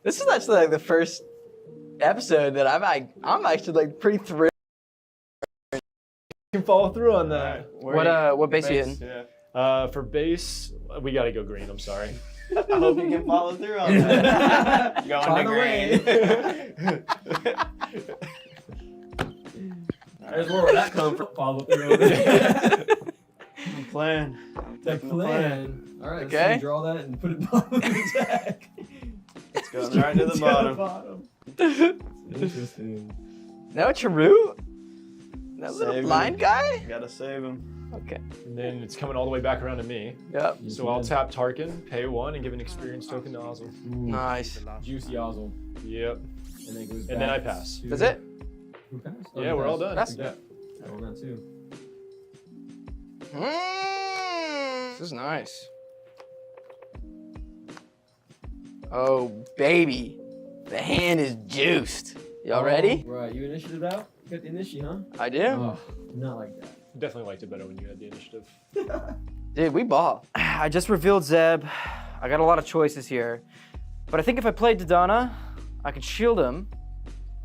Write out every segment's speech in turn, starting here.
This is actually like the first episode that I'm actually like pretty thrilled. You can follow through on that. What base are you in? Yeah. For base, we gotta go green. I'm sorry. I hope you can follow through on that. Going to green. There's where that come from. Follow through. I'm playing. The plan. All right, Okay. so draw that and put it bottom of the deck. It's going right to the bottom. Interesting. No, Charu? That little Save blind him. guy? Gotta save him. Okay. And then it's coming all the way back around to me. Yep. So I'll tap Tarkin, pay 1, and give an experience token to Ozzel. Nice. Juicy Ozzel. Yep. And then it goes And then back I pass. to- That's it? Who passed? Yeah, you we're all passed. done. That's- Yeah. All done too. This is nice. Oh, baby. The hand is juiced. Y'all ready? Right, you initiative out? You got the initiative, huh? I do. Oh, not like that. Definitely liked it better when you had the initiative. Dude, we ball. I just revealed Zeb. I got a lot of choices here. But I think if I played Dodonna, I could shield him.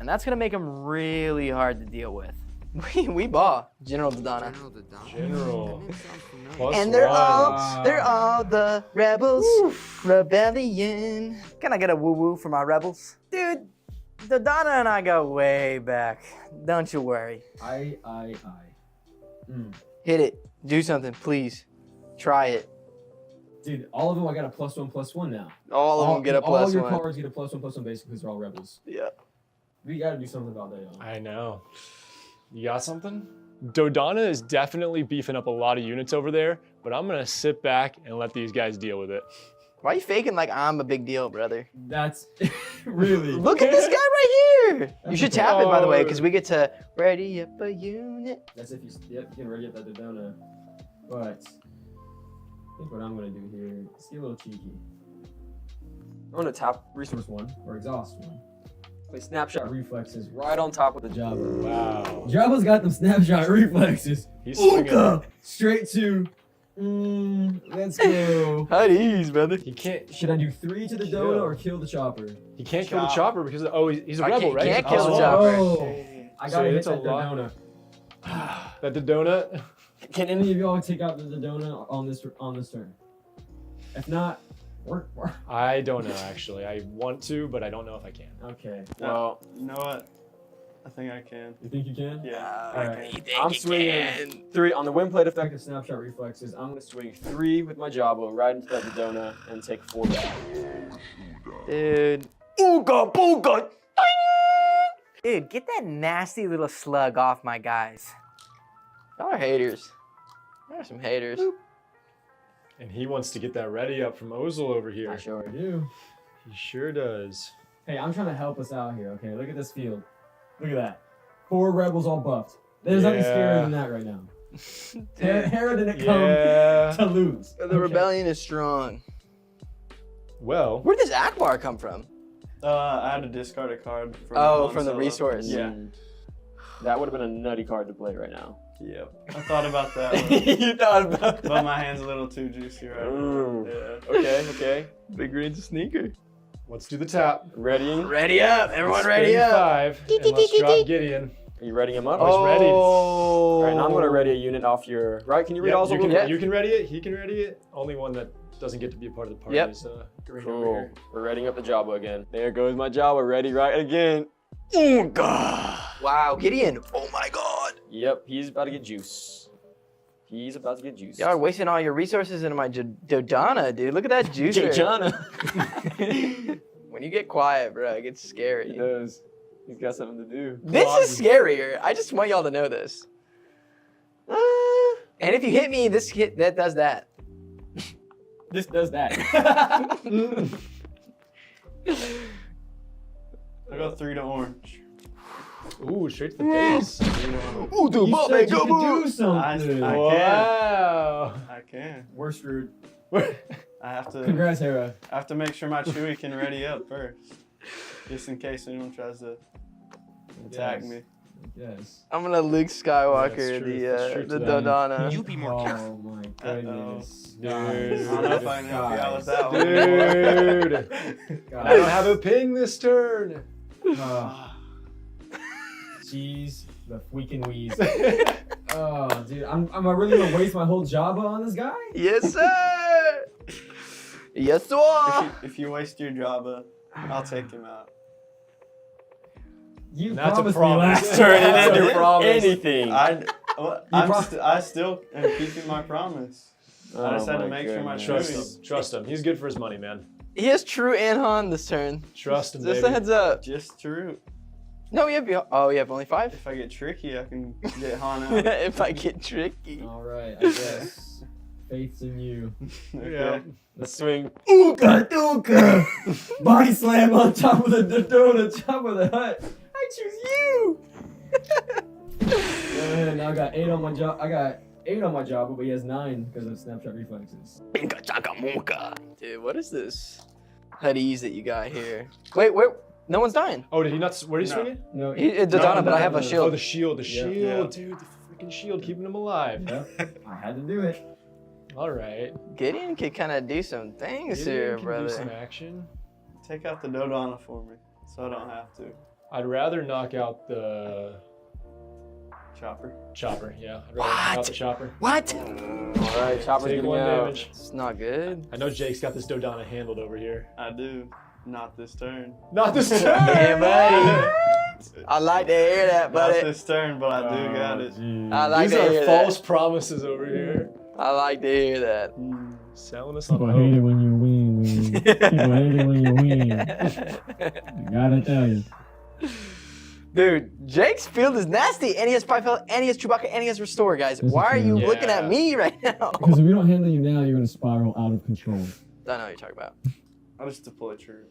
And that's gonna make him really hard to deal with. We ball. General Dodonna. General. Plus And they're 1. all the rebels. Rebellion. Can I get a woo-woo for my rebels? Dude, Dodonna and I go way back. Don't you worry. Hit it. Do something, please. Try it. Dude, all of them I got a +1/+1 now. All of them get a All plus your one. cards get a +1/+1 basically because they're all rebels. Yeah. We gotta do something about that, y'all. I know. You got something? Dodonna is definitely beefing up a lot of units over there, but I'm gonna sit back and let these guys deal with it. Why are you faking like I'm a big deal, brother? That's really. Look at this guy right here. You should tap it, by the way, Oh. because we get to ready up a unit. That's if you can ready up that Dodonna. But I think what I'm gonna do here is get a little cheeky. I'm gonna tap resource 1 or exhaust 1. Play snapshot reflexes right on top of the Jabba. Wow. Jabba's got them snapshot reflexes. He's swinging. Ooka! Straight to. Let's go. How ease, brother. He can't. Should I do 3 to the Kill. Dodonna or kill the chopper? He can't kill the Chop. chopper because he's a I rebel, can't- right? can't He's a kill the Oswald. chopper. Oh, I So gotta hit it's a that lot. Dodonna. That the donut. Can any of y'all take out the Dodonna on this turn? If not, we're I don't know actually. I want to, but I don't know if I can. okay. Well, you know what? I think I can. You think you can? Yeah. Alright. I'm swinging 3 on the wind plate effective snapshot reflexes. I'm gonna swing 3 with my Jabba right into that Dodonna and take 4 back. Dude. Ooga booga. Dude, get that nasty little slug off my guys. Y'all are haters. Y'all are some haters. And he wants to get that ready up from Ozil over I here. sure do. He sure does. Hey, I'm trying to help us out here. Okay, look at this field. Look at that. 4 rebels all buffed. There's nothing scarier than that right now. Hera didn't come Yeah. to lose. The rebellion is strong. Well, Where did this Akbar come from? I had to discard a card from From the Solo. resource. Yeah. That would have been a nutty card to play right now. Yep. I thought about that one. You thought about But my hand's a little too juicy right now. Yeah. Okay. Big green's a sneaker. let's do the tap. Ready? Ready up. Everyone ready Spin up. 5, and let's drop Gideon. Are you readying him up? Oh, ready. All right, now I'm going to ready a unit off your... Right, can you read Yep, all you, of can, them? you can ready it, he can ready it. Only one that doesn't get to be a part of the party Yep. is green over Cool. here. We're readying up the Jabba again. There goes my Jabba, ready right again. Wow, Gideon. Oh my god. Yep, he's about to get juice. He's about to get juice. Y'all are wasting all your resources into my Dodonna, dude. Look at that juicer. Jana. When you get quiet, bro, it gets He scary. does. He's got something to do. This is scarier. I just want y'all to know this. And if you hit me, that does that. This does that. I got 3 to orange. Ooh, straight to the face. Ooh, dude, You said you could do I something. can. Wow. I can. We're screwed. I have to. Congrats, Hera. I have to make sure my Chewie can ready up first, just in case anyone tries to attack Yes. me. Yes. I'm gonna Luke Skywalker That's true the to them. Dodonna. You be more careful. Oh my goodness. Dude. I don't know if I can help you out with that one. Dude. I don't have a ping this turn. Jeez, the freaking wheeze. Oh, dude, am I really gonna waste my whole Java on this guy? Yes, sir. Yes, sir. If you waste your Jabba, I'll take him out. You That's a promised me promise. last turn and That's then a do promise. anything. I still am keeping my promise. I just had to make sure my Trust choice. him. Trust him. He's good for his money, man. He has True and Han this turn. Trust him, Just baby. a heads up. Just true. No, you have. Oh, you have only 5. If I get tricky, I can get Han out. If I get tricky. All right, I guess. Faith's in you. Okay. Let's swing. Ooka dooka! Body slam on top of the donut, top of the hut. I choose you! And now I got 8 on my job. I got 8 on my job, but he has 9 because of snapshot reflexes. Dude, what is this? Hoodies that you got here. Wait, no one's dying. Oh, did he not? Where did he No. swing it? No, Dodonna, but I have a Oh, shield. the shield. The Yeah. shield, dude. The freaking shield keeping him alive. Yep, I had to do it. All right. Gideon could kind of do some things Gideon here, can brother. do some action. Take out the Dodonna for me, so I don't have to. I'd rather knock out the Chopper. chopper. Yeah, I'd rather knock out the chopper. What? All right, Chopper's Take getting 1 out. damage. It's not good. I know Jake's got this Dodonna handled over here. I do. Not this turn. Not this turn. Yeah, buddy. I like to hear that, Not buddy. this turn, but I do got it. I like These to hear are false promises over here. that. I like to hear that. Selling us on People hate it hope. when you win, man. People hate it when you win. I gotta tell you. Dude, Jake's field is nasty, and he has Spy Field, and he has Chewbacca, and he has Restore, guys. This is Why are you true. looking at Yeah. me right now? Because if we don't handle you now, you're gonna spiral out of control. I know what you're talking about. I'll just deploy true.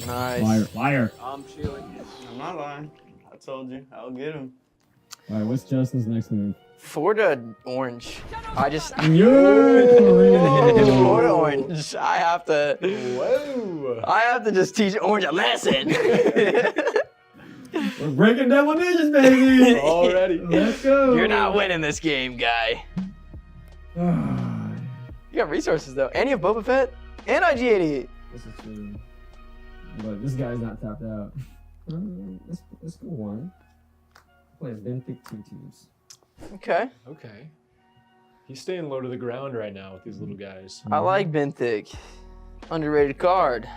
Nice. Liar. I'm chilling. I'm not lying. I told you. I'll get him. All right, what's Justin's next move? Florida Orange. I just. Yo! Florida Orange. I have to. Whoa. I have to just teach Orange a lesson. We're breaking double digits, baby! Already. Let's go! You're not winning this game, guy. winning. You got resources though, and you have Boba Fett and IG-88. This is true. But this guy's not tapped out. Let's go 1. Play Benthic tutus. Okay. Okay. He's staying low to the ground right now with these little guys. I like Benthic. Underrated card.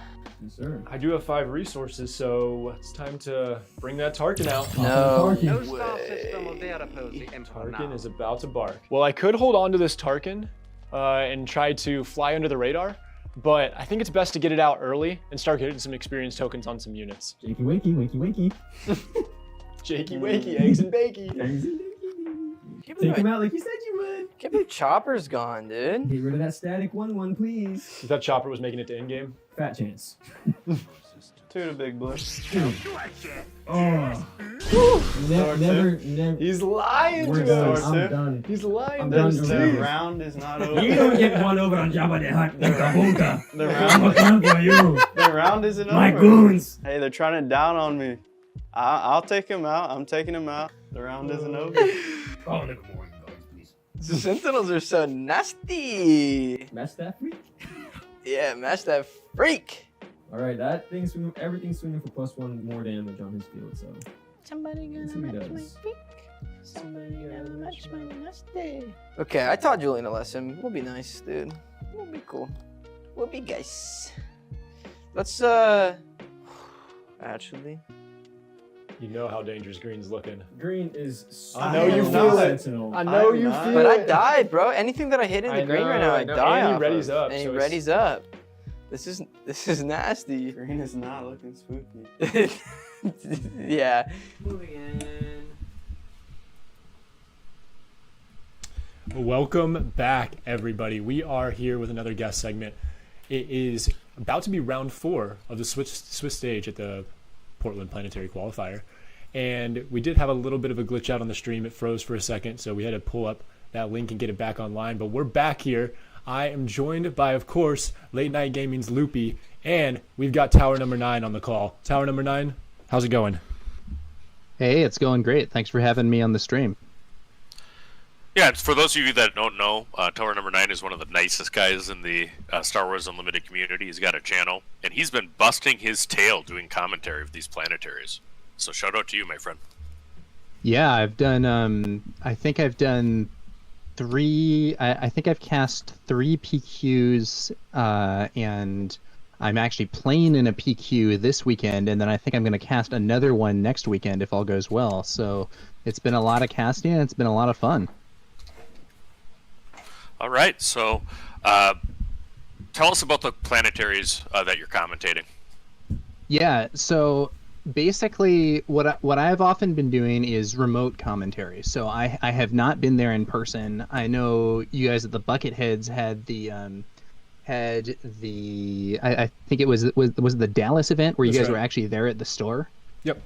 Yes, sir. I do have 5 resources, so it's time to bring that Tarkin out. No. Tarkin. No star system of the oppose the Emperor Tarkin now. is about to bark. Well, I could hold on to this Tarkin and try to fly under the radar, but I think it's best to get it out early and start getting some experience tokens on some units. Jakey wakey, wakey wakey. Jakey wakey, eggs and bakey. Take him out like you said you would. Can't believe Chopper's gone, dude. Get rid of that static 1/1, please. You thought Chopper was making it to endgame? Fat chance. To the big bush. Oh. Never. He's lying We're to done. us. Sword I'm two? done. He's lying I'm to done us. to The live. round is not over. You don't get one over on Jabba the Hutt, Nigga The I'm round, gonna come for you. the round isn't My over. goons. Hey, they're trying to down on me. I'll take him out. I'm taking him out. The round isn't over. Oh, look more guys, please. The Sentinels are so nasty. Match that freak. Yeah, match that freak. All right, that thing's swinging, everything's swinging for +1 more damage on his field. So Somebody let's see what he does. Somebody gonna match my nasty. Okay, I taught Julian a lesson. We'll be nice, dude. We'll be cool. We'll be guys. Let's actually. You know how dangerous Green's looking. Green is. I know you feel it. Sentinel. I know I'm you not. feel But I it. died, bro. Anything that I hit in the I green right know, now, I I know. die. And he off readies of. up, And he so it's- readies up. This is nasty. Green is not looking spooky. Yeah. Welcome back, everybody. We are here with another guest segment. It is about to be round 4 of the Swiss stage at the Portland Planetary Qualifier. And we did have a little bit of a glitch out on the stream. It froze for a second, so we had to pull up that link and get it back online. But we're back here. I am joined by, of course, Late Night Gaming's Loopy, and we've got Tower number 9 on the call. Tower number 9, how's it going? Hey, it's going great. Thanks for having me on the stream. Yeah, for those of you that don't know, Tower Number 9 is one of the nicest guys in the Star Wars Unlimited community. He's got a channel, and he's been busting his tail doing commentary of these planetaries. So shout out to you, my friend. Yeah, I've done, I think I've done I think I've cast 3 PQs, and I'm actually playing in a PQ this weekend, and then I think I'm going to cast another one next weekend if all goes well. So it's been a lot of casting, and it's been a lot of fun. All right, so tell us about the planetaries that you're commentating. Yeah, so basically what I've often been doing is remote commentary. So I have not been there in person. I know you guys at the Bucketheads had the I think it was the Dallas event where you guys were actually there at the store. Yep.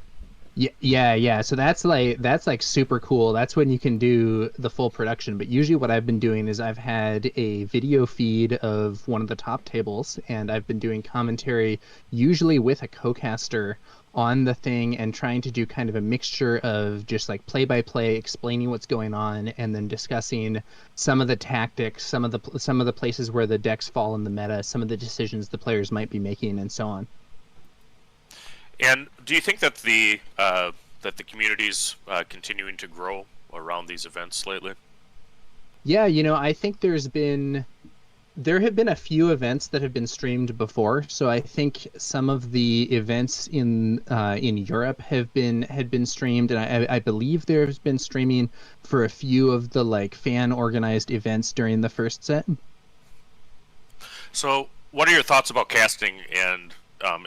Yeah. So that's like super cool. That's when you can do the full production. But usually what I've been doing is I've had a video feed of one of the top tables, and I've been doing commentary usually with a co-caster on the thing and trying to do kind of a mixture of just like play-by-play, explaining what's going on, and then discussing some of the tactics, some of the places where the decks fall in the meta, some of the decisions the players might be making, and so on. And do you think that the community's continuing to grow around these events lately? Yeah, I think there have been a few events that have been streamed before. So I think some of the events in Europe had been streamed, and I believe there has been streaming for a few of the like fan organized events during the first set. So, what are your thoughts about casting and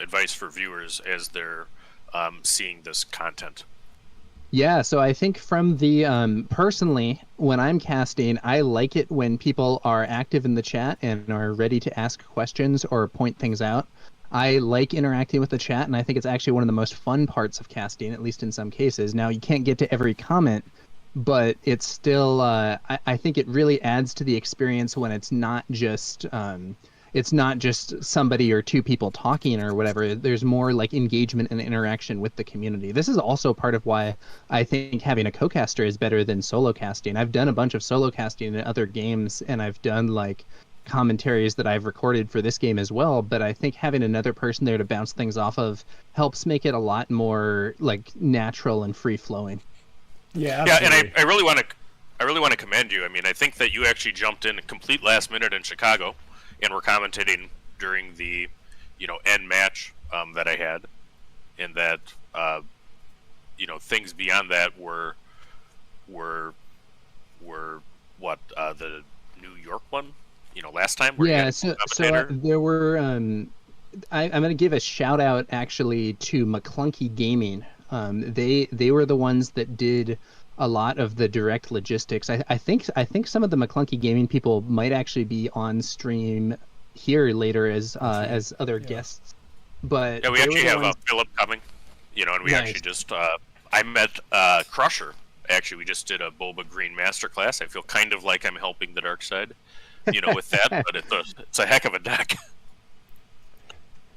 advice for viewers as they're seeing this content? Yeah, so I think from the personally, when I'm casting, I like it when people are active in the chat and are ready to ask questions or point things out. I like interacting with the chat, and I think it's actually one of the most fun parts of casting, at least in some cases. Now, you can't get to every comment, but it's still, I think it really adds to the experience when it's not just somebody or two people talking or whatever. There's more like engagement and interaction with the community. This is also part of why I think having a co-caster is better than solo casting. I've done a bunch of solo casting in other games, and I've done like commentaries that I've recorded for this game as well, but I think having another person there to bounce things off of helps make it a lot more like natural and free flowing. Yeah, absolutely. Yeah, and I really want to commend you. I mean, I think that you actually jumped in complete last minute in Chicago, and we're commentating during the, end match that I had, and that, things beyond that were what the New York one, last time. Yeah, so there were. I'm going to give a shout out actually to McClunky Gaming. They were the ones that did a lot of the direct logistics. I think some of the McClunky Gaming people might actually be on stream here later as other guests. But yeah, we actually have Philip coming, and we actually just I met Crusher. Actually, we just did a Boba Green Masterclass. I feel kind of like I'm helping the dark side, with that, but it's a heck of a deck.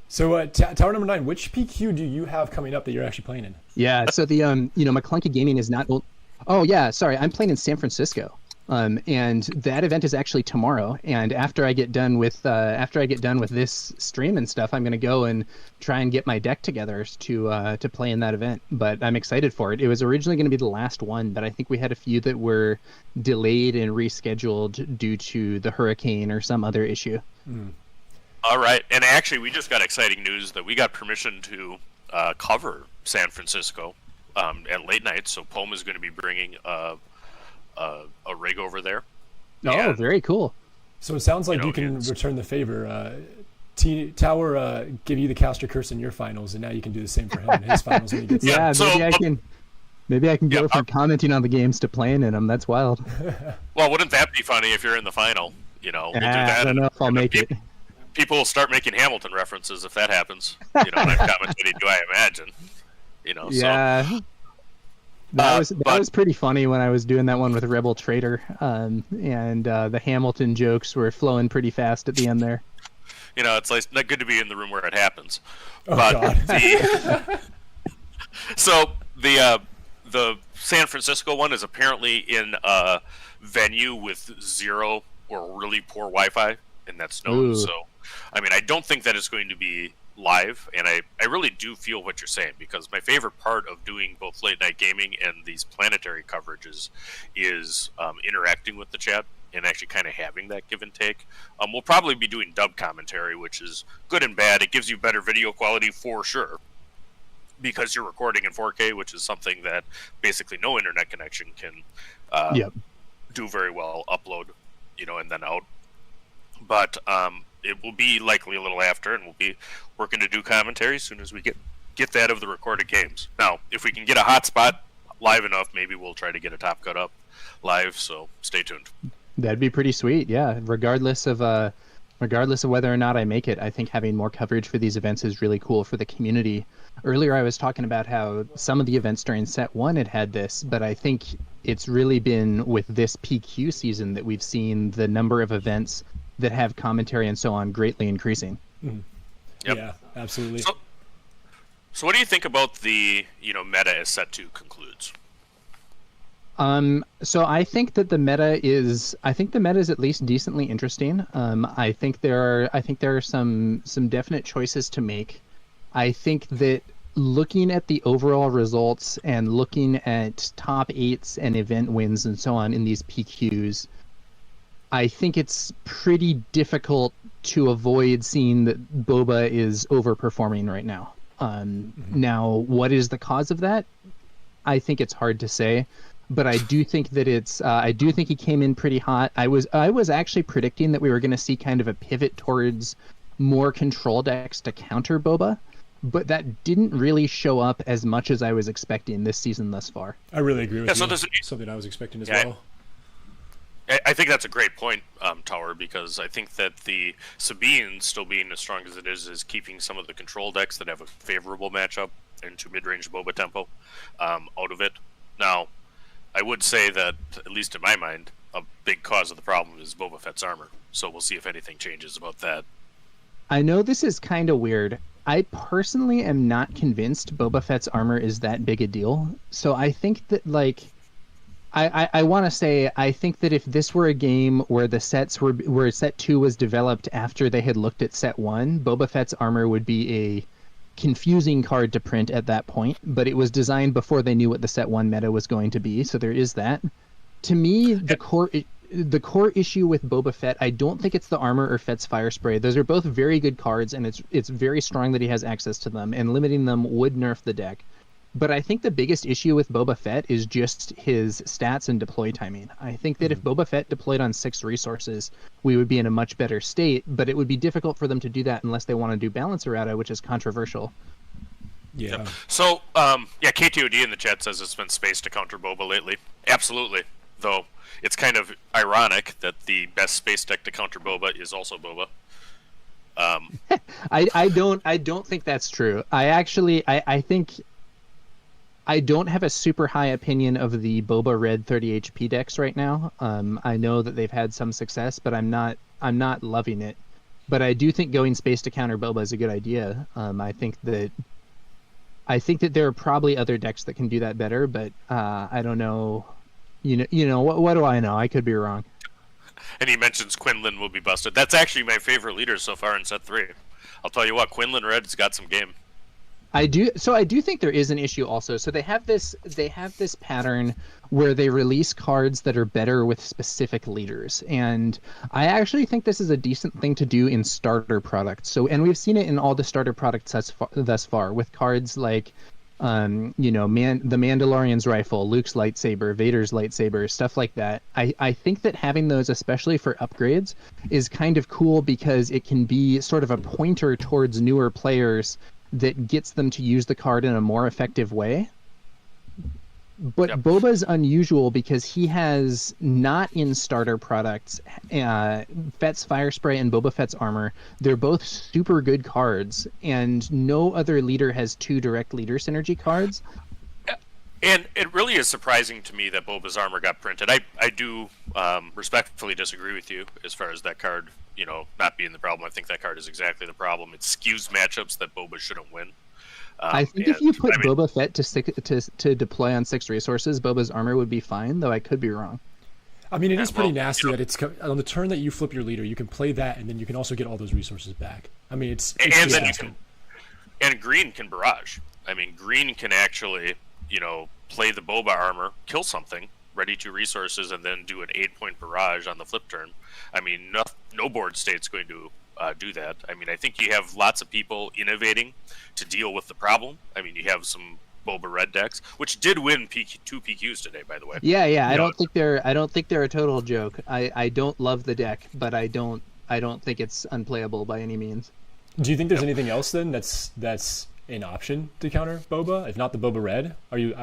So, Tower Number 9, which PQ do you have coming up that you're actually playing in? Yeah, so the McClunky Gaming is not. Oh yeah, sorry, I'm playing in San Francisco, and that event is actually tomorrow. And after I get done with this stream and stuff, I'm gonna go and try and get my deck together to play in that event. But I'm excited for it. It was originally going to be the last one, but I think we had a few that were delayed and rescheduled due to the hurricane or some other issue. Mm. All right, and actually, we just got exciting news that we got permission to cover San Francisco at late night. So Palm is going to be bringing a rig over there. Oh, very cool. So it sounds like you can return the favor. Tower give you the caster curse in your finals, and now you can do the same for him in his finals when he gets yeah, there. Maybe I can go from commenting on the games to playing in them. That's wild. Well, wouldn't that be funny if you're in the final? We'll do that. I don't know if I'll make it. People will start making Hamilton references if that happens. And I'm commentating, do I imagine? Yeah. So, that was pretty funny when I was doing that one with Rebel Trader, and the Hamilton jokes were flowing pretty fast at the end there. It's like not good to be in the room where it happens. Oh, but God. so the San Francisco one is apparently in a venue with 0 or really poor Wi-Fi, and that's known. Ooh. So, I mean, I don't think that it's going to be live, and I really do feel what you're saying, because my favorite part of doing both late night gaming and these planetary coverages is interacting with the chat and actually kind of having that give and take. We'll probably be doing dub commentary, which is good and bad. It gives you better video quality for sure, because you're recording in 4K, which is something that basically no internet connection can do very well, upload, and then out. But it will be likely a little after, and we'll be working to do commentary as soon as we get that of the recorded games. Now, if we can get a hotspot live enough, maybe we'll try to get a Top Cut up live, so stay tuned. That'd be pretty sweet, yeah. Regardless of whether or not I make it, I think having more coverage for these events is really cool for the community. Earlier I was talking about how some of the events during Set 1 had this, but I think it's really been with this PQ season that we've seen the number of events that have commentary and so on greatly increasing. Mm-hmm. Yep. Yeah, absolutely. So what do you think about the meta as Set 2 concludes? So I think that the meta is at least decently interesting. I think there are some definite choices to make. I think that looking at the overall results and looking at top 8s and event wins and so on in these PQs, I think it's pretty difficult to avoid seeing that Boba is overperforming right now. Now, what is the cause of that? I think it's hard to say, but I do think that I do think he came in pretty hot. I was actually predicting that we were going to see kind of a pivot towards more control decks to counter Boba, but that didn't really show up as much as I was expecting this season thus far. I really agree with you. So there's something I was expecting as well. I think that's a great point, Tower, because I think that the Sabine still being as strong as it is keeping some of the control decks that have a favorable matchup into mid-range Boba tempo out of it. Now, I would say that, at least in my mind, a big cause of the problem is Boba Fett's armor. So we'll see if anything changes about that. I know this is kind of weird. I personally am not convinced Boba Fett's armor is that big a deal. So I think that, I want to say, I think that if this were a game where where Set 2 was developed after they had looked at Set 1, Boba Fett's armor would be a confusing card to print at that point, but it was designed before they knew what the Set 1 meta was going to be, so there is that. To me, the core issue with Boba Fett, I don't think it's the armor or Fett's Fire Spray. Those are both very good cards, and it's very strong that he has access to them, and limiting them would nerf the deck. But I think the biggest issue with Boba Fett is just his stats and deploy timing. I think that if Boba Fett deployed on 6 resources, we would be in a much better state, but it would be difficult for them to do that unless they want to do Balance Errata, which is controversial. Yeah. Yep. So, KTOD in the chat says it's been space to counter Boba lately. Absolutely. Though, it's kind of ironic that the best space deck to counter Boba is also Boba. I don't think that's true. I think I don't have a super high opinion of the Boba Red 30 HP decks right now. I know that they've had some success, but I'm not loving it. But I do think going space to counter Boba is a good idea. I think that there are probably other decks that can do that better, but I don't know. What do I know? I could be wrong. And he mentions Quinlan will be busted. That's actually my favorite leader so far in Set 3. I'll tell you what, Quinlan Red's got some game. I do think there is an issue also. So they have this pattern where they release cards that are better with specific leaders, and I actually think this is a decent thing to do in starter products. So, and we've seen it in all the starter products thus far with cards like the Mandalorian's rifle, Luke's lightsaber, Vader's lightsaber, stuff like that. I think that having those, especially for upgrades, is kind of cool because it can be sort of a pointer towards newer players that gets them to use the card in a more effective way. But yep. Boba's unusual because he has not in starter products Fett's Fire Spray and Boba Fett's armor. They're both super good cards, and no other leader has 2 direct leader synergy cards. And it really is surprising to me that Boba's armor got printed. I do respectfully disagree with you as far as that card, not being the problem. I think that card is exactly the problem. It skews matchups that Boba shouldn't win. I think if you put Boba Fett to deploy on 6 resources, Boba's armor would be fine, though I could be wrong. I mean, it is pretty nasty that it's on the turn that you flip your leader, you can play that, and then you can also get all those resources back. I mean, it's and then nasty. And green can barrage. I mean, green can actually, play the Boba armor, kill something, ready 2 resources, and then do an 8-point barrage on the flip turn. I mean, no board state's going to do that. I mean, I think you have lots of people innovating to deal with the problem. I mean, you have some Boba red decks, which did win 2 PQs today, by the way. Yeah. I don't think they're a total joke. I don't love the deck, but I don't think it's unplayable by any means. Do you think there's anything else then that's an option to counter Boba, if not the Boba red? We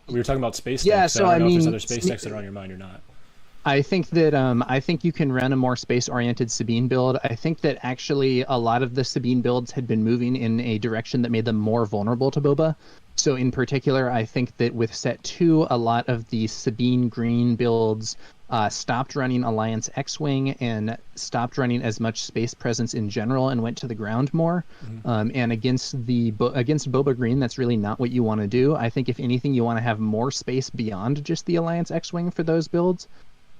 were talking about space decks. So I don't know if there's other space decks that are on your mind or not. I think that you can run a more space-oriented Sabine build. I think that actually a lot of the Sabine builds had been moving in a direction that made them more vulnerable to Boba. So in particular, I think that with set 2, a lot of the Sabine green builds stopped running Alliance X-Wing and stopped running as much space presence in general and went to the ground more. And against Boba green, that's really not what you want to do. I think if anything, you want to have more space beyond just the Alliance X-Wing for those builds.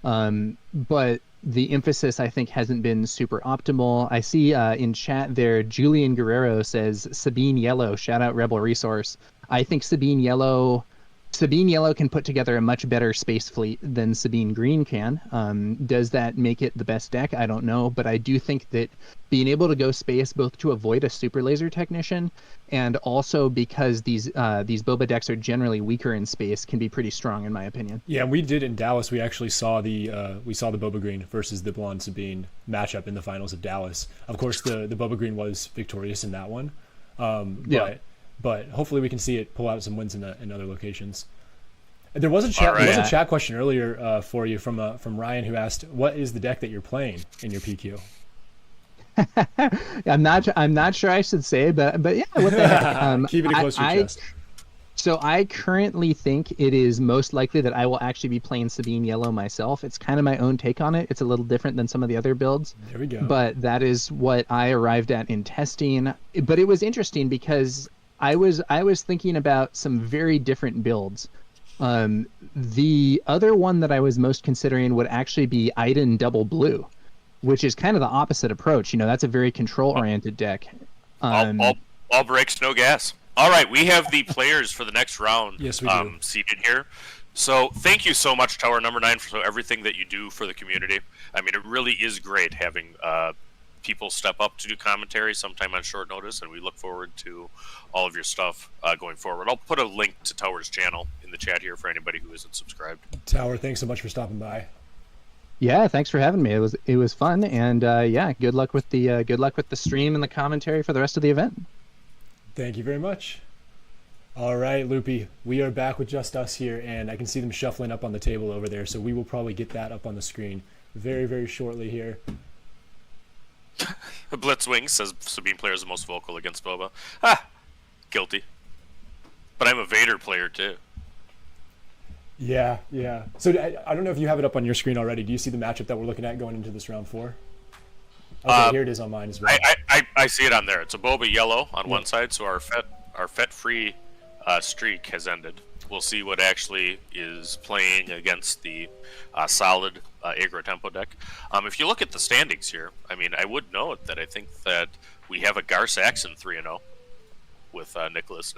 But the emphasis, I think, hasn't been super optimal. I see in chat there, Julian Guerrero says Sabine Yellow, shout out Rebel Resource. I think Sabine Yellow can put together a much better space fleet than Sabine Green can. Does that make it the best deck? I don't know, but I do think that being able to go space both to avoid a super laser technician and also because these Boba decks are generally weaker in space can be pretty strong in my opinion. Yeah, we did in Dallas. We actually saw the Boba Green versus the Blonde Sabine matchup in the finals of Dallas. Of course, the Boba Green was victorious in that one. But hopefully we can see it pull out some wins in other locations. There was a chat question earlier for you from Ryan who asked, "What is the deck that you're playing in your PQ?" I'm not sure I should say, but yeah, what the heck? Keep it close to your chest. So I currently think it is most likely that I will actually be playing Sabine Yellow myself. It's kind of my own take on it. It's a little different than some of the other builds. There we go. But that is what I arrived at in testing. But it was interesting because I was thinking about some very different builds. The other one that I was most considering would actually be Iden Double Blue, which is kind of the opposite approach. That's a very control-oriented deck. All brakes, no gas. All right, we have the players for the next round. Yes, we do. Seated here. So thank you so much, Tower Number 9, for everything that you do for the community. I mean, it really is great having people step up to do commentary sometime on short notice, and we look forward to all of your stuff going forward. I'll put a link to Tower's channel in the chat here for anybody who isn't subscribed. Tower, thanks so much for stopping by. Yeah, thanks for having me. It was fun, and good luck with the stream and the commentary for the rest of the event. Thank you very much. All right, Loopy, we are back with just us here, and I can see them shuffling up on the table over there, so we will probably get that up on the screen very, very shortly here. Blitzwing says Sabine player is the most vocal against Boba. Guilty. But I'm a Vader player too. Yeah. So I don't know if you have it up on your screen already. Do you see the matchup that we're looking at going into this round 4? Okay, here it is on mine as well. I see it on there. It's a Boba yellow on one side, so our Fett free streak has ended. We'll see what actually is playing against the solid Agro Tempo deck. If you look at the standings here, I mean, I would note that I think that we have a Gar Saxon 3-0 with Nicholas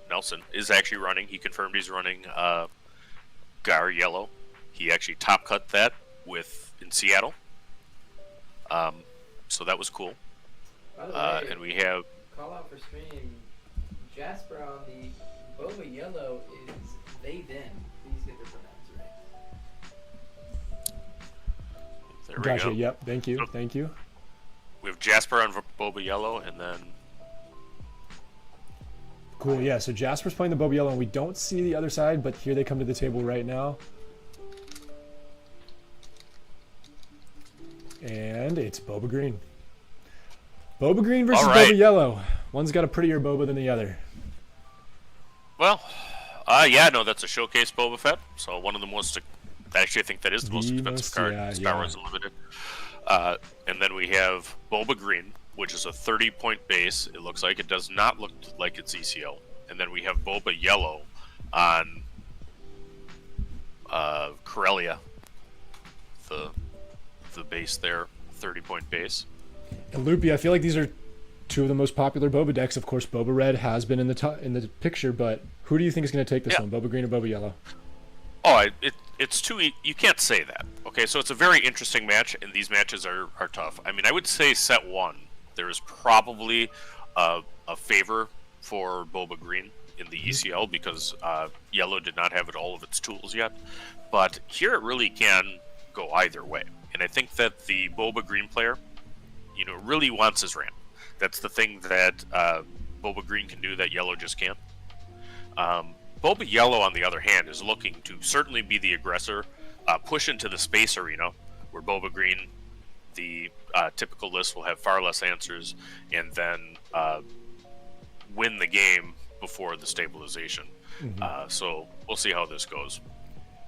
Nelson is actually running. He confirmed he's running Gar Yellow. He actually top cut that in Seattle. So that was cool. By the way, and we have call out for stream. Jasper on the Boba Yellow is they them. Please get their pronouns right. There we Gotcha. go. Yep. Thank you. So, Thank you. we have Jasper on Boba Yellow, and then Cool. Yeah. So Jasper's playing the Boba Yellow, and we don't see the other side, but here they come to the table right now. And it's Boba Green. Boba Green versus Boba Yellow. One's got a prettier Boba than the other. Well, that's a showcase Boba Fett. So one of the most, actually I think that is the most expensive card in Star Wars Unlimited. And then we have Boba Green which is a 30-point base. It looks like it does not look like it's ECL. And then we have Boba Yellow on Corellia, the base there, 30-point base. And Loopy, I feel like these are two of the most popular Boba decks. Of course, Boba Red has been in the picture, but who do you think is going to take this one, Boba Green or Boba Yellow? Oh, it's too. You can't say that. Okay, so it's a very interesting match, and these matches are tough. I mean, I would say set one, there is probably a favor for Boba Green in the ECL because Yellow did not have all of its tools yet. But here it really can go either way. And I think that the Boba Green player, really wants his ramp. That's the thing that Boba Green can do that Yellow just can't. Boba Yellow, on the other hand, is looking to certainly be the aggressor, push into the space arena, where Boba Green, the typical list, will have far less answers, and then win the game before the stabilization. So we'll see how this goes.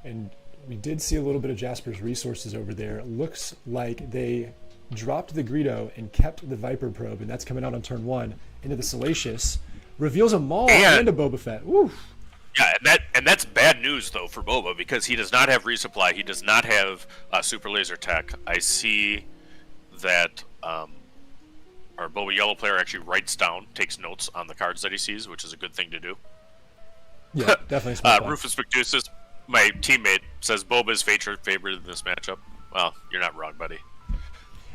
And we did see a little bit of Jasper's resources over there. It looks like they dropped the Greedo and kept the Viper probe, and that's coming out on turn 1 into the Salacious. Reveals a Maul and a Boba Fett. Oof. Yeah, and that's bad news though for Boba because he does not have resupply. He does not have super laser tech. I see that our Boba Yellow player actually writes down, takes notes on the cards that he sees, which is a good thing to do. Yeah, definitely. Rufus McDucis, my teammate, says Boba is favorite in this matchup. Well, you're not wrong, buddy.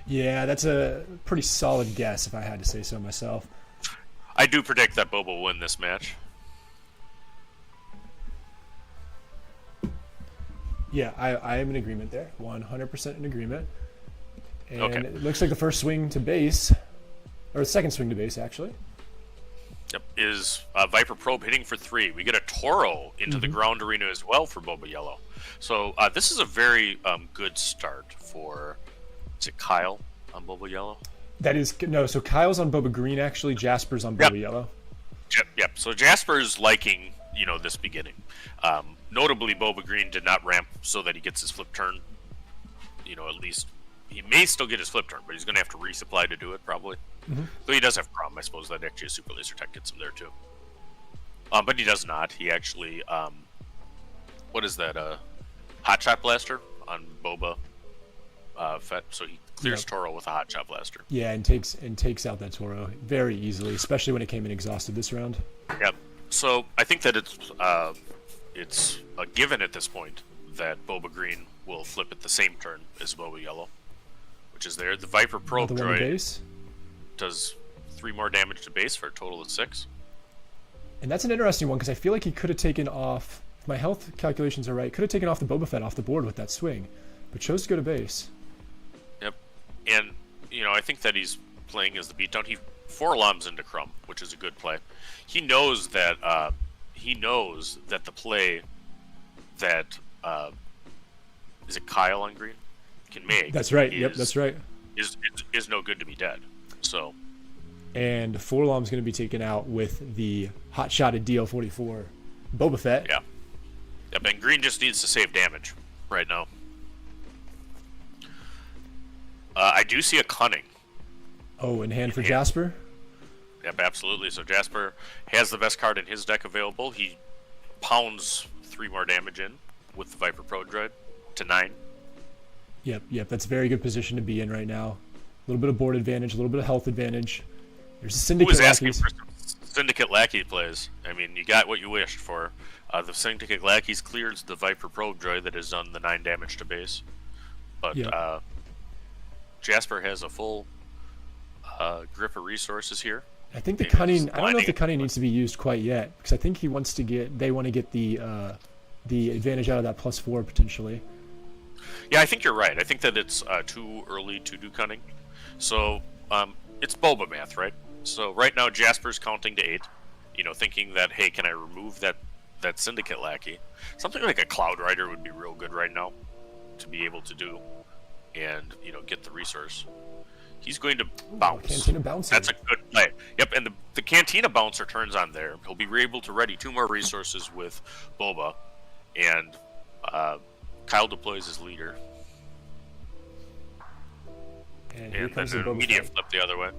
Yeah, that's a pretty solid guess if I had to say so myself. I do predict that Boba will win this match. Yeah, I am in agreement there. 100% in agreement. And okay. It looks like the first swing to base, or the second swing to base, actually. Yep, is Viper Probe hitting for 3. We get a Toro into the ground arena as well for Boba Yellow. So this is a very good start for, is it Kyle on Boba Yellow? That is, no, so Kyle's on Boba Green, actually. Jasper's on Boba Yellow. Yep, so Jasper's liking, this beginning. Notably, Boba Green did not ramp so that he gets his flip turn. At least he may still get his flip turn, but he's going to have to resupply to do it, probably. Though he does have Crom, I suppose that actually a super laser tech gets him there too. But he does not. He actually, what is that? Hot Shot Blaster on Boba Fett. So he clears Toro with a Hot Shot Blaster. Yeah, and takes out that Toro very easily, especially when it came in exhausted this round. Yep. So I think that it's a given at this point that Boba Green will flip at the same turn as Boba Yellow, which is there. The Viper Probe droid does 3 more damage to base for a total of 6. And that's an interesting one because I feel like he could have taken off, if my health calculations are right, could have taken off the Boba Fett off the board with that swing, but chose to go to base. Yep. And, I think that he's playing as the beatdown. He 4-loms into Crumb, which is a good play. He knows that the play that is it Kyle on green can make. That's right. Yep, that's right. Is no good to be dead. So. And 4-lom's going to be taken out with the hot-shotted DL-44 Boba Fett. Yeah. Yep, and green just needs to save damage right now. I do see a Cunning. Oh, in hand for Jasper? Yep, absolutely. So Jasper has the best card in his deck available. He pounds 3 more damage in with the Viper Pro Droid to 9. Yep. That's a very good position to be in right now. A little bit of board advantage, a little bit of health advantage. There's a Syndicate Who was asking Lackeys. for some Syndicate Lackey plays? I mean, you got what you wished for. The Syndicate Lackeys clears the Viper Probe Droid that has done the 9 damage to base. But Jasper has a full grip of resources here. I think the Cunning, I don't know if the Cunning needs to be used quite yet, because I think they want to get the advantage out of that +4 potentially. Yeah, I think you're right. I think that it's too early to do Cunning. So it's Boba math, right? So right now Jasper's counting to 8, thinking that, hey, can I remove that Syndicate Lackey? Something like a Cloud Rider would be real good right now to be able to do and, get the resource. He's going to bounce. Cantina bouncer. That's a good play. Yep, and the Cantina bouncer turns on there. He'll be able to ready 2 more resources with Boba, and Kyle deploys his leader. And here And comes then the an Boba immediate Fett. flip the other way.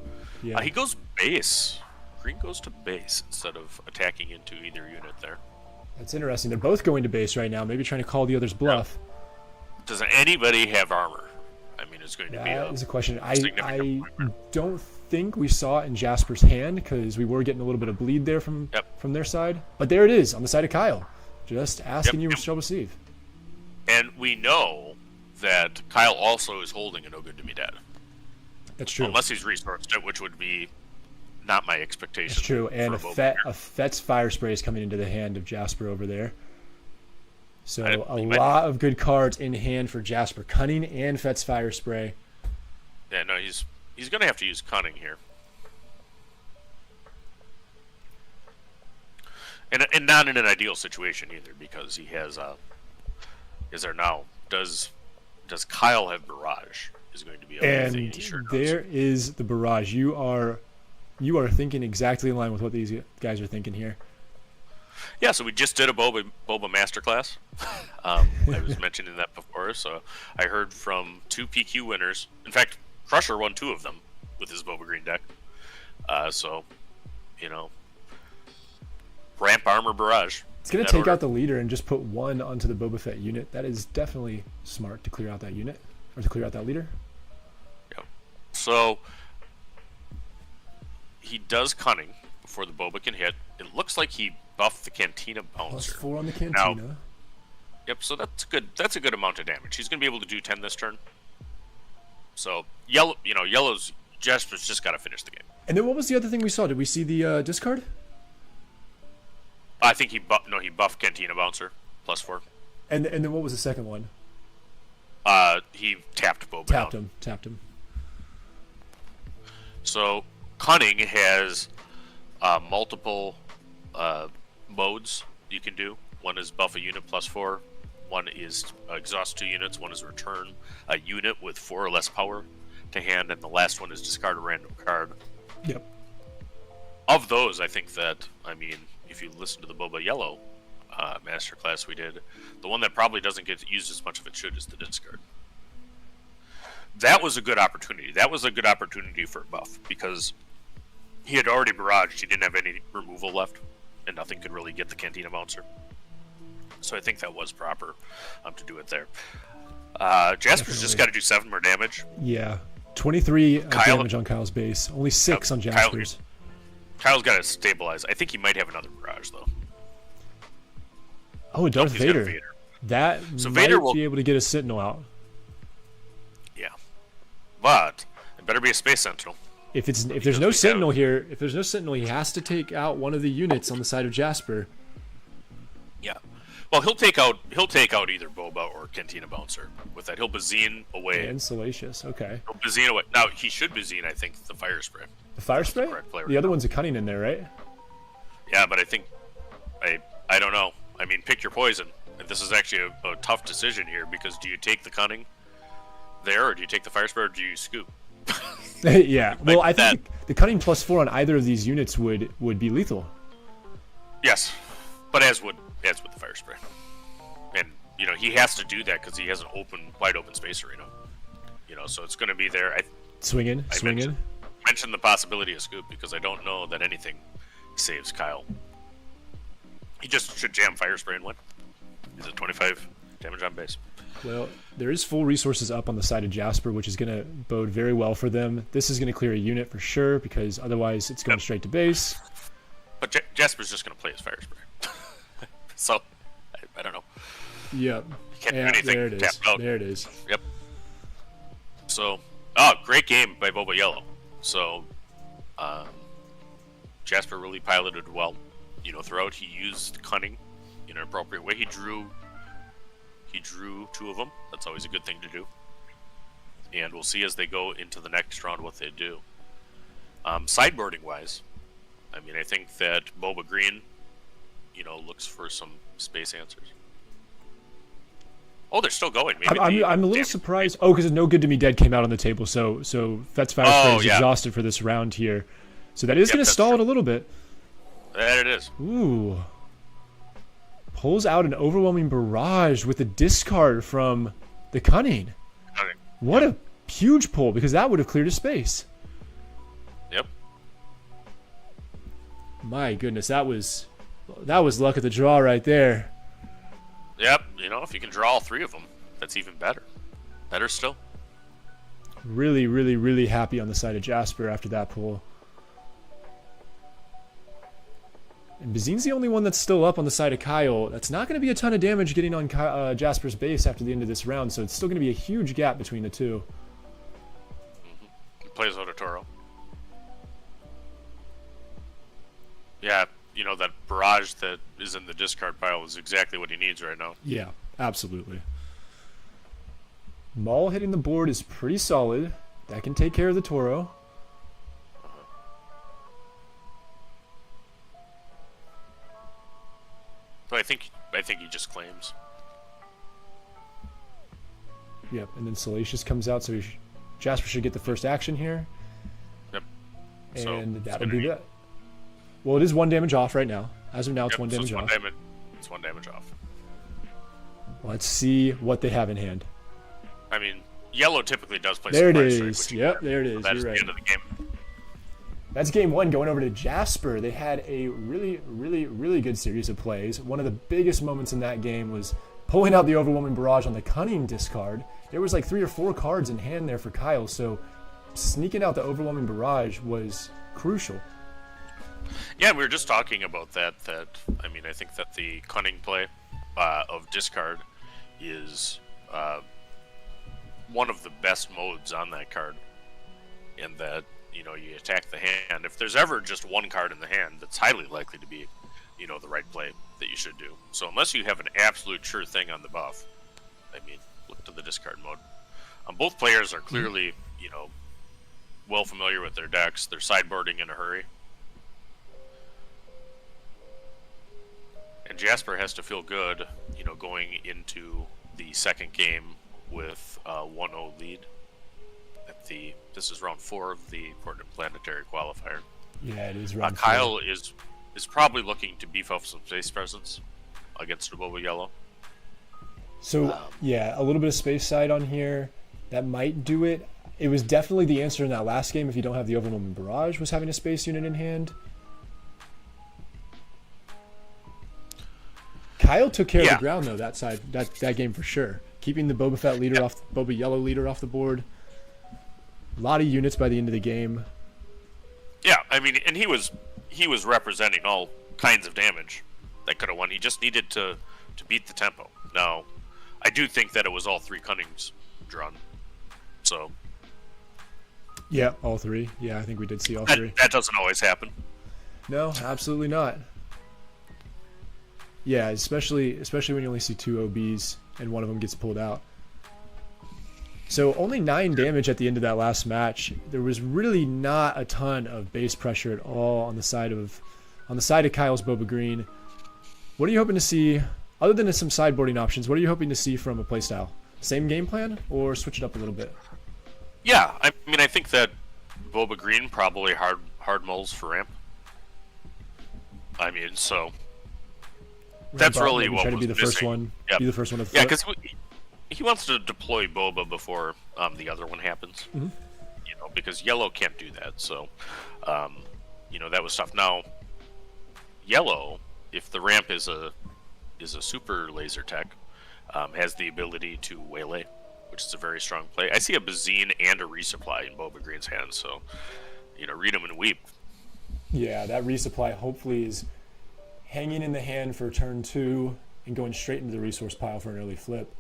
Yeah. He goes base. Green goes to base instead of attacking into either unit there. That's interesting. They're both going to base right now, maybe trying to call the other's bluff. Does anybody have armor? I mean, it's going to be That is a question. I significant don't think we saw it in Jasper's hand because we were getting a little bit of bleed there from their side. But there it is on the side of Kyle. Just asking you shall receive. And we know that Kyle also is holding a no good to me dad. That's true. Unless he's resourced it, which would be not my expectation. That's true. And a Boba Fet's fire spray is coming into the hand of Jasper over there. So a he lot of good cards in hand for Jasper. Cunning and Fet's fire spray. Yeah, no, he's going to have to use Cunning here. And not in an ideal situation either, because he has is there now does Kyle have Barrage is going to be and thing he sure there is the Barrage. You are thinking exactly in line with what these guys are thinking here. Yeah, so we just did a Boba Masterclass. I was mentioning that before, so I heard from 2 PQ winners. In fact, Crusher won 2 of them with his Boba Green deck. So, ramp armor barrage. It's going to take out the leader and just put 1 onto the Boba Fett unit. That is definitely smart to clear out that unit, or to clear out that leader. Yeah. So, he does Cunning before the Boba can hit. It looks like he buffed the Cantina Bouncer. +4 on the Cantina. Now, yep, so that's good. That's a good amount of damage. He's going to be able to do 10 this turn. So, Yellow's Jasper's just got to finish the game. And then what was the other thing we saw? Did we see the discard? I think he buffed Cantina Bouncer, +4. And then what was the second one? He tapped Boba. Tapped him. So, Cunning has multiple modes you can do. One is buff a unit +4. One is exhaust 2 units. One is return a unit with 4 or less power to hand, and the last one is discard a random card. Yep. Of those, I think that, if you listen to the Boba Yellow masterclass we did, the one that probably doesn't get used as much of it should is the discard. That was a good opportunity. That was a good opportunity for a buff, because he had already barraged. He didn't have any removal left, and nothing could really get the Cantina Bouncer. So I think that was proper to do it there. Jasper's just got to do 7 more damage. Yeah. 23 damage on Kyle's base. Only 6 on Jasper's. Kyle's got to stabilize. I think he might have another barrage, though. Oh, Darth Vader. That so might Vader will be able to get a Sentinel out. Yeah. But it better be a Space Sentinel. If there's no Sentinel here, he has to take out one of the units on the side of Jasper. Yeah. Well, he'll take out either Boba or Cantina Bouncer. With that, he'll Bazine away. And Salacious, okay. He'll Bazine away. Now, he should Bazine, I think, the Fire Spray. The Fire Spray? The other one's a Cunning in there, right? Yeah, but I think... I don't know. Pick your poison. And this is actually a tough decision here, because do you take the Cunning there, or do you take the Fire Spray, or do you scoop? Yeah. Well, I think the Cunning +4 on either of these units would be lethal. Yes. But as would the Fire Spray. And, he has to do that because he has an wide open space arena. So it's going to be there. Swinging. Mention the possibility of scoop because I don't know that anything saves Kyle. He just should jam Fire Spray and win. He's at 25 damage on base. Well, there is full resources up on the side of Jasper, which is going to bode very well for them. This is going to clear a unit for sure because otherwise it's going straight to base. But Jasper's just going to play his Fire Spray. So, I don't know. Yep. He can't do anything. There it is. Tapped out. There it is. Yep. So, great game by Boba Yellow. So, Jasper really piloted well. Throughout he used Cunning in an appropriate way. He drew 2 of them. That's always a good thing to do. And we'll see as they go into the next round what they do. Sideboarding wise, I think that Boba Green, looks for some space answers. Oh, they're still going. Maybe I'm a little surprised. Oh, because No Good to Me Dead came out on the table, so Fet's Fire Spray is exhausted for this round here. So that is going to stall it a little bit. There it is. Ooh. Pulls out an overwhelming barrage with a discard from the Cunning. Okay. What a huge pull, because that would have cleared a space. Yep. My goodness, that was luck of the draw right there. Yep, if you can draw all 3 of them, that's even better. Better still. Really, really, really happy on the side of Jasper after that pull. And Bazine's the only one that's still up on the side of Kyle. That's not going to be a ton of damage getting on Jasper's base after the end of this round, so it's still going to be a huge gap between the two. He plays Ototoro. Yeah, that barrage that is in the discard pile is exactly what he needs right now. Yeah, absolutely. Maul hitting the board is pretty solid. That can take care of the Toro. But I think he just claims. Yep, and then Salacious comes out, so Jasper should get the first action here. Yep. And that'll be that. Well, it is 1 damage off right now. As of now, it's 1 damage off. It's 1 damage off. Let's see what they have in hand. I mean, yellow typically does play there surprise it is. strike, Yep, there it is. That You're is right. the end of the game. That's game 1 going over to Jasper. They had a really, really, really good series of plays. One of the biggest moments in that game was pulling out the Overwhelming Barrage on the Cunning discard. There was like 3 or 4 cards in hand there for Kyle, so sneaking out the Overwhelming Barrage was crucial. Yeah, we were just talking about that. I think that the Cunning play of discard is one of the best modes on that card, in that you attack the hand. If there's ever just one card in the hand, that's highly likely to be the right play that you should do. So unless you have an absolute sure thing on the buff, look to the discard mode. Both players are clearly well familiar with their decks. They're sideboarding in a hurry. And Jasper has to feel good, going into the second game with a 1-0 lead. This is round 4 of the Portland Planetary Qualifier. Yeah, it is round 4. Kyle is probably looking to beef up some space presence against the Boba Yellow. So, yeah, a little bit of space side on here. That might do it. It was definitely the answer in that last game if you don't have the Overwhelming Barrage, was having a space unit in hand. Kyle took care of the ground though that side, that game for sure. Keeping the Boba Fett leader off, Boba Yellow leader off the board. A lot of units by the end of the game. Yeah, and he was representing all kinds of damage that could have won. He just needed to beat the tempo. Now, I do think that it was all 3 Cunnings drawn. So. Yeah, all 3. Yeah, I think we did see all 3. That doesn't always happen. No, absolutely not. Yeah, especially when you only see 2 OBs and one of them gets pulled out. So only 9 damage at the end of that last match. There was really not a ton of base pressure at all on the side of Kyle's Boba Green. What are you hoping to see, other than some sideboarding options? What are you hoping to see from a playstyle? Same game plan or switch it up a little bit? Yeah, I think that Boba Green probably hard mulls for ramp. So. That's really what try to was be the missing. first one. Yep. Be the first one to flip. Yeah, because he wants to deploy Boba before the other one happens. Mm-hmm. Because yellow can't do that. So, that was tough. Now, yellow, if the ramp is a super laser tech, has the ability to waylay, which is a very strong play. I see a Bazine and a resupply in Boba Green's hands. So, read them and weep. Yeah, that resupply hopefully is hanging in the hand for turn 2 and going straight into the resource pile for an early flip.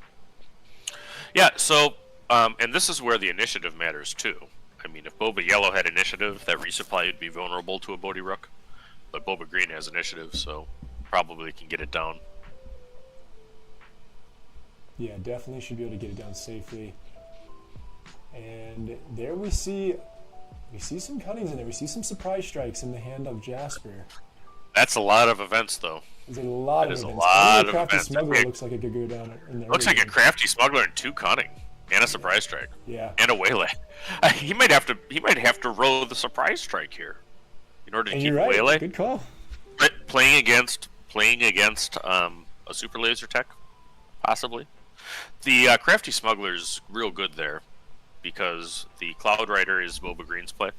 Yeah, so, and this is where the initiative matters too. If Boba Yellow had initiative, that resupply would be vulnerable to a Bodhi Rook. But Boba Green has initiative, so probably can get it down. Yeah, definitely should be able to get it down safely. And there we see some cuttings in there. We see some surprise strikes in the hand of Jasper. That's a lot of events, though. There's a lot of events. A lot of Crafty events. Smuggler looks like it could go down in there. Looks like a Crafty Smuggler and 2 Cunning. And a Surprise Strike. Yeah. And a Waylay. He might have to roll the Surprise Strike here in order to keep right. Waylay. Good call. Playing against a Super Laser Tech, possibly. The Crafty Smuggler's real good there because the Cloud Rider is Boba Green's play.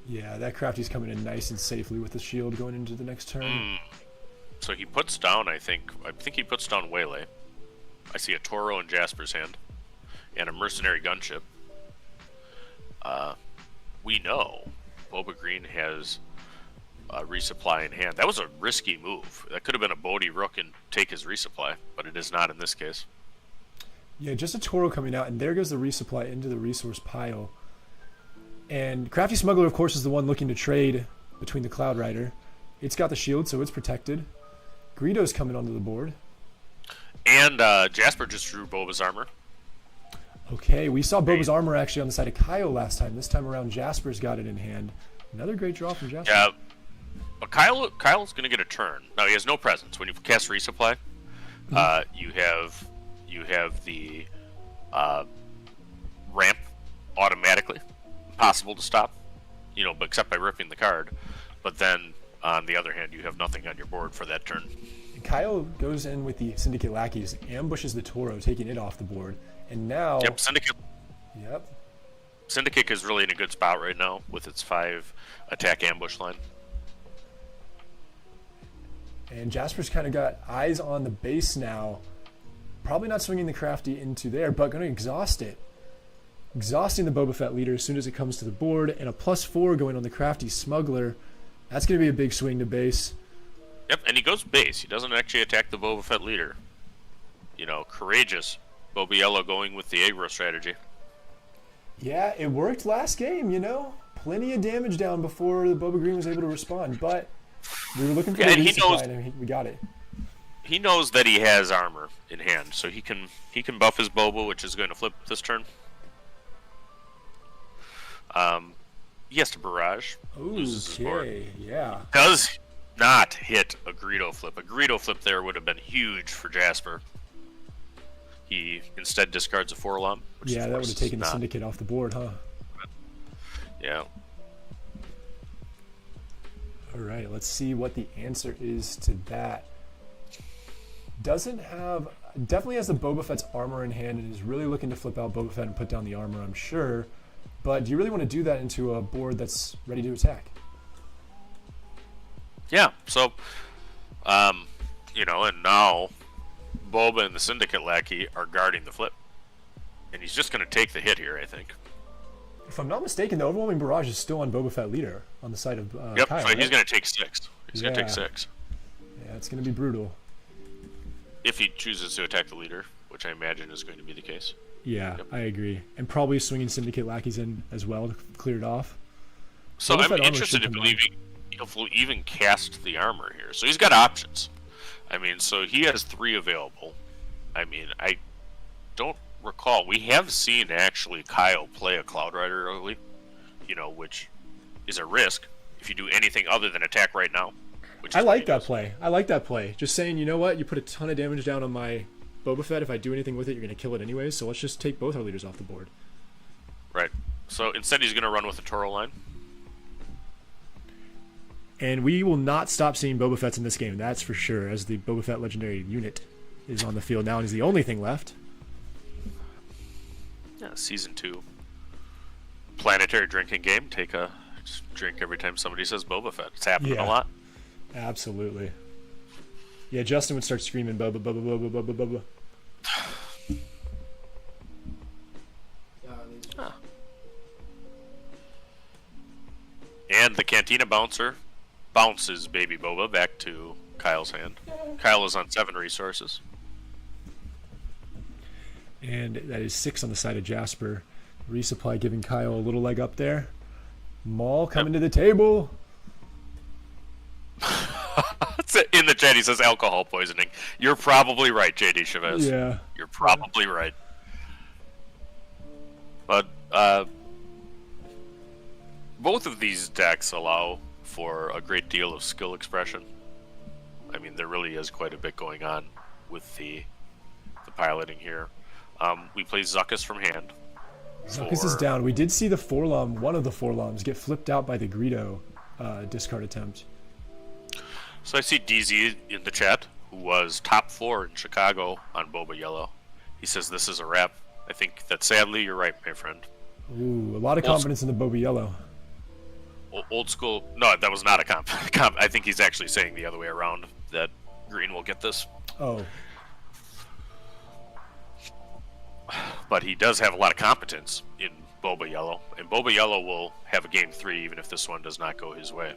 Yeah, that Crafty's coming in nice and safely with the shield going into the next turn. So he puts down, I think he puts down Waylay. I see a Toro in Jasper's hand, and a Mercenary Gunship. We know Boba Green has a resupply in hand. That was a risky move. That could have been a Bodhi Rook and take his resupply, but it is not in this case. Yeah, just a Toro coming out, and there goes the resupply into the resource pile. And Crafty Smuggler, of course, is the one looking to trade between the Cloud Rider. It's got the shield, so it's protected. Greedo's coming onto the board. And Jasper just drew Boba's armor. Okay, we saw Boba's armor actually on the side of Kyle last time. This time around, Jasper's got it in hand. Another great draw from Jasper. Yeah, but Kyle's going to get a turn. Now, he has no presence. When you cast resupply, you have the ramp automatically. Possible to stop, but except by ripping the card. But then, on the other hand, you have nothing on your board for that turn. Kyle goes in with the Syndicate Lackeys, ambushes the Toro, taking it off the board. And now... Yep, Syndicate. Yep. Syndicate is really in a good spot right now with its 5 attack ambush line. And Jasper's kind of got eyes on the base now. Probably not swinging the Crafty into there, but going to exhaust it. Exhausting the Boba Fett leader as soon as it comes to the board, and a +4 going on the Crafty Smuggler. That's going to be a big swing to base. Yep, and he goes base. He doesn't actually attack the Boba Fett leader. Courageous. Boba Yellow going with the aggro strategy. Yeah, it worked last game, Plenty of damage down before the Boba Green was able to respond, but we were looking for the resupply, and we got it. He knows that he has armor in hand, so he can buff his Boba, which is going to flip this turn. He has to barrage. Loses his board. Yeah. Does not hit a Greedo flip. A Greedo flip there would have been huge for Jasper. He instead discards a 4-lump. Yeah, that would have taken the Syndicate off the board, huh? Yeah. All right, let's see what the answer is to that. Definitely has the Boba Fett's armor in hand and is really looking to flip out Boba Fett and put down the armor, I'm sure. But do you really want to do that into a board that's ready to attack? Yeah, so, and now Boba and the Syndicate Lackey are guarding the flip. And he's just going to take the hit here, I think. If I'm not mistaken, the Overwhelming Barrage is still on Boba Fett leader on the side of Yep, Kyle, so right? he's going to take 6. He's going to take 6. Yeah, it's going to be brutal. If he chooses to attack the leader, which I imagine is going to be the case. Yeah, I agree. And probably swinging Syndicate Lackeys in as well to clear it off. So I'm interested in believing he'll even cast the armor here. So he's got options. So he has 3 available. I don't recall. We have seen actually Kyle play a Cloud Rider early, which is a risk if you do anything other than attack right now. I like that play. Just saying, you know what? You put a ton of damage down on my Boba Fett. If I do anything with it, you're going to kill it anyways. So let's just take both our leaders off the board. Right. So instead, he's going to run with a Toro line. And we will not stop seeing Boba Fett's in this game. That's for sure. As the Boba Fett legendary unit is on the field now and is the only thing left. Yeah, Season 2. Planetary drinking game. Take a drink every time somebody says Boba Fett. It's happening a lot. Absolutely. Yeah, Justin would start screaming Boba, Boba, Boba, Boba, Boba. And the Cantina Bouncer bounces Baby Boba back to Kyle's hand. Kyle is on 7 resources. And that is 6 on the side of Jasper. Resupply giving Kyle a little leg up there. Maul coming to the table. In the chat, he says alcohol poisoning. You're probably right, JD Chavez. Yeah. You're probably right. But both of these decks allow for a great deal of skill expression. There really is quite a bit going on with the piloting here. We play Zuckuss from hand. Zuckuss is down. We did see the 4-lum, one of the 4-lums, get flipped out by the Greedo discard attempt. So I see DZ in the chat, who was top 4 in Chicago on Boba Yellow. He says this is a wrap. I think that sadly you're right, my friend. Ooh, a lot of confidence in the Boba Yellow. old school. No, that was not a comp. I think he's actually saying the other way around, that green will get this. Oh. But he does have a lot of competence in Boba Yellow, and Boba Yellow will have a game 3 even if this one does not go his way.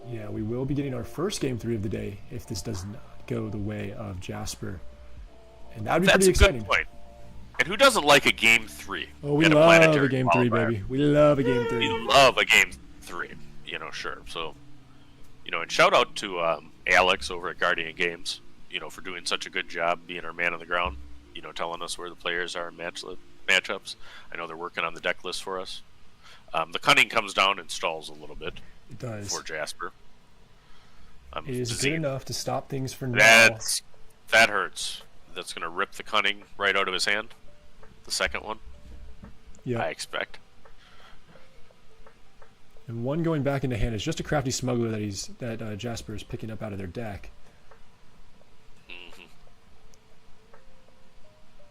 Yeah, we will be getting our first game 3 of the day if this does not go the way of Jasper. And that would be pretty exciting. That's a good point. And who doesn't like a game 3? Oh, we love a game 3, baby. We love a game 3. We love a game 3. Sure. So, and shout out to Alex over at Guardian Games, for doing such a good job being our man on the ground, telling us where the players are in matchups. I know they're working on the deck list for us. The cunning comes down and stalls a little bit. It does. For Jasper. It is good enough to stop things for now. That hurts. That's going to rip the cunning right out of his hand. The second one. Yeah. I expect. And one going back into hand is just a crafty smuggler that Jasper is picking up out of their deck.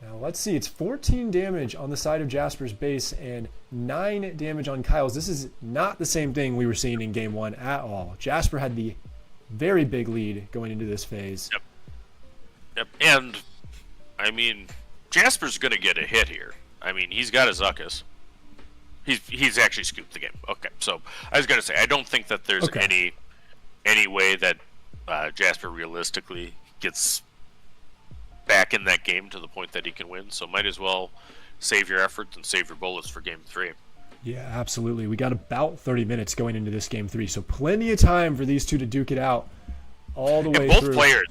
Now let's see, it's 14 damage on the side of Jasper's base and 9 damage on Kyle's. This is not the same thing we were seeing in game 1 at all. Jasper had the very big lead going into this phase. Yep. And, Jasper's going to get a hit here. He's got a Zuckuss. He's actually scooped the game. Okay, so I was going to say, I don't think that there's any way that Jasper realistically gets back in that game to the point that he can win, so might as well save your efforts and save your bullets for game 3. Yeah, absolutely. We got about 30 minutes going into this game 3, so plenty of time for these two to duke it out all the way both through. Players,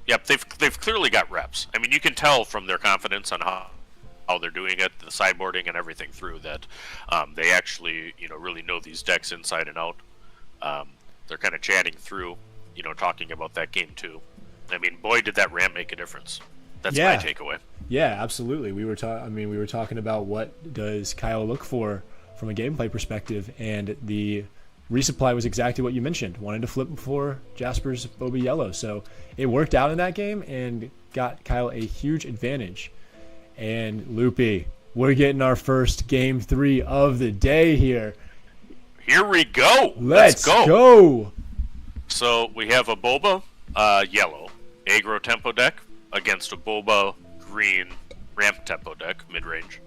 yep, they've clearly got reps. You can tell from their confidence on how they're doing it, the sideboarding and everything through that they actually really know these decks inside and out. They're kind of chatting through, talking about that game 2. Boy, did that ramp make a difference. That's my takeaway. Yeah, absolutely. We were talking about what does Kyle look for from a gameplay perspective, and the resupply was exactly what you mentioned. Wanted to flip before Jasper's Boba Yellow, so it worked out in that game and got Kyle a huge advantage. And Loopy, we're getting our first game 3 of the day here. Here we go. Let's go. So we have a Boba Yellow aggro tempo deck against a Boba green ramp tempo deck mid-range.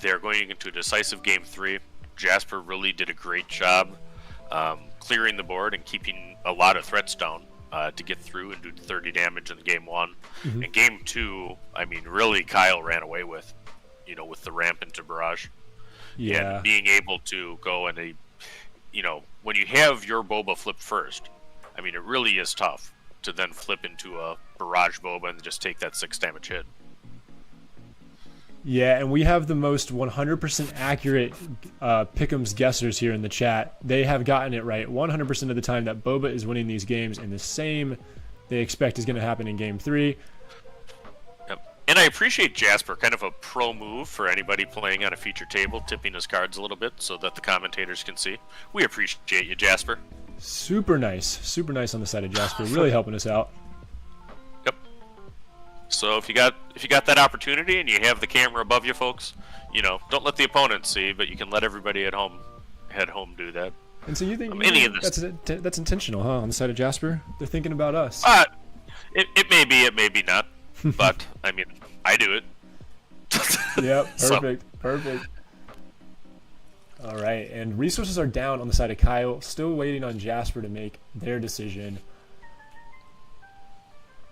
They're going into a decisive game 3. Jasper really did a great job clearing the board and keeping a lot of threats down to get through and do 30 damage in game 1. Mm-hmm. In game 2, really Kyle ran away with the ramp into barrage. Yeah. And being able to go and when you have your Boba flip first, it really is tough to then flip into a barrage Boba and just take that 6 damage hit. Yeah, and we have the most 100% accurate pick'ems guessers here in the chat. They have gotten it right 100% of the time that Boba is winning these games, and the same they expect is going to happen in game 3. Yep. And I appreciate Jasper, kind of a pro move for anybody playing on a feature table, tipping his cards a little bit so that the commentators can see. We appreciate you, Jasper. Super nice on the side of Jasper, really helping us out. Yep. So if you got that opportunity and you have the camera above you, folks, don't let the opponents see, but you can let everybody at home do that. And so you think that's intentional, huh? On the side of Jasper, they're thinking about us. It may be, it may be not, but I do it. Yep, perfect. All right, and resources are down on the side of Kyle. Still waiting on Jasper to make their decision.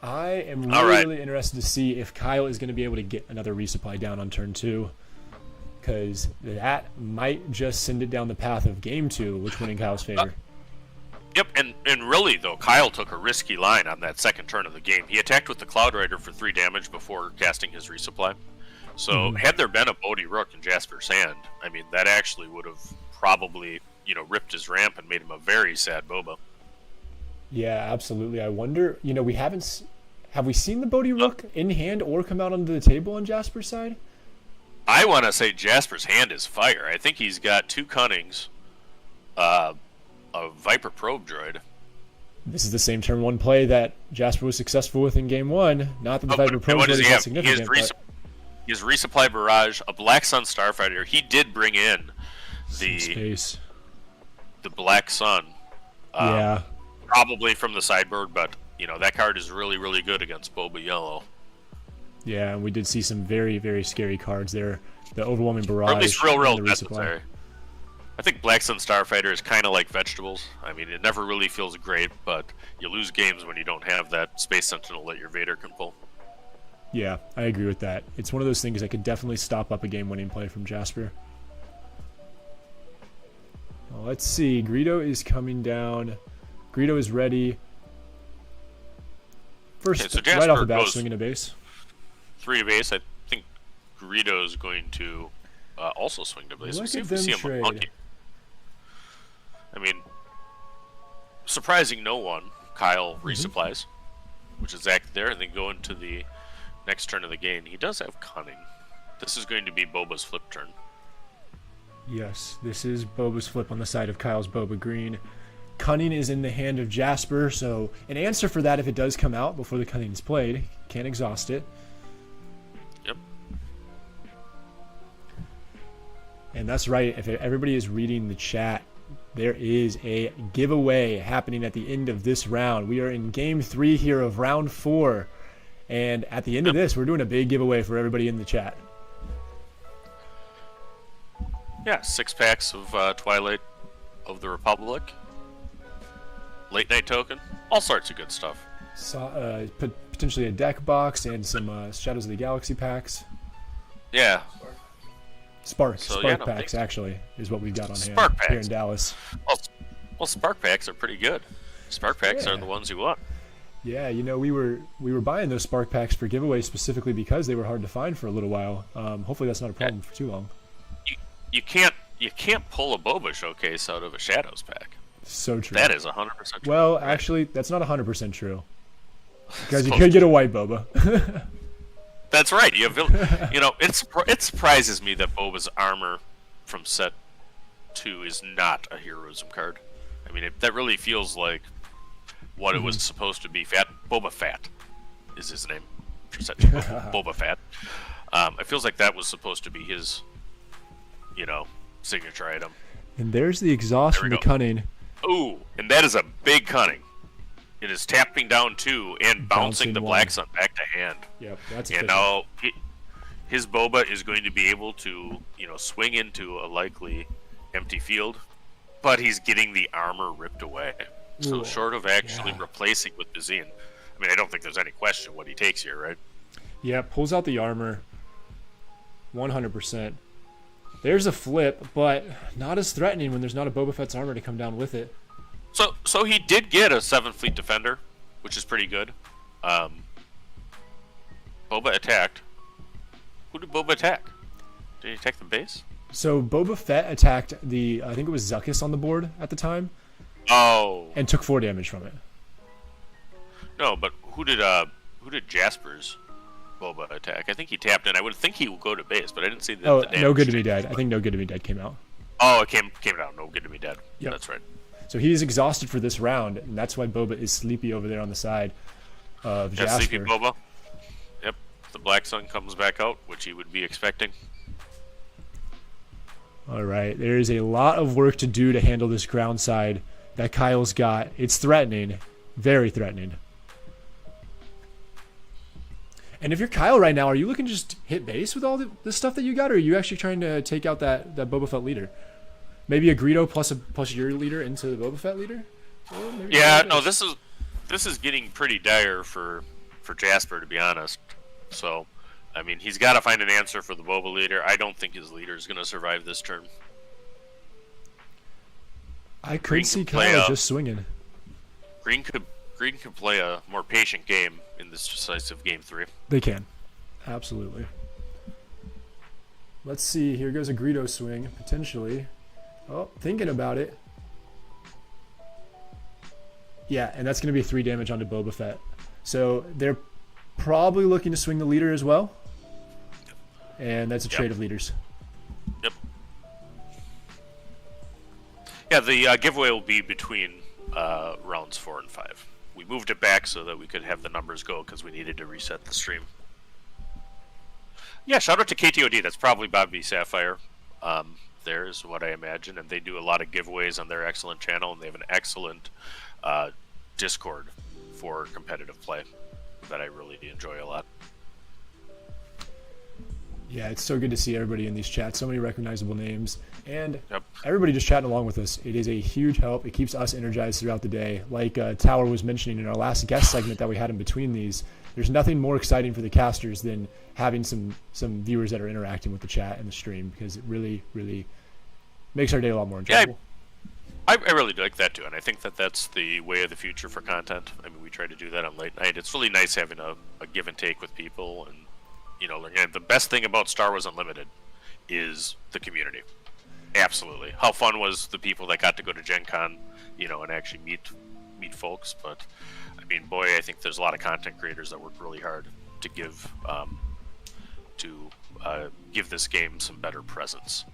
I am really interested to see if Kyle is going to be able to get another resupply down on turn 2, because that might just send it down the path of game 2, which went in Kyle's favor. Yep, and really, though, Kyle took a risky line on that second turn of the game. He attacked with the Cloud Rider for 3 damage before casting his resupply. So had there been a Bodhi Rook in Jasper's hand, that actually would have probably, ripped his ramp and made him a very sad Boba. Yeah, absolutely. I wonder, have we seen the Bodhi Rook in hand or come out onto the table on Jasper's side? I want to say Jasper's hand is fire. I think he's got 2 Cunnings, a Viper Probe Droid. This is the same turn 1 play that Jasper was successful with in game 1. Not that the Viper Probe Droid is that significant. He has Resupply Barrage, a Black Sun Starfighter. He did bring in the space. the Black Sun. Yeah. Probably from the sideboard, but that card is really, really good against Boba Yellow. Yeah, and we did see some very, very scary cards there. The Overwhelming Barrage. Or at least real and the necessary. I think Black Sun Starfighter is kind of like vegetables. I mean, it never really feels great, but you lose games when you don't have that Space Sentinel that your Vader can pull. Yeah, I agree with that. It's one of those things that could definitely stop up a game-winning play from Jasper. Well, let's see. Greedo is coming down. Greedo is ready. First, Okay, so Jasper right off the bat, goes swinging a base. 3 to base. I think Greedo is going to also swing to base. Look We'll see at if we them see him with trade. Monkey. I mean, surprising no one, Kyle resupplies, which is exactly there, and then go into the next turn of the game. He does have Cunning. This is going to be Boba's flip turn. Yes, this is Boba's flip on the side of Kyle's Boba Green. Cunning is in the hand of Jasper, so an answer for that if it does come out before the Cunning is played. Can't exhaust it. Yep. And that's right, if everybody is reading the chat, there is a giveaway happening at the end of this round. We are in Game 3 here of Round 4. And at the end of this, we're doing a big giveaway for everybody in the chat. Yeah, 6 packs of Twilight of the Republic. Late Night Token. All sorts of good stuff. Potentially a deck box and some Shadows of the Galaxy packs. Yeah. Spark So, packs, actually, is what we've got on hand Spark packs. here in Dallas. Well, Spark packs are pretty good. Spark packs are the ones you want. Yeah, we were buying those Spark packs for giveaways specifically because they were hard to find for a little while. Hopefully that's not a problem for too long. You can't pull a Boba showcase out of a Shadows pack. So true. That is 100% true. Well, actually, that's not 100% true. Because you could get a white Boba. That's right. It surprises me that Boba's armor from set 2 is not a heroism card. I mean, that really feels like what it was supposed to be. Boba Fett is his name for set 2. Boba Fett. It feels like that was supposed to be his, signature item. And there's the exhaust from the Cunning. Ooh, and that is a big Cunning. It is tapping down 2 and bouncing the Black Sun back to hand. Yep, that's and now his Boba is going to be able to, swing into a likely empty field, but he's getting the armor ripped away. So short of actually replacing with Bazine, I mean, I don't think there's any question what he takes here, right? Yeah, pulls out the armor. 100%. There's a flip, but not as threatening when there's not a Boba Fett's armor to come down with it. So he did get a 7th Fleet Defender, which is pretty good. Boba attacked. Who did Boba attack? Did he attack the base? So Boba Fett attacked I think it was Zuckuss on the board at the time. Oh. And took 4 damage from it. No, but who did Jasper's Boba attack? I think he tapped in. I would think he would go to base, but I didn't see the damage. No Good to Be Dead. I think No Good to Be Dead came out. Oh, it came down. No Good to Be Dead. Yep. That's right. So he's exhausted for this round, and that's why Boba is sleepy over there on the side of Jasper. Sleepy Boba. Yep. The Black Sun comes back out, which he would be expecting. All right. There is a lot of work to do to handle this ground side that Kyle's got. It's threatening. Very threatening. And if you're Kyle right now, are you looking to just hit base with all the stuff that you got, or are you actually trying to take out that Boba Fett leader? Maybe a Greedo plus your leader into the Boba Fett leader? Yeah, no, this is getting pretty dire for Jasper, to be honest. So, I mean, he's got to find an answer for the Boba leader. I don't think his leader is going to survive this turn. I could see Kyle just swinging. Green could play a more patient game in this decisive game 3. They can. Absolutely. Let's see. Here goes a Greedo swing, potentially. Oh, thinking about it. Yeah, and that's going to be 3 damage onto Boba Fett. So they're probably looking to swing the leader as well. And that's a trade of leaders. Yep. Yeah, the giveaway will be between rounds 4 and 5. We moved it back so that we could have the numbers go because we needed to reset the stream. Yeah, shout out to KTOD. That's probably Bobby Sapphire. there, is what I imagine, and they do a lot of giveaways on their excellent channel, and they have an excellent Discord for competitive play that I really enjoy a lot. Yeah, it's so good to see everybody in these chats. So many recognizable names, and Yep. everybody just chatting along with us. It is a huge help. It keeps us energized throughout the day. Like Tower was mentioning in our last guest segment that we had in between these, there's nothing more exciting for the casters than having some viewers that are interacting with the chat and the stream, because it really, really makes our day a lot more enjoyable. I really like that too, and I think that that's the way of the future for content. I mean, we try to do that on late night. It's really nice having a give and take with people, and and the best thing about Star Wars Unlimited is the community. Absolutely. How fun was the people that got to go to Gen Con, and actually meet folks. But, I mean, boy, I think there's a lot of content creators that work really hard to give this game some better presence.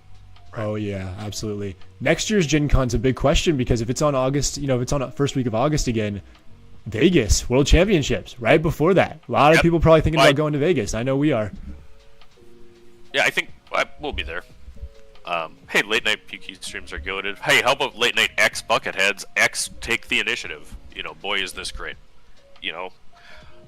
Right. Oh yeah, absolutely. Next year's Gen Con's a big question, because if it's on August, if it's on the first week of August again, Vegas World Championships right before that. A lot of people probably thinking about going to Vegas. I know we are. Yeah, I think we'll be there. Hey, late night PQ streams are goated. Hey, how about late night X Bucketheads? X take the initiative. Boy, is this great. And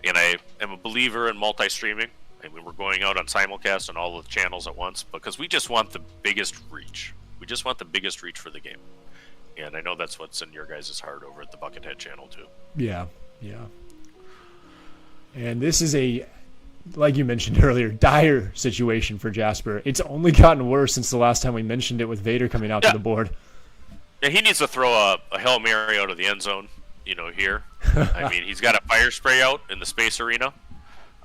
I am a believer in multi-streaming. I mean, we're going out on simulcast on all the channels at once because we just want the biggest reach. We just want the biggest reach for the game. And I know that's what's in your guys' heart over at the Buckethead channel, too. Yeah. And this is like you mentioned earlier, dire situation for Jasper. It's only gotten worse since the last time we mentioned it, with Vader coming out to the board. Yeah, he needs to throw a Hail Mary out of the end zone, here. I mean, he's got a fire spray out in the space arena,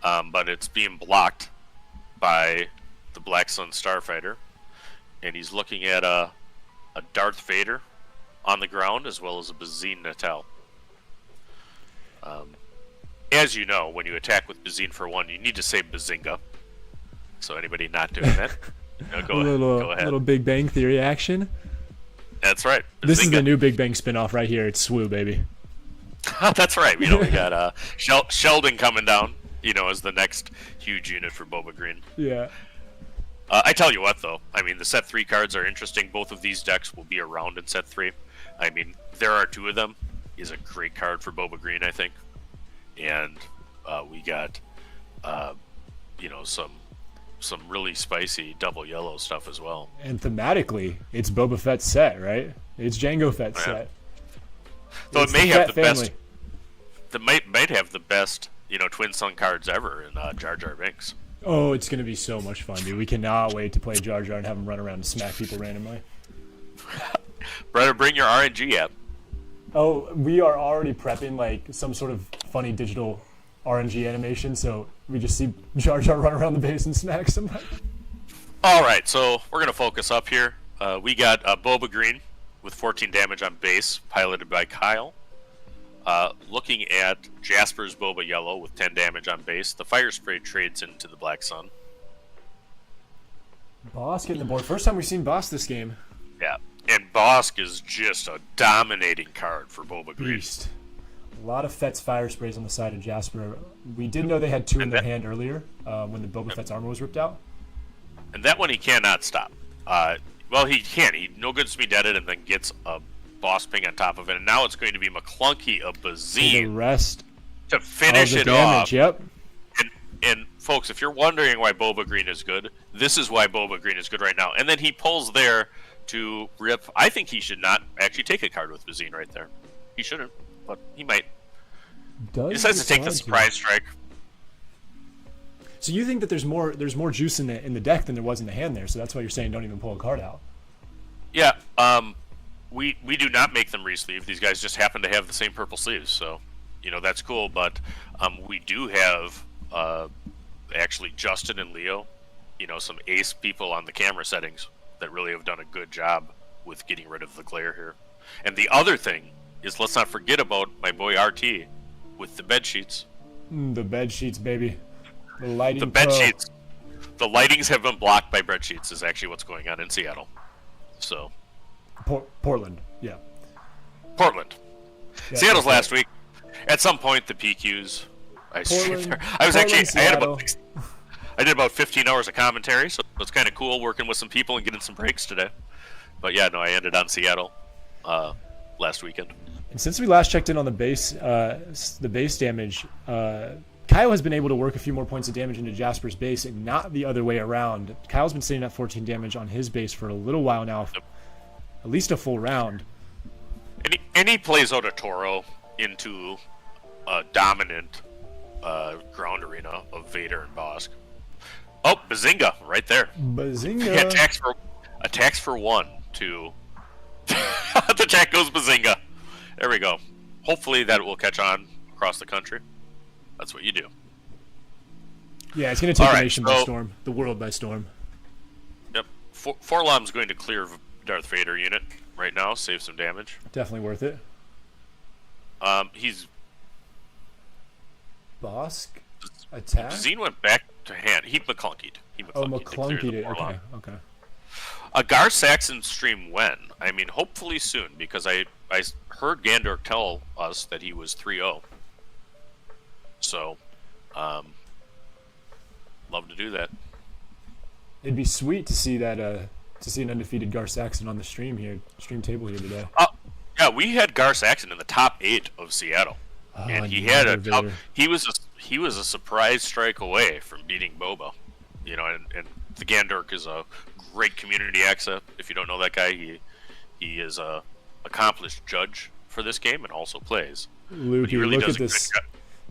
but it's being blocked by the Black Sun Starfighter. And he's looking at a Darth Vader on the ground, as well as a Bazine Natal. As you know, when you attack with Bazine for one, you need to say Bazinga. So anybody not doing that, go ahead. Little Big Bang Theory action. That's right. Bazinga. This is the new Big Bang spinoff right here. It's SWU, baby. That's right. We got Sheldon coming down, as the next huge unit for Boba Green. Yeah. I tell you what, though. I mean, the set 3 cards are interesting. Both of these decks will be around in set 3. I mean, there are 2 of them. Is a great card for Boba Green, I think. And we got, some really spicy double yellow stuff as well. And thematically, it's Boba Fett's set, right? It's Jango Fett's set. So it may have the best. That might have the best, Twin Sun cards ever in Jar Jar Binks. Oh, it's gonna be so much fun, dude. We cannot wait to play Jar Jar and have him run around and smack people randomly. Brother, bring your RNG app. Oh, we are already prepping like some sort of funny digital RNG animation, so we just see Jar Jar run around the base and smack somebody. All right, so we're gonna focus up here. We got Boba Green with 14 damage on base, piloted by Kyle. Looking at Jasper's Boba Yellow with 10 damage on base. The Fire Spray trades into the Black Sun. Bosk getting the board. First time we've seen Bosk this game. Yeah, and Bosk is just a dominating card for Boba Green. Beast. A lot of Fett's Fire Sprays on the side of Jasper. We did know they had 2 in their hand earlier when the Boba Fett's armor was ripped out. And that one he cannot stop. Well, he can. He no good speed-deaded and then gets a boss ping on top of it. And now it's going to be McClunky of Bazine the rest to finish it damage, off. Yep. And folks, if you're wondering why Boba Green is good, this is why Boba Green is good right now. And then he pulls there to rip. I think he should not actually take a card with Bazine right there. He shouldn't, but he might. He decides to take the surprise strike. So you think that there's more juice in the deck than there was in the hand there, so that's why you're saying don't even pull a card out. Yeah, we do not make them re-sleeve. These guys just happen to have the same purple sleeves, so that's cool. But we do have actually Justin and Leo, some ace people on the camera settings that really have done a good job with getting rid of the glare here. And the other thing is, let's not forget about my boy RT with the bed sheets. The bed sheets, baby. The lighting. The bed sheets. The lightings have been blocked by bed sheets is actually what's going on in Seattle. So. Portland, yeah. Portland. Yeah, Seattle's last week. At some point, the PQs. I did about 15 hours of commentary, so it's kind of cool working with some people and getting some breaks today. But yeah, no, I ended on Seattle last weekend. And since we last checked in on the base damage, Kyle has been able to work a few more points of damage into Jasper's base, and not the other way around. Kyle's been sitting at 14 damage on his base for a little while now, at least a full round. And he plays out a Toro into a dominant ground arena of Vader and Bosk. Oh, Bazinga, right there. Bazinga. Attacks for 1, 2. The attack goes Bazinga. There we go. Hopefully that will catch on across the country. That's what you do. Yeah, it's going to take the nation by storm, the world by storm. Yep. Forlom's going to clear Darth Vader unit right now, save some damage. Definitely worth it. He's... Bosk? Attack? Zine went back to hand. He McClunkied. McClunkied it. Okay. Gar Saxon stream when? I mean, hopefully soon, because I heard Gandork tell us that he was 3-0. So, love to do that. It'd be sweet to see that, to see an undefeated Gar Saxon on the stream table here today. Yeah, we had Gar Saxon in the top 8 of Seattle, and he had he was a surprise strike away from beating Boba, you know. And the Gandork is a great community exec. If you don't know that guy, he is a accomplished judge for this game and also plays. Lukey, really look at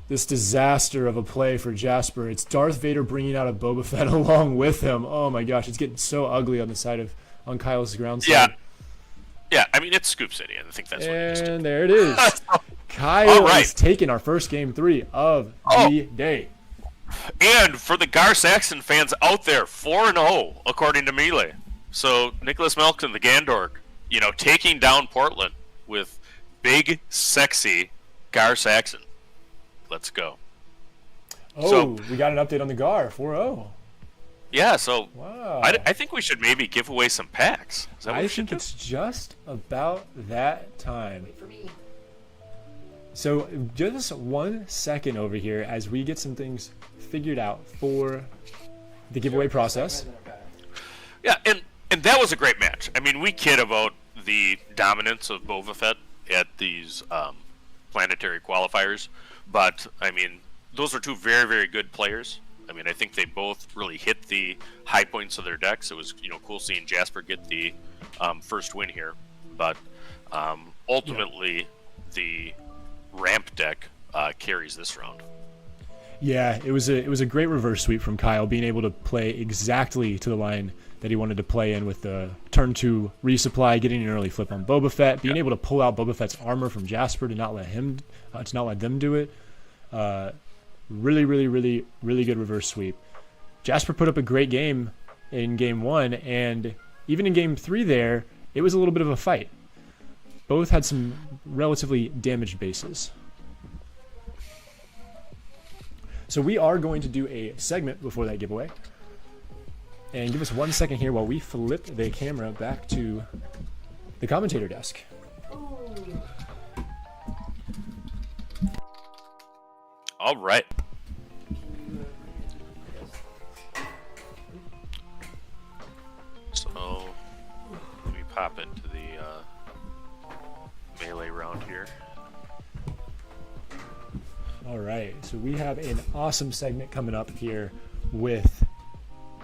this disaster of a play for Jasper. It's Darth Vader bringing out a Boba Fett along with him. Oh my gosh, it's getting so ugly on the side on Kyle's ground side. Yeah. I mean, it's Scoop City, and I think that's what it is. And there it is. Kyle has taken our first game 3 of the day. And for the Gar Saxon fans out there, 4-0 according to Melee. So Nicholas Melk and the Gandork, you know, taking down Portland with big, sexy Gar Saxon. Let's go. We got an update on the Gar, 4-0. Yeah, so wow. I think we should maybe give away some packs. Is that what I think it's just about that time. Wait for me. So just 1 second over here as we get some things figured out for the giveaway process. Yeah, and that was a great match. I mean, we kid about the dominance of Boba Fett at these planetary qualifiers, but I mean, those are 2 very, very good players. I mean, I think they both really hit the high points of their decks. It was, you know, cool seeing Jasper get the first win here, but ultimately the ramp deck carries this round. Yeah, it was a great reverse sweep from Kyle, being able to play exactly to the line that he wanted to play in with the turn 2 resupply, getting an early flip on Boba Fett, being able to pull out Boba Fett's armor from Jasper to not let them do it. Really, really, really, really good reverse sweep. Jasper put up a great game in game 1, and even in game 3 there, it was a little bit of a fight. Both had some relatively damaged bases. So we are going to do a segment before that giveaway. And give us 1 second here while we flip the camera back to the commentator desk. All right. So let me pop into the melee round here. All right, so we have an awesome segment coming up here with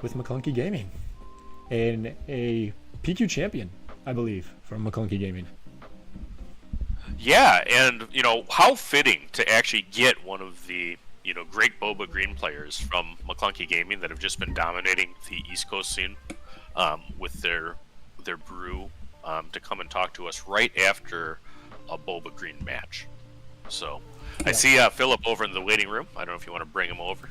McClunky Gaming and a PQ champion, I believe, from McClunky Gaming. Yeah, and you know, how fitting to actually get one of the, you know, great Boba Green players from McClunky Gaming that have just been dominating the East Coast scene with their brew to come and talk to us right after a Boba Green match. So I see Philip over in the waiting room. I don't know if you want to bring him over.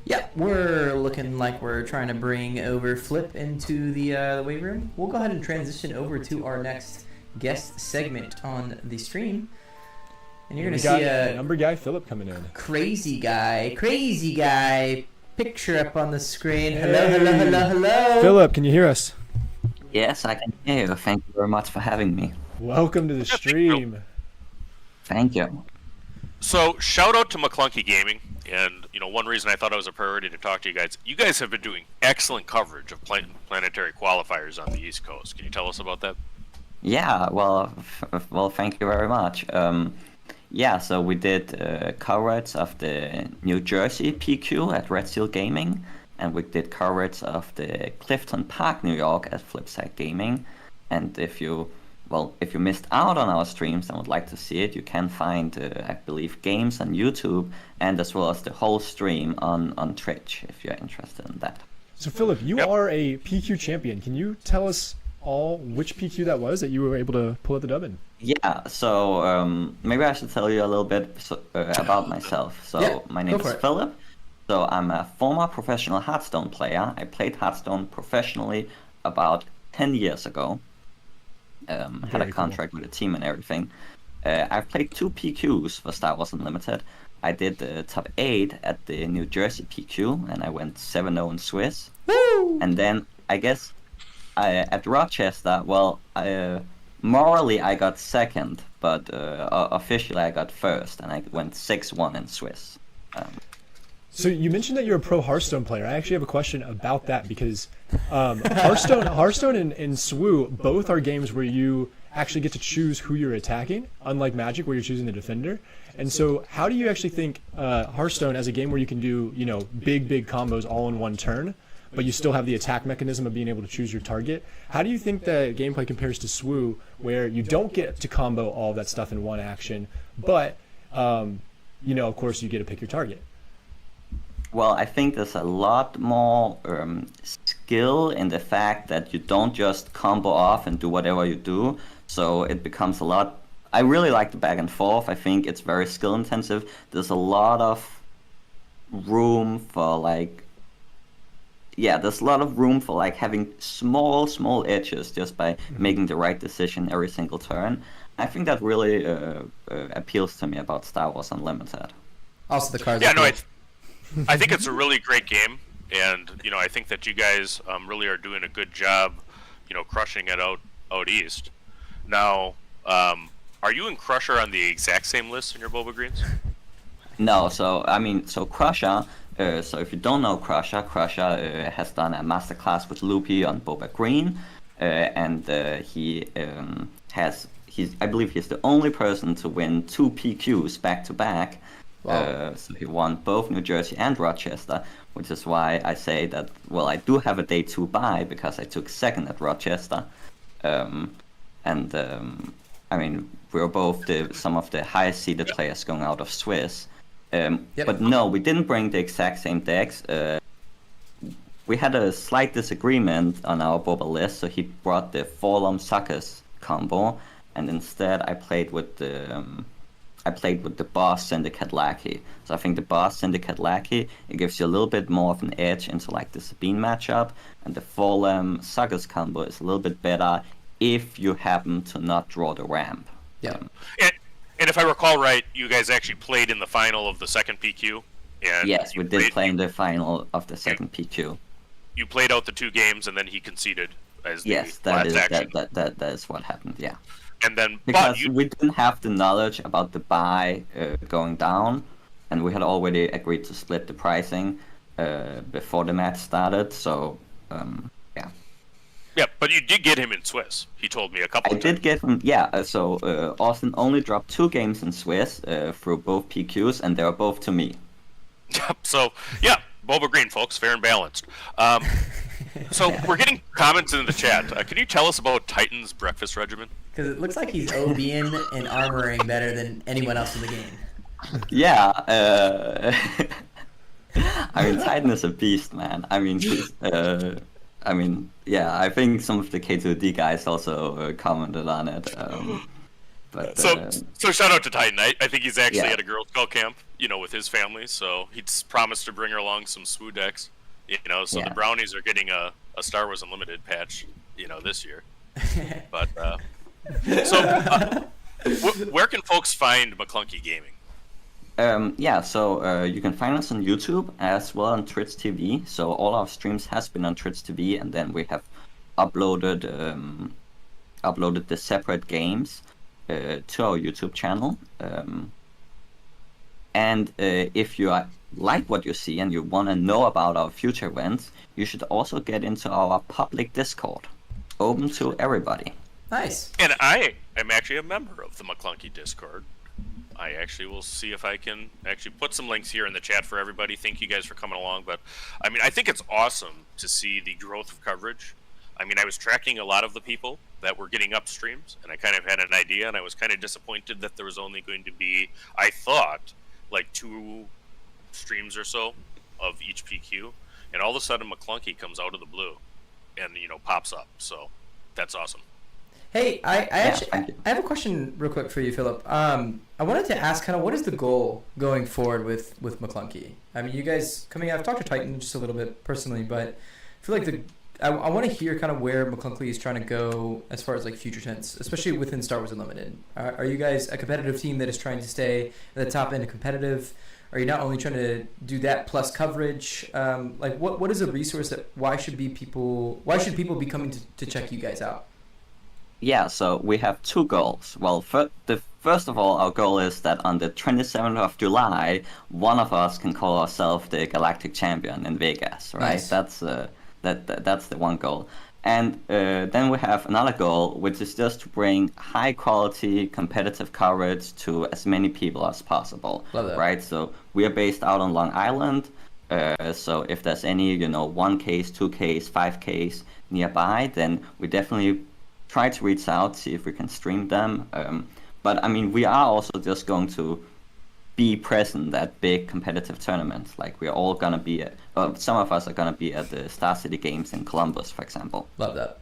Yeah, we're looking like we're trying to bring over Flip into the waiting room. We'll go ahead and transition over to our next guest segment on the stream. And you're going to see a number guy Philip coming in. Crazy guy picture up on the screen. Hello. Philip, can you hear us? Yes, I can hear you. Thank you very much for having me. Welcome to the stream. Thank you. So shout out to McClunky Gaming And one reason I thought it was a priority to talk to you guys have been doing excellent coverage of planetary qualifiers on the East Coast. Can you tell us about that? Yeah, well, thank you very much. Yeah, so we did coverage of the New Jersey PQ at Red Seal Gaming, and we did coverage of the Clifton Park, New York at Flipside Gaming. And if you missed out on our streams and would like to see it, you can find, I believe, games on YouTube, and as well as the whole stream on Twitch, if you're interested in that. So, Philip, you are a PQ champion. Can you tell us all which PQ that was that you were able to pull at the dub in? Yeah, so maybe I should tell you a little bit about myself. So my name is Philip. So I'm a former professional Hearthstone player. I played Hearthstone professionally about 10 years ago. Had a contract with a team and everything. I've played 2 PQs for Star Wars Unlimited. I did the top 8 at the New Jersey PQ, and I went 7-0 in Swiss. Woo! And then I guess at Rochester, morally I got second, but officially I got first, and I went 6-1 in Swiss. So you mentioned that you're a pro Hearthstone player. I actually have a question about that because Hearthstone and SWU both are games where you actually get to choose who you're attacking, unlike Magic where you're choosing the defender. And so how do you actually think Hearthstone as a game where you can do big combos all in one turn, but you still have the attack mechanism of being able to choose your target? How do you think the gameplay compares to SWU, where you don't get to combo all that stuff in one action, but of course you get to pick your target? Well, I think there's a lot more skill in the fact that you don't just combo off and do whatever you do. So it becomes a lot. I really like the back and forth. I think it's very skill intensive. There's a lot of room for having small edges just by making the right decision every single turn. I think that really appeals to me about Star Wars Unlimited. Also, the cards. Yeah, no, I think it's a really great game, and I think that you guys really are doing a good job, crushing it out east. Now, are you and Crusher on the exact same list in your Boba Greens? No, so Crusher. So if you don't know Crusher has done a masterclass with Loopy on Boba Green, and I believe he's the only person to win 2 PQs back to back. Wow. So he won both New Jersey and Rochester, which is why I say that, I do have a day 2 bye because I took second at Rochester. We're both some of the highest seeded players going out of Swiss. But no, we didn't bring the exact same decks. We had a slight disagreement on our Boba list, so he brought the Forlom Suckers combo, and instead I played with the Boss Syndicate Lackey. So I think the Boss Syndicate Lackey, it gives you a little bit more of an edge into the Sabine matchup, and the Forlom Suckers combo is a little bit better if you happen to not draw the ramp. Yeah. And if I recall right, you guys actually played in the final of the second PQ. And yes, we did play in the final of the second PQ. You played out the 2 games, and then he conceded as the last action. That is what happened. Yeah. And then because we didn't have the knowledge about the buy going down, and we had already agreed to split the pricing before the match started. So yeah. Yeah, but you did get him in Swiss. He told me a couple. I did get him. Yeah. So Austin only dropped 2 games in Swiss through both PQs, and they were both to me. So yeah, Boba Green, folks, fair and balanced. So we're getting comments in the chat. Can you tell us about Titan's breakfast regimen? Because it looks like he's OBing and armoring better than anyone else in the game. Yeah. Titan is a beast, man. I think some of the K2D guys also commented on it. So shout out to Titan. I think he's actually at a Girl Scout camp, with his family. So he's promised to bring her along some SWU decks. The brownies are getting a Star Wars Unlimited patch, this year. But where can folks find McClunky Gaming? You can find us on YouTube as well on Twitch TV. So all our streams has been on Twitch TV, and then we have uploaded the separate games to our YouTube channel. And if you are like what you see and you want to know about our future events, you should also get into our public Discord, open to everybody. Nice. And I am actually a member of the McClunky Discord. I actually will see if I can actually put some links here in the chat for everybody. Thank you guys for coming along. But I mean, I think it's awesome to see the growth of coverage. I mean, I was tracking a lot of the people that were getting up streams, and I kind of had an idea, and I was kind of disappointed that there was only going to be, I thought, like 2 streams or so of each PQ, and all of a sudden McClunky comes out of the blue and, you know, pops up. So that's awesome. Hey, I have a question real quick for you, Philip. I wanted to ask kind of what is the goal going forward with McClunky? I mean, you guys coming out, I've talked to Titan just a little bit personally, but I feel like I want to hear kind of where McClunky is trying to go as far as like future tense, especially within Star Wars Unlimited. Are you guys a competitive team that is trying to stay at the top end of competitive? Are you not only trying to do that plus coverage? Like what is a resource that why should people be coming to check you guys out? Yeah, so we have 2 goals. Well, first of all, our goal is that on the 27th of July, one of us can call ourselves the Galactic Champion in Vegas, right? Nice. That's the one goal. And then we have another goal, which is just to bring high-quality competitive coverage to as many people as possible. Love that. Right? So we are based out on Long Island. So if there's any, 1Ks, 2Ks, 5Ks nearby, then we definitely try to reach out, see if we can stream them. But I mean, we are also just going to be present at big competitive tournaments. Like we're all gonna be at, some of us are gonna be at the Star City Games in Columbus, for example. Love that.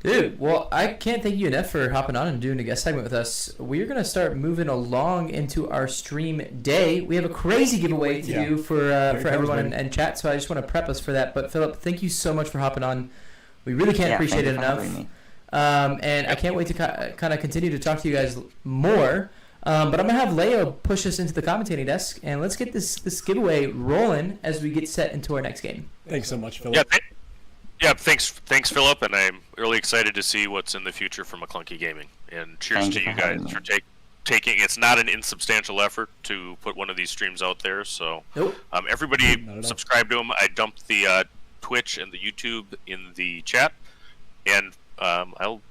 Dude, well, I can't thank you enough for hopping on and doing a guest segment with us. We're going to start moving along into our stream day. We have a crazy giveaway to do for everyone in chat, so I just want to prep us for that. But, Philip, thank you so much for hopping on. We really can't appreciate it enough. And I can't wait to kind of continue to talk to you guys more. But I'm going to have Leo push us into the commentating desk, and let's get this giveaway rolling as we get set into our next game. Thanks so much, Philip. Yeah, thanks, Philip, and I'm really excited to see what's in the future for McClunky Gaming. And cheers to you guys for taking. It's not an insubstantial effort to put one of these streams out there, so everybody subscribe to them. I dumped the Twitch and the YouTube in the chat, and I'll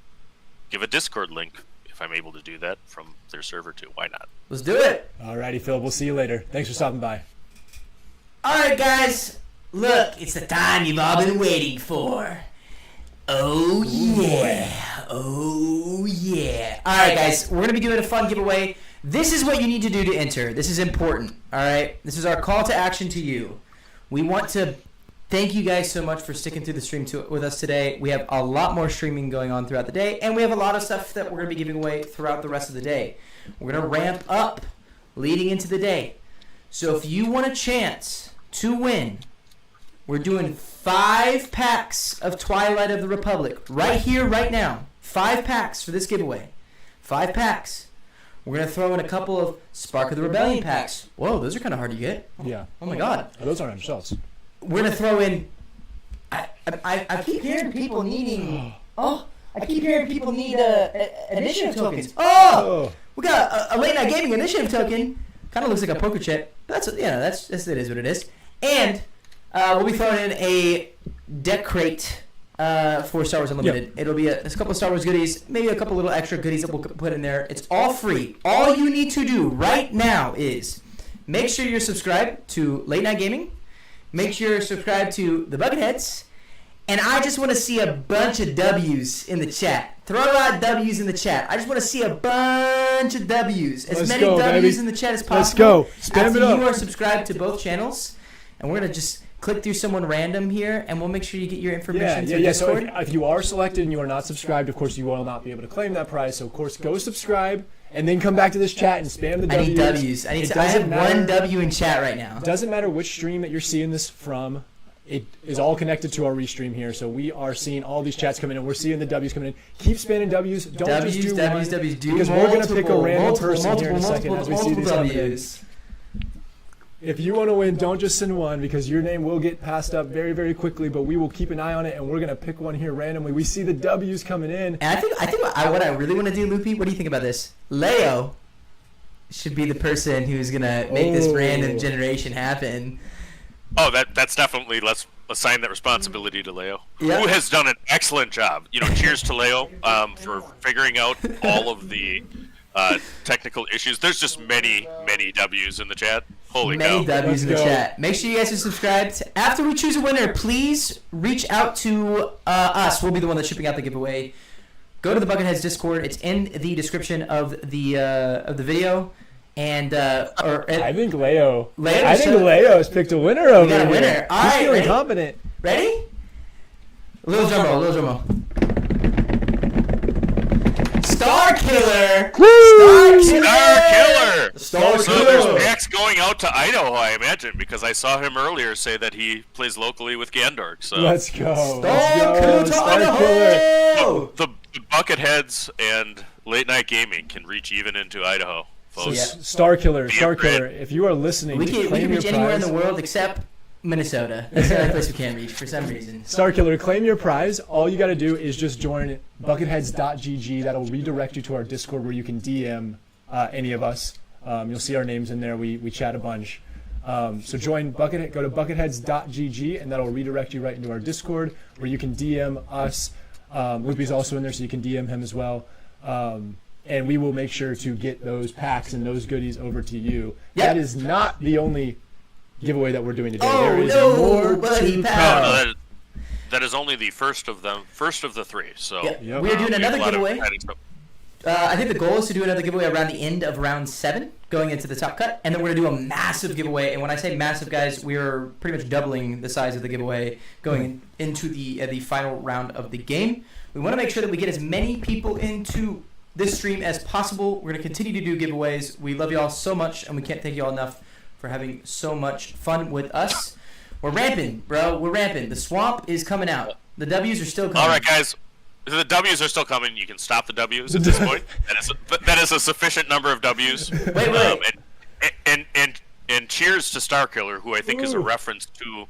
give a Discord link if I'm able to do that from their server too. Why not? Let's do it. Alrighty, Phil. We'll see you later. Thanks for stopping by. All right, guys. Look, it's the time you've all been waiting for. Oh, yeah. Oh, yeah. All right, guys. We're going to be doing a fun giveaway. This is what you need to do to enter. This is important, all right? This is our call to action to you. We want to thank you guys so much for sticking through the stream with us today. We have a lot more streaming going on throughout the day, and we have a lot of stuff that we're going to be giving away throughout the rest of the day. We're going to ramp up leading into the day. So if you want a chance to win, we're doing 5 packs of Twilight of the Republic right here, right now. 5 packs for this giveaway. 5 packs. We're going to throw in a couple of Spark of the Rebellion packs. Whoa, those are kind of hard to get. Yeah. Oh, my God. Those aren't on shelves. We're going to throw in... I keep hearing people needing... I keep hearing people need initiative tokens. We got a late night gaming initiative token. Kind of looks like a poker chip. But it is what it is. And... we'll be throwing in a deck crate for Star Wars Unlimited. Yep. It'll be a couple of Star Wars goodies, maybe a couple little extra goodies that we'll put in there. It's all free. All you need to do right now is make sure you're subscribed to Late Night Gaming. Make sure you're subscribed to the Bucketheads. And I just want to see a bunch of W's in the chat. Throw out W's in the chat. I just want to see a bunch of W's. As many W's in the chat as possible. Let's go. Spam it up. You are subscribed to both channels. And we're going to just click through someone random here, and we'll make sure you get your information through Discord. So if you are selected and you are not subscribed, of course, you will not be able to claim that prize. So, of course, go subscribe, and then come back to this chat and spam the W's. I need W's. I have one W in chat right now. It doesn't matter which stream that you're seeing this from. It is all connected to our restream here. So we are seeing all these chats coming in. We're seeing the W's coming in. Keep spamming W's. Don't just do one. W's. Because we're going to pick a random person here in a second as we see these coming in. If you want to win, don't just send one because your name will get passed up very, very quickly. But we will keep an eye on it, and we're going to pick one here randomly. We see the W's coming in. And I think what I really want to do, Loopy, what do you think about this? Leo, should be the person who's gonna make this random generation happen. Oh, that's definitely, let's assign that responsibility to Leo, Yeah. who has done an excellent job. Cheers to Leo for figuring out all of the technical issues. There's just many W's in the chat. Holy Many cow. W's in the chat. Make sure you guys are subscribed. After we choose a winner, please reach out to us. We'll be the one that's shipping out the giveaway. Go to the Bucketheads Discord. It's in the description of the video. And I think Leo. Leo has picked a winner over here. We got a winner. All He's right, feeling ready? confident. Ready? Little drum roll. Star Killer! So there's packs going out to Idaho, I imagine, because I saw him earlier say that he plays locally with Gandork. So Let's go. Star Killer! The Bucketheads and Late Night Gaming can reach even into Idaho. So Folks. Star Killer, if you are listening, We can claim reach your anywhere in prize. the world except Minnesota. That's the only place we can't reach for some reason. Star Killer, claim your prize. All you got to do is just join bucketheads.gg. That'll redirect you to our Discord where you can DM any of us. You'll see our names in there. We chat a bunch. So join Buckethead. Go to bucketheads.gg, and that'll redirect you right into our Discord where you can DM us. Loopy's also in there, so you can DM him as well. And we will make sure to get those packs and those goodies over to you. Yep. That is not the only giveaway that we're doing today. Oh, there is no, more buddy, to pal. come. That is only the first of the three. So Yep. Yep. We're doing we have another a lot of giveaway. exciting stuff. I think the goal is to do another giveaway around the end of round 7, going into the top cut, and then we're gonna do a massive giveaway. And when I say massive, guys, we're pretty much doubling the size of the giveaway going into the final round of the game. We want to make sure that we get as many people into this stream as possible. We're gonna continue to do giveaways. We love y'all so much, and we can't thank y'all enough for having so much fun with us. We're ramping, bro. We're ramping. The swamp is coming out. The W's are still coming. All right, guys. The W's are still coming. You can stop the W's at this point. That is a sufficient number of W's. Wait. And cheers to Star Killer, who I think is a reference to.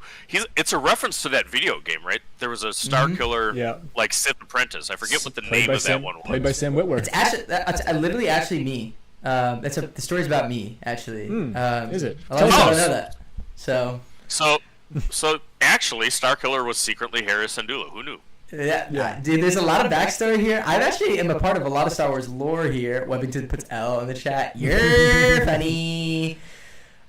It's a reference to that video game, right? There was a Star Killer, like Sith Apprentice. I forget what the name of that one was. Played by Sam Witwer. It's actually that's literally actually me. The story's about me actually. Is it? A lot of people don't know that. So actually, Star Killer was secretly Hera Syndulla. Who knew? Yeah, dude. There's a lot of backstory here. I actually am a part of a lot of Star Wars lore here. Webbington puts L in the chat. You're funny.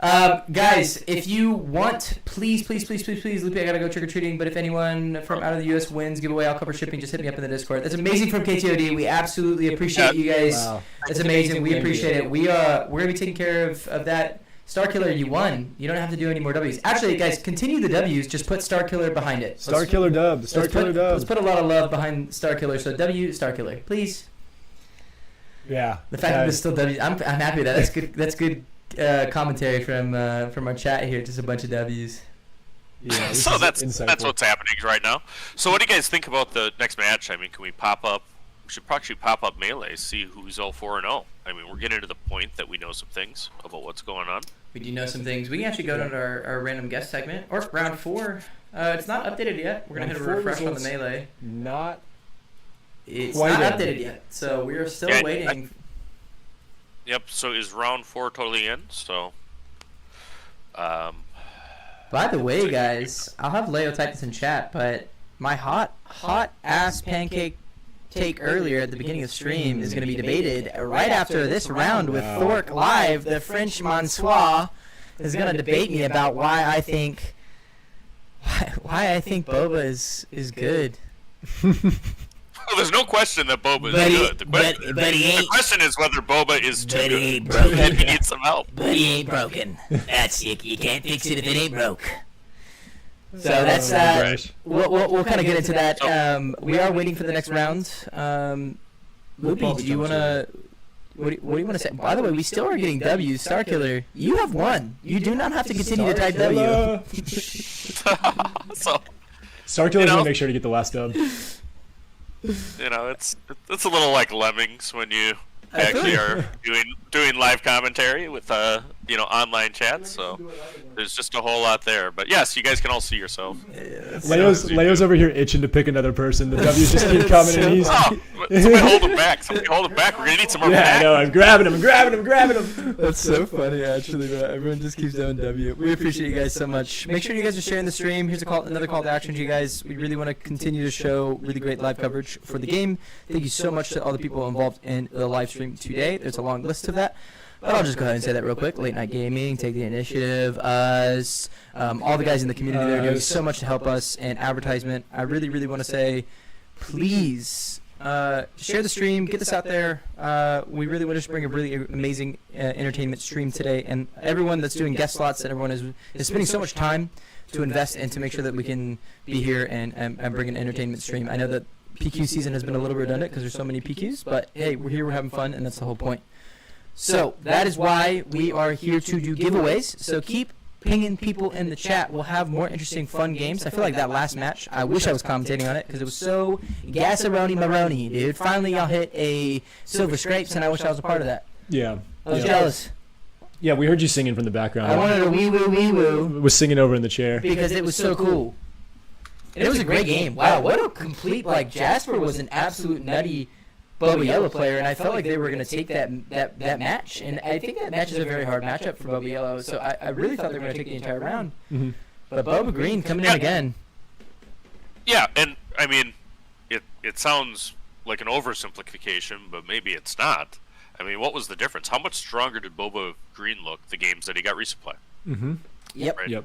Guys, if you want, please, Loopy, I gotta go trick-or-treating, but if anyone from out of the U.S. wins giveaway, I'll cover shipping, just hit me up in the Discord. That's amazing from KTOD. We absolutely appreciate you guys. Wow. That's amazing. We appreciate it. We're gonna be taking care of that. Star Killer, you won. You don't have to do any more W's. Actually, guys, continue the W's. Just put Star Killer behind it. Star Killer dub. Star Killer dub. Let's put a lot of love behind Star Killer. So W, Star Killer, please. Yeah. The fact that there's still W, I'm happy with that. That's good. That's good commentary from our chat here. Just a bunch of W's. Yeah, so that's what's happening right now. So what do you guys think about the next match? I mean, can we pop up? We should actually pop up Melee, see who's all 4-0. I mean, we're getting to the point that we know some things about what's going on. We do know some things. We can actually go to our random guest segment, or round 4. It's not updated yet. We're gonna hit a refresh on the Melee. It's not updated yet, so we are still waiting. Yep. So is round 4 totally in? So. By the way, guys, I'll have Leo type this in chat, but my hot ass pancake take earlier at the beginning of the stream is going to be debated right after this round with Thork Live. The French Monsois is going to debate me about why I think Boba is good. Well, there's no question that Boba is good. The question is whether Boba is too good. He ain't broken. And he needs some help. But he ain't broken. That's you can't fix it if it ain't broke. So that's we'll kind of get into that. We are waiting for the next round. Loopy, do you wanna? What do you want to say? By the way, we still are getting W's. Star Killer, you have won. You do not have to continue to type W. So Star Killer's gonna make sure to get the last dub. You know, it's a little like Lemmings when you actually are doing live commentary with online chat, so there's just a whole lot there. But yes, you guys can all see yourself. Leo's over here itching to pick another person. The W's just keep coming, and he's. Somebody hold him back. Somebody hold him back. We're gonna need some more. Yeah, I know. I'm grabbing him. That's so funny, actually. But everyone just keeps doing W. We appreciate you guys so much. Make sure you guys are sharing the stream. Here's another call to action to you guys. We really want to continue to show really great live coverage for the game. Thank you so much to all the people involved in the live stream today. There's a long list of that. But I'll just go ahead and say that real quick. Late Night Gaming, Take the Initiative, us, all the guys in the community that are doing so much to help us, and advertisement. I really, really want to say, please share the stream, get this out there. We really want to just bring a really amazing entertainment stream today, and everyone that's doing guest slots and everyone is spending so much time to invest and to make sure that we can be here and bring an entertainment stream. I know that PQ season has been a little redundant because there's so many PQs, but hey, we're here, we're having fun, and that's the whole point. So that is why we are here to do giveaways. So keep pinging people in the chat. We'll have more interesting, fun games. I feel like that last match, I wish I was commentating on it because it was so gasaroni maroni, dude. Finally, y'all hit a Silver Scrapes, and I wish I was a part of that. Yeah. I was jealous. Yeah, we heard you singing from the background. I wanted a wee woo. Was singing over in the chair. Because it was so cool. And it was a great game. Wow, what a complete, Jasper was an absolute nutty Boba Yellow player, and I felt like they were going to take that match, and I think that match is a very hard matchup for Boba Yellow, so I really thought they were going to take the entire round. Mm-hmm. But Boba Green coming in again. Yeah, and I mean, it sounds like an oversimplification, but maybe it's not. I mean, what was the difference? How much stronger did Boba Green look the games that he got resupply? Mm-hmm. Yep. Right? Yep.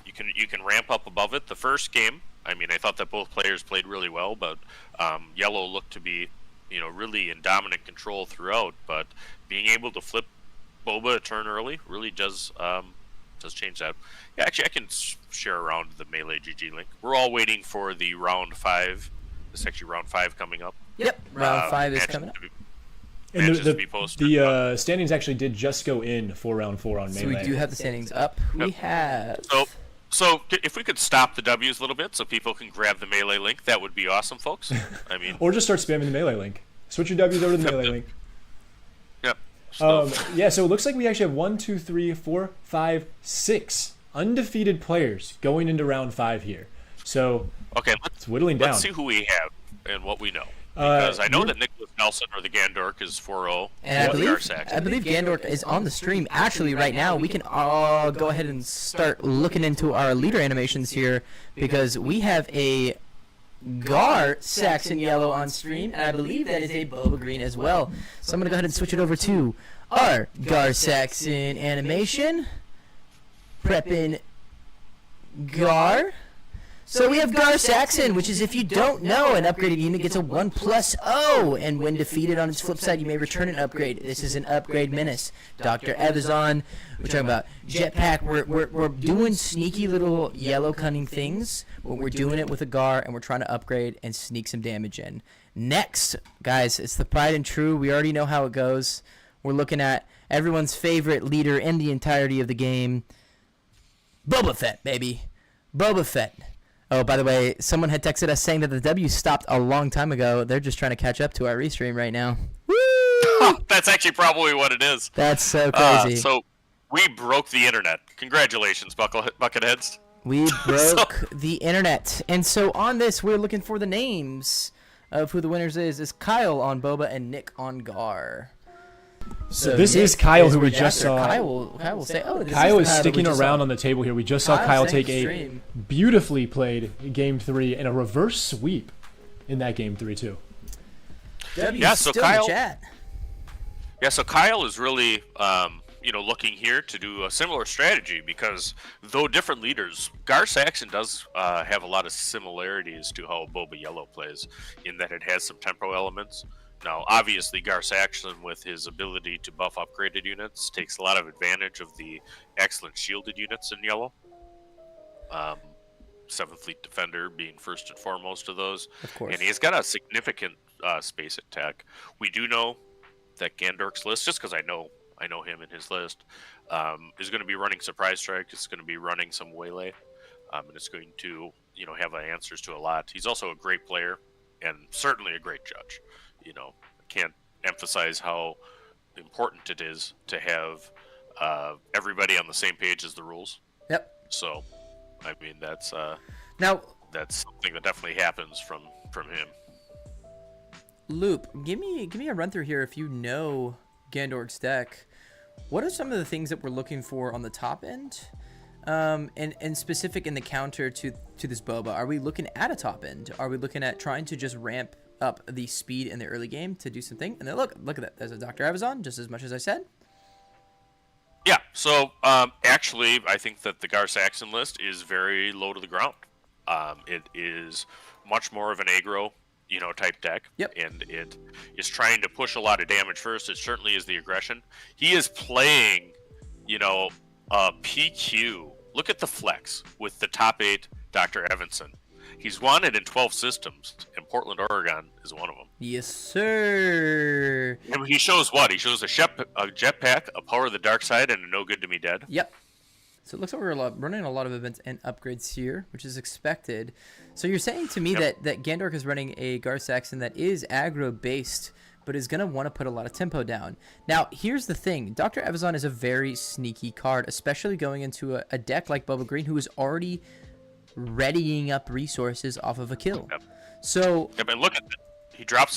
You can ramp up above it. The first game, I mean, I thought that both players played really well, but Yellow looked to be, really in dominant control throughout. But being able to flip Boba a turn early really does change that. Yeah, actually, I can share around the Melee GG link. We're all waiting for the round 5. It's actually round 5 coming up. Yep, round 5 is coming up. And the standings actually did just go in for round 4 on Melee. So we do have the standings up. We have. So if we could stop the W's a little bit so people can grab the Melee link, that would be awesome, folks. I mean, or just start spamming the Melee link. Switch your W's over to the Melee link. Yep. So it looks like we actually have 1, 2, 3, 4, 5, 6 undefeated players going into round 5 here. So okay, it's whittling down. Let's see who we have and what we know. Because I know that Nicholas Nelson or the Gandork is 4-0. And I believe Gandork is on the stream actually right now. We can all go ahead and start looking into our leader animations here because we have a Gar Saxon yellow on stream, and I believe that is a Boba green as well. So I'm going to go ahead and switch it over to our Gar Saxon animation. Prepping Gar. So we have Gar Saxon, which is, if you don't know, an upgraded unit gets a 1+0, and when defeated on its flip side, you may return an upgrade. This is an upgrade menace. Dr. Evazon, we're talking about Jetpack. We're doing sneaky little yellow cunning things, but we're doing it with a Gar, and we're trying to upgrade and sneak some damage in. Next, guys, it's the pride and true. We already know how it goes. We're looking at everyone's favorite leader in the entirety of the game, Boba Fett, baby. Boba Fett. Oh, by the way, someone had texted us saying that the W stopped a long time ago. They're just trying to catch up to our restream right now. Woo! That's actually probably what it is. That's so crazy. So we broke the internet. Congratulations, Bucketheads. We broke the internet. And so on this, we're looking for the names of who the winners is. It's Kyle on Boba and Nick on Gar. So this is Kyle, who we just saw. Kyle will say, Kyle is sticking around on the table here. We just saw Kyle take a beautifully played Game 3 and a reverse sweep in that Game 3 too. So Kyle is really, looking here to do a similar strategy because though different leaders, Gar Saxon does have a lot of similarities to how Boba Yellow plays in that it has some tempo elements. Now, obviously, Gar Saxon, with his ability to buff upgraded units, takes a lot of advantage of the excellent shielded units in Yellow. 7th Fleet Defender being first and foremost of those. Of course. And he's got a significant space attack. We do know that Gandork's list, just because I know him in his list, is going to be running Surprise Strike. It's going to be running some Waylay. And it's going to, have answers to a lot. He's also a great player and certainly a great judge. I can't emphasize how important it is to have everybody on the same page as the rules. Yep. So, I mean, that's Now, that's something that definitely happens from him. Loop, give me a run through here. If you know Gandork's deck, what are some of the things that we're looking for on the top end, and specific in the counter to this Boba? Are we looking at a top end? Are we looking at trying to just ramp up the speed in the early game to do something? And then look at that. There's a Dr. Avazon, just as much as I said. Yeah. So actually, I think that the Gar Saxon list is very low to the ground. It is much more of an aggro, type deck. Yep. And it is trying to push a lot of damage first. It certainly is the aggression. He is playing, PQ. Look at the flex with the top 8 Dr. Evanson. He's won it in 12 systems, and Portland, Oregon is one of them. Yes, sir. And he shows what? He shows a jetpack, a power of the dark side, and a no good to me dead. Yep. So it looks like we're running a lot of events and upgrades here, which is expected. So you're saying to me that Gandork is running a Gar Saxon that is aggro-based, but is going to want to put a lot of tempo down. Now, here's the thing. Dr. Avazon is a very sneaky card, especially going into a deck like Boba Green, who is already readying up resources off of a kill. Yep. So... Yep, and look at that. He drops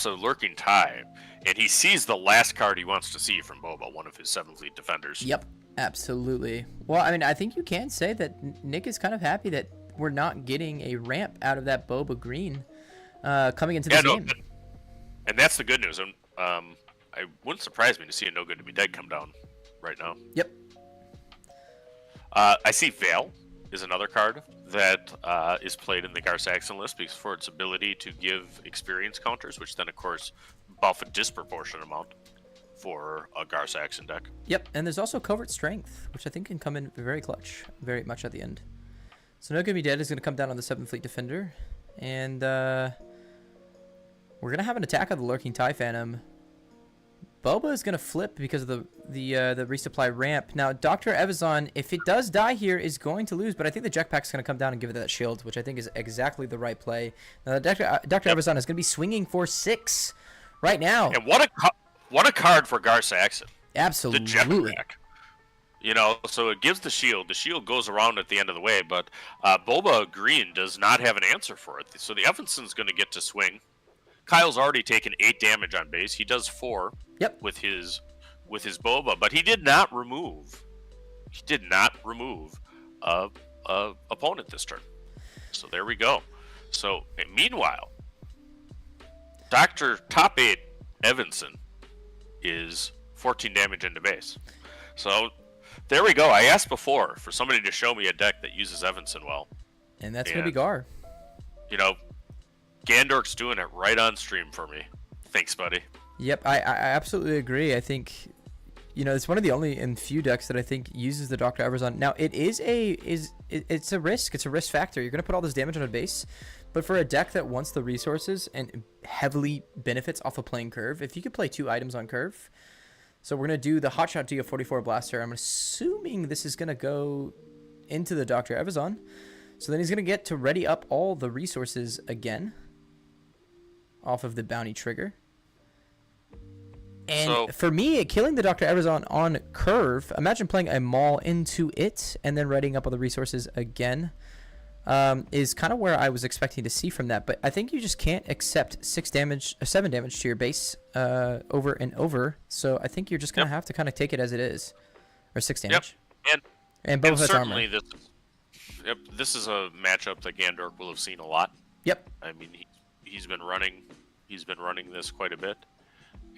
a lurking tie, and he sees the last card he wants to see from Boba, one of his 7 Fleet defenders. Yep, absolutely. Well, I mean, I think you can say that Nick is kind of happy that we're not getting a ramp out of that Boba Green coming into this game. And that's the good news. And it wouldn't surprise me to see a no good to be dead come down right now. Yep. I see Veil is another card that is played in the Gar Saxon list because for its ability to give experience counters, which then, of course, buff a disproportionate amount for a Gar Saxon deck. Yep, and there's also Covert Strength, which I think can come in very clutch, very much at the end. So No Good Be Dead is going to come down on the 7 Fleet Defender, and we're going to have an attack of the Lurking TIE Phantom. Boba is going to flip because of the resupply ramp. Now, Dr. Evazon, if it does die here, is going to lose, but I think the jetpack's going to come down and give it that shield, which I think is exactly the right play. Now, Dr. Evazon is going to be swinging for 6 right now. And what a card for Gar Saxon. Absolutely. The jetpack. So it gives the shield. The shield goes around at the end of the way, but Boba Green does not have an answer for it. So the Evanson's going to get to swing. Kyle's already taken 8 damage on base. He does 4 with his Boba, but he did not remove a opponent this turn. So there we go. So meanwhile, Dr. Top 8 Evanson is 14 damage into base. So there we go. I asked before for somebody to show me a deck that uses Evanson well. And that's going to be Gar. Gandork's doing it right on stream for me. Thanks, buddy. Yep, I absolutely agree. I think, it's one of the only and few decks that I think uses the Dr. Evazon. Now, it's a risk. It's a risk factor. You're going to put all this damage on a base, but for a deck that wants the resources and heavily benefits off of playing curve, if you could play 2 items on curve. So we're going to do the Hotshot DO44 Blaster. I'm assuming this is going to go into the Dr. Evazon. So then he's going to get to ready up all the resources again off of the bounty trigger. And for me, killing the Dr. Evazon on curve, imagine playing a Maul into it and then readying up all the resources again, is kind of where I was expecting to see from that. But I think you just can't accept 7 damage to your base over and over. So I think you're just going to have to kind of take it as it is. Or 6 damage. Yep. And Boba has armor. This is a matchup that Gandork will have seen a lot. Yep. I mean, he's been running this quite a bit,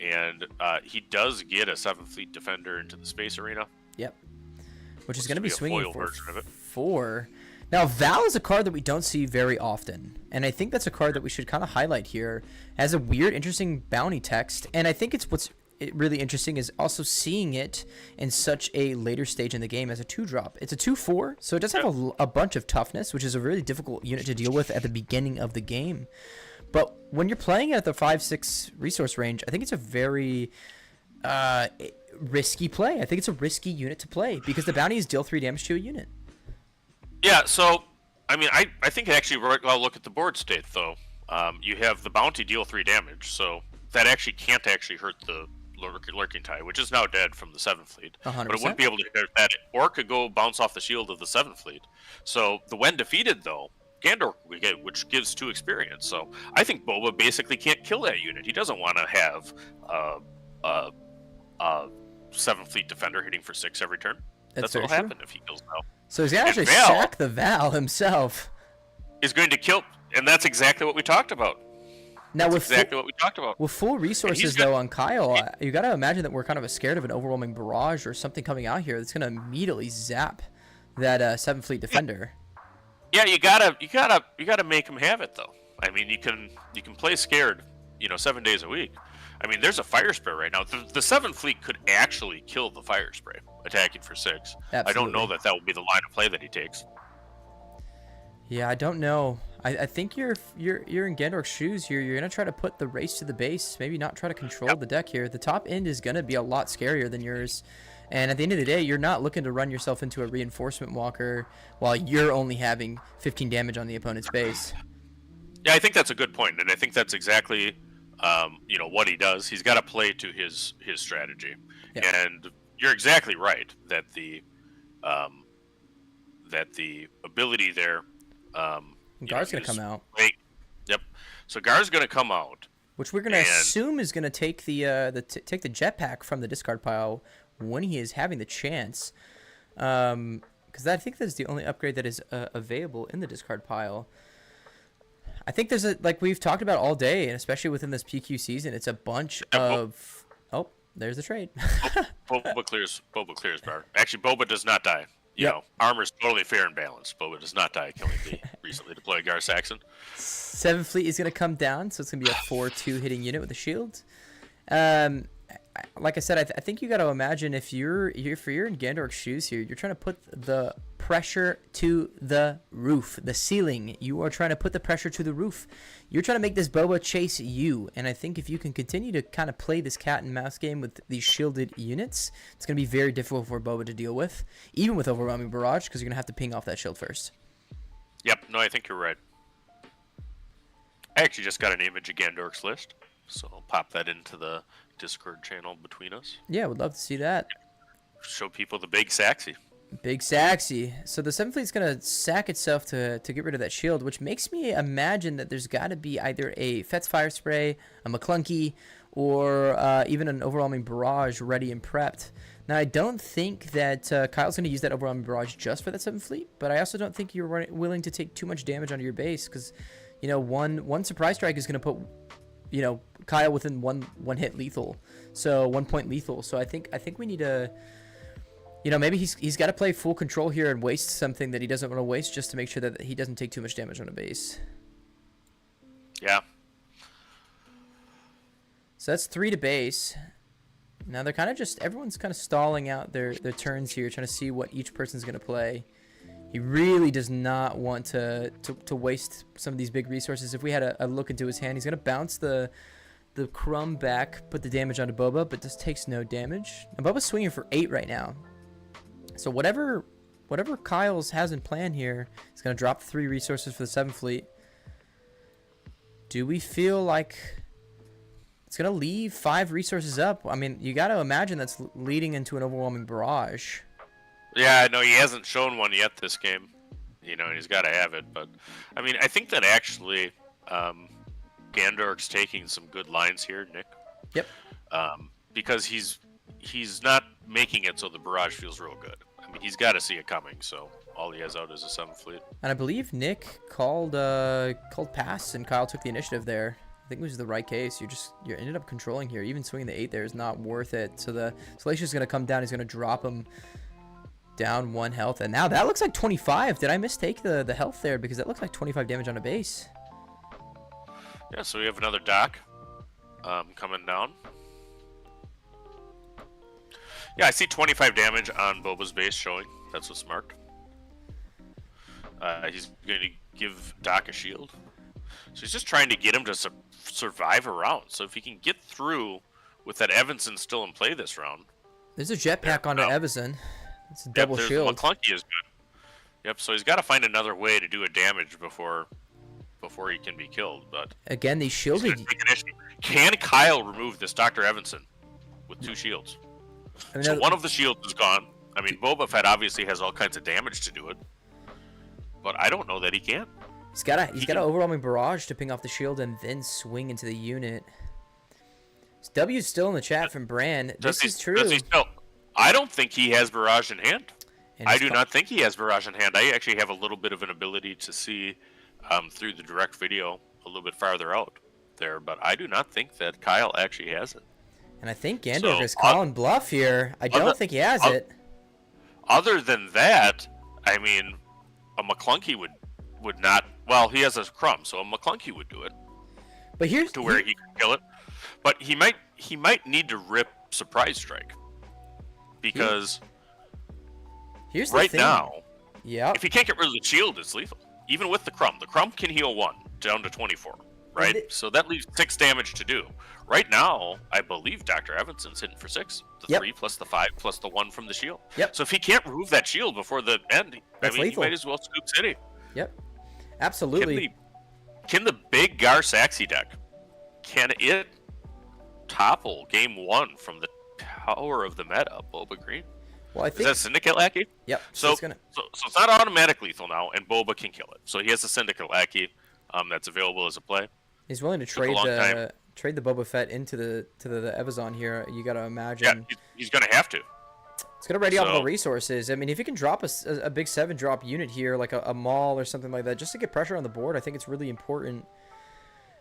and he does get a 7 Fleet Defender into the space arena. Yep. Which is going to be swinging for version of it. 4. Now, Val is a card that we don't see very often, and I think that's a card that we should kind of highlight here. It has a weird, interesting bounty text, and I think what's really interesting is also seeing it in such a later stage in the game as a 2-drop. It's a 2/4, so it does have a bunch of toughness, which is a really difficult unit to deal with at the beginning of the game. But when you're playing at the 5-6 resource range, I think it's a very risky play. I think it's a risky unit to play because the bounties deal 3 damage to a unit. Yeah, so, I mean, I think actually, I'll look at the board state, though. You have the bounty deal 3 damage, so that actually can't actually hurt the Lurking Tie, which is now dead from the 7th Fleet. 100%. But it wouldn't be able to hit that, or it could go bounce off the shield of the 7th Fleet. So the when defeated, though, Gandorf we get, which gives 2 experience. So I think Boba basically can't kill that unit. He doesn't want to have a 7th Fleet defender hitting for 6 every turn. That's what will happen if he kills Val. So he's gonna actually Val sack the Val himself. Is going to kill, and that's exactly what we talked about. Now That's with exactly what we talked about. With full resources though on Kyle, you got to imagine that we're kind of scared of an overwhelming barrage or something coming out here that's going to immediately zap that 7th Fleet defender. Yeah, you gotta make him have it though. I mean, you can play scared, 7 days a week. I mean, there's a fire spray right now. The 7th Fleet could actually kill the fire spray attacking for 6. Absolutely. I don't know that will be the line of play that he takes. Yeah, I don't know. I think you're in Gandorf's shoes here. You're gonna try to put the race to the base, maybe not try to control the deck here. The top end is gonna be a lot scarier than yours. And at the end of the day, you're not looking to run yourself into a reinforcement walker while you're only having 15 damage on the opponent's base. Yeah, I think that's a good point, and I think that's exactly what he does. He's got to play to his strategy, and you're exactly right that the ability there. Gar's gonna come out. Yep. So Gar's gonna come out, which we're gonna assume is gonna take take the jetpack from the discard pile when he is having the chance, because I think that's the only upgrade that is available in the discard pile. I think there's like we've talked about all day, and especially within this PQ season, it's a bunch of. Oh, there's the trade. Boba clears Bar. Actually, Boba does not die. Armor's totally fair and balanced. Boba does not die, killing the recently deployed Gar Saxon. 7th Fleet is going to come down, so it's going to be a 4-2 hitting unit with a shield. Like I said, I think you got to imagine if you're in Gandorf's shoes here, you're trying to put the pressure to the roof, the ceiling. You are trying to put the pressure to the roof. You're trying to make this Boba chase you, and I think if you can continue to kind of play this cat and mouse game with these shielded units, it's going to be very difficult for Boba to deal with, even with overwhelming barrage, because you're going to have to ping off that shield first. Yep, no, I think you're right. I actually just got an image of Gandorf's list, so I'll pop that into the Discord channel between us. Yeah, would love to see that. Show people the big Saxy. Big Saxy. So the 7th Fleet's going to sack itself to get rid of that shield, which makes me imagine that there's got to be either a Fetz Fire Spray, a McClunky, or even an Overwhelming Barrage ready and prepped. Now, I don't think that Kyle's going to use that Overwhelming Barrage just for that 7th Fleet, but I also don't think you're willing to take too much damage onto your base, because, one Surprise Strike is going to put, Kyle within one hit lethal, so 1 point lethal. So I think we need to, maybe he's got to play full control here and waste something that he doesn't want to waste just to make sure that he doesn't take too much damage on a base. Yeah. So that's 3 to base. Now they're kind of everyone's kind of stalling out their turns here, trying to see what each person's going to play. He really does not want to waste some of these big resources. If we had a look into his hand, he's going to bounce the crumb back, put the damage onto Boba, but just takes no damage. And Boba's swinging for 8 right now. So whatever Kyle's has in plan here, he's going to drop 3 resources for the 7th Fleet. Do we feel like it's going to leave 5 resources up? I mean, you got to imagine that's leading into an overwhelming barrage. Yeah, no, he hasn't shown one yet this game. He's got to have it. But, I mean, I think that actually Gandorf's taking some good lines here, Nick. Yep. Because he's not making it so the barrage feels real good. I mean, he's got to see it coming, so all he has out is a 7th Fleet. And I believe Nick called pass, and Kyle took the initiative there. I think it was the right case. You ended up controlling here. Even swinging the 8 there is not worth it. So the Salatia's going to come down. He's going to drop him down 1 health, and now that looks like 25. Did I mistake the health there? Because that looks like 25 damage on a base. Yeah, so we have another dock coming down. Yeah, I see 25 damage on Boba's base showing. That's what's marked. He's going to give Doc a shield. So he's just trying to get him to survive a round. So if he can get through with that Evanson still in play this round. There's a jetpack onto Evanson. It's a double shield. McClunky is good. Yep, so he's got to find another way to do a damage before he can be killed. But again, these shielded. Can Kyle remove this Dr. Evanson? with 2 shields. I mean, So one of the shields is gone. I mean, Boba Fett obviously has all kinds of damage to do it, but I don't know that he can. He's got an overwhelming barrage to ping off the shield and then swing into the unit. W's still in the chat from Bran. This is true. Does he still? I don't think he has barrage in hand. I do not think he has barrage in hand. I actually have a little bit of an ability to see through the direct video a little bit farther out there, but I do not think that Kyle actually has it. And I think Gandalf is calling bluff here. I don't think he has it. Other than that, I mean, a McClunky would not. Well, he has a Crumb, so a McClunky would do it. But here's to where he can kill it. But he might need to rip Surprise Strike because here's right the thing. now, if he can't get rid of the shield, it's lethal. Even with the Crumb can heal 1 down to 24. Right, so that leaves 6 damage to do. Right now, I believe Dr. Evanson's hitting for 6. The 3 plus the 5 plus the 1 from the shield. Yep. So if he can't remove that shield before the end, That's he lethal. might as well scoop City. Yep. Absolutely. Can the big Gar Saxon deck, can it topple game 1 from the power of the meta, Boba Green? Well, I think... Is that Syndicate Lackey? Yep. So it's not automatic lethal now, and Boba can kill it. So he has a Syndicate Lackey that's available as a play. He's willing to trade the Boba Fett into the Evazon here. You got to imagine. Yeah, he's going to have to. It's going to ready all the resources. I mean, if you can drop a big 7-drop unit here, like a Maul or something like that, just to get pressure on the board, I think it's really important.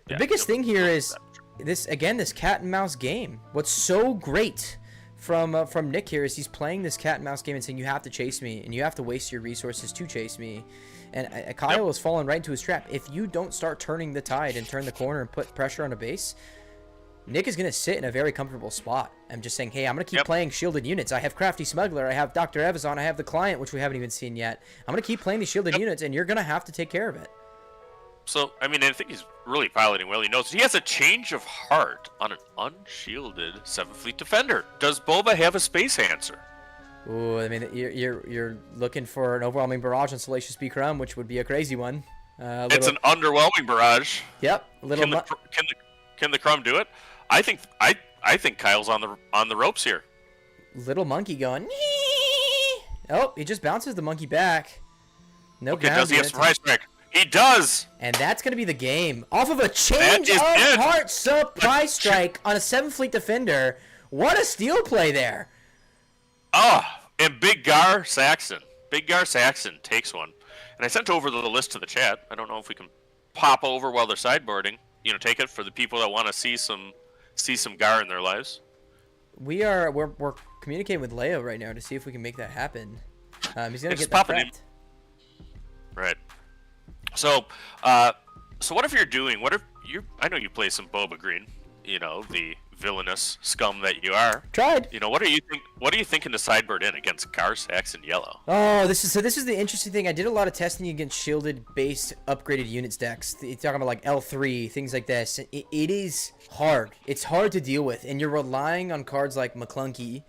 The biggest thing here is this cat and mouse game. What's so great from Nick here is he's playing this cat and mouse game and saying you have to chase me and you have to waste your resources to chase me. And Kyle is falling right into his trap. If you don't start turning the tide and turn the corner and put pressure on a base, Nick is going to sit in a very comfortable spot. I'm just saying, hey, I'm going to keep playing shielded units. I have Crafty Smuggler. I have Dr. Evazon. I have the Client, which we haven't even seen yet. I'm going to keep playing these shielded units, and you're going to have to take care of it. So, I mean, I think he's really piloting well. He knows he has a change of heart on an unshielded 7th Fleet Defender. Does Boba have a Space Answer? Ooh, I mean, you're looking for an overwhelming barrage on Salacious B. Crumb, which would be a crazy one. It's an underwhelming barrage. Yep. Can the Crumb do it? I think Kyle's on the ropes here. Little monkey going. Nee! Oh, he just bounces the monkey back. No. Okay, does he have Surprise Strike? He does. And that's going to be the game. Off of a change of heart Surprise Strike on a 7th Fleet Defender. What a steal play there. Oh, and Big Gar Saxon. Big Gar Saxon takes one. And I sent over the list to the chat. I don't know if we can pop over while they're sideboarding. You know, take it for the people that want to see some Gar in their lives. We're communicating with Leo right now to see if we can make that happen. He's going to get that prepped. Right. So what if you're doing? I know you play some Boba Green. You know, the villainous scum that you are. Tried. You know, what do you thinking to sideboard in against Gar Saxon Yellow? Oh, this is the interesting thing. I did a lot of testing against shielded based upgraded units decks. You're talking about like L3, things like this. It is hard. It's hard to deal with, and you're relying on cards like McClunky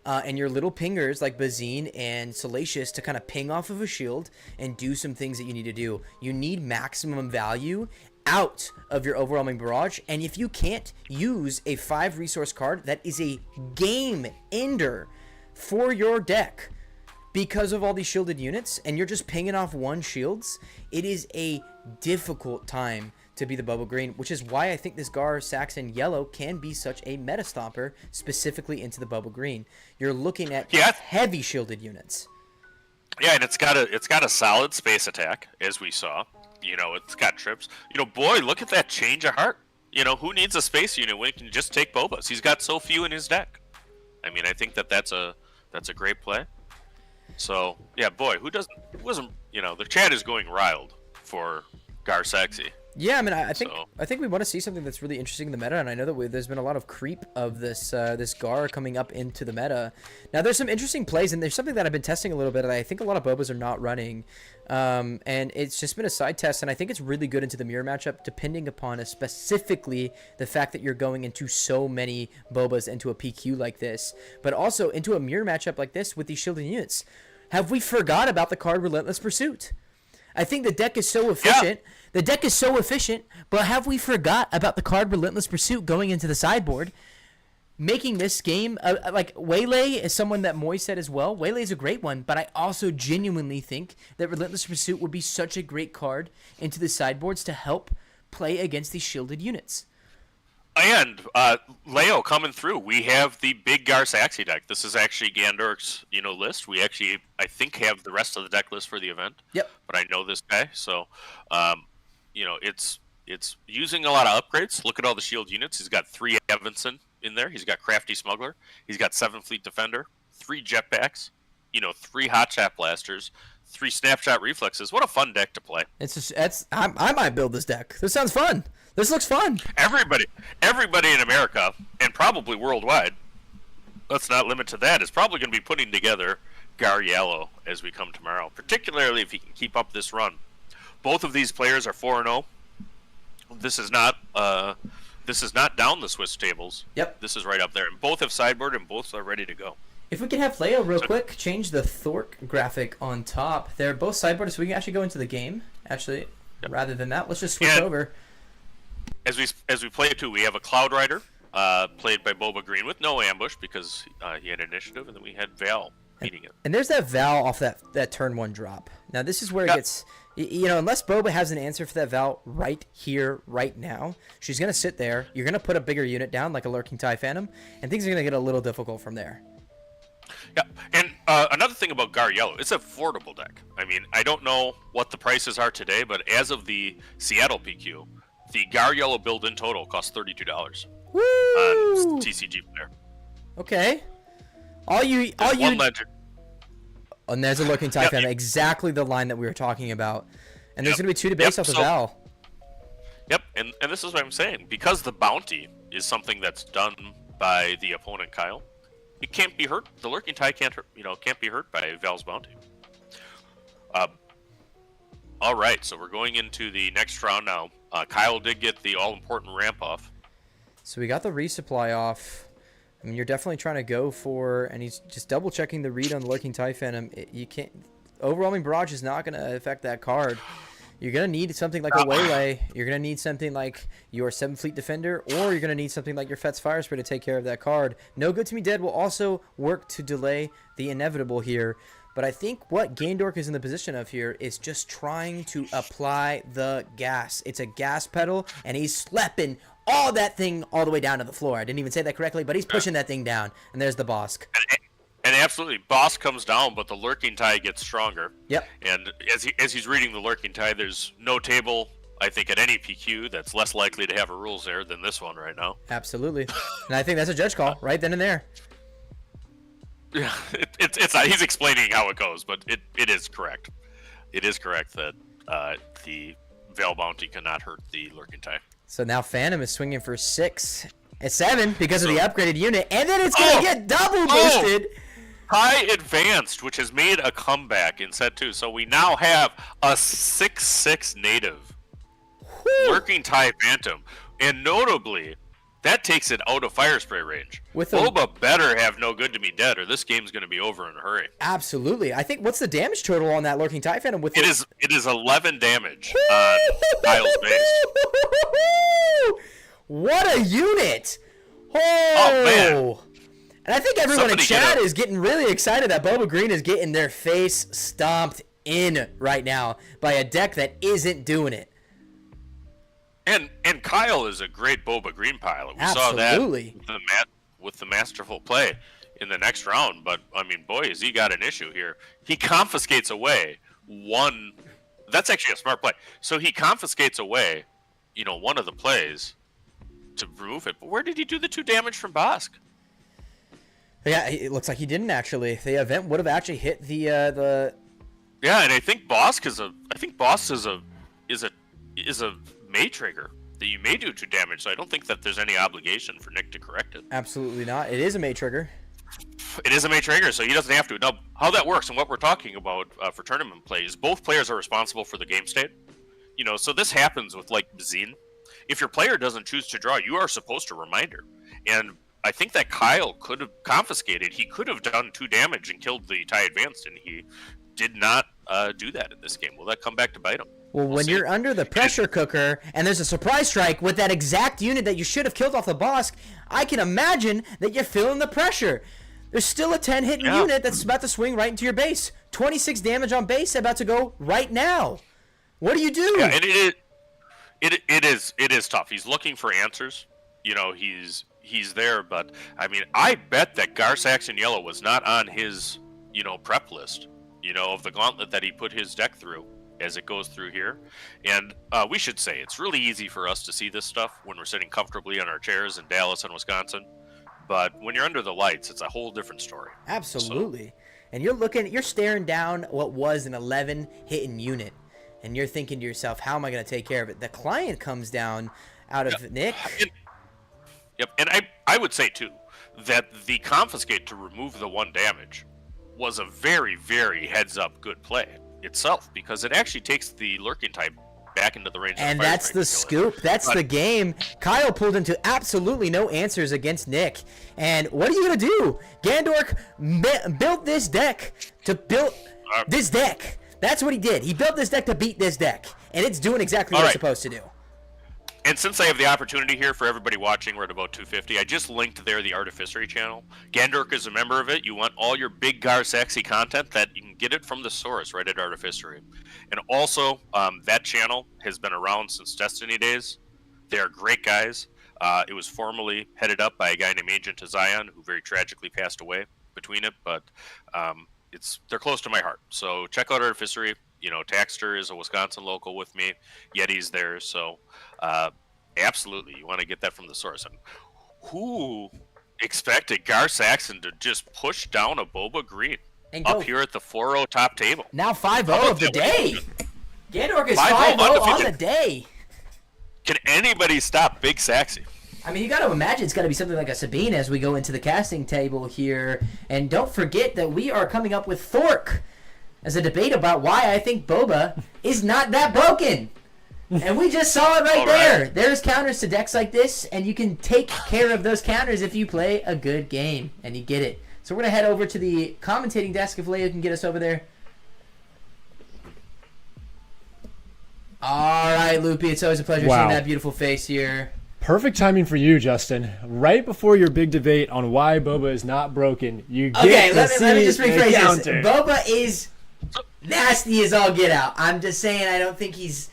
and your little pingers like Bazine and Salacious to kind of ping off of a shield and do some things that you need to do. You need maximum value out of your overwhelming barrage, and if you can't use a 5 resource card that is a game ender for your deck because of all these shielded units and you're just pinging off 1 shields, it is a difficult time to be the Boba Green, which is why I think this Gar Saxon Yellow can be such a meta stomper specifically into the Boba Green. You're looking at heavy shielded units. Yeah, and it's got a solid space attack, as we saw. You know, it's got trips. You know, boy, look at that change of heart. You know, who needs a space unit when he can just take Boba's? He's got so few in his deck. I mean, I think that's a great play. So, yeah, boy, wasn't, you know, the chat is going riled for Gar Saxon. Yeah, I mean, I think we want to see something that's really interesting in the meta, and I know that there's been a lot of creep of this Gar coming up into the meta. Now, there's some interesting plays, and there's something that I've been testing a little bit that I think a lot of Bobas are not running, and it's just been a side test, and I think it's really good into the mirror matchup, depending upon specifically the fact that you're going into so many Bobas into a PQ like this, but also into a mirror matchup like this with these shielded units. Have we forgot about the card Relentless Pursuit? I think the deck is so efficient. Yeah. The deck is so efficient, but have we forgot about the card Relentless Pursuit going into the sideboard? making this game like Waylay is someone that Moy said as well. Waylay is a great one, but I also genuinely think that Relentless Pursuit would be such a great card into the sideboards to help play against these shielded units. And Leo coming through, we have the big Gar Saxon deck. This is actually Gandork's, list. We actually, I think, have the rest of the deck list for the event. Yep. But I know this guy, so it's using a lot of upgrades. Look at all the shield units. He's got 3 Evanson in there. He's got Crafty Smuggler. He's got 7 Fleet Defender, 3 Jetpacks, 3 Hot Shot Blasters, 3 Snapshot Reflexes. What a fun deck to play. I might build this deck. This sounds fun. This looks fun. Everybody in America, and probably worldwide, let's not limit to that, is probably going to be putting together Gar Yellow as we come tomorrow, particularly if he can keep up this run. Both of these players are 4-0. This is not down the Swiss tables. Yep. This is right up there. And both have sideboard and both are ready to go. If we could have Leo real quick change the Thork graphic on top. They're both sideboarded, so we can actually go into the game. Actually, rather than that, let's just switch over. As we play too, we have a Cloud Rider played by Boba Green with no ambush because he had initiative, and then we had Val beating it. And there's that Val off that turn 1 drop. Now this is where it gets, unless Boba has an answer for that Val right here, right now, she's gonna sit there. You're gonna put a bigger unit down like a Lurking TIE Phantom, and things are gonna get a little difficult from there. Yeah, and another thing about Gar Yellow, it's an affordable deck. I mean, I don't know what the prices are today, but as of the Seattle PQ, the Gar Yellow build in total costs $32 on TCG Player. Okay. One legend. And there's a Lurking TIE Phantom, exactly the line that we were talking about. And there's going to be 2 debates off the Val. Yep, and this is what I'm saying. Because the bounty is something that's done by the opponent, Kyle, it can't be hurt. The Lurking TIE can't be hurt by Val's bounty. All right, so we're going into the next round now. Kyle did get the all-important ramp off. So we got the resupply off. I mean, you're definitely trying to go for, and he's just double-checking the read on the Lurking TIE Phantom. You can't. Overwhelming Barrage is not going to affect that card. You're going to need something like a Waylay. You're going to need something like your 7 Fleet Defender, or you're going to need something like your Fet's Fire Spray to take care of that card. No Good to Me Dead will also work to delay the inevitable here. But I think what Gandork is in the position of here is just trying to apply the gas. It's a gas pedal, and he's slapping all that thing all the way down to the floor. I didn't even say that correctly, but he's pushing that thing down. And there's the Bosk. And absolutely, Bosk comes down, but the Lurking TIE gets stronger. Yep. And as he's reading the Lurking TIE, there's no table, I think, at any PQ that's less likely to have a rules there than this one right now. Absolutely. And I think that's a judge call right then and there. Yeah, it's not, he's explaining how it goes, but it is correct. It is correct that the Veil Bounty cannot hurt the Lurking TIE. So now Phantom is swinging for 6 and 7 because of the upgraded unit, and then it's going to get double boosted. TIE Advanced, which has made a comeback in set 2. So we now have a 6/6 native Lurking TIE Phantom, and notably, that takes it out of Fire Spray range. Boba better have no Good to Me Dead, or this game's going to be over in a hurry. Absolutely. I think, what's the damage total on that Lurking TIE Phantom? It is 11 damage on Kyle's base. What a unit! Oh man! And I think everyone in chat is getting really excited that Boba Green is getting their face stomped in right now by a deck that isn't doing it. And Kyle is a great Boba Green pilot. We saw that with the masterful play in the next round. But, I mean, boy, has he got an issue here. He confiscates away one. That's actually a smart play. So he confiscates away, one of the plays to remove it. But where did he do the 2 damage from Bosk? Yeah, it looks like he didn't actually. The event would have actually hit the. Yeah, and I think Bosk is a May trigger that you may do 2 damage, so I don't think that there's any obligation for Nick to correct it. Absolutely not. It is a May trigger. It is a May trigger, so he doesn't have to. Now, how that works and what we're talking about for tournament play is both players are responsible for the game state. So this happens with, like, Zine. If your player doesn't choose to draw, you are supposed to remind her. And I think that Kyle could have confiscated. He could have done 2 damage and killed the TIE Advanced, and he did not do that in this game. Will that come back to bite him? Well, when you're under the pressure cooker and there's a surprise strike with that exact unit that you should have killed off the boss, I can imagine that you're feeling the pressure. There's still a 10 hitting unit that's about to swing right into your base. 26 damage on base about to go right now. What do you do? Yeah, and it is tough. He's looking for answers. You know, he's there, but I mean, I bet that Gar Saxon Yellow was not on his, you know, prep list, you know, of the gauntlet that he put his deck through as it goes through here. And we should say it's really easy for us to see this stuff when we're sitting comfortably on our chairs in Dallas and Wisconsin. But when you're under the lights, it's a whole different story. Absolutely. So, and you're staring down what was an 11 hitting unit, and you're thinking to yourself, how am I going to take care of it? The client comes down out of Nick. And I would say, too, that the Confiscate to remove the 1 damage was a very, very heads-up good play itself, because it actually takes the Lurking type back into the range of and that's the scoop. That's the game. Kyle pulled into absolutely no answers against Nick. And what are you going to do? Gandork built this deck to build this deck. That's what he did. He built this deck to beat this deck. And it's doing exactly what it's supposed to do. And since I have the opportunity here for everybody watching, we're at about 250. I just linked there the Artificery channel. Gandork is a member of it. You want all your big Gar Saxy content, that you can get it from the source right at Artificery. And also, that channel has been around since Destiny days. They're great guys. It was formerly headed up by a guy named Agent Zion, who very tragically passed away between it. But they're close to my heart. So check out Artificery. You know, Taxter is a Wisconsin local with me. Yeti's there. So absolutely, you want to get that from the source. And who expected Gar Saxon to just push down a Boba Green up here at the 4-0 top table? Now 5-0 of the day. Gandork is 5-0 on the day. Can anybody stop Big Saxy? I mean, you got to imagine it's got to be something like a Sabine as we go into the casting table here. And don't forget that we are coming up with Thork as a debate about why I think Boba is not that broken. And we just saw it right there. There's counters to decks like this, and you can take care of those counters if you play a good game, and you get it. So we're going to head over to the commentating desk if Leia can get us over there. All right, Loopy, it's always a pleasure seeing that beautiful face here. Perfect timing for you, Justin. Right before your big debate on why Boba is not broken, you get to see let me just rephrase this. Boba is nasty as all get out. I'm just saying I don't think he's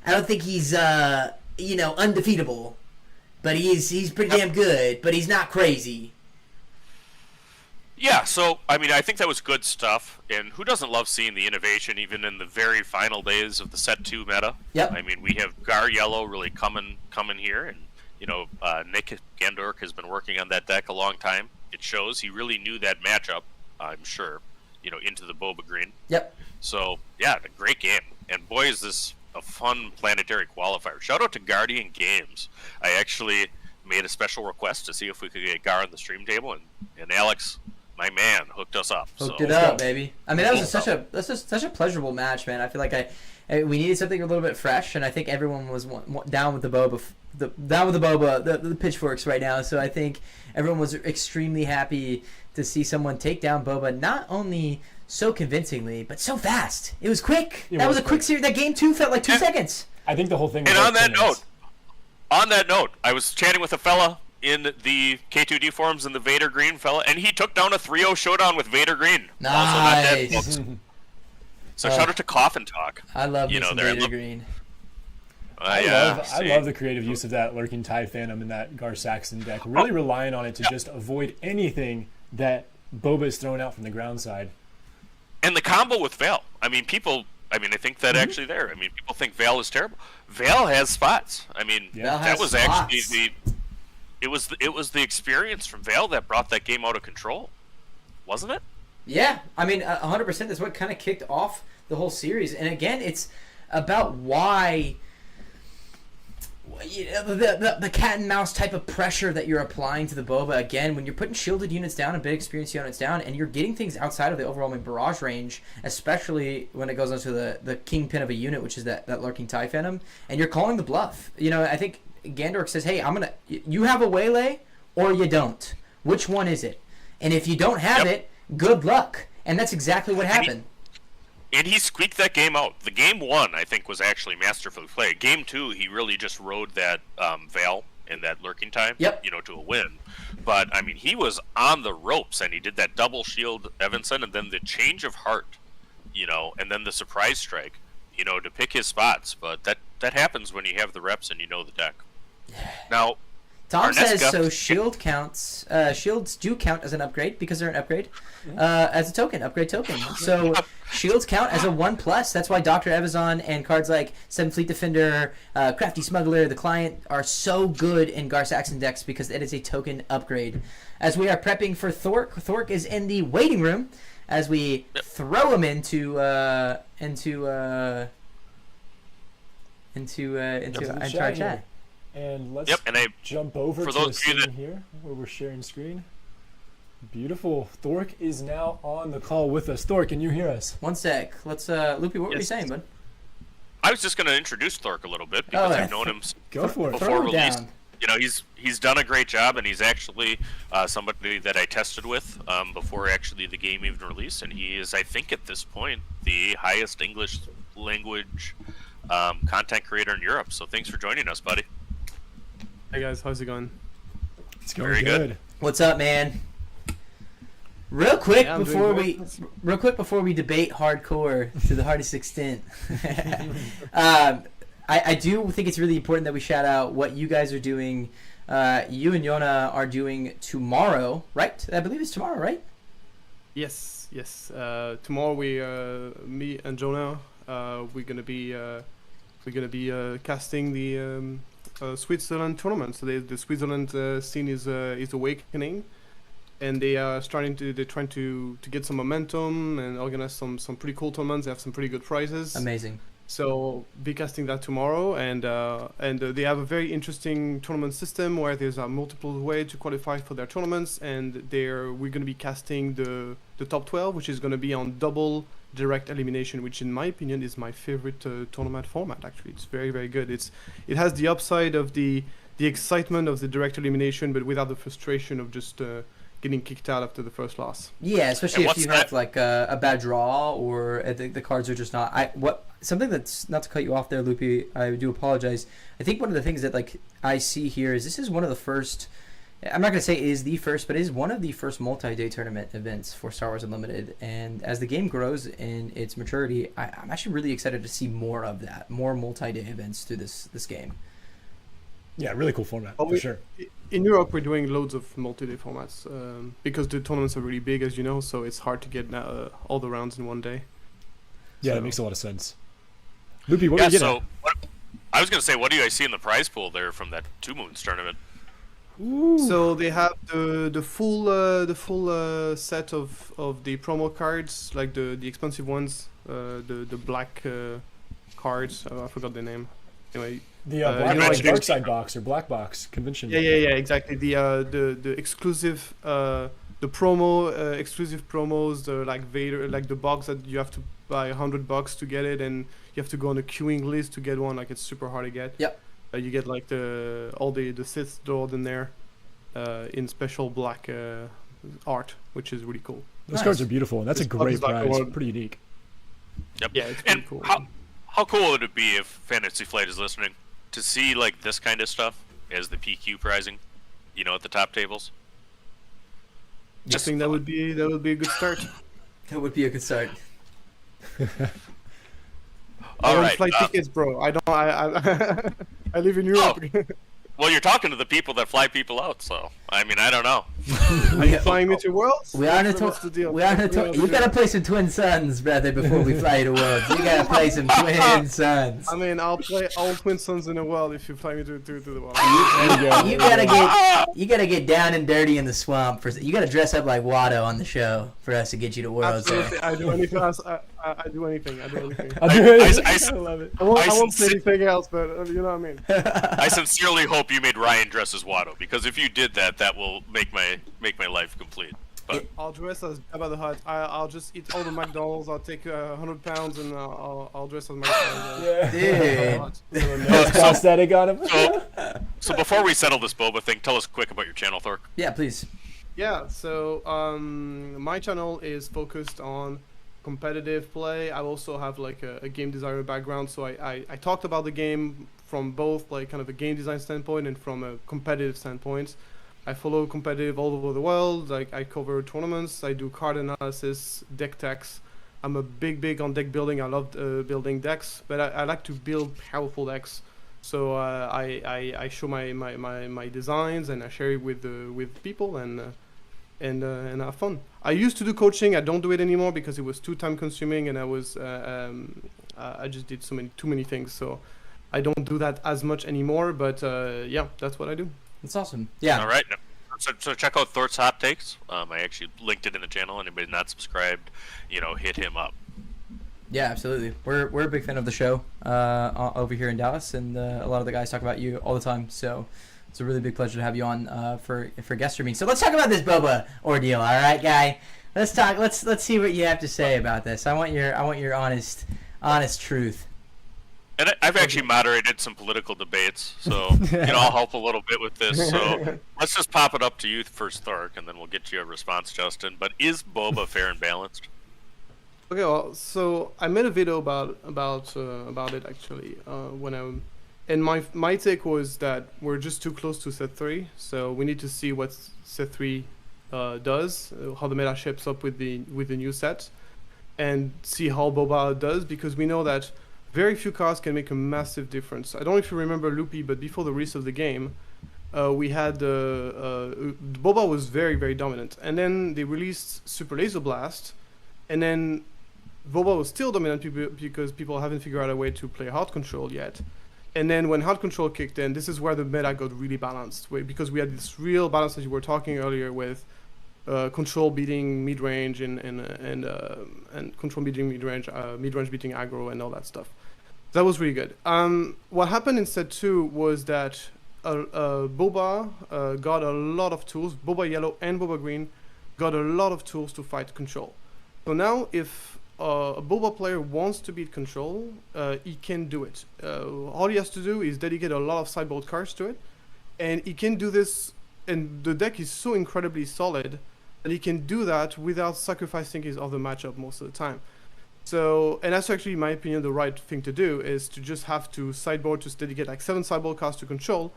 undefeatable. But he's pretty damn good, but he's not crazy. Yeah, so I mean I think that was good stuff, and who doesn't love seeing the innovation even in the very final days of the set 2 meta? Yep. I mean we have Gar Yellow really coming here, and you know, Nick Gandork has been working on that deck a long time. It shows he really knew that matchup, I'm sure, you know, into the Boba Green. Yep. So, yeah, a great game. And boy, is this a fun Planetary Qualifier. Shout out to Guardian Games. I actually made a special request to see if we could get Gar on the stream table, and Alex, my man, hooked us up. Hooked it up, baby. I mean, that was such a pleasurable match, man. I feel like we needed something a little bit fresh, and I think everyone was down with the Boba. The pitchforks right now, so I think everyone was extremely happy to see someone take down Boba, not only so convincingly, but so fast. It was quick. That was a quick series. That game 2 felt like 2 seconds. I think the whole thing was and like on that note, I was chatting with a fella in the K2D forums, in the Vader Green fella, and he took down a 3-0 showdown with Vader Green. Nice. Also not dead, folks. So shout out to Coffin Talk. I love Vader Green. I love the creative use of that Lurking TIE Phantom in that Gar Saxon deck. Really relying on it to just avoid anything that Boba is throwing out from the ground side. And the combo with Val. I mean, I think that actually there. I mean, people think Val is terrible. Val has spots. I mean, that was actually it was the experience from Val that brought that game out of control, wasn't it? Yeah, I mean, 100%. That's what kind of kicked off the whole series. And again, it's about why. The cat and mouse type of pressure that you're applying to the Boba, again, when you're putting shielded units down and big experienced units down, and you're getting things outside of the overwhelming barrage range, especially when it goes onto the kingpin of a unit, which is that Lurking TIE Phantom, and you're calling the bluff. You know, I think Gandork says, hey, you have a waylay or you don't. Which one is it? And if you don't have it, good luck. And that's exactly what happened. And he squeaked that game out. The game 1, I think, was actually masterfully played. Game 2, he really just rode that Veil and that lurking time, to a win. But, I mean, he was on the ropes, and he did that double shield Evanson, and then the change of heart, and then the surprise strike, to pick his spots. But that happens when you have the reps and you know the deck. Now, Tom says so. Shields do count as an upgrade because they're an upgrade, as a token, upgrade token. So shields count as a 1+. That's why Dr. Evazon and cards like Seven Fleet Defender, Crafty Smuggler, the Client are so good in Gar Saxon decks because it is a token upgrade. As we are prepping for Thork is in the waiting room as we throw him into our chat. And let's jump over to the screen here where we're sharing screen. Beautiful. Thork is now on the call with us. Thork, can you hear us? One sec. Let's Loopy, what were you saying, bud? I was just going to introduce Thork a little bit because I've known him before release. He's done a great job, and he's actually somebody that I tested with before actually the game even released, and he is, I think, at this point, the highest English language content creator in Europe. So thanks for joining us, buddy. Hey guys, how's it going? It's going very good. What's up, man? Real quick before we debate hardcore to the hardest extent, I do think it's really important that we shout out what you guys are doing. You and Yona are doing tomorrow, right? I believe it's tomorrow, right? Yes. Tomorrow me and Jonah, we're gonna be casting the Switzerland tournament. So the Switzerland scene is awakening, and they're trying to get some momentum and organize some pretty cool tournaments. They have some pretty good prizes. Amazing. So be casting that tomorrow, and they have a very interesting tournament system where there's multiple ways to qualify for their tournaments, and we're going to be casting the top 12, which is going to be on double direct elimination, which in my opinion is my favorite tournament format. Actually, it's very, very good. It has the upside of the excitement of the direct elimination, but without the frustration of just getting kicked out after the first loss. Yeah, especially if you have like a bad draw or the cards are just not. Something that's, not to cut you off there, Loopy, I do apologize. I think one of the things that like I see here is this is one of the first. I'm not going to say it is the first, but it is one of the first multi-day tournament events for Star Wars Unlimited. And as the game grows in its maturity, I'm actually really excited to see more of that, more multi-day events through this game. Yeah, really cool format, for sure. In Europe, we're doing loads of multi-day formats because the tournaments are really big, as you know, so it's hard to get all the rounds in one day. Yeah, that makes a lot of sense. Loopy, what are you getting? I was going to say, what do you guys see in the prize pool there from that Two Moons tournament? Ooh. So they have the full set of the promo cards, like the expensive ones, the black cards. I forgot the name. Anyway, the like dark side box or black box convention. Yeah, exactly. The exclusive the promo exclusive promos, the like Vader, like the box that you have to buy $100 to get it, and you have to go on a queuing list to get one. Like it's super hard to get. Yep. You get like all the Sith stored in there, in special black art, which is really cool. Those cards are beautiful, and that's a great prize. Pretty unique. Yep. Yeah, it's pretty cool. How cool would it be if Fantasy Flight is listening to see like this kind of stuff as the PQ prizing, at the top tables? I think that would be a good start. That would be a good start. I don't fly tickets, bro. I live in Europe. Well, you're talking to the people that fly people out, so I mean, I don't know. Are you flying me to Worlds? We are on a You gotta play some Twin Suns, brother, before we fly to Worlds. You gotta play some Twin Suns. I mean, I'll play all Twin Suns in the world if you fly me to the world. You gotta get down and dirty in the swamp. You gotta dress up like Watto on the show for us to get you to Worlds. Absolutely. I do anything. I do anything. I love it. I won't say anything else, but you know what I mean. I sincerely hope you made Ryan dress as Watto, because if you did that, that will make my life complete. But I'll dress as Jabba the Hutt. I'll just eat all the McDonald's. I'll take 100 pounds and I'll dress as McDonald's. Yeah. Prosthetic on him. So before we settle this Boba thing, tell us quick about your channel, Thork. Yeah, please. Yeah. So my channel is focused on competitive play. I also have like a game designer background, so I talked about the game from both like kind of a game design standpoint and from a competitive standpoint. I follow competitive all over the world. Like I cover tournaments, I do card analysis, deck techs. I'm a big on deck building. I love building decks, but I like to build powerful decks. So I show my designs and I share it with people and have fun. I used to do coaching. I don't do it anymore because it was too time consuming and I just did too many things. So I don't do that as much anymore. But yeah, that's what I do. That's awesome. Yeah. All right. So check out Thor's Hot Takes. I actually linked it in the channel. Anybody not subscribed, hit him up. Yeah, absolutely. We're a big fan of the show over here in Dallas, and a lot of the guys talk about you all the time. So it's a really big pleasure to have you on for guest streaming. So let's talk about this Boba ordeal. All right, guy. Let's talk. Let's see what you have to say about this. I want your honest truth. And I've actually moderated some political debates, so I'll help a little bit with this. So let's just pop it up to you first, Thork, and then we'll get you a response, Justin. But is Boba fair and balanced? Okay, well, so I made a video about it actually and my take was that we're just too close to set 3, so we need to see what set 3 does, how the meta shapes up with the new set, and see how Boba does, because we know that very few cards can make a massive difference. I don't know if you remember Loopy, but before the release of the game, we had Boba was very dominant, and then they released Super Laser Blast, and then Boba was still dominant because people haven't figured out a way to play hard control yet. And then when hard control kicked in, this is where the meta got really balanced, because we had this real balance, as you were talking earlier, with control beating mid range and control beating mid range beating aggro and all that stuff. That was really good. What happened in set 2 was that Boba got a lot of tools. Boba Yellow and Boba Green got a lot of tools to fight control. So now if a Boba player wants to beat control, he can do it. All he has to do is dedicate a lot of sideboard cards to it, and he can do this, and the deck is so incredibly solid that he can do that without sacrificing his other matchup most of the time. So, and that's actually, in my opinion, the right thing to do, is to just have to sideboard, to dedicate like 7 sideboard cards to control.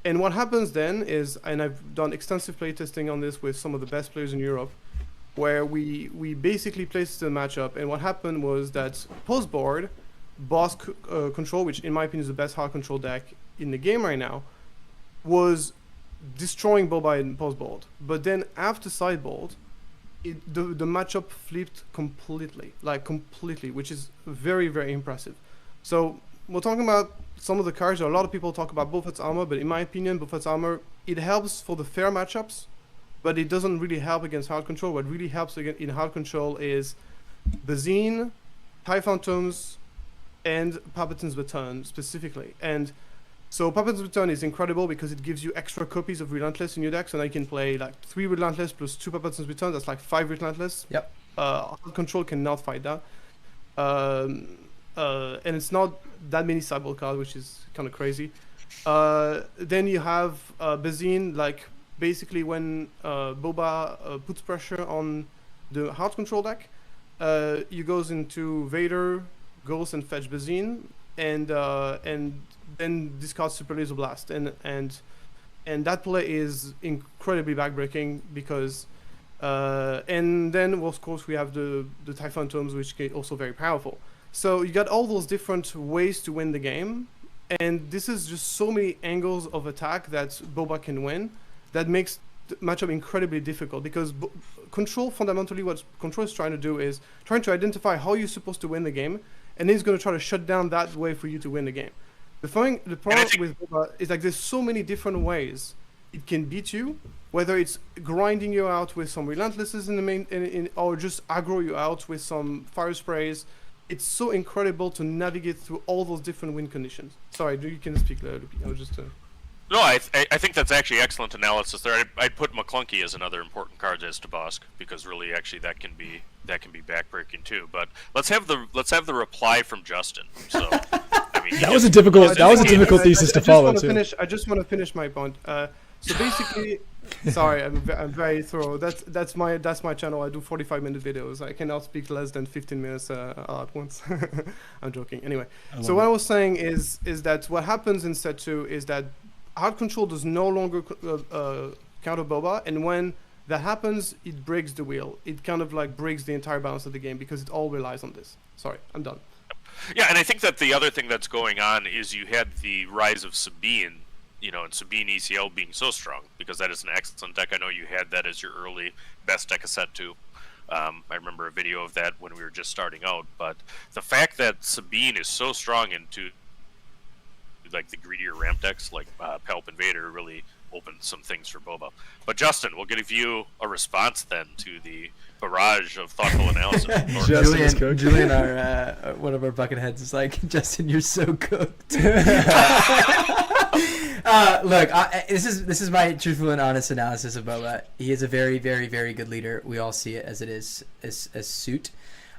And what happens then is, and I've done extensive playtesting on this with some of the best players in Europe, where we basically placed the matchup, and what happened was that post-board, Boss Control, which in my opinion is the best hard control deck in the game right now, was destroying Boba in post-board. But then after sideboard, the matchup flipped completely, which is very impressive. So we're talking about some of the cards. A lot of people talk about Buffett's armor, but in my opinion, Buffett's armor, it helps for the fair matchups, but it doesn't really help against hard control. What really helps in hard control is Bazine, TIE Phantoms, and Palpatine's Baton specifically. And so Palpatine's Baton is incredible because it gives you extra copies of Relentless in your deck, so now you can play like 3 Relentless plus 2 Palpatine's Baton. That's like 5 Relentless. Yep. Hard control cannot fight that. And it's not that many sideboard cards, which is kind of crazy. Then you have Bazine, like basically when Boba puts pressure on the hard control deck, he goes into Vader, goes and fetch Bazine, and then discards Super Laser Blast, and that play is incredibly backbreaking because and then of course we have the TIE Phantoms, which are also very powerful. So you got all those different ways to win the game, and this is just so many angles of attack that Boba can win that makes the matchup incredibly difficult, because control, fundamentally what control is trying to do is trying to identify how you're supposed to win the game, and then he's going to try to shut down that way for you to win the game. The problem with Boba is like there's so many different ways it can beat you, whether it's grinding you out with some Relentlesses in the main, or just aggro you out with some fire sprays. It's so incredible to navigate through all those different win conditions. Sorry, you can speak later. I was just. No, I think that's actually excellent analysis there. I'd put McClunky as another important card as to Bosk, because really, actually, that can be backbreaking too. But let's have the reply from Justin. So, I mean, that was a difficult thesis to follow too. I just want to finish my point. So basically, Sorry, I'm very thorough. That's my channel. I do 45-minute videos. I cannot speak less than 15 minutes at once. I'm joking. Anyway, so what I was saying is that what happens in set 2 is that hard control does no longer counter Boba, and when that happens, it breaks the wheel. It kind of like breaks the entire balance of the game because it all relies on this. Sorry, I'm done. Yeah, and I think that the other thing that's going on is you had the rise of Sabine, and Sabine ECL being so strong, because that is an excellent deck. I know you had that as your early best deck of set 2. I remember a video of that when we were just starting out, but the fact that Sabine is so strong into like the greedier ramp decks like Palp and Vader really opened some things for Boba. But Justin, we'll give you a response then to the barrage of thoughtful analysis. Julian, our one of our Bucketheads is like, Justin, you're so cooked. Look, this is my truthful and honest analysis of Boba. He is a very, very, very good leader. We all see it as it is, as suit.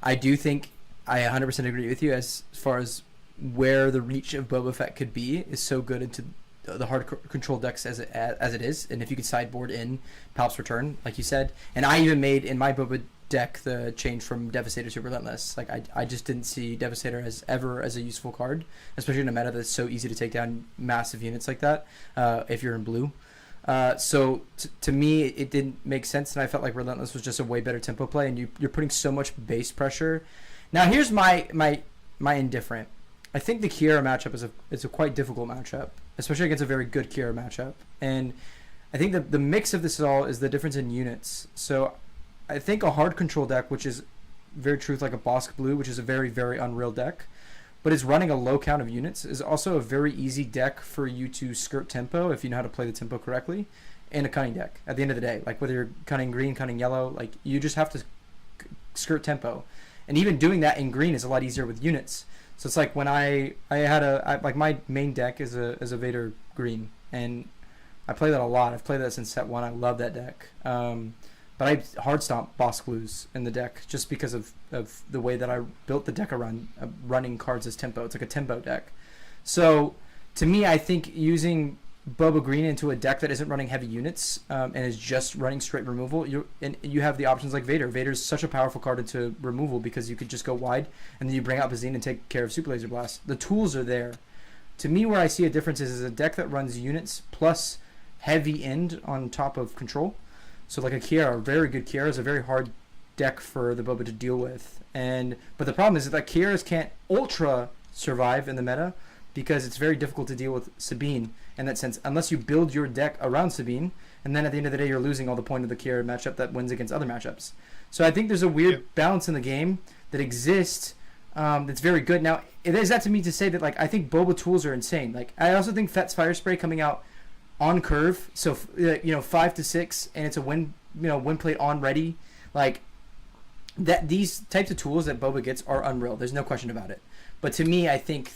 I do think I 100% agree with you as far as where the reach of Boba Fett could be is so good into the hard control decks as it is, and if you could sideboard in Palp's Return, like you said, and I even made in my Boba deck the change from Devastator to Relentless. Like I just didn't see Devastator as a useful card, especially in a meta that's so easy to take down massive units like that if you're in blue. So to me, it didn't make sense, and I felt like Relentless was just a way better tempo play, and you're putting so much base pressure. Now here's my indifferent. I think the Kiera matchup is a quite difficult matchup, especially against a very good Kiera matchup. And I think that the mix of this all is the difference in units. So I think a hard control deck, which is very truth like a Bosk Blue, which is a very, very unreal deck, but is running a low count of units, is also a very easy deck for you to skirt tempo if you know how to play the tempo correctly, and a cunning deck at the end of the day. Like whether you're cunning green, cunning yellow, like you just have to skirt tempo. And even doing that in green is a lot easier with units. So it's like when I had my main deck is a Vader green, and I play that a lot. I've played that since set 1. I love that deck. But I hard stomp Bosk Blues in the deck just because of the way that I built the deck around running cards as tempo. It's like a tempo deck. So to me, I think using Boba Green into a deck that isn't running heavy units and is just running straight removal, you have the options like Vader. Vader's such a powerful card into removal because you could just go wide and then you bring out Bazine and take care of Super Laser Blast. The tools are there. To me, where I see a difference is a deck that runs units plus heavy end on top of control. So like a Kiera, a very good Kiera is a very hard deck for the Boba to deal with. But the problem is that Kieras can't ultra survive in the meta because it's very difficult to deal with Sabine in that sense, unless you build your deck around Sabine, and then at the end of the day, you're losing all the point of the Kiera matchup that wins against other matchups. So I think there's a weird balance in the game that exists that's very good. Now, is that to me to say that, like, I think Boba tools are insane. Like, I also think Fett's Fire Spray coming out on curve, so, 5 to 6, and it's a wind plate on ready. Like, that these types of tools that Boba gets are unreal. There's no question about it. But to me, I think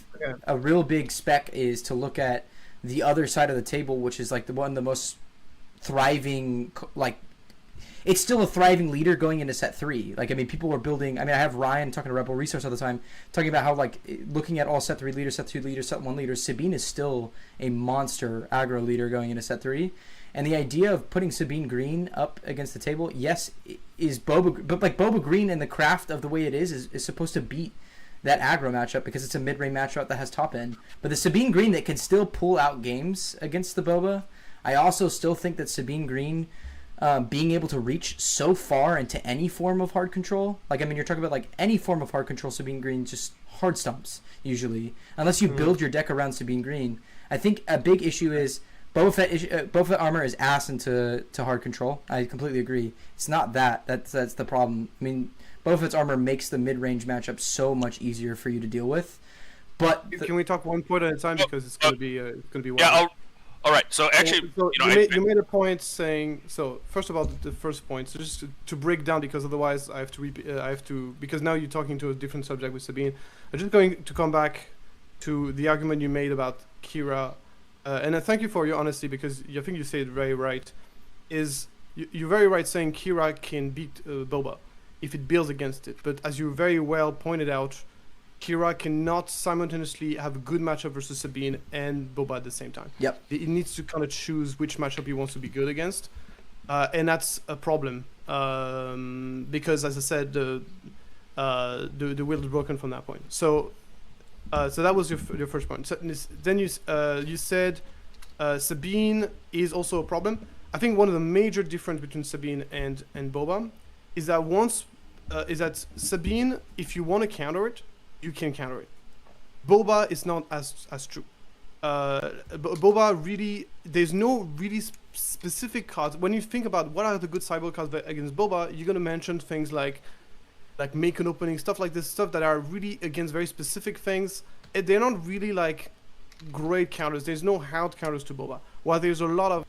a real big spec is to look at the other side of the table, which is like the most thriving, like it's still a thriving leader going into set 3. Like, I mean, people are building, I have Ryan talking to Rebel Resource all the time, talking about how, like, looking at all set 3 leaders, set 2 leaders, set 1 leaders, Sabine is still a monster aggro leader going into set 3. And the idea of putting Sabine Green up against the table, yes, is Boba, but like Boba Green and the craft of the way it is supposed to beat that aggro matchup because it's a mid-range matchup that has top end. But the Sabine Green that can still pull out games against the Boba, I also still think that Sabine Green being able to reach so far into any form of hard control, like, I mean, you're talking about like any form of hard control, Sabine Green just hard stumps usually, unless you build your deck around Sabine Green. I think a big issue is Boba Fett armor is ass into hard control. I completely agree. It's not that. That's the problem. I mean, Boba Fett's armor makes the mid-range matchup so much easier for you to deal with. But can we talk one point at a time because it's going to be wild. Yeah. All right. So actually, you made a point saying. So first of all, the first point. So just to break down, because otherwise I have to repeat. Because now you're talking to a different subject with Sabine. I'm just going to come back to the argument you made about Kiera, and I thank you for your honesty because I think you said it very right. You're very right saying Kiera can beat Boba if it builds against it. But as you very well pointed out, Kira cannot simultaneously have a good matchup versus Sabine and Boba at the same time. Yep. He needs to kind of choose which matchup he wants to be good against, and that's a problem because, as I said, the wheel is broken from that point. So that was your first point. So, then you said Sabine is also a problem. I think one of the major difference between Sabine and Boba is that Sabine, if you want to counter it, you can counter it. Boba is not as true. Boba really, there's no really specific cards. When you think about what are the good sideboard cards against Boba, you're gonna mention things like make an opening, stuff like this, stuff that are really against very specific things. They're not really like great counters. There's no hard counters to Boba. While there's a lot of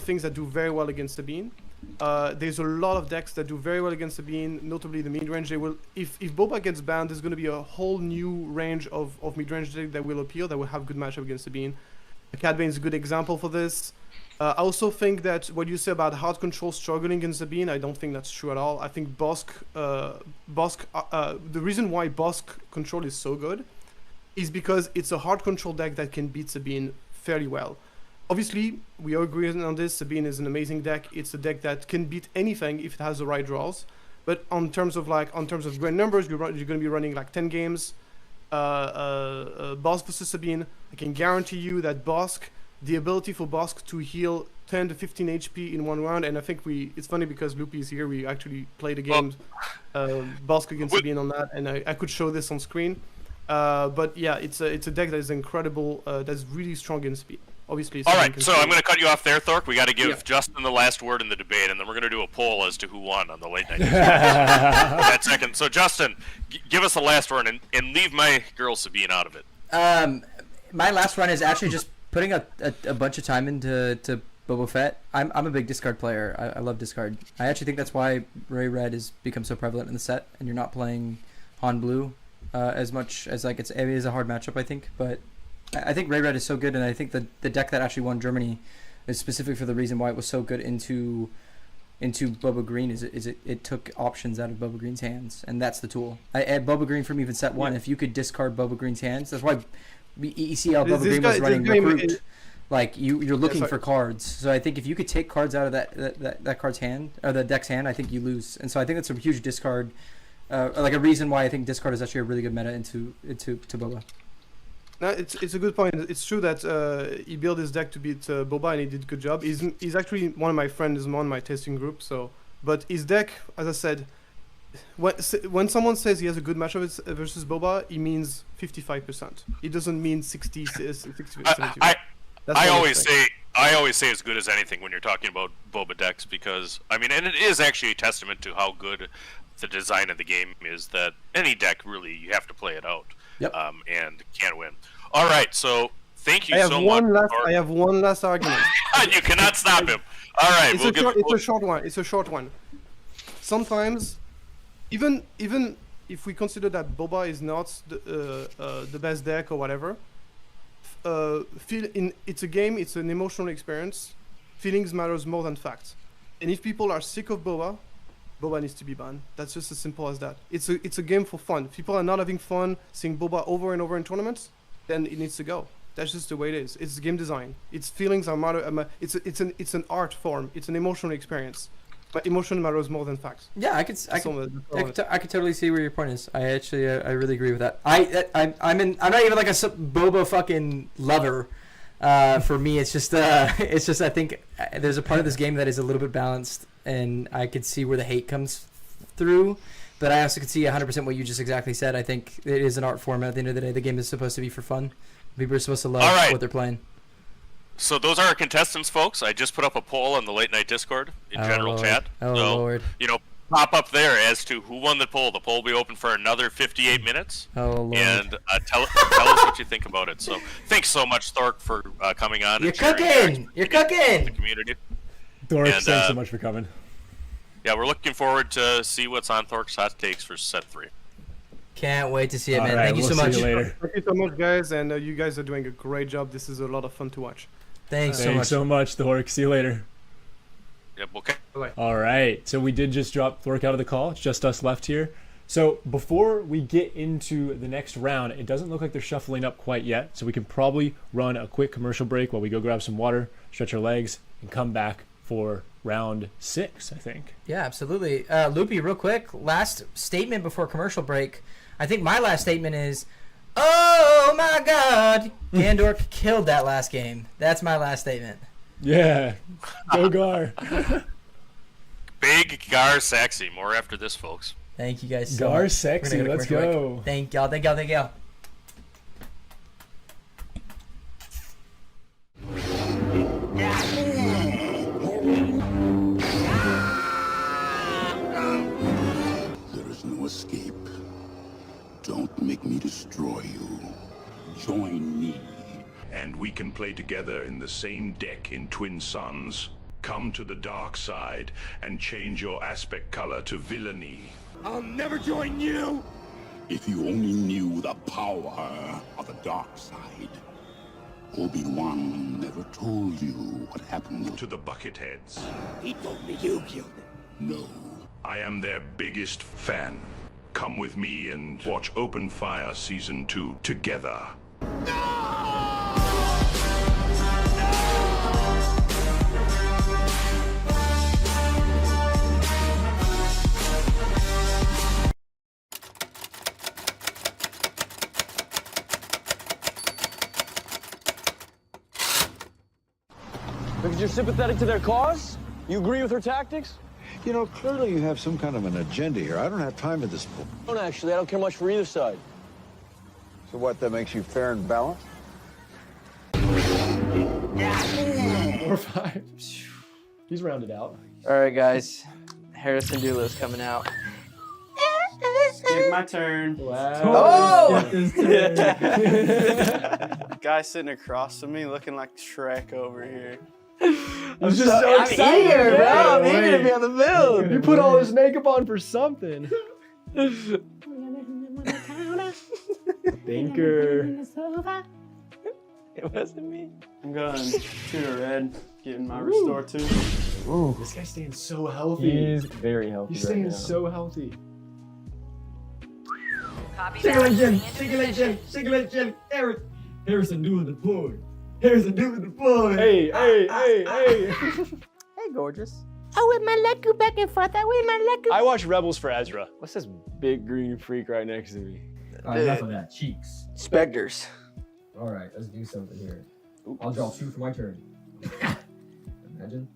things that do very well against Sabine. There's a lot of decks that do very well against Sabine, notably the mid-range. They will, if Boba gets banned, there's going to be a whole new range of mid-range decks that will appeal, that will have good matchup against Sabine. Cat Bane is a good example for this. I also think that what you say about hard control struggling against Sabine, I don't think that's true at all. I think the reason why Bosk control is so good is because it's a hard control deck that can beat Sabine fairly well. Obviously, we are agreeing on this. Sabine is an amazing deck. It's a deck that can beat anything if it has the right draws. But on terms of grand numbers, you're going to be running like 10 games. Bosk versus Sabine. I can guarantee you that Bosk, the ability for Bosk to heal 10 to 15 HP in one round, and I think it's funny because Loopy is here. We actually played a game, Bosk against Sabine on that, and I could show this on screen. But yeah, it's a deck that is incredible. That's really strong in speed. Obviously. All right, so I'm going to cut you off there, Thork. We got to give Justin the last word in the debate, and then we're going to do a poll as to who won on the late night. That second. So Justin, give us the last word, and leave my girl Sabine out of it. My last run is actually just putting a bunch of time into Boba Fett. I'm a big discard player. I love discard. I actually think that's why Ray Red has become so prevalent in the set, and you're not playing Han Blue as much as it is a hard matchup, I think, but I think Ray Red is so good, and I think the deck that actually won Germany is specific for the reason why it was so good into Boba Green is it took options out of Boba Green's hands, and that's the tool. I add Boba Green from even set 1. If you could discard Boba Green's hands, that's why you see how Boba Green was running Recruit. You're looking for cards. So I think if you could take cards out of that card's hand, or the deck's hand, I think you lose. And so I think that's a huge discard, a reason why I think discard is actually a really good meta into Boba. No, it's a good point. It's true that he built his deck to beat Boba, and he did a good job. He's actually one of my friends, on my testing group. So, but his deck, as I said, when someone says he has a good matchup versus Boba, he means 55%. It doesn't mean 60, 70%. I always say as good as anything when you're talking about Boba decks, because and it is actually a testament to how good the design of the game is, that any deck really you have to play it out. Yep. And can win. All right, so thank you so much. I have one last argument. You cannot stop him. All right, it's a short one. It's a short one. Sometimes, even if we consider that Boba is not the best deck or whatever, it's a game. It's an emotional experience. Feelings matters more than facts. And if people are sick of Boba needs to be banned. That's just as simple as that. It's a game for fun. If people are not having fun seeing Boba over and over in tournaments, then it needs to go. That's just the way it is. It's game design. Its feelings are matter. It's an art form. It's an emotional experience. But emotion matters more than facts. Yeah, I could totally see where your point is. I really agree with that. I'm not even like a Boba fucking lover. For me, it's just I think there's a part of this game that is a little bit balanced, and I could see where the hate comes through, but I also could see 100% what you just exactly said. I think it is an art form. At the end of the day, the game is supposed to be for fun. People are supposed to love what they're playing. So those are our contestants, folks. I just put up a poll on the Late Night Discord in general chat. Oh, Lord. Pop up there as to who won the poll. The poll will be open for another 58 minutes. Oh, Lord. And tell us what you think about it. So thanks so much, Thork, for coming on. You're cooking! You're cooking! The community. Thork, thanks so much for coming. Yeah, we're looking forward to see what's on Thork's hot takes for set 3. Can't wait to see it, man. Right, Thank you so much. See you later. Thank you so much, guys, and you guys are doing a great job. This is a lot of fun to watch. Thanks so much, Thork. See you later. Yep, okay. Bye. All right, so we did just drop Thork out of the call. It's just us left here. So before we get into the next round, it doesn't look like they're shuffling up quite yet. So we can probably run a quick commercial break while we go grab some water, stretch our legs, and come back for round 6, I think. Yeah, absolutely. Loopy, real quick, last statement before commercial break. I think my last statement is, oh my God, Gandorf killed that last game. That's my last statement. Yeah, go Gar. Big Gar Saxon. More after this, folks. Thank you guys so Gar much. Saxon, let's go. Break. Thank y'all. Thank y'all. Thank y'all. There is no escape. Don't make me destroy you. Join me. And we can play together in the same deck in Twin Suns. Come to the dark side and change your aspect color to villainy. I'll never join you! If you only knew the power of the dark side. Obi-Wan never told you what happened to the Bucketheads. He told me you killed him. No. I am their biggest fan. Come with me and watch Open Fire Season 2 together. Because you're sympathetic to their cause? You agree with her tactics? You know, clearly you have some kind of an agenda here. I don't have time for this. I don't actually. I don't care much for either side. So what, that makes you fair and balanced? 4-5. He's rounded out. All right, guys. Harrison Dula's coming out. Take my turn. Wow. Oh! Guy sitting across from me looking like Shrek over here. I'm just so excited. Eager, bro. I'm eager to be on the field. You put all this makeup on for something. Thinker. It wasn't me. I'm going 2 to red, getting my restore 2. Ooh. This guy's staying so healthy. He's very healthy. He's staying so healthy. Shake it like Jim. Shake it like Jim. Shake it like Jim. Harrison doing the deploy. Harrison doing the deploy. Hey. Hey, gorgeous. I whip my leg go back and forth. I whip my leg go. I watch Rebels for Ezra. What's this big green freak right next to me? Enough of that. Cheeks. Specters. All right, let's do something here. I'll draw 2 for my turn. Imagine.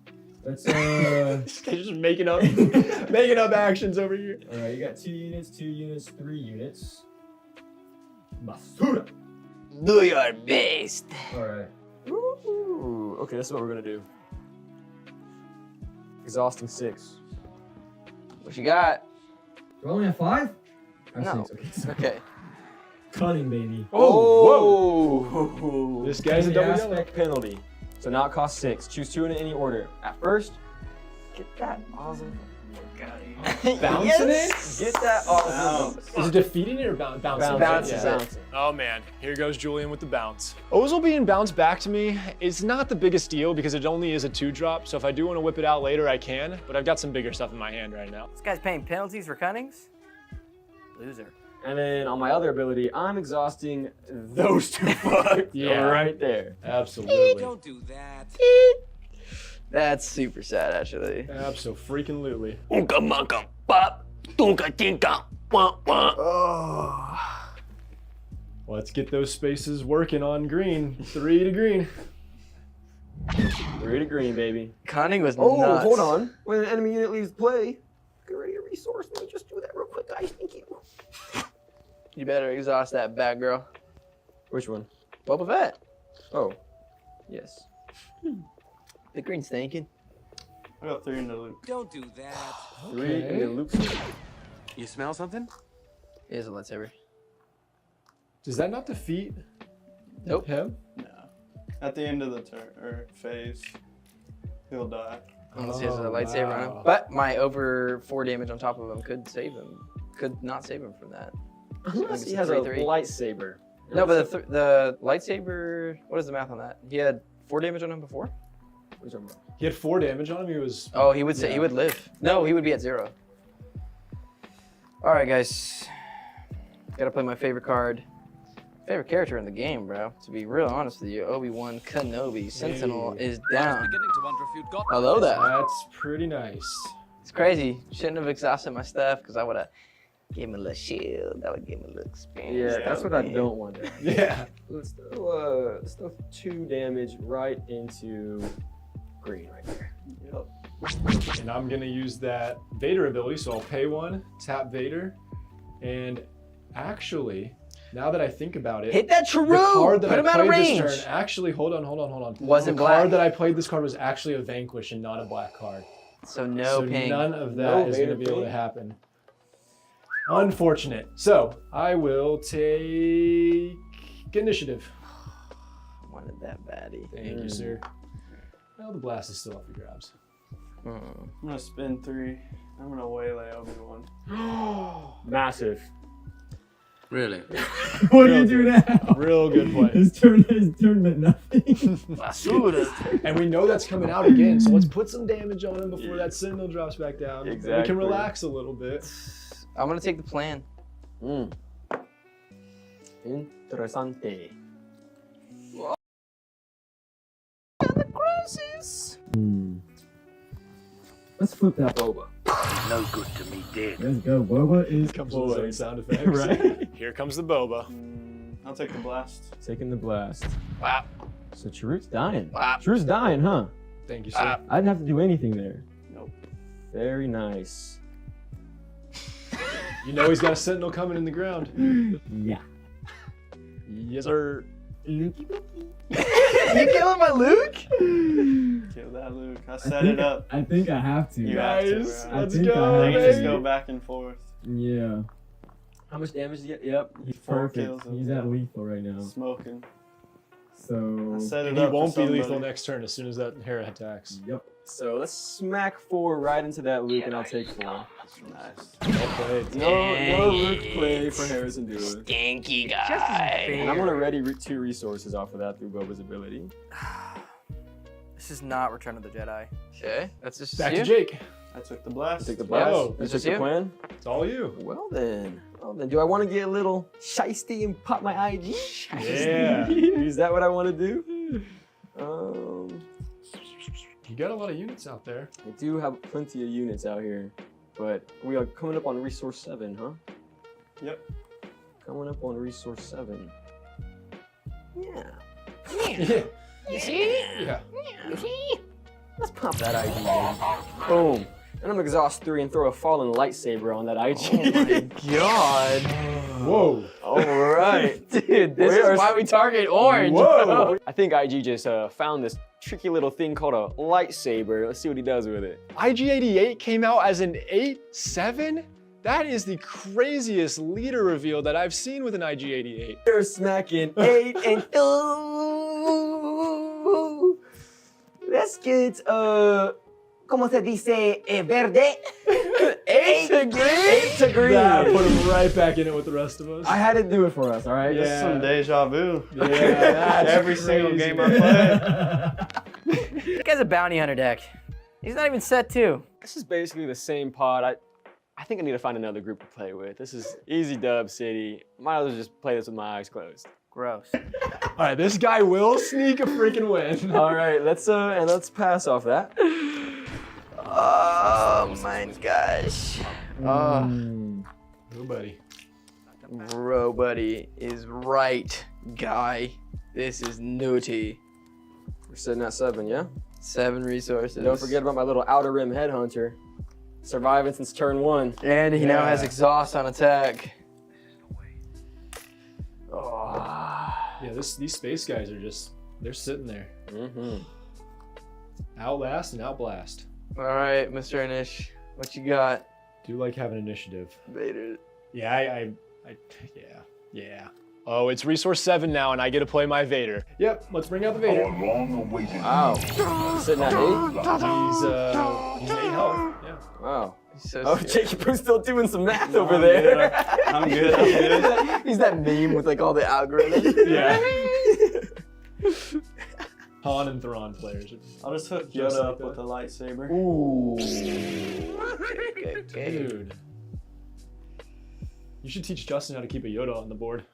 Let's This guy's just making up actions over here. All right, you got 2 units, 2 units, 3 units. Basura. Do your best. All right. Ooh, okay, this is what we're gonna do. Exhausting 6. What you got? Do I only have 5? No. 6. Okay. Cunning, baby. Oh, This guy's a double yellow. aspect penalty. So now it costs 6. Choose 2 in any order. At first, Get that awesome. Bouncing Yes. it? get that awesome. Is it defeating it or bouncing? Bounces Yeah. it. Oh man, here goes Julian with the bounce. Ozil being bounced back to me is not the biggest deal because it only is a 2-drop, so if I do want to whip it out later, I can, but I've got some bigger stuff in my hand right now. This guy's paying penalties for cunnings? Loser. And then on my other ability, I'm exhausting those 2 fucks. Yeah. Right there. Absolutely. Don't do that. That's super sad, actually. Abso-freaking-lutely. Unka munka pop. Dunka dinka. Wah wah. Oh. Let's get those spaces working on green. 3 to green. 3 to green, baby. Cunning was Oh, nuts. hold on. When an enemy unit leaves play, get ready to resource. Let me just do that real quick, guys. Thank you. You better exhaust that bad girl. Which one? Boba Fett. Oh. Yes. The green's thinking. I got 3 in the loop. Don't do that. 3 in the loop. You smell something? It is a lightsaber. Does that not defeat Nope. him? No. At the end of the turn or phase, he'll die. Unless he has a lightsaber on him. wow. But my over 4 damage on top of him could save him. Could not save him from that. Unless it's he a has a 3-3. lightsaber. No, but the lightsaber. What is the math on that? He had 4 damage on him before. What are you talking about? He had 4 damage on him. He was. Oh, he would say he would live. No, he would be at 0. All right, guys. Gotta play my favorite card. Favorite character in the game, bro. To be real honest with you, Obi-Wan Kenobi. Sentinel is down. Hello there. That's pretty nice. It's crazy. Shouldn't have exhausted my stuff because I would have gave him a little shield. That would give him a little experience. Yeah, that's what I don't want. Yeah. Let's throw 2 damage right into green right there. Yep. And I'm gonna use that Vader ability, so I'll pay 1, tap Vader, and actually, now that I think about it, hit that True! The card that Put him out of range! This turn, actually, hold on. Wasn't the black. card that I played this card was actually a Vanquish and not a black card. So no ping. None of that is gonna be able to happen. Unfortunate. So I will take initiative. Wanted that baddie. Thank you, sir. Well, the blast is still up for grabs. I'm gonna spin 3. I'm gonna waylay Obi-Wan. Massive. Really? What do you do now? Real good play. His turn meant nothing. And we know that's coming out again, so let's put some damage on him before that Sentinel drops back down. Exactly. We can relax a little bit. I'm gonna take the plan. Interessante. Let's flip that Boba. No good to me dead. Let's go. Boba is Comes with his own sound effects. right. Here comes the Boba. I'll take the blast. Taking the blast. Wow. So Chirrut's dying. Wow. Chirrut's dying, huh? Thank you, sir. I didn't have to do anything there. Nope. Very nice. You know he's got a Sentinel coming in the ground. Yeah. Yes, sir. You killing my Luke? Kill that Luke. I set it up. I think I have to. You have to, Nice. bro. Let's think go. I They have just baby. go back and forth. Yeah. How much damage did you get? Yep. He's 4 perfect. kills of He's at lethal right now. Smoking. So. I set it And he up for won't be lethal somebody. next turn as soon as that Hera attacks. Yep. So let's smack 4 right into that Luke, and I'll take 4. Nice. Well played. No Luke play for Harrison Dewey. Stinky guy. And I'm gonna ready 2 resources off of that through Boba's ability. This is not Return of the Jedi. Okay, that's just Back you? to Jake. I took the blast. Take the blast. Oh, That's just just the you? plan. It's all you. Well then. Do I want to get a little shiesty and pop my IG? Yeah. Is that what I want to do? You got a lot of units out there. I do have plenty of units out here, but we are coming up on resource 7, huh? Yep. Coming up on resource 7. Yeah. Yeah. You see? Yeah. You see? Let's pop that IG, baby. Boom. And I'm gonna exhaust 3 and throw a fallen lightsaber on that IG. Oh my god. Whoa. Alright. Dude, this is why we target orange. Whoa. I think IG just found this tricky little thing called a lightsaber. Let's see what he does with it. IG-88 came out as an 8-7? That is the craziest leader reveal that I've seen with an IG-88. They're smacking 8 and 2. Let's get ¿cómo se dice? Verde. 8 to green. 8 to green. That put him right back in it with the rest of us. I had to do it for us, all right? This is some deja vu. Yeah, that's Every single crazy. game I played. This guy's a bounty hunter deck. He's not even set 2. This is basically the same pod. I think I need to find another group to play with. This is easy dub city. Might as well just play this with my eyes closed. Gross. All right, this guy will sneak a freaking win. All right, let's pass off that. Oh my gosh. Nobody. Bro, buddy is right, guy. This is nutty. We're sitting at 7, yeah? 7 resources. Don't forget about my little outer rim headhunter. Surviving since turn 1. And he now has exhaust on attack. Yeah, these space guys are they're sitting there. Mm-hmm. Outlast and outblast. All right, Mr. Inish, what you got? Do like having initiative. Vader. Yeah, yeah. Oh, it's resource 7 now, and I get to play my Vader. Yep, let's bring out the Vader. Wow. Sitting at 8? He's 8 health. Yeah. Wow. So Jacob's still doing some math over there. I'm good. He's that meme with like all the algorithms. Yeah. Han and Thrawn players. I'll just hook Just Yoda like up that. with a lightsaber. Ooh. Dude. You should teach Justin how to keep a Yoda on the board.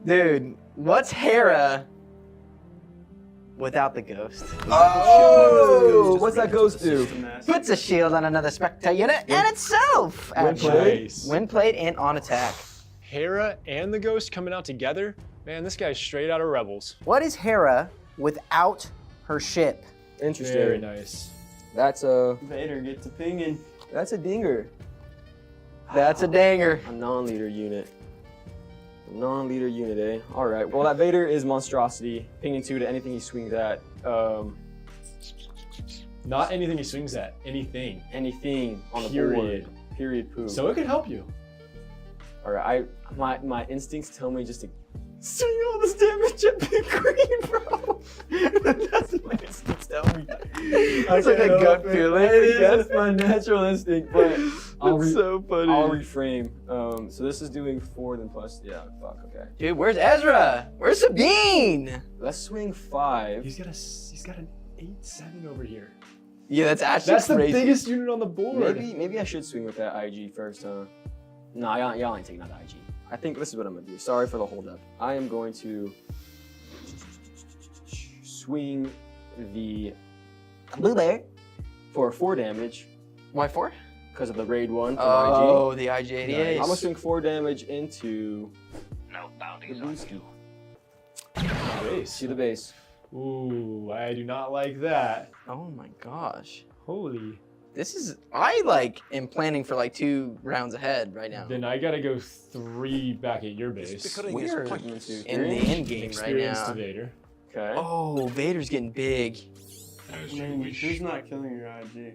Dude, what's Hera without the ghost? Oh! What's that ghost do? Puts a shield on another spectator unit and itself. When played. When played and on attack. Hera and the ghost coming out together? Man, this guy's straight out of Rebels. What is Hera without her ship? Interesting. Very nice. That's a... Vader gets a pinging. That's a dinger. That's a danger. A non-leader unit. A non-leader unit, eh? All right. Well, that Vader is monstrosity. Pinging 2 to anything he swings at. Not anything he swings at. Anything. Anything on the Period. board. Period. Poo. So it could help you. All right. My instincts tell me just to swing all this damage at Big Green, bro. That's what my instincts tell me. It's like a gut feeling. That's my natural instinct, but so funny. I'll reframe. So this is doing 4 then plus. Yeah. Fuck. Okay. Dude, where's Ezra? Where's Sabine? Let's swing 5. He's got an 8-7 over here. Yeah, that's actually That's crazy. the biggest unit on the board. Maybe I should swing with that IG first, huh? No, y'all ain't taking out the IG. I think this is what I'm gonna do. Sorry for the holdup. I am going to swing the Blue Bear for 4 damage. Why 4? Because of the raid 1 from Oh, IG. the IG-88. I'm gonna swing 4 damage into No bounty the Booski. Base. See the base. Ooh, I do not like that. Oh my gosh. Holy. This is, am planning for 2 rounds ahead right now. Then I gotta go 3 back at your base. We're in the end game right Experienced now. Vader. Okay. Oh, Vader's getting big. I mean, who's not killing your IG?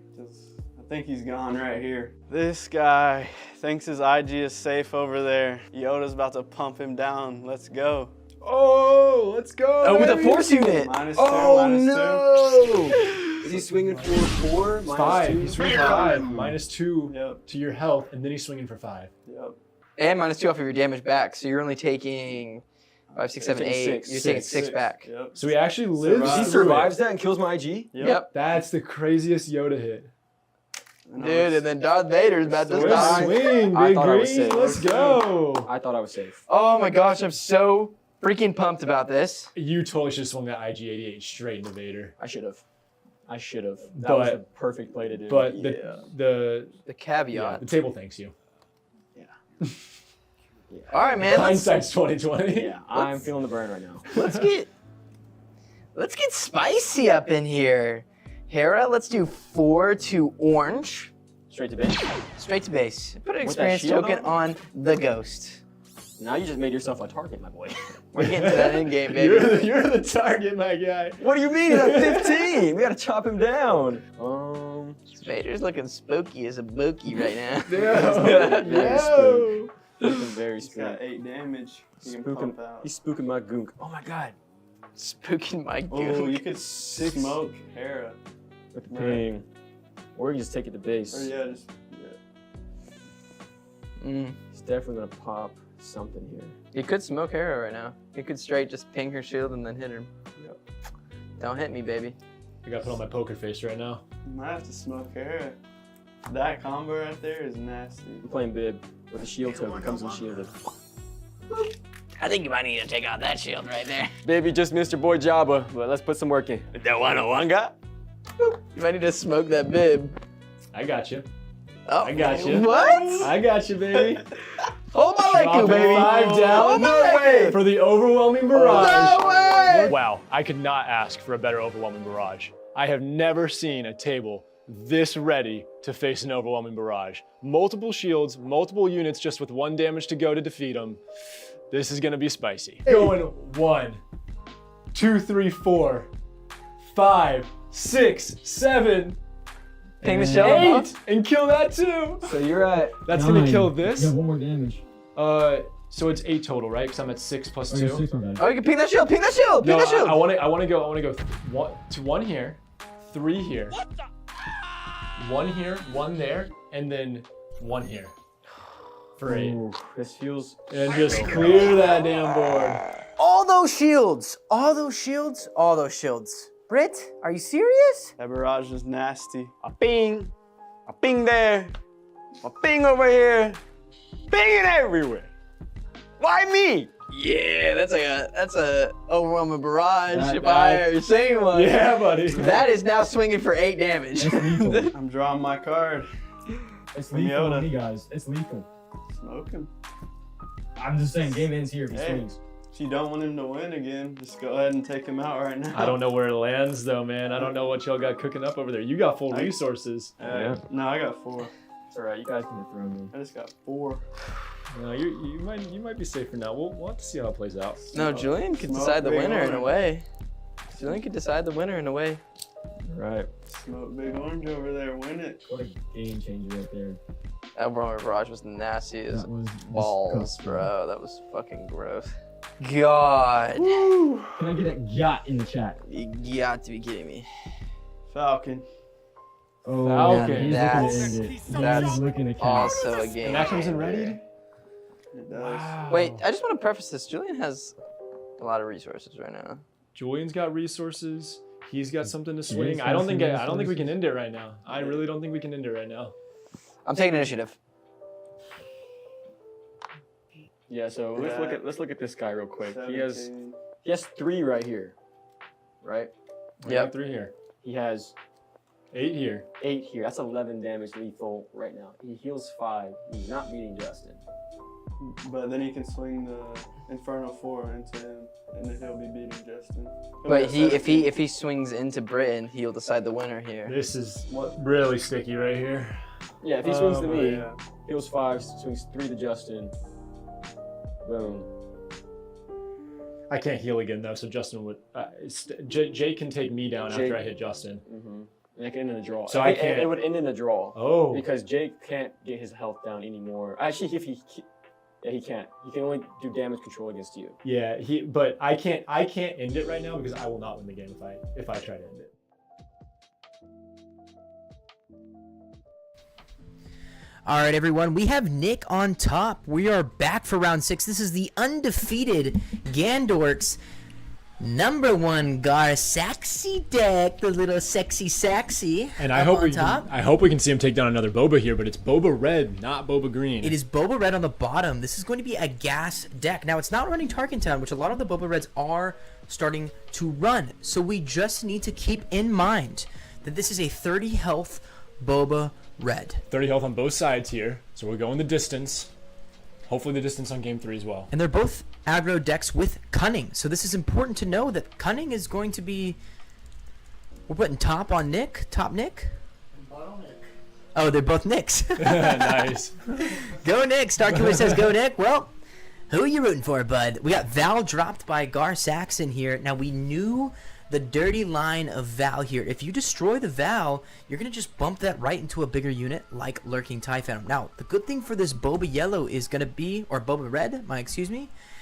I think he's gone right here. This guy thinks his IG is safe over there. Yoda's about to pump him down. Let's go. Oh, let's go. Oh, with a Force unit. -2, Oh, -2. no. Is he swinging for 4? -2? 5. He's swinging for 5. -2 Yep. to your health, and then he's swinging for 5. Yep. And -2 off of your damage back, so you're only taking 5, 6, 7, You're taking 8. 6. You're taking 6 back. Yep. So he actually lives. He through survives it. that and kills my IG? Yep. That's the craziest Yoda hit. Dude, and then Darth Vader's about to Swing, die. swing, I Big thought I was Green. safe. Let's go. I thought I was safe. Oh my gosh, I'm so freaking pumped about this. You totally should have swung that IG-88 straight into Vader. I should have. That But- was the perfect play to do. But The yeah, caveat. the table thanks you. All right, man. Hindsight's 2020. Yeah, I'm feeling the burn right now. Let's get spicy up in here. Hera, let's do 4 to orange. Straight to base. Straight to base. Put an With that experience shield token on the ghost. Now you just made yourself a target, my boy. We're getting to that end game, baby. You're the target, my guy. What do you mean? He's at 15. We gotta chop him down. Vader's looking spooky as a bookie right now. Yo. Looking very He's got spooked. 8 damage. He can Spooking, pump out. he's spooking my goonk. Oh my god. Spooking my Oh, goon. you could smoke Hera. With the ping. Or you can just take it to base. Or yeah, just He's definitely gonna pop something here. You could smoke Hera right now. You could straight just ping her shield and then hit her. Yep. Don't hit me, baby. I gotta put on my poker face right now. You might have to smoke Hera. That combo right there is nasty. I'm playing Bib with the shield token. Comes in shielded. I think you might need to take out that shield right there. Baby just missed your boy Jabba, but let's put some work in. The 101 guy? You might need to smoke that bib. I got you. Oh, I got you. What? I got you, baby. Oh my Dropping baby. 5 down. No way. For the overwhelming barrage. No way. Wow, I could not ask for a better overwhelming barrage. I have never seen a table this ready to face an overwhelming barrage. Multiple shields, multiple units just with 1 damage to go to defeat them. This is gonna be spicy. Going 1, 2, 3, 4, 5, 6, 7, Ping the shell. 8, and kill that too. So you're at. That's gonna kill this. You got 1 more damage. So it's 8 total, right? Because I'm at 6 plus 2. Oh, you can ping that shield. Ping that shield. Ping No, that shield. I want to go 1 here, 3 here, 1 here, 1 there, and then 1 here. For 8. Ooh, this feels. And just clear that damn board. All those shields. All those shields. All those shields. Britt, are you serious? That barrage is nasty. A ping there. My Bing over here. Binging everywhere. Why me? Yeah, that's a overwhelming barrage That- if I ever seen one. Yeah, buddy. That is now swinging for 8 damage. I'm drawing my card. It's From lethal Yoda. to me, guys. It's lethal. Smoke him. I'm just saying, game ends here if he Hey. swings. If you don't want him to win again, just go ahead and take him out right now. I don't know where it lands though, man. I don't know what y'all got cooking up over there. You got full resources. No, I got 4. It's alright, you guys can throw me. I just got 4. No, you might be safe for now. We'll have to see how it plays out. No, Julian could Smoke decide the big winner in a orange. way. Julian could decide the winner in a way. Right. Smoke big orange over there, win it. What a game changer right there. That overwhelming barrage was nasty as That was balls, disgusting. bro. That was fucking gross. God. Can I get a yacht in the chat? You got to be kidding me. Falcon. Oh, Falcon. he's That's- looking to end it. that's He's looking to catch. Also a game. And that comes in ready? It does. Wait, I just want to preface this. Julian has a lot of resources right now. Julian's got resources. He's got something to swing. he's I don't got think some I don't think we resources. can end it right now. I really don't think we can end it right now. I'm taking initiative. Yeah, so let's look at this guy real quick. 17. He has 3 right here. Right? We got 3 here. He has 8 here. 8 here. That's 11 damage lethal right now. He heals 5. He's not beating Justin. But then he can swing the Inferno 4 into him, and then he'll be beating Justin. He'll But be at if he swings into Britain, he'll decide the winner here. This is really sticky right here. Yeah, if he swings Oh, to me, yeah. heals 5, swings 3 to Justin. Boom. I can't heal again though, so Justin would. Jay can take me down Jake- after I hit Justin. Mm-hmm. And it can end in a draw. So I It- can't- It would end in a draw. Oh. Because Jake can't get his health down anymore. Actually, if he, yeah, he can't. He can only do damage control against you. Yeah, but I can't end it right now because I will not win the game if I try to end it. All right, everyone. We have Nick on top. We are back for round 6. This is the undefeated Gandorks #1 Gar Saxon deck, the little sexy saxy. And I up hope on we top. can, I hope we can see him take down another Boba here, but it's Boba Red, not Boba Green. It is Boba Red on the bottom. This is going to be a gas deck. Now, it's not running Tarkentown, which a lot of the Boba Reds are starting to run. So we just need to keep in mind that this is a 30 health Boba Red. 30 health on both sides here, so we're going the distance. Hopefully the distance on game 3 as well. And they're both aggro decks with Cunning. So this is important to know that Cunning is going to be... We're putting top on Nick. Top Nick? Oh, they're both Nicks. Nice. Go Nick. Starkiller says go Nick. Well, who are you rooting for, bud? We got Val dropped by Gar Saxon here. Now, we knew the dirty line of Val here. If you destroy the Val, you're going to just bump that right into a bigger unit like Lurking TIE Phantom. Now, the good thing for this Boba Yellow is going to be, or Boba Red,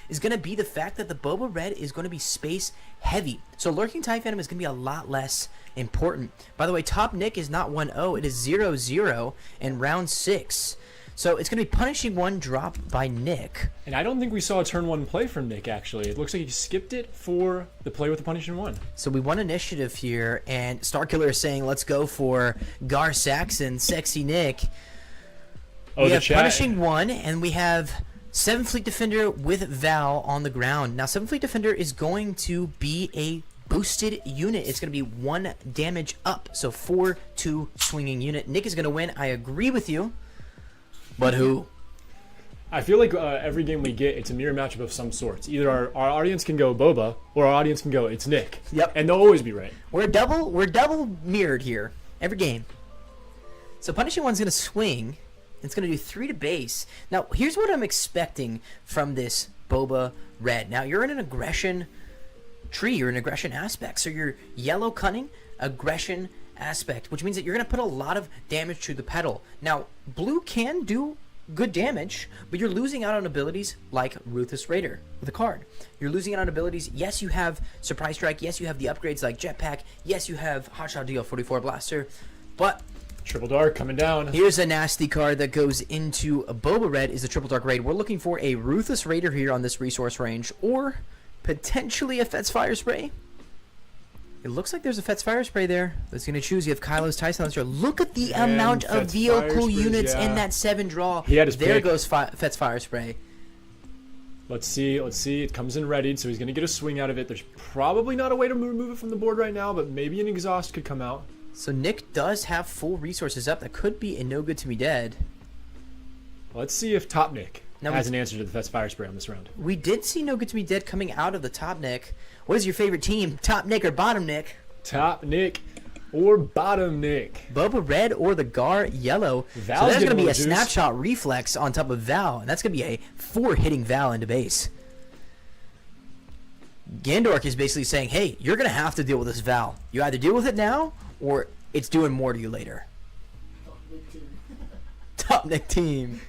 is going to be the fact that the Boba Red is going to be space heavy. So Lurking TIE Phantom is going to be a lot less important. By the way, top Nick is not 1-0. It is 0-0 in round 6. So it's going to be Punishing 1 drop by Nick. And I don't think we saw a turn 1 play from Nick, actually. It looks like he skipped it for the play with the Punishing 1. So we won initiative here, and Starkiller is saying, let's go for Gar Saxon, sexy Nick. Oh, we the have chat. Punishing 1, and we have 7 Fleet Defender with Val on the ground. Now, 7 Fleet Defender is going to be a boosted unit. It's going to be 1 damage up, so 4-2 swinging unit. Nick is going to win. I agree with you. But who? I feel like every game we get, it's a mirror matchup of some sorts. Either our audience can go Boba, or our audience can go, it's Nick. Yep. And they'll always be right. We're double mirrored here every game. So Punishing 1's going to swing. It's going to do 3 to base. Now, here's what I'm expecting from this Boba Red. Now, you're in an aggression tree. You're in aggression aspect. So you're yellow cunning, aggression aspect, which means that you're going to put a lot of damage to the pedal. Now, blue can do good damage, but you're losing out on abilities like Ruthless Raider with a card. You're losing out on abilities. Yes, you have Surprise Strike. Yes, you have the upgrades like Jetpack. Yes, you have Hotshot DL44 Blaster. But Triple Dark coming down. here's a nasty card that goes into a Boba Red is the Triple Dark Raid. We're looking for a Ruthless Raider here on this resource range, or potentially a Fet's Fire Spray. It looks like there's a Fet's Fire Spray there. That's going to choose. You have Kylo's Tyson. Look at the Man, amount of Fet's vehicle Fire Sprays, units yeah. in that 7 draw. He had his there pick. goes Fet's Fire Spray. Let's see. It comes in readied, so he's going to get a swing out of it. There's probably not a way to remove it from the board right now, but maybe an exhaust could come out. So Nick does have full resources up. That could be a no good to me dead. Let's see if Top Nick Now has an answer to the Fet's Fire Spray on this round. We did see no good to me dead coming out of the Top Nick. What is your favorite team? Top Nick or Bottom Nick? Top Nick or Bottom Nick. Boba Red or the Gar Yellow. Val's so there's going to getting be a juice. snapshot reflex on top of Val, and that's going to be a 4 hitting Val into base. Gandork is basically saying, hey, you're going to have to deal with this Val. You either deal with it now, or it's doing more to you later. Top Nick team.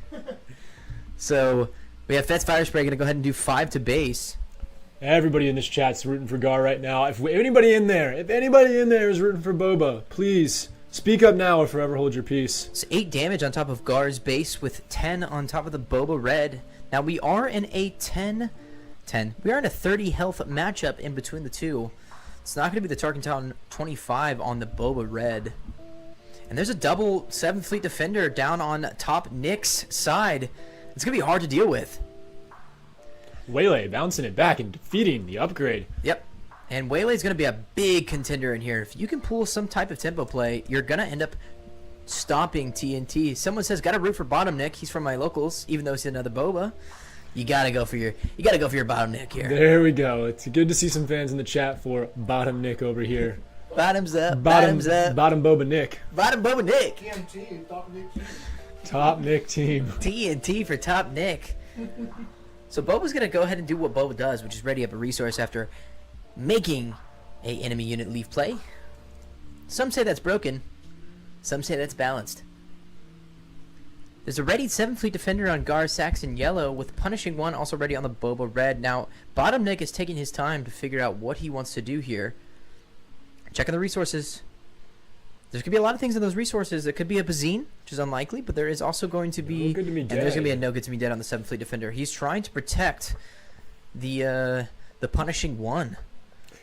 So we have Fet's Fire Spray going to go ahead and do 5 to base. Everybody in this chat's rooting for Gar right now. If anybody in there is rooting for Boba, please speak up now or forever hold your peace. It's 8 damage on top of Gar's base with 10 on top of the Boba Red. Now we are in a 10. We are in a 30 health matchup in between the two. It's not going to be the Tarkentown 25 on the Boba Red. And there's a double 7 Fleet Defender down on top Nick's side. It's going to be hard to deal with. Waylay bouncing it back and defeating the upgrade. Yep. And Waylay's going to be a big contender in here. If you can pull some type of tempo play, you're going to end up stomping TNT. Someone says, got to root for Bottom Nick. He's from my locals, even though he's another Boba. You gotta go for your Bottom Nick here. There we go. It's good to see some fans in the chat for Bottom Nick over here. Bottoms up. Bottoms up. Bottom Boba Nick. Bottom Boba Nick. TNT, Top Nick team. Top Nick team. TNT for Top Nick. So Boba's going to go ahead and do what Boba does, which is ready up a resource after making a enemy unit leave play. Some say that's broken. Some say that's balanced. There's a ready 7 Fleet Defender on Gar Saxon Yellow with Punishing 1 also ready on the Boba Red. Now, Bottom Nick is taking his time to figure out what he wants to do here. Checking the resources. There's going to be a lot of things in those resources. It could be a Bazine, which is unlikely, but there is also going to be... No good to me dead. And there's going to be a no good to me dead on the 7 Fleet Defender. He's trying to protect the Punishing 1.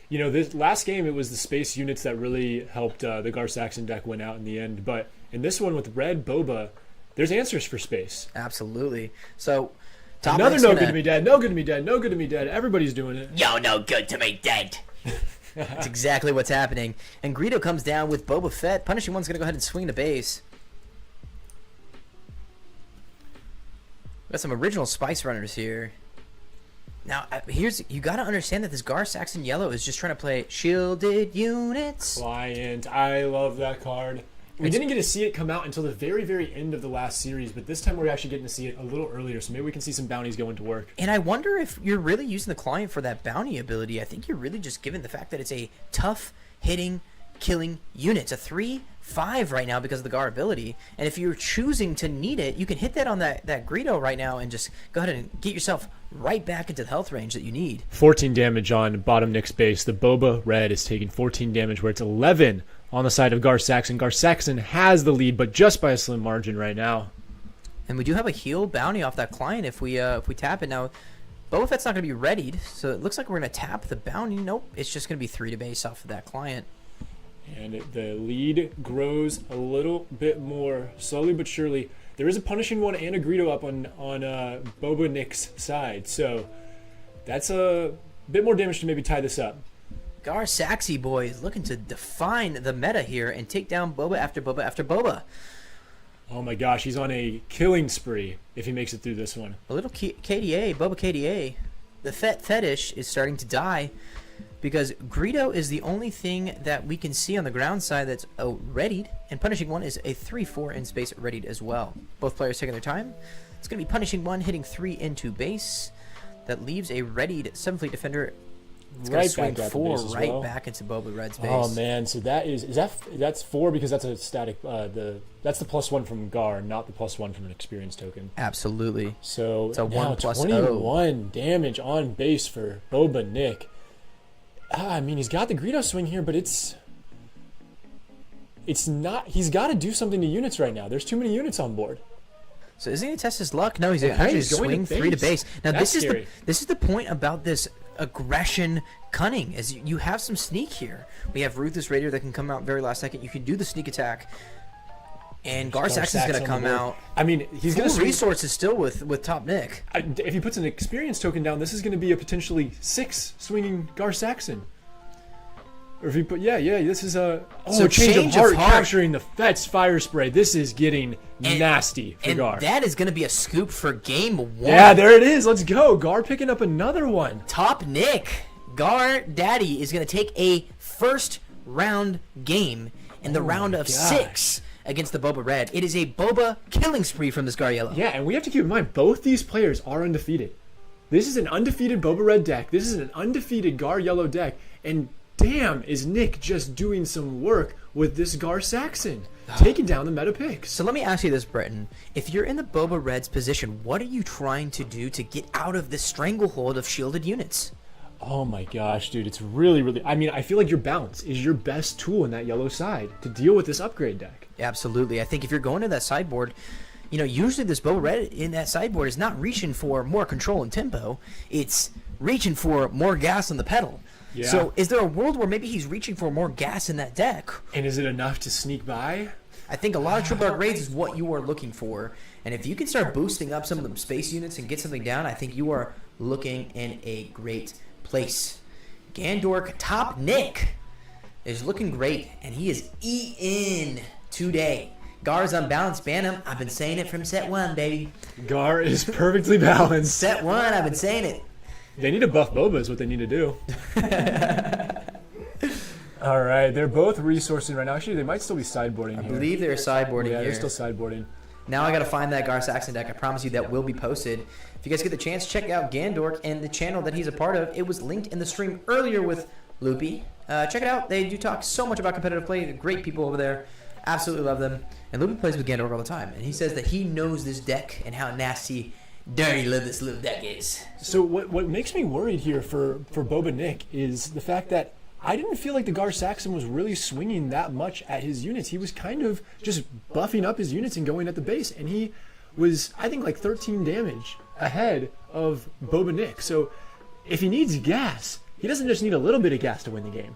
You know, this last game, it was the space units that really helped the Gar Saxon deck win out in the end. But in this one with Red Boba, there's answers for space. Absolutely. So, another no good to me dead, no good to me dead, no good to me dead. Everybody's doing it. Yo, no good to me dead. That's exactly what's happening. And Greedo comes down with Boba Fett. Punishing 1's going to go ahead and swing the base. Got some original Spice Runners here. Now, you got to understand that this Gar Saxon Yellow is just trying to play shielded units. Client, I love that card. We didn't get to see it come out until the very, very end of the last series, but this time we're actually getting to see it a little earlier, so maybe we can see some bounties going to work. And I wonder if you're really using the client for that bounty ability. I think you're really just given the fact that it's a tough, hitting, killing unit. It's a 3/5 right now because of the Gar ability. And if you're choosing to need it, you can hit that on that Greedo right now and just go ahead and get yourself right back into the health range that you need. 14 damage on Bottom Nick's base. The Boba Red is taking 14 damage, where it's 11 on the side of Gar Saxon. Gar Saxon has the lead, but just by a slim margin right now. And we do have a heal bounty off that client if we tap it. Now, Boba Fett's not going to be readied, so it looks like we're going to tap the bounty. Nope, it's just going to be 3 to base off of that client. And the lead grows a little bit more, slowly but surely. There is a Punishing 1 and a Greedo up on Boba Nick's side, so that's a bit more damage to maybe tie this up. Gar Saxy boy is looking to define the meta here and take down Boba after Boba after Boba. Oh my gosh, he's on a killing spree if he makes it through this one. A little KDA, Boba KDA. The fetish is starting to die because Greedo is the only thing that we can see on the ground side that's readied, and Punishing 1 is a 3/4 in space readied as well. Both players taking their time. It's going to be Punishing 1 hitting 3 into base. That leaves a readied 7 Fleet Defender. It's going to swing 4 right back into Boba Red's base. Oh man, so that's 4 because that's a static. That's the +1 from Gar, not the +1 from an experience token. Absolutely. So it's a 1 + 21 damage on base for Boba Nick. I mean, he's got the Greedo swing here, but it's not. He's got to do something to units right now. There's too many units on board. So is he going to test his luck? No, he's actually swing 3 to base. Now this is the point about this aggression, cunning, as you have some sneak here. We have Ruthless Raider that can come out very last second. You can do the sneak attack. And Gar Saxon's going to come out. I mean, he's going to resources still with Top Nick. If he puts an experience token down, this is going to be a potentially 6 swinging Gar Saxon. Or if he put, this is a change of heart capturing the Fet's fire spray. This is getting nasty for Gar. That is going to be a scoop for game 1. Yeah, there it is. Let's go. Gar picking up another one. Top Nick. Gar Daddy is going to take a first round game in the round of 6 against the Boba Red. It is a Boba killing spree from this Gar Yellow. Yeah, and we have to keep in mind, both these players are undefeated. This is an undefeated Boba Red deck. This is an undefeated Gar Yellow deck. And damn, is Nick just doing some work with this Gar Saxon, taking down the meta picks. So let me ask you this, Britton. If you're in the Boba Red's position, what are you trying to do to get out of this stranglehold of shielded units? Oh my gosh, dude, it's really... I mean, I feel like your balance is your best tool in that yellow side to deal with this upgrade deck. Absolutely. I think if you're going to that sideboard, usually this Boba Red in that sideboard is not reaching for more control and tempo. It's reaching for more gas on the pedal. Yeah. So is there a world where maybe he's reaching for more gas in that deck? And is it enough to sneak by? I think a lot of triple dark raids is what you are looking for. And if you can start boosting up some of the space units and get something down, I think you are looking in a great place. Gandork Top Nick is looking great, and he is eating today. Gar's unbalanced, ban him. I've been saying it from set 1, baby. Gar is perfectly balanced. Set 1, I've been saying it. They need to buff Boba is what they need to do. All right, they're both resourcing right now. Actually, they might still be sideboarding here. I believe they're sideboarding here. Yeah, they're still sideboarding. Now I got to find that Gar Saxon deck. I promise you that will be posted. If you guys get the chance, check out Gandork and the channel that he's a part of. It was linked in the stream earlier with Loopy. Check it out. They do talk so much about competitive play. They're great people over there. Absolutely love them. And Loopy plays with Gandork all the time. And he says that he knows this deck and how nasty, dirty this little deck is. So what makes me worried here for Boba Nick is the fact that I didn't feel like the Gar Saxon was really swinging that much at his units. He was kind of just buffing up his units and going at the base. And he was, I think, like 13 damage ahead of Boba Nick. So if he needs gas, he doesn't just need a little bit of gas to win the game.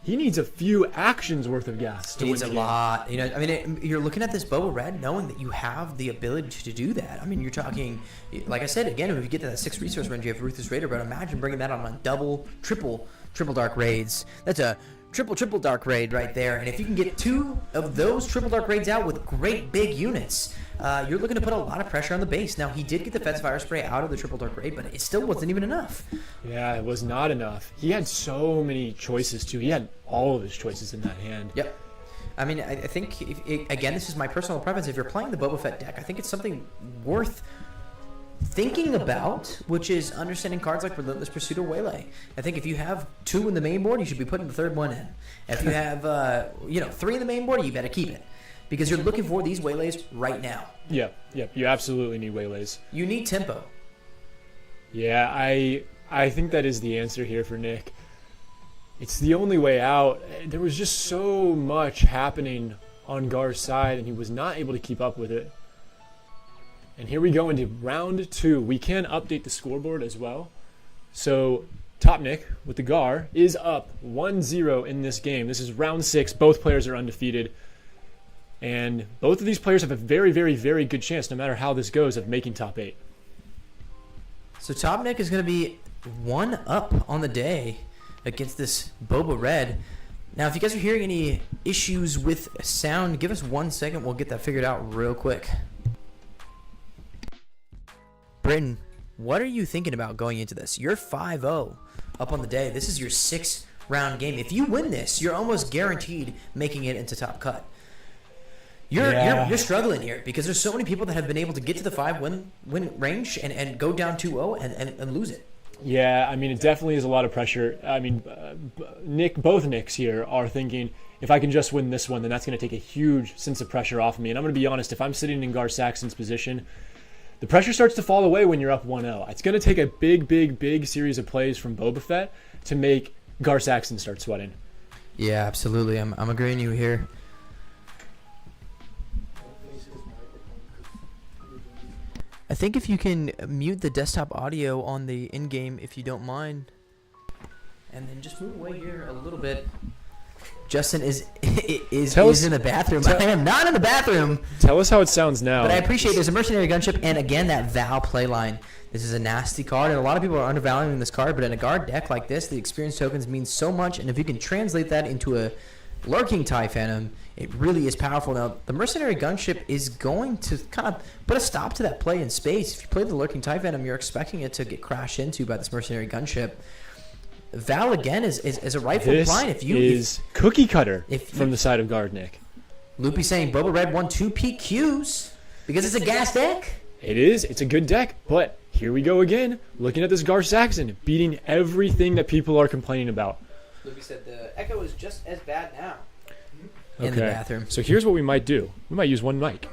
He needs a few actions worth of gas to win the game. He needs a lot. You're looking at this Boba Red knowing that you have the ability to do that. I mean, you're talking, like I said, again, if you get to that 6 resource range, you have Ruthless Raider, but imagine bringing that on a double, triple dark raids. That's a triple dark raid right there. And if you can get 2 of those triple dark raids out with great big units, you're looking to put a lot of pressure on the base. Now, he did get the Fet's Fire Spray out of the triple dark raid, but it still wasn't even enough. Yeah, it was not enough. He had so many choices, too. He had all of his choices in that hand. Yep. I mean, I think, again, this is my personal preference. If you're playing the Boba Fett deck, I think it's something worth thinking about, which is understanding cards like Relentless Pursuit or Waylay. I think if you have 2 in the main board, you should be putting the 3rd one in. If you have 3 in the main board, you better keep it, because you're looking for these Waylays right now. Yep. You absolutely need Waylays. You need tempo. Yeah, I think that is the answer here for Nick. It's the only way out. There was just so much happening on Gar's side, and he was not able to keep up with it. And here we go into round 2. We can update the scoreboard as well. So Top Nick with the Gar is up 1-0 in this game. This is round 6. Both players are undefeated. And both of these players have a very, very, very good chance, no matter how this goes, of making top 8. So Top Nick is going to be 1 up on the day against this Boba Red. Now, if you guys are hearing any issues with sound, give us 1 second. We'll get that figured out real quick. Britton, what are you thinking about going into this? You're 5-0 up on the day. This is your 6-round game. If you win this, you're almost guaranteed making it into top cut. You're struggling here because there's so many people that have been able to get to the 5-win range and go down 2-0 and lose it. Yeah, I mean, it definitely is a lot of pressure. I mean, both Nicks here are thinking, if I can just win this one, then that's going to take a huge sense of pressure off of me. And I'm going to be honest, if I'm sitting in Gar Saxon's position, the pressure starts to fall away when you're up 1-0. It's going to take a big series of plays from Boba Fett to make Gar Saxon start sweating. Yeah, absolutely. I'm agreeing with you here. I think if you can mute the desktop audio on the in-game, if you don't mind, And then just move away here a little bit. Justin is in the bathroom. I am not in the bathroom. Tell us how it sounds now. But I appreciate there's a Mercenary Gunship, and again, that Val playline. This is a nasty card, and a lot of people are undervaluing this card, but in a guard deck like this, the experience tokens mean so much, and if you can translate that into a Lurking TIE Phantom, it really is powerful. Now, the Mercenary Gunship is going to kind of put a stop to that play in space. If you play the Lurking TIE Phantom, you're expecting it to get crashed into by this Mercenary Gunship. Val, again, is a rightful line. This is cookie cutter from the side of Gardnick. Loopy saying Boba Red won 2 PQs because it's a gas deck. It is. It's a good deck, but here we go again. Looking at this Gar Saxon, beating everything that people are complaining about. Loopy said the Echo is just as bad now. Okay. In the bathroom. So here's what we might do. We might use one mic.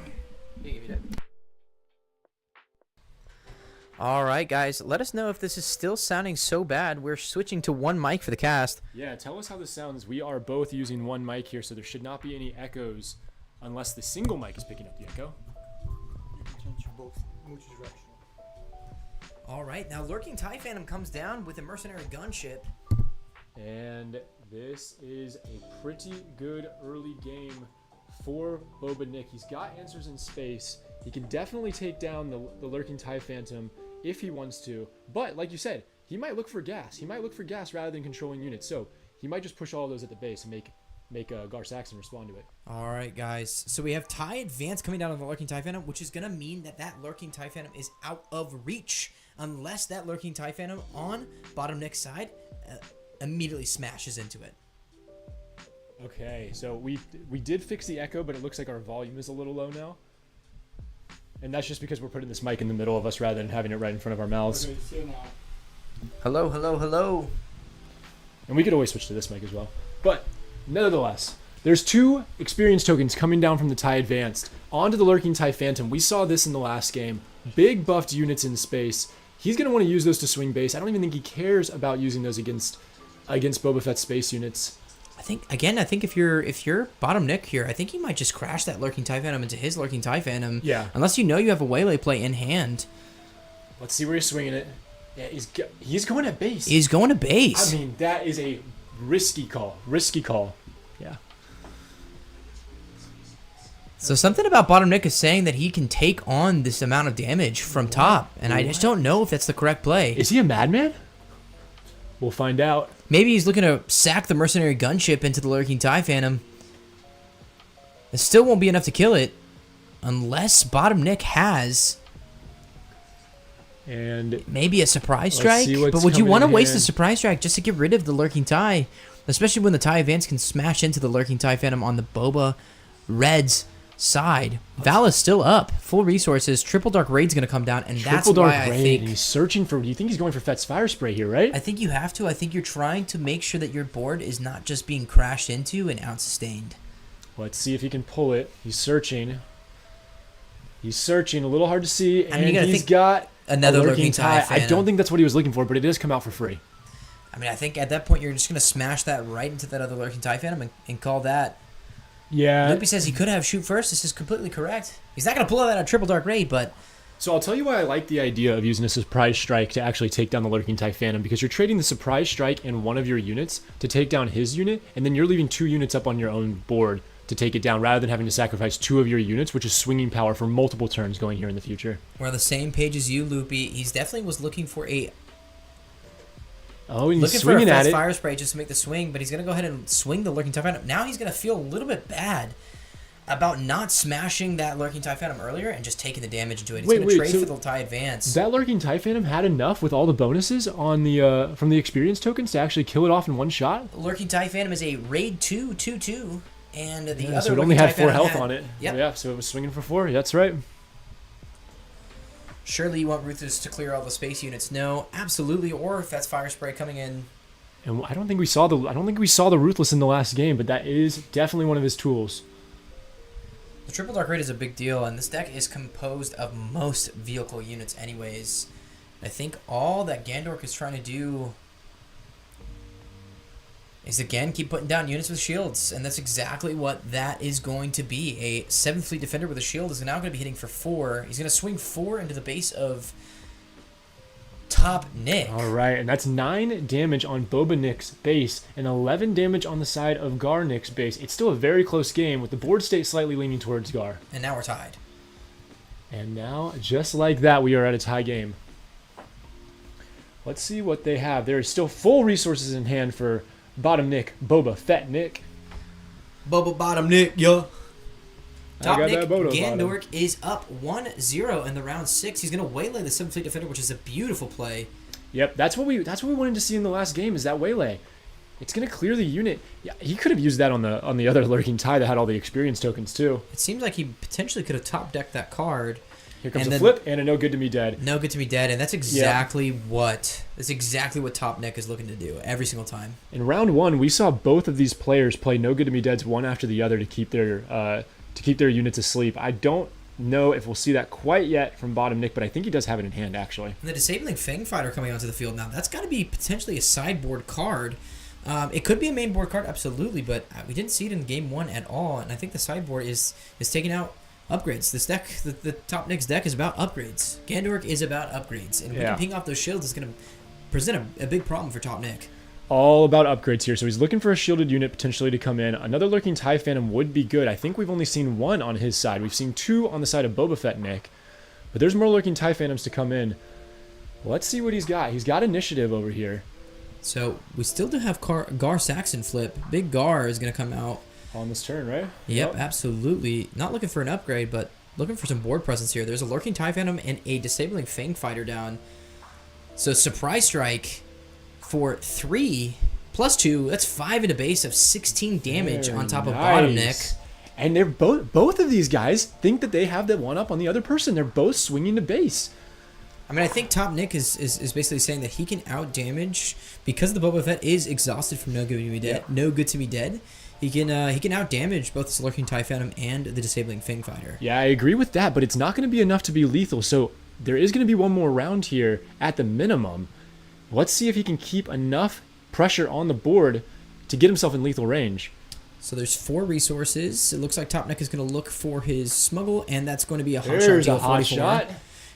All right, guys. Let us know if this is still sounding so bad. We're switching to one mic for the cast. Yeah, tell us how this sounds. We are both using one mic here, so there should not be any echoes unless the single mic is picking up the echo. You can change to both multi-directional. All right, now Lurking TIE Phantom comes down with a Mercenary Gunship. And this is a pretty good early game for Boba Nick. He's got answers in space. He can definitely take down the Lurking TIE Phantom if he wants to. But, like you said, he might look for gas. He might look for gas rather than controlling units. So he might just push all of those at the base and make Gar Saxon respond to it. All right, guys. So we have TIE Advance coming down on the Lurking TIE Phantom, which is going to mean that Lurking TIE Phantom is out of reach. Unless that Lurking TIE Phantom on bottom Nick's side immediately smashes into it. Okay, so we did fix the echo, but it looks like our volume is a little low now. And that's just because we're putting this mic in the middle of us rather than having it right in front of our mouths. Okay, so now. Hello, hello, hello. And we could always switch to this mic as well. But, nevertheless, there's 2 experience tokens coming down from the TIE Advanced onto the Lurking TIE Phantom. We saw this in the last game. Big buffed units in space. He's going to want to use those to swing base. I don't even think he cares about using those against Boba Fett's space units. I think if you're bottom Nick here, I think he might just crash that Lurking TIE Phantom into his Lurking TIE Phantom. Yeah. Unless you have a waylay play in hand. Let's see where he's swinging it. Yeah, he's going to base. He's going to base. I mean, that is a risky call. Risky call. Yeah. So something about bottom Nick is saying that he can take on this amount of damage from top, and I just don't know if that's the correct play. Is he a madman? We'll find out. Maybe he's looking to sack the Mercenary Gunship into the Lurking TIE Phantom. It still won't be enough to kill it, unless bottom Nick has and maybe a surprise strike. But would you want to waste a surprise strike just to get rid of the Lurking TIE, especially when the TIE Advance can smash into the Lurking TIE Phantom on the Boba Red's side? Val is still up, full resources. Triple Dark Raid's going to come down, and that's why I think he's searching for. Do you think he's going for Fett's Fire Spray here, right? I think you have to. I think you're trying to make sure that your board is not just being crashed into and out-sustained. Let's see if he can pull it. He's searching. He's searching. A little hard to see, and he's got another Lurking TIE I don't think that's what he was looking for, but it does come out for free. I mean, I think at that point you're just going to smash that right into that other Lurking TIE Phantom and call that. Yeah. Loopy says he could have shoot first. This is completely correct. He's not going to pull out that on Triple Dark Raid, but... So I'll tell you why I like the idea of using a surprise strike to actually take down the Lurking TIE Phantom, because you're trading the surprise strike in one of your units to take down his unit, and then you're leaving 2 units up on your own board to take it down, rather than having to sacrifice 2 of your units, which is swinging power for multiple turns going here in the future. We're on the same page as you, Loopy. He's definitely was looking for a... Oh, and he's looking swinging for a at fast it. fire spray just to make the swing, but he's going to go ahead and swing the Lurking TIE Phantom. Now he's going to feel a little bit bad about not smashing that Lurking TIE Phantom earlier and just taking the damage into it. He's going to trade for the TIE Advance. That Lurking TIE Phantom had enough with all the bonuses on the from the experience tokens to actually kill it off in one shot? Lurking TIE Phantom is a Raid 2/2/2, and the other so it only Lurking had TIE 4 Phantom health on it. Yep. Yeah, so it was swinging for 4. That's right. Surely you want Ruthless to clear all the space units. No, absolutely. Or if that's Fire Spray coming in. And I don't think we saw the Ruthless in the last game, but that is definitely one of his tools. The Triple Dark Raid is a big deal, and this deck is composed of most vehicle units anyways. I think all that Gandork is trying to do is, again, keep putting down units with shields, and that's exactly what that is going to be. A 7th Fleet Defender with a shield is now going to be hitting for 4. He's going to swing 4 into the base of TIE Top Nick. All right, and that's 9 damage on Boba Nick's base and 11 damage on the side of Gar Nick's base. It's still a very close game with the board state slightly leaning towards Gar. And now we're tied. And now, just like that, we are at a tie game. Let's see what they have. There is still full resources in hand for Bottom Nick, Boba Fett Nick. Boba Bottom Nick, yo. Top got Nick that Boba Gandork is up 1-0 in the round 6. He's going to waylay the 7th Fleet Defender, which is a beautiful play. Yep, that's what we wanted to see in the last game, is that waylay. It's going to clear the unit. Yeah, he could have used that on the other Lurking Tie that had all the experience tokens too. It seems like he potentially could have top decked that card. Here comes a flip and a No Good to Me Dead. No Good to Me Dead, and that's exactly what Top Nick is looking to do every single time. In round 1, we saw both of these players play No Good to Me Deads one after the other to keep their units asleep. I don't know if we'll see that quite yet from Bottom Nick, but I think he does have it in hand actually. And the Disabling Fang Fighter coming onto the field now, that's got to be potentially a sideboard card. It could be a main board card, absolutely, but we didn't see it in game 1 at all, and I think the sideboard is taking out upgrades. This deck, the Top Nick's deck is about upgrades. Gandork is about upgrades, and we can ping off those shields is going to present a big problem for Top Nick. All about upgrades here. So he's looking for a shielded unit potentially to come in. Another Lurking TIE Phantom would be good. I think we've only seen 1 on his side. We've seen 2 on the side of Boba Fett Nick. But there's more Lurking TIE Phantoms to come in. Let's see what he's got. He's got initiative over here. So we still do have Gar Saxon flip. Big Gar is going to come out. On this turn, right? Yep, absolutely. Not looking for an upgrade, but looking for some board presence here. There's a Lurking TIE Phantom and a Disabling Fang Fighter down. So Surprise Strike for 3 plus 2. That's 5 at a base of 16 damage on top of Bottom Nick. And they're both of these guys think that they have that one up on the other person. They're both swinging to base. I mean, I think Top Nick is basically saying that he can out damage because the Boba Fett is exhausted from No Good to Be Dead. Yeah. No Good to Be Dead. He can out damage both the Lurking TIE Phantom and the Disabling Fang Fighter. Yeah, I agree with that, but it's not going to be enough to be lethal. So there is going to be one more round here at the minimum. Let's see if he can keep enough pressure on the board to get himself in lethal range. So there's 4 resources. It looks like Top Nick is going to look for his smuggle, and that's going to be a hot There's shot. a hot shot.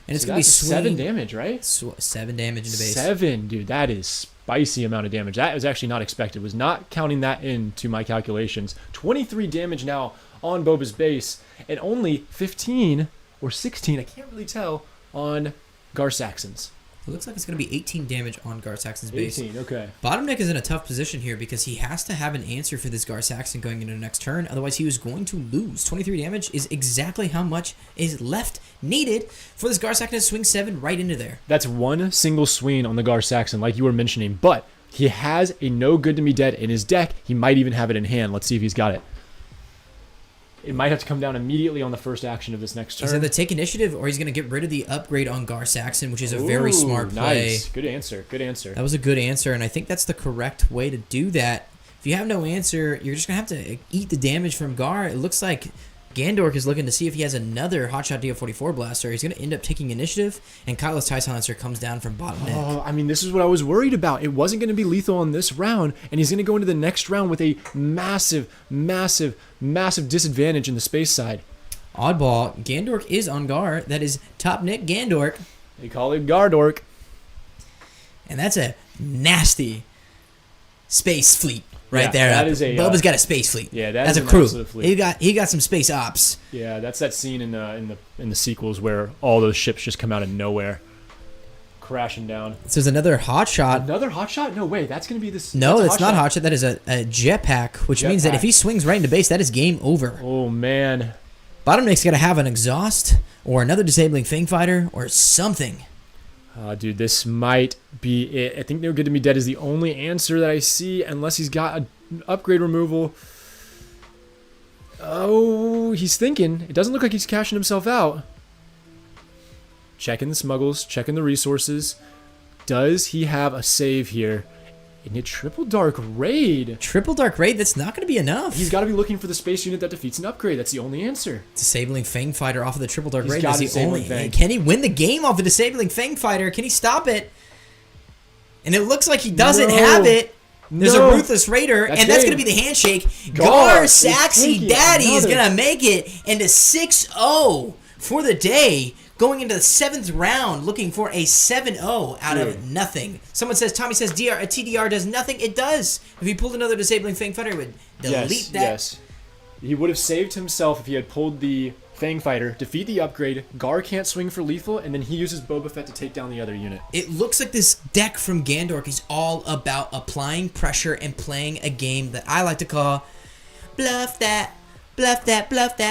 And it's going to be 7 damage, right? 7 damage in the base. 7, dude. That is spicy amount of damage. That was actually not expected. Was not counting that into my calculations. 23 damage now on Boba's base, and only 15 or 16, I can't really tell, on Gar Saxon's. It looks like it's going to be 18 damage on Gar Saxon's base. 18, okay. Bottom Nick is in a tough position here because he has to have an answer for this Gar Saxon going into the next turn. Otherwise, he was going to lose. 23 damage is exactly how much is left needed for this Gar Saxon to swing 7 right into there. That's one single swing on the Gar Saxon, like you were mentioning. But he has a No Good to Me Dead in his deck. He might even have it in hand. Let's see if he's got it. It might have to come down immediately on the first action of this next turn. He's either take initiative or he's going to get rid of the upgrade on Gar Saxon, which is a very smart play. Nice. Good answer. Good answer. That was a good answer, and I think that's the correct way to do that. If you have no answer, you're just going to have to eat the damage from Gar. It looks like Gandork is looking to see if he has another Hotshot DO44 blaster. He's going to end up taking initiative, and Kylo's TIE Silencer comes down from Bottom Nick. Oh, I mean, this is what I was worried about. It wasn't going to be lethal on this round, and he's going to go into the next round with a massive, massive, massive disadvantage in the space side. Oddball, Gandork is on Gar. That is Top Nick Gandork. They call him Gardork. And that's a nasty space fleet. Right there. That is Boba's got a space fleet. Yeah, that's a crew. Fleet. He got some space ops. Yeah, that's that scene in the sequels where all those ships just come out of nowhere, crashing down. So there's another hot shot. Another hot shot? No way. That's gonna be this. No, that's not hot shot. That is a jetpack, which means that if he swings right into base, that is game over. Oh man. Bottom Nick's got to have an exhaust or another Disabling Fang Fighter or something. Dude, this might be it. I think No Good to Me Dead is the only answer that I see, unless he's got an upgrade removal. Oh, he's thinking. It doesn't look like he's cashing himself out. Checking the smuggles, checking the resources. Does he have a save here? In a Triple Dark Raid. Triple Dark Raid? That's not going to be enough. He's got to be looking for the space unit that defeats an upgrade. That's the only answer. Disabling Fang Fighter off of the Triple Dark Raid is the only. Can he win the game off the Disabling Fang Fighter? Can he stop it? And it looks like he doesn't have it. There's a Ruthless Raider, and that's going to be the handshake. Gar Saxon Daddy is going to make it into 6-0 for the day. going into the 7th round looking for a 7-0 out of nothing. Someone says, Tommy says, TDR does nothing. It does. If he pulled another disabling Fang Fighter, he would delete that. Yes. He would have saved himself if he had pulled the Fang Fighter, defeat the upgrade, Gar can't swing for lethal, and then he uses Boba Fett to take down the other unit. It looks like this deck from Gandork is all about applying pressure and playing a game that I like to call bluff that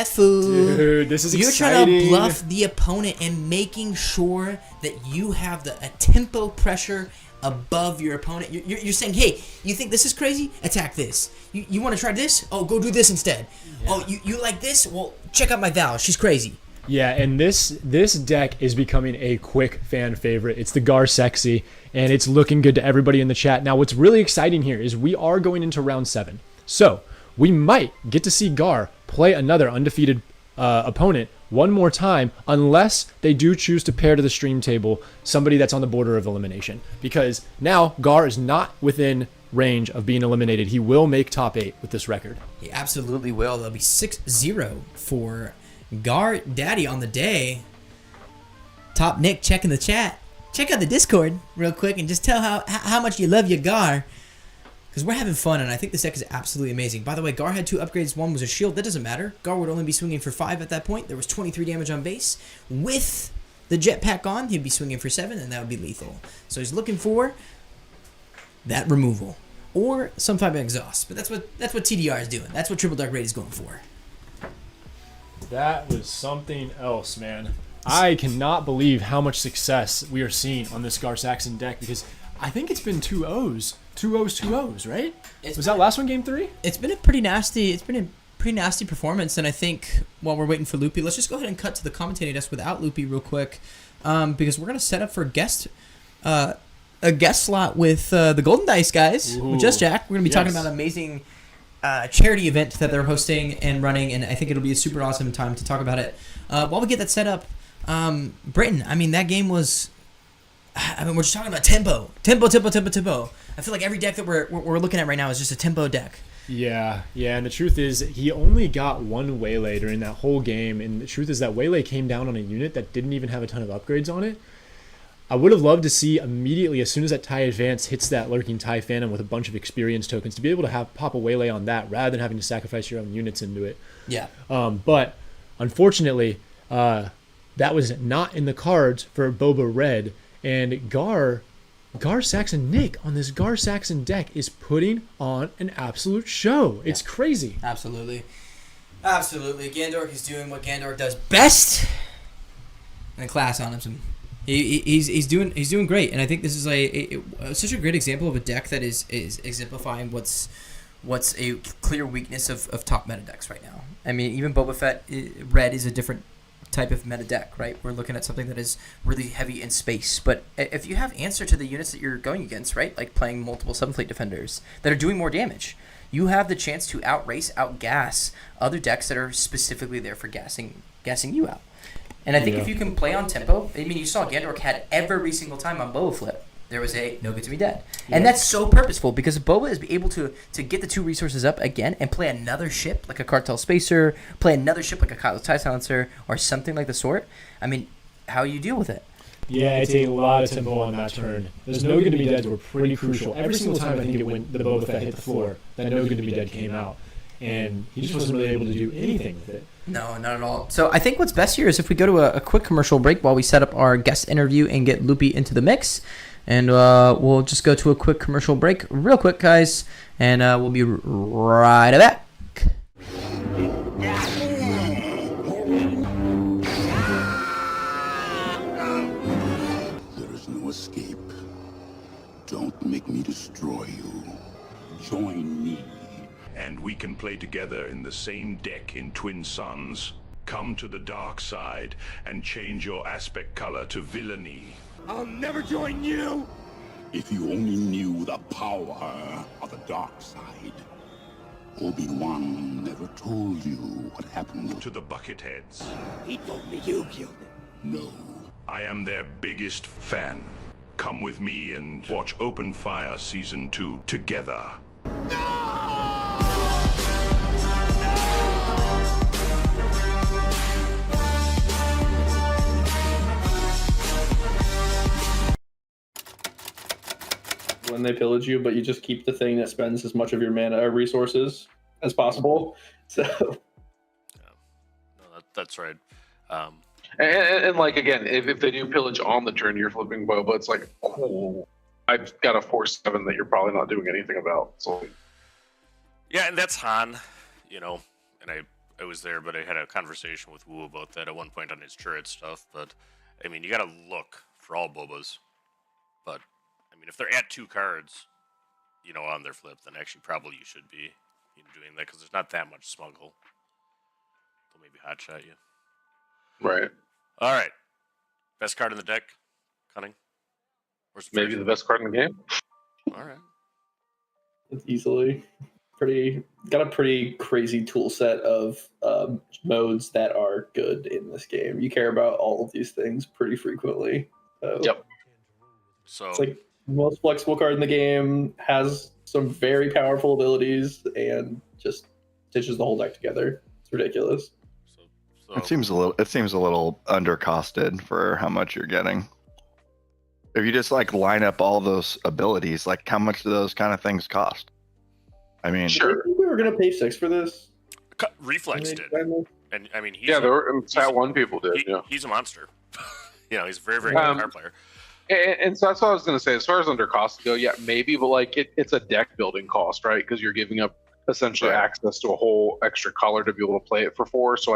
fool. Dude, this is You're exciting. trying to bluff the opponent and making sure that you have a tempo pressure above your opponent. You're saying, hey, you think this is crazy? Attack this. You want to try this? Oh, go do this instead. Yeah. Oh, you like this? Well, check out my Val. She's crazy. Yeah, and this deck is becoming a quick fan favorite. It's the Gar Sexy, and it's looking good to everybody in the chat. Now, what's really exciting here is we are going into round 7. So, we might get to see Gar play another undefeated opponent one more time, unless they do choose to pair to the stream table somebody that's on the border of elimination. Because now Gar is not within range of being eliminated. He will make top 8 with this record. He absolutely will. There'll be 6-0 for Gar Daddy on the day. Top Nick checking the chat. Check out the Discord real quick and just tell how much you love your Gar. Because we're having fun, and I think this deck is absolutely amazing. By the way, Gar had 2 upgrades. One was a shield. That doesn't matter. Gar would only be swinging for 5 at that point. There was 23 damage on base. With the jetpack on, he'd be swinging for 7, and that would be lethal. So he's looking for that removal. Or some type of exhaust. But that's what TDR is doing. That's what Triple Dark Raid is going for. That was something else, man. I cannot believe how much success we are seeing on this Gar Saxon deck, because I think it's been 2 O's. 2 O's, 2 O's, right? Was that last one game 3? It's been a pretty nasty performance, and I think while we're waiting for Loopy, let's just go ahead and cut to the commentating desk without Loopy real quick, because we're gonna set up for a guest slot with the Golden Dice guys, with Just Jack. We're gonna be talking about an amazing charity event that they're hosting and running, and I think it'll be a super awesome time to talk about it. While we get that set up, Britain, I mean, that game was. I mean, we're just talking about tempo. I feel like every deck that we're looking at right now is just a tempo deck. Yeah, and the truth is, he only got 1 Waylay during that whole game, and the truth is that Waylay came down on a unit that didn't even have a ton of upgrades on it. I would have loved to see immediately, as soon as that TIE Advance hits that lurking TIE Phantom with a bunch of experience tokens, to be able to pop a Waylay on that, rather than having to sacrifice your own units into it. Yeah. But, unfortunately, that was not in the cards for Boba Red. And Gar Saxon Nick on this Gar Saxon deck is putting on an absolute show. It's crazy. Absolutely. Gandork is doing what Gandork does best. And class on him. He's doing great. And I think this is such a great example of a deck that is exemplifying what's a clear weakness of top meta decks right now. I mean, even Boba Fett Red is a different type of meta deck, right? We're looking at something that is really heavy in space. But if you have answer to the units that you're going against, right? Like playing multiple 7-fleet defenders that are doing more damage, you have the chance to outgas other decks that are specifically there for gassing you out. And I think if you can play on tempo, I mean, you saw Gandork had every single time on Boba Flip, there was a no good to be dead. Yeah. And that's so purposeful, because Boba is able to get the 2 resources up again and play another ship like a Cartel Spacer, play another ship like a Kylo TIE Silencer, or something like the sort. I mean, how you deal with it? Yeah, it's a lot of tempo on that turn. Those no good to be deads were pretty crucial. Every single time I think it went, the Boba Fett hit the floor, that no good to be dead came out. And he just wasn't really able to do anything with it. No, not at all. So I think what's best here is if we go to a quick commercial break while we set up our guest interview and get Loopy into the mix. And we'll just go to a quick commercial break real quick, guys. And we'll be right back. There is no escape. Don't make me destroy you. Join me. And we can play together in the same deck in Twin Suns. Come to the dark side and change your aspect color to villainy. I'll never join you! If you only knew the power of the dark side. Obi-Wan never told you what happened to the Bucketheads. He told me you killed him. No. I am their biggest fan. Come with me and watch Open Fire Season 2 together. when they pillage you, but you just keep the thing that spends as much of your mana or resources as possible. So, No, that's right. And like again, if they do pillage on the turn, you're flipping Boba. It's like cool. I've got a 4/7 that you're probably not doing anything about. So Yeah, and that's Han, and I was there, but I had a conversation with Wu about that at one point on his turret stuff. But I mean, you got to look for all Bobas. But I mean, if they're at 2 cards, on their flip, then actually probably you should be doing that because there's not that much smuggle. They'll maybe hotshot you. Right. All right. Best card in the deck, Cunning. Maybe the best card in the game. All right. it's easily got a pretty crazy tool set of modes that are good in this game. You care about all of these things pretty frequently. Yep. So it's like the most flexible card in the game, has some very powerful abilities, and just stitches the whole deck together. It's ridiculous. It seems a little undercosted for how much you're getting. If you just like line up all those abilities, like how much do those kind of things cost? I mean, sure. We were gonna pay 6 for this. Reflex did, and I mean, there were Sat 1 people did. He's a monster. He's a very, very good card player. And so that's what I was going to say. As far as under cost go, yeah, maybe, but like it's a deck building cost, right? Because you're giving up essentially access to a whole extra color to be able to play it for 4. So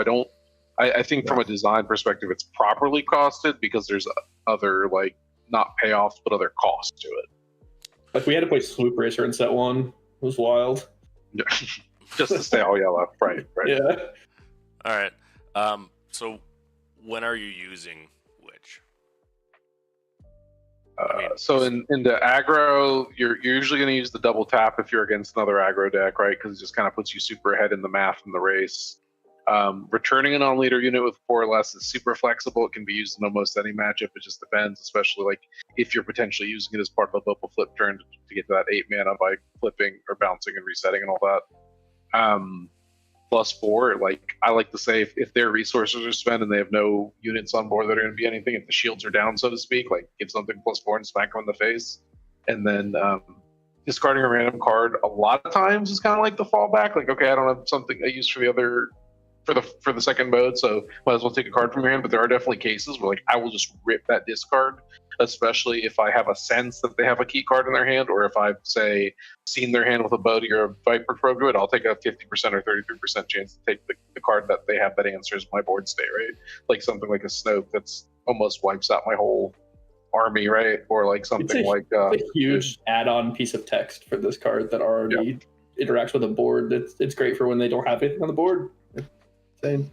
I think from a design perspective, it's properly costed because there's other like not payoffs but other costs to it. Like we had to play Swoop Racer in set 1. It was wild. Just to stay all yellow, right? Yeah. All right. So when are you using which? So in the aggro, you're usually going to use the double tap if you're against another aggro deck, right? Because it just kind of puts you super ahead in the math in the race. Returning a non-leader unit with 4 or less is super flexible. It can be used in almost any matchup. It just depends, especially like if you're potentially using it as part of a double flip turn to get to that 8 mana by flipping or bouncing and resetting and all that. Plus 4, like I like to say, if their resources are spent and they have no units on board that are going to be anything, if the shields are down, so to speak, like give something plus 4 and smack them in the face. And then discarding a random card a lot of times is kind of like the fallback. Like, okay, I don't have something I use for the other for the second mode, so might as well take a card from your hand. But there are definitely cases where like I will just rip that discard, especially if I have a sense that they have a key card in their hand, or if I've say seen their hand with a Bodhi or a Viper Crow Druid, I'll take a 50% or 33% chance to take the card that they have that answers my board state, right? Like something like a Snoke that's almost wipes out my whole army, right? Or like something like a huge add-on piece of text for this card that already interacts with a board. It's great for when they don't have anything on the board. Insane.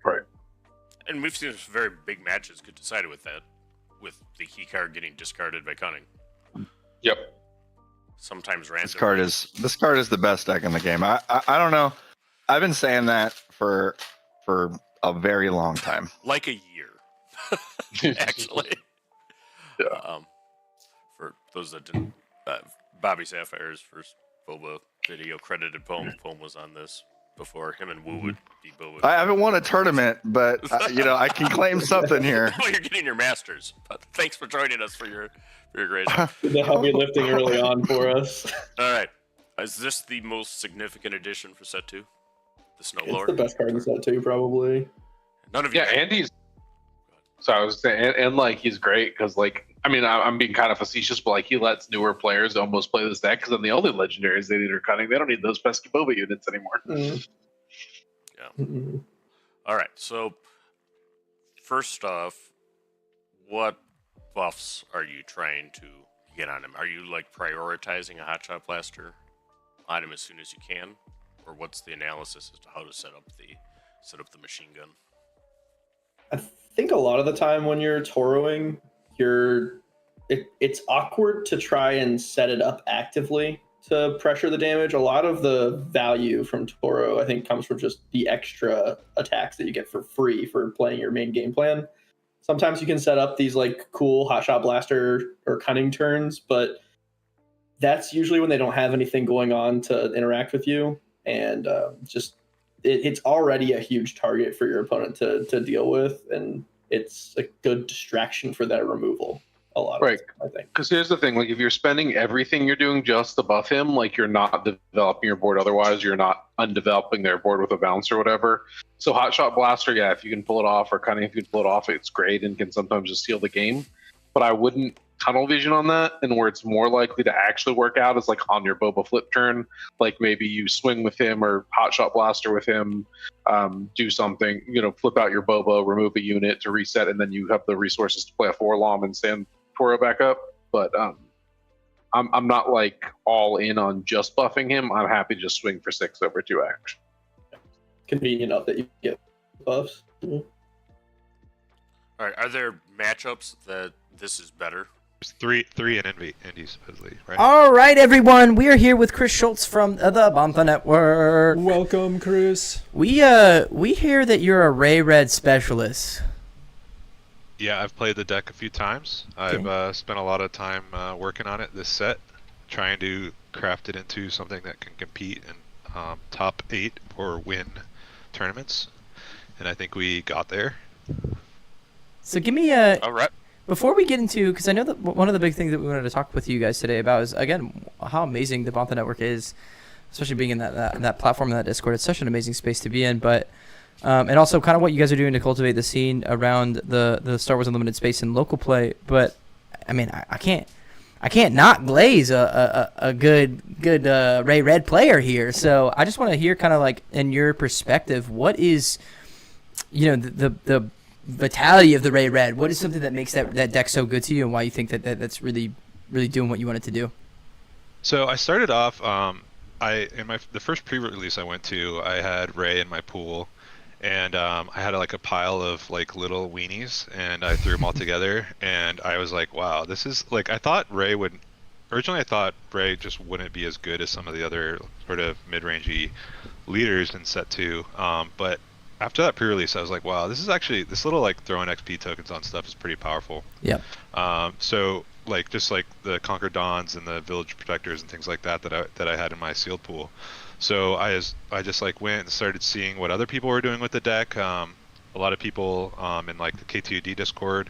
Right. And we've seen some very big matches get decided with that, with the key card getting discarded by Cunning. Yep. Sometimes random. This card is the best deck in the game. I don't know. I've been saying that for a very long time. Like a year, actually. Yeah. For those that didn't, Bobby Sapphire's first Boba video credited poem was on this before him and Wu would be Boba. I haven't won a tournament, but I can claim something here. Well, you're getting your masters. But thanks for joining us for your grace. The heavy lifting early on for us. All right, is this the most significant addition for set 2? The Snowblower. It's the best card in set 2, probably. None of you. Yeah, Andy's. So I was saying, and like he's great because like I mean I'm being kind of facetious, but like he lets newer players almost play this deck because then the only legendaries they need are Cunning. They don't need those pesky Boba units anymore. Yeah. All right. So first off, what buffs are you trying to get on him? Are you like prioritizing a Hotshot Blaster on him as soon as you can, or what's the analysis as to how to set up the machine gun? I think a lot of the time when you're Toroing, it's awkward to try and set it up actively to pressure the damage. A lot of the value from Toro, I think, comes from just the extra attacks that you get for free for playing your main game plan. Sometimes you can set up these like cool Hotshot Blaster or Cunning turns, but that's usually when they don't have anything going on to interact with you, and it's already a huge target for your opponent to deal with, and it's a good distraction for that removal. a lot Right. of the time, I think. Because here's the thing, like if you're spending everything you're doing just to buff him, like you're not developing your board otherwise, you're not undeveloping their board with a bounce or whatever. So Hotshot Blaster, yeah, if you can pull it off, or Cunning, if you can pull it off, it's great and can sometimes just steal the game. But I wouldn't tunnel vision on that, and where it's more likely to actually work out is like on your Boba flip turn, like maybe you swing with him or Hotshot Blaster with him, do something, flip out your Boba, remove a unit to reset, and then you have the resources to play a 4-LOM and stand Toro back up. But I'm not like all in on just buffing him. I'm happy to just swing for 6 over 2 action. Convenient enough that you get buffs. All right, are there matchups that this is better? There's three in Indy supposedly, right? All right, everyone. We are here with Chris Schultz from the Bantha Network. Welcome, Chris. We hear that you're a Ray Red specialist. Yeah, I've played the deck a few times. Okay. I've spent a lot of time working on it this set, trying to craft it into something that can compete in top 8 or win tournaments, and I think we got there. So give me a... All right. Before we get into, because I know that one of the big things that we wanted to talk with you guys today about is, again, how amazing the Bantha Network is, especially being in that platform, in that Discord. It's such an amazing space to be in, but and also kind of what you guys are doing to cultivate the scene around the Star Wars Unlimited space and local play. But I mean, I can't not glaze a good Ray Red player here. So I just want to hear kind of like in your perspective, what is, the vitality of the Ray Red? What is something that makes that deck so good to you, and why you think that's really doing what you want it to do? So I started off, the first pre-release I went to, I had Ray in my pool, and I had like a pile of like little weenies, and I threw them all together, and I was like, wow, this is like, I thought Ray just wouldn't be as good as some of the other sort of mid-rangey leaders in set 2, but after that pre-release, I was like, wow, this little like throwing XP tokens on stuff is pretty powerful. Yeah. So like just like the Conquer Dawns and the Village Protectors and things like that I had in my sealed pool. So I just like went and started seeing what other people were doing with the deck. A lot of people in like the K2D Discord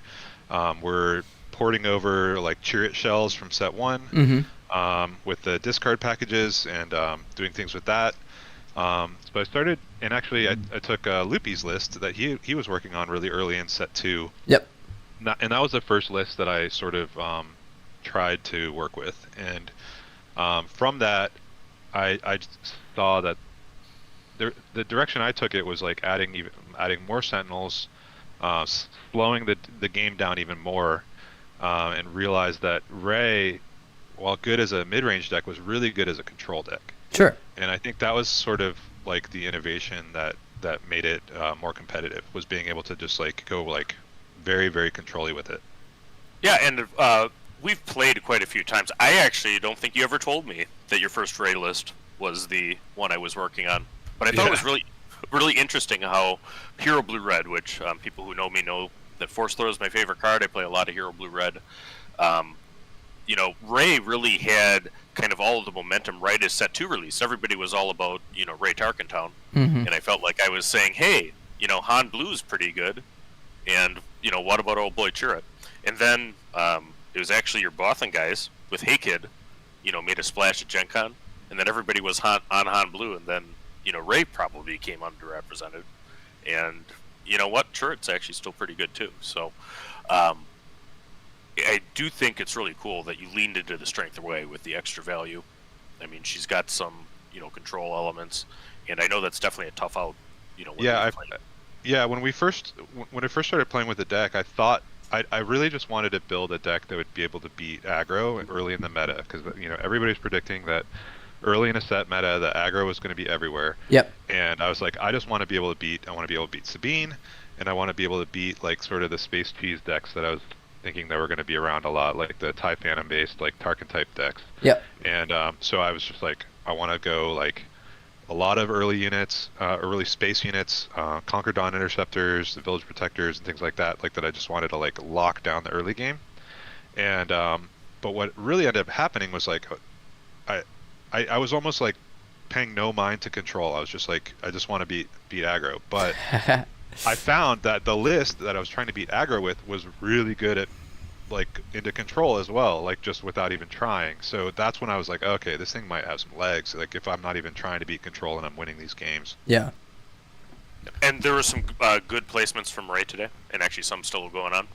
were porting over like Chariot shells from set 1 with the discard packages and doing things with that. So I started, and actually I took Loopy's list that he was working on really early in set 2. Yep. And that was the first list that I sort of tried to work with, and from that I just saw that the direction I took it was like adding more Sentinels, slowing the game down even more, and realized that Ray, while good as a mid-range deck, was really good as a control deck. Sure. And I think that was sort of like the innovation that made it more competitive, was being able to just like go like very, very control-y with it. Yeah, and we've played quite a few times. I actually don't think you ever told me that your first Ray list was the one I was working on. But I thought it was really, really interesting how Hero Blue Red, which people who know me know that Force Throw is my favorite card. I play a lot of Hero Blue Red. Ray really had kind of all of the momentum right as set 2 release. Everybody was all about, Ray Tarkentown. And I felt like I was saying, hey, Han Blue's pretty good. And, what about old boy Chirrut? And then it was actually your Bothan guys with Hey Kid, made a splash at Gen Con. And then everybody was on Han Blue. And then, Ray probably became underrepresented. And you know what? Chirrut's actually still pretty good too. So I do think it's really cool that you leaned into the strength away with the extra value. I mean, she's got some, control elements. And I know that's definitely a tough out, when I first started playing with the deck, I thought I really just wanted to build a deck that would be able to beat aggro early in the meta, because everybody's predicting that early in a set meta the aggro was going to be everywhere. Yep. And I was like, I want to be able to beat Sabine, and I want to be able to beat like sort of the space cheese decks that I was thinking that were going to be around a lot, like the TIE Phantom based like Tarkin type decks. Yep. And so I was just like, I want to go like a lot of early units, early space units, Conquer Dawn Interceptors, the Village Protectors, and things like that. Like that, I just wanted to like lock down the early game. And but what really ended up happening was like, I was almost like paying no mind to control. I was just like, I just want to beat aggro. But I found that the list that I was trying to beat aggro with was really good at like into control as well, like just without even trying. So that's when I was like, okay, this thing might have some legs. Like if I'm not even trying to beat control and I'm winning these games. Yeah. And there were some good placements from Ray today, and actually some still going on.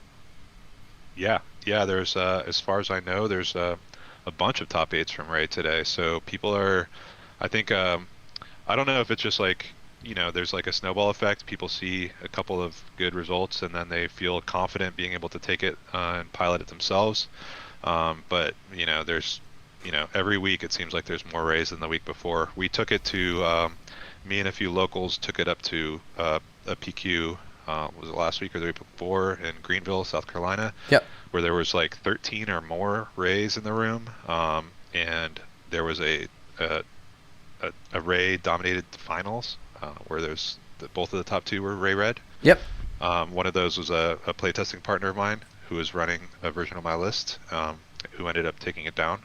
Yeah, there's as far as I know, there's a bunch of top 8s from Ray today. So people are, I think, I don't know if it's just like, you know, there's like a snowball effect. People see a couple of good results and then they feel confident being able to take it and pilot it themselves. But you know, there's, you know, every week it seems like there's more Rays than the week before. We took it to, me and a few locals took it up to a PQ. Was it last week or the week before in Greenville, South Carolina? Yep. Where there was like 13 or more Rays in the room, and there was a Ray dominated finals where there's both of the top 2 were Ray Red. Yep. One of those was a playtesting partner of mine who was running a version of my list, who ended up taking it down.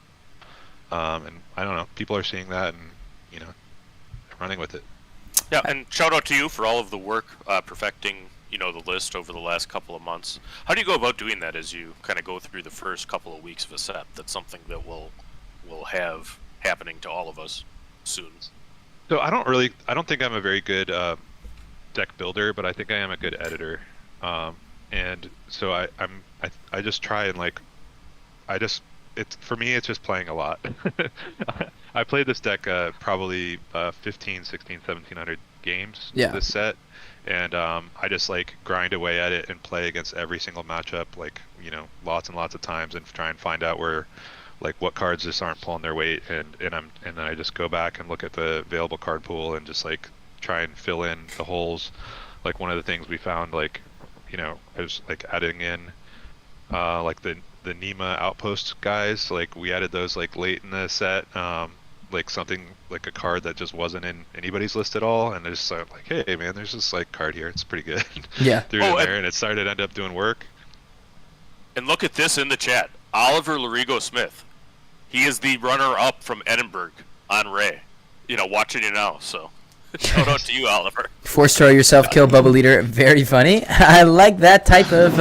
And I don't know, people are seeing that and, you know, running with it. Yeah, and shout out to you for all of the work perfecting, you know, the list over the last couple of months. How do you go about doing that as you kind of go through the first couple of weeks of a set? That's something that we'll have happening to all of us soon. So I don't think I'm a very good deck builder, but I think I am a good editor. And so I just try and like, for me, it's just playing a lot. I played this deck probably 15, 16, 1700 games this set, and I just like grind away at it and play against every single matchup, like, you know, lots and lots of times, and try and find out where, like, what cards just aren't pulling their weight, and then I just go back and look at the available card pool and just like try and fill in the holes. Like one of the things we found, like, you know, I was like adding in like the Nema outpost guys, like we added those like late in the set, like something like a card that just wasn't in anybody's list at all, and I just started like, hey man, there's this like card here, it's pretty good. Yeah. Threw it in there and it started to end up doing work. And look at this in the chat. Oliver Larigo Smith. He is the runner-up from Edinburgh on Ray. You know, watching you now, so shout out to you, Oliver. 4-star yourself, kill Boba leader. Very funny. I like that type of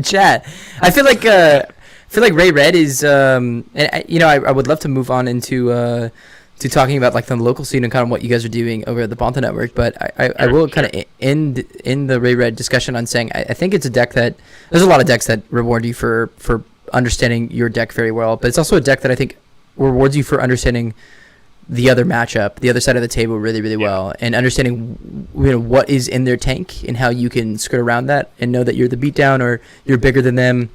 chat. I feel like Ray Red is and I would love to move on into to talking about like the local scene and kind of what you guys are doing over at the Bonta Network, but I will kind of end in the Ray Red discussion on saying I think it's a deck that there's a lot of decks that reward you for understanding your deck very well, but it's also a deck that I think rewards you for understanding the other matchup, the other side of the table really, really well, and understanding, you know, what is in their tank and how you can skirt around that and know that you're the beatdown or you're bigger than them,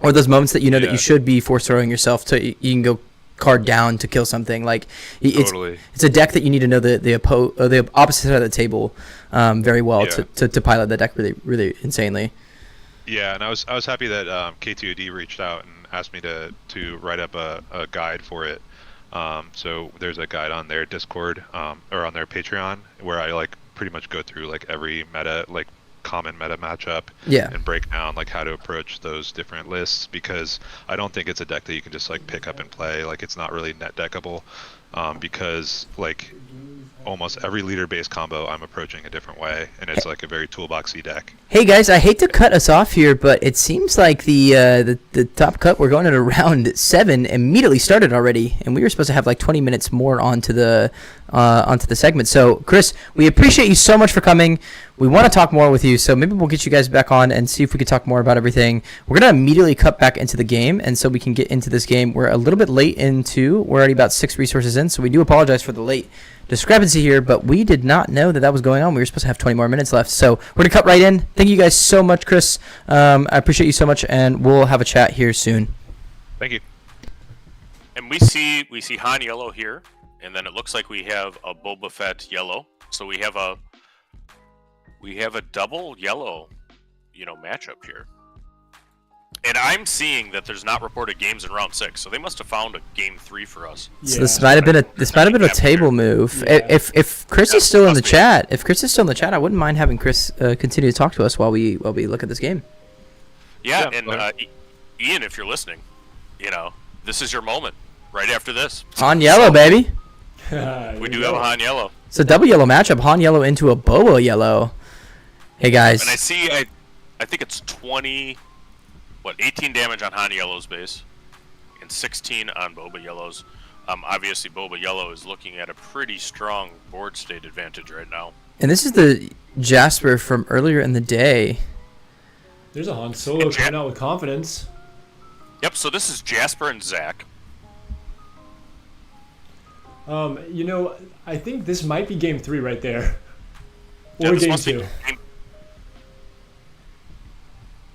or those moments that you know that you should be force throwing yourself to you can go card down to kill something. Like it's a deck that you need to know the opposite side of the table very well to pilot the deck really, really insanely. Yeah, and I was happy that K2D reached out and asked me to write up a guide for it. So there's a guide on their Discord or on their Patreon where I like pretty much go through like every meta, like common meta matchup, and break down like how to approach those different lists, because I don't think it's a deck that you can just like pick up and play. Like it's not really net deckable, because like almost every leader based combo I'm approaching a different way, and it's like a very toolboxy deck. Hey guys, I hate to cut us off here, but it seems like the top cut, we're going at round 7, immediately started already, and we were supposed to have like 20 minutes more onto the segment. So Chris, we appreciate you so much for coming. We want to talk more with you, so maybe we'll get you guys back on and see if we could talk more about everything. We're gonna immediately cut back into the game, and so we can get into this game. We're a little bit late we're already about 6 resources in, so we do apologize for the late discrepancy here, but we did not know that was going on. We were supposed to have 20 more minutes left, so we're gonna cut right in. Thank you guys so much, Chris. I appreciate you so much, and we'll have a chat here soon. Thank you. And we see Han yellow here, and then it looks like we have a Boba Fett yellow. So we have a double yellow, you know, matchup here. And I'm seeing that there's not reported games in round 6, so they must have found a game 3 for us. So this might have been a table move. Yeah. If Chris is still in the chat, I wouldn't mind having Chris continue to talk to us while we look at this game. Yeah, and Ian, if you're listening, you know, this is your moment. Right after this, Han yellow, baby. We do have a Han yellow. It's a double yellow matchup. Han yellow into a Boba yellow. Hey guys. And I think it's 20. 18 damage on Han Yellow's base, and 16 on Boba Yellow's. Obviously, Boba Yellow is looking at a pretty strong board state advantage right now. And this is the Jasper from earlier in the day. There's a Han Solo coming out with confidence. Yep, so this is Jasper and Zach. You know, I think this might be game 3 right there. Yeah, Or this game must be 2.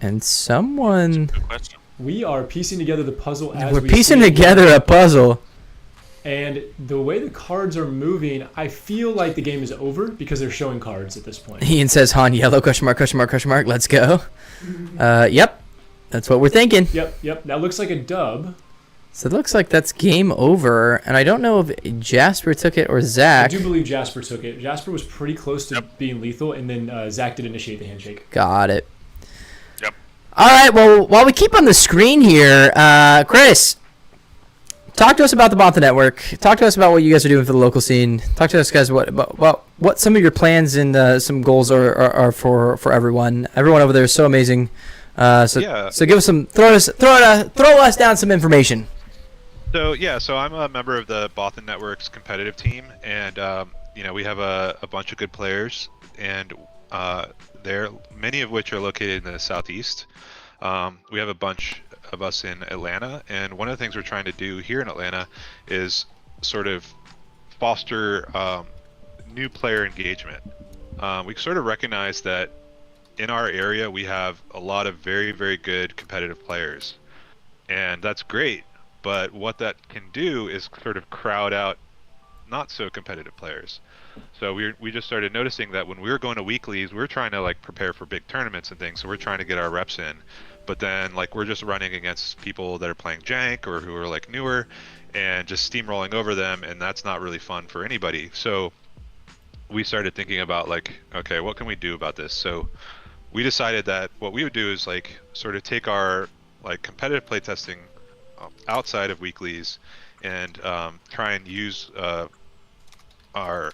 And someone... We are piecing together the puzzle as We're we piecing see it. together a puzzle. And the way the cards are moving, I feel like the game is over because they're showing cards at this point. Ian says Han Yellow, question mark, question mark, question mark. Let's go. Yep. That's what we're thinking. Yep. That looks like a dub. So it looks like that's game over. And I don't know if Jasper took it or Zach. I do believe Jasper took it. Jasper was pretty close to being lethal, and then Zach did initiate the handshake. Got it. Yep. All right, well, while we keep on the screen here, Chris, talk to us about the Botha Network. Talk to us about what you guys are doing for the local scene. Talk to us, guys, what some of your plans and some goals are for everyone. Everyone over there is so amazing. So give us some, throw us down some information. So I'm a member of the Botha Network's competitive team, and we have a bunch of good players, and many of which are located in the southeast. We have a bunch of us in Atlanta, and one of the things we're trying to do here in Atlanta is sort of foster new player engagement. We sort of recognize that in our area we have a lot of very, very good competitive players, and that's great, but what that can do is sort of crowd out not so competitive players. So we just started noticing that when we were going to weeklies, we were trying to like prepare for big tournaments and things, so we're trying to get our reps in. But then like we're just running against people that are playing jank or who are like newer and just steamrolling over them, and that's not really fun for anybody. So we started thinking about like, okay, what can we do about this? So we decided that what we would do is like sort of take our like competitive playtesting outside of weeklies and try and use our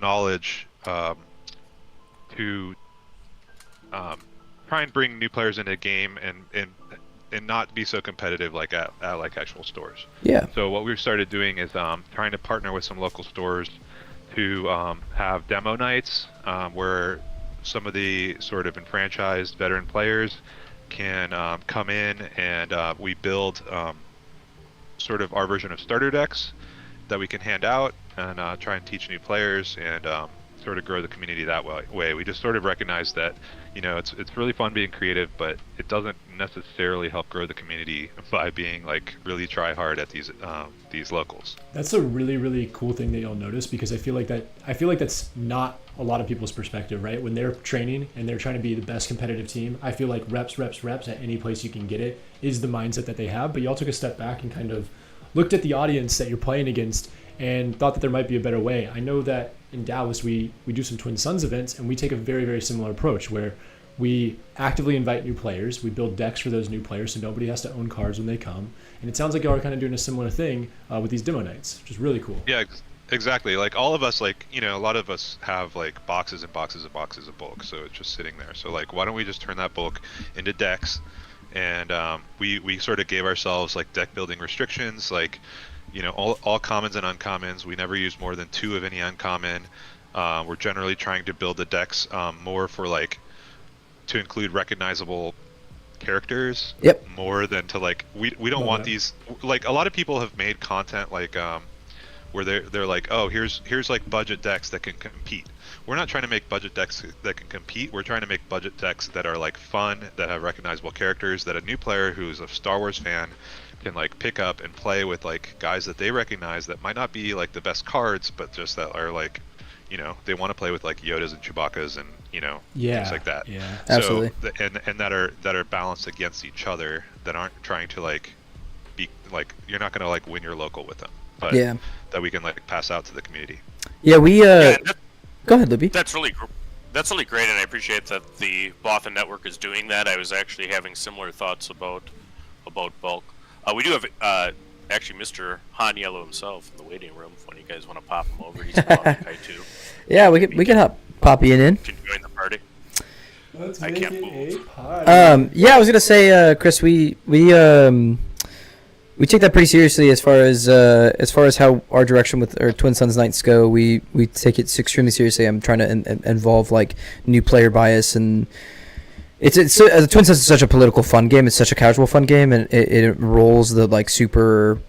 knowledge to try and bring new players into the game and not be so competitive like at like actual stores. Yeah. So what we've started doing is trying to partner with some local stores to have demo nights where some of the sort of enfranchised veteran players can come in and we build sort of our version of starter decks that we can hand out and try and teach new players and sort of grow the community that way. We just sort of recognize that, it's really fun being creative, but it doesn't necessarily help grow the community by being like really try hard at these locals. That's a really, really cool thing that you'll notice, because I feel like that's not a lot of people's perspective, right? When they're training and they're trying to be the best competitive team, I feel like reps at any place you can get it is the mindset that they have. But y'all took a step back and kind of looked at the audience that you're playing against and thought that there might be a better way. I know that in Dallas we do some Twin Suns events, and we take a very, very similar approach where we actively invite new players. We build decks for those new players so nobody has to own cards when they come. And it sounds like y'all are kind of doing a similar thing with these demo nights, which is really cool. Yeah, exactly. Like all of us, like, a lot of us have like boxes and boxes and boxes of bulk, so it's just sitting there. So like, why don't we just turn that bulk into decks? And we sort of gave ourselves like deck building restrictions, like, all commons and uncommons. We never use more than 2 of any uncommon. We're generally trying to build the decks more for like to include recognizable characters. Yep. More than to like we don't want these, like a lot of people have made content like where they're like, oh, here's like budget decks that can compete. We're not trying to make budget decks that can compete. We're trying to make budget decks that are like fun, that have recognizable characters, that a new player who's a Star Wars fan can like pick up and play with, like guys that they recognize that might not be like the best cards, but just that are like, they want to play with like Yodas and Chewbacca's and things like that. Yeah, absolutely. So and that are balanced against each other, that aren't trying to like be like, you're not gonna like win your local with them, but that we can like pass out to the community. Yeah, we go ahead, Libby. That's really great, and I appreciate that the Botha Network is doing that. I was actually having similar thoughts about bulk. We do have actually Mr. Han Yellow himself in the waiting room. When you guys want to pop him over, he's a Kai too. Yeah, we can pop Ian in. Can join the party. Let's I make can't it move. a party. Yeah, I was gonna say, Chris, we take that pretty seriously as far as how our direction with our Twin Suns Knights go. We take it extremely seriously. I'm trying to involve like new player bias, and it's Twin Suns is such a political fun game. It's such a casual fun game, and it rolls the like super,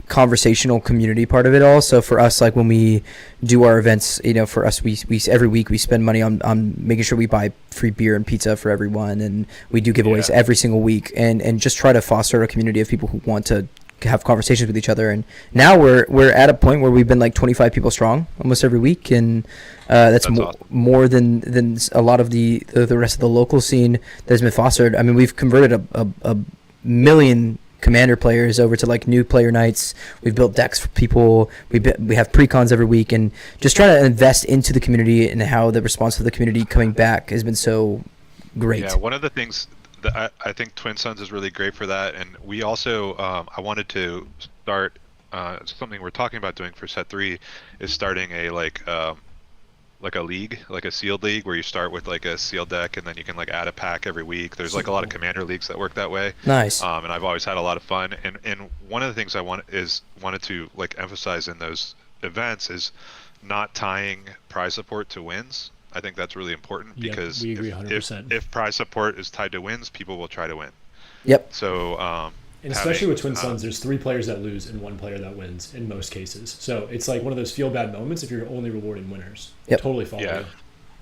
conversational community part of it all. So for us, like when we do our events, for us, we every week we spend money on making sure we buy free beer and pizza for everyone, and we do giveaways every single week, and just try to foster a community of people who want to have conversations with each other. And now we're at a point where we've been like 25 people strong almost every week, and that's awesome. More than a lot of the rest of the local scene that has been fostered. I mean, we've converted a million Commander players over to like new player nights. We've built decks for people. We have pre-cons every week, and just trying to invest into the community and how the response of the community coming back has been so great. Yeah, one of the things that I think Twin Suns is really great for that, and we also I wanted to start something we're talking about doing for set 3 is starting a like a league, like a sealed league, where you start with like a sealed deck and then you can like add a pack every week. There's like a lot of commander leagues that work that way. Nice. And I've always had a lot of fun. And one of the things I wanted to like emphasize in those events is not tying prize support to wins. I think that's really important because we agree 100%. If prize support is tied to wins, people will try to win. Yep. So and especially with Twin Suns, there's 3 players that lose and 1 player that wins in most cases. So it's like one of those feel bad moments if you're only rewarding winners. Yep. Totally follow you.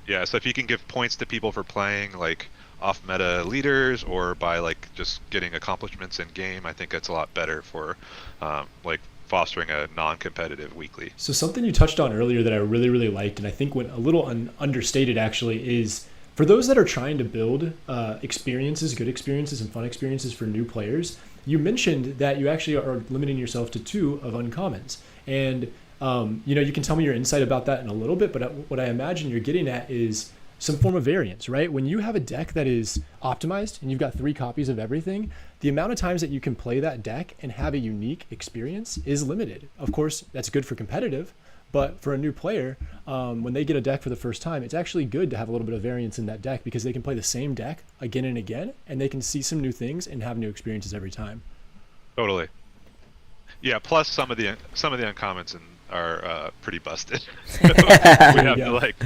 Yeah, so if you can give points to people for playing like off meta leaders or by like just getting accomplishments in game, I think it's a lot better for like fostering a non-competitive weekly. So something you touched on earlier that I really, really liked, and I think went a little understated actually, is for those that are trying to build experiences, good experiences and fun experiences for new players, you mentioned that you actually are limiting yourself to 2 of uncommons. And, you can tell me your insight about that in a little bit, but what I imagine you're getting at is some form of variance, right? When you have a deck that is optimized and you've got 3 copies of everything, the amount of times that you can play that deck and have a unique experience is limited. Of course, that's good for competitive, but for a new player, when they get a deck for the first time, it's actually good to have a little bit of variance in that deck because they can play the same deck again and again, and they can see some new things and have new experiences every time. Totally. Yeah. Plus, some of the uncommons are pretty busted. We have to like.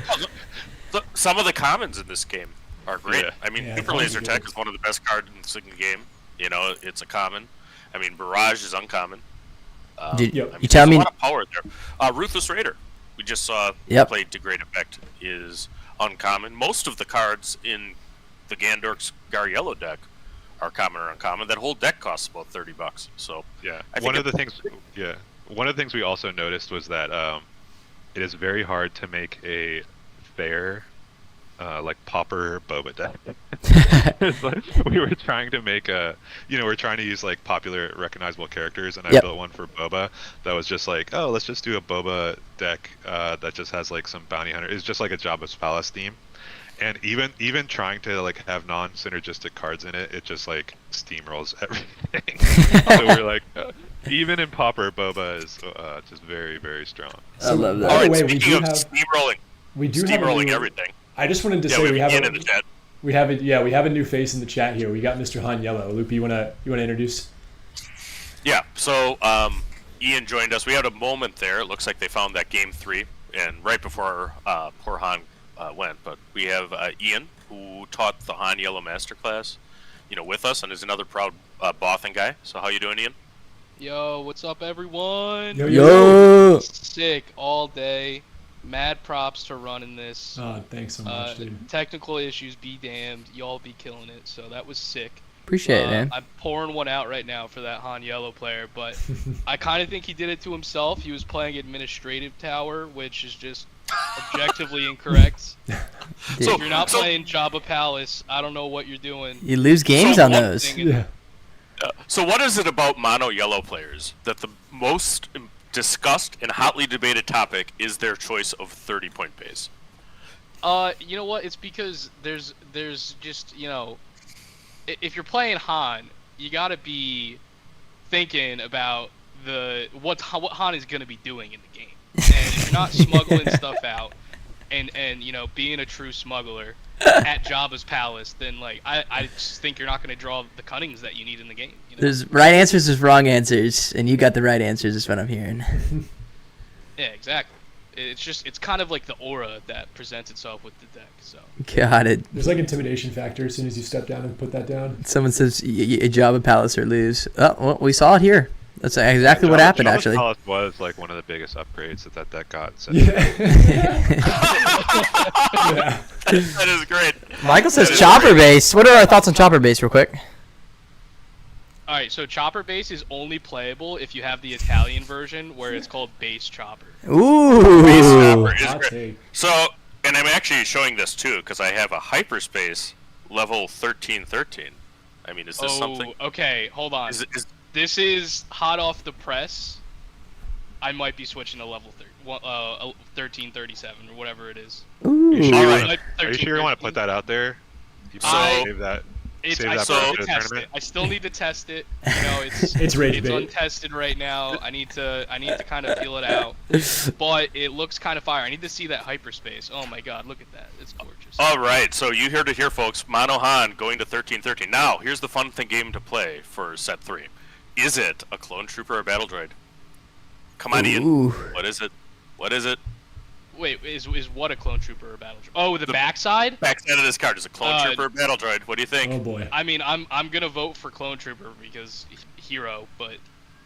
Some of the commons in this game are great. Yeah. I mean, Super Laser Tech is one of the best cards in the single game. It's a common. I mean, Barrage is uncommon. You tell me. There's a lot of power there. Ruthless Raider, we just saw played to great effect, is uncommon. Most of the cards in the Gandork's Gar Yellow deck are common or uncommon. That whole deck costs about $30. So yeah, one of the things we also noticed was that it is very hard to make a fair like Pauper Boba deck. It's like we were trying to make we're trying to use like popular recognizable characters, and I built one for Boba that was just like, oh, let's just do a Boba deck that just has like some bounty hunter. It's just like a Jabba's Palace theme. And even trying to like have non-synergistic cards in it, it just like steamrolls everything. So we're like, even in Pauper, Boba is just very, very strong. I love that. All right, Way, speaking of steamrolling, everything. I just wanted to say we have a new face in the chat here. We got Mr. Han Yellow. Loopy, you wanna introduce? Yeah. So Ian joined us. We had a moment there. It looks like they found that game 3, and right before poor Han went. But we have Ian, who taught the Han Yellow Masterclass, with us, and is another proud Bothan guy. So how you doing, Ian? Yo, what's up, everyone? Yo. Sick all day. Mad props to running this. Oh, thanks so much, dude. Technical issues be damned. Y'all be killing it. So that was sick. Appreciate it, man. I'm pouring one out right now for that Han Yellow player, but I kind of think he did it to himself. He was playing Administrative Tower, which is just objectively incorrect. So if you're not playing Jabba Palace, I don't know what you're doing. You lose games on those. So what is it about mono yellow players that the most discussed and hotly debated topic is their choice of 30-point base? You know what? It's because there's just, if you're playing Han, you got to be thinking about what Han is going to be doing in the game. And if you're not smuggling stuff out, and you know, being a true smuggler at Jabba's palace, then like I just think you're not going to draw the cunnings that you need in the game. You know? There's right answers, there's wrong answers, and you got the right answers. Is what I'm hearing. Yeah, exactly. It's kind of like the aura that presents itself with the deck. So Got it. There's like intimidation factor as soon as you step down and put that down. Someone says a Jabba Palace or lose. Oh, well, we saw it here. That's exactly what happened, Jabba's actually. Palace was like one of the biggest upgrades that deck got. So. Yeah. That is great. Michael says Chopper Base. What are our thoughts on Chopper Base, real quick? all right, so Chopper Base is only playable if you have the Italian version where it's called Base Chopper. Ooh. Base Chopper is great. So, and I'm actually showing this too because I have a hyperspace level 1313. I mean, is this something? Okay, hold on. This is hot off the press. I might be switching to level 1337 or whatever it is. Are you sure, Alright. are you sure you want to put that out there? You save that. I Save that still for need the to test tournament. it. I still need to test it. You know, it's It's rage it's bait. untested right now. I need to kind of feel it out. But it looks kind of fire. I need to see that hyperspace. Oh my god, look at that. It's gorgeous. All right, so you heard it here, folks. Mono Han going to 1313. Now, here's the fun game to play for set 3. Is it a clone trooper or battle droid? Come on, Ian. What is it? What is it? Wait, is what a clone trooper or battle droid? Oh, the backside? Backside of this card is a clone trooper or battle droid. What do you think? Oh boy. I mean, I'm gonna vote for clone trooper because hero, but.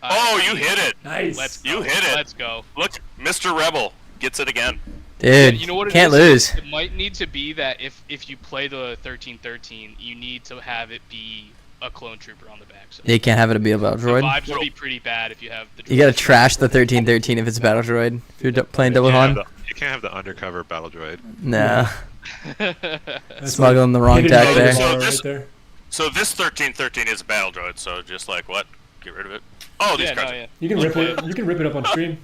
You hit it. Nice. Let's go. You hit it. Let's go. Look, Mr. Rebel gets it again. Dude, you know what can't it is? lose. It might need to be that if you play the 1313, you need to have it be a clone trooper on the back. So You can't have it be a battle the droid. vibes would be pretty bad if you have the. You gotta trash the 1313 if it's a battle droid. If you're playing double Han. You can't have the undercover battle droid. No. Smuggling the wrong tech there. So this 1313 is a battle droid. So just like what? Get rid of it. Oh, these cards. You can rip it. You can rip it up on stream.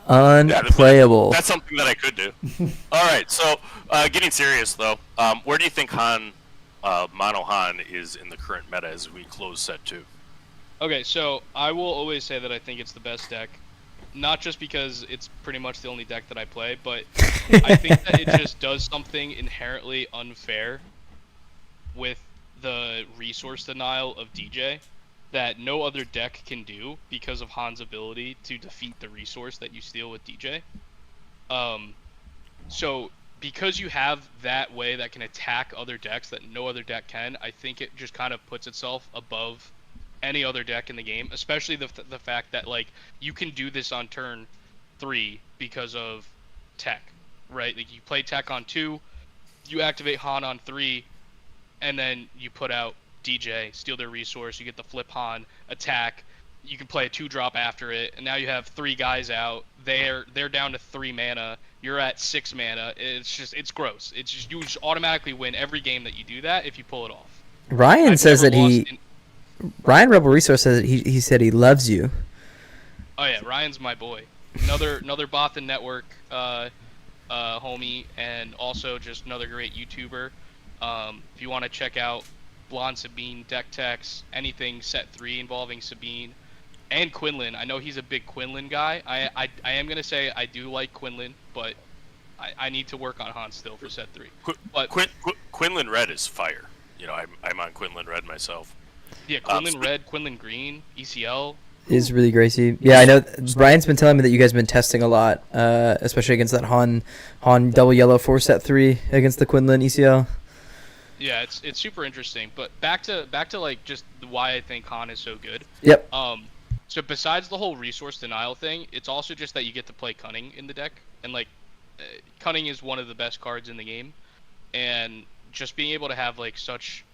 Unplayable. That's something that I could do. All right. So getting serious though, where do you think Mono Han is in the current meta as we close set 2? Okay, so I will always say that I think it's the best deck, not just because it's pretty much the only deck that I play, but I think that it just does something inherently unfair with the resource denial of DJ that no other deck can do because of Han's ability to defeat the resource that you steal with DJ. So because you have that way that can attack other decks that no other deck can, I think it just kind of puts itself above any other deck in the game, especially the fact that like you can do this on turn 3 because of tech, right? Like you play tech on 2, you activate Han on 3, and then you put out DJ, steal their resource, you get the flip Han, attack, you can play a 2-drop after it, and now you have 3 guys out, they're down to 3 mana, you're at 6 mana, it's gross. It's just, you just automatically win every game that you do that if you pull it off. Ryan says that Ryan Rebel Resource says that he said he loves you. Oh yeah, Ryan's my boy. Another Bothan Network homie, and also just another great YouTuber. If you want to check out Blonde Sabine deck techs, anything set 3 involving Sabine, and Quinlan. I know he's a big Quinlan guy. I am gonna say I do like Quinlan, but I need to work on Han still for set 3. But Quinlan Red is fire. You know, I'm on Quinlan Red myself. Yeah, Quinlan Red, Quinlan Green, ECL. Is really Gracie. Yeah, I know. Brian's been telling me that you guys have been testing a lot, especially against that Han double yellow 4 set 3 against the Quinlan ECL. Yeah, it's super interesting. But back to like just why I think Han is so good. Yep. So besides the whole resource denial thing, it's also just that you get to play Cunning in the deck, and like Cunning is one of the best cards in the game, and just being able to have like such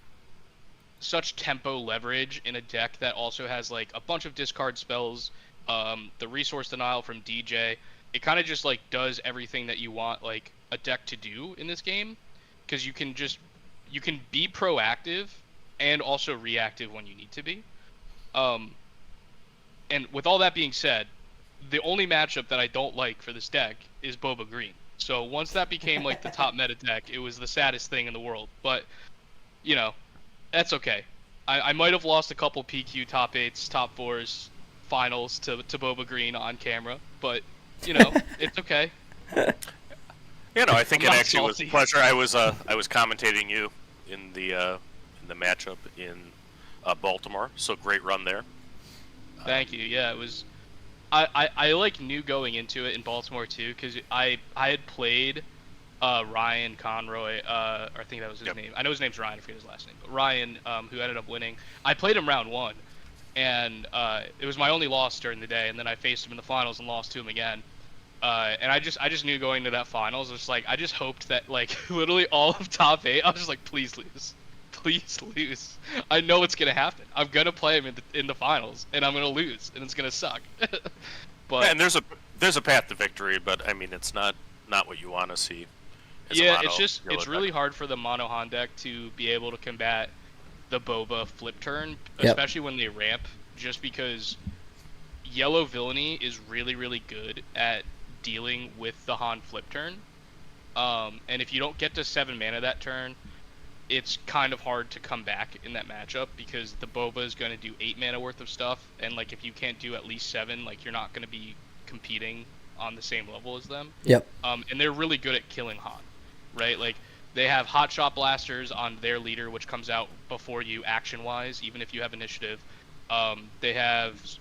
tempo leverage in a deck that also has like a bunch of discard spells, the resource denial from DJ, it kind of just like does everything that you want like a deck to do in this game, because you can be proactive and also reactive when you need to be. And with all that being said, the only matchup that I don't like for this deck is Boba Green. So once that became like the top meta deck, it was the saddest thing in the world. But you know, that's okay. I might have lost a couple PQ top 8s, top 4s, finals to Boba Green on camera, but you know, it's okay. You know, I think I'm it not actually was a salty. pleasure. I was commentating you in the matchup in Baltimore. So great run there. Thank you. Yeah, it was. I like knew going into it in Baltimore too, because I had played Ryan Conroy. I think that was his name. I know his name's Ryan. I forget his last name. But Ryan, who ended up winning. I played him round 1, and it was my only loss during the day. And then I faced him in the finals and lost to him again. And I just knew going to that finals, it's like I just hoped that like literally all of top 8, I was just like, please lose. Please lose. I know it's gonna happen. I'm gonna play him in the finals, and I'm gonna lose, and it's gonna suck. But Yeah, and there's a path to victory, but I mean it's not what you want to see. as a yeah, mono it's yellow really deck. hard for the mono Han deck to be able to combat the Boba flip turn, Yep. especially when they ramp, just because yellow villainy is really good at dealing with the Han flip turn. And if you don't get to 7 mana that turn, it's kind of hard to come back in that matchup because the Boba is going to do 8 mana worth of stuff, and like if you can't do at least 7, like you're not going to be competing on the same level as them. Yep. And they're really good at killing Han, right? Like they have hot shot blasters on their leader, which comes out before you action-wise, even if you have initiative. They have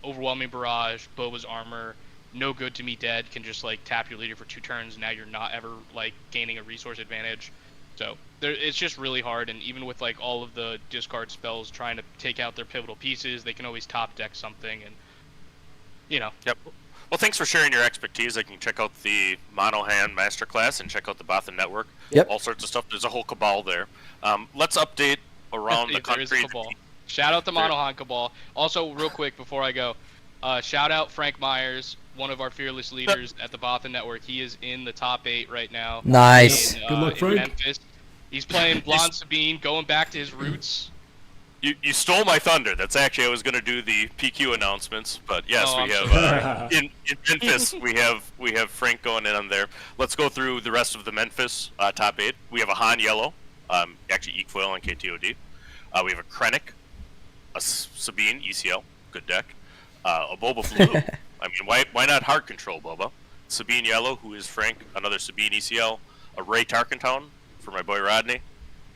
overwhelming barrage, Boba's armor. No good to me dead can just like tap your leader for 2 turns. Now you're not ever like gaining a resource advantage. So it's just really hard, and even with like all of the discard spells trying to take out their pivotal pieces, they can always top deck something, and you know. Yep. Well, thanks for sharing your expertise. I can check out the Mono Hand Masterclass and check out the Bothan Network. Yep. All sorts of stuff. There's a whole cabal there. Let's update around the If there is a country. cabal. Shout out to Mono Han Cabal. Also, real quick before I go, shout out Frank Myers, one of our fearless leaders at the Bothan Network. He is in the top 8 right now. Nice. Good luck, in Frank. Memphis. He's playing Blonde Sabine, going back to his roots. You stole my thunder. That's actually I was going to do the PQ announcements, but yes, Oh, we I'm have in Memphis we have Frank going in on there. Let's go through the rest of the Memphis top 8. We have a Han Yellow, actually Equoil on KTOD. We have a Krennic, a Sabine ECL, good deck. A Boba Blue. I mean, why not Heart Control Boba? Sabine Yellow, who is Frank, another Sabine ECL. A Ray Tarkentown for my boy Rodney,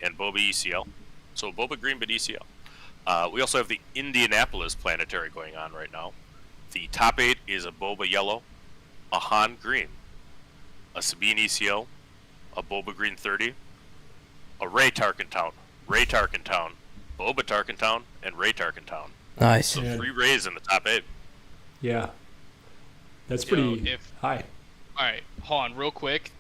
and Boba ECL. So Boba Green, but ECL. We also have the Indianapolis Planetary going on right now. The top 8 is a Boba Yellow, a Han Green, a Sabine ECL, a Boba Green 30, a Ray Tarkentown, Boba Tarkentown, and Ray Tarkentown. Nice. So 3 Rays in the top 8. Yeah. That's Yo, pretty high. Alright, hold on, real quick.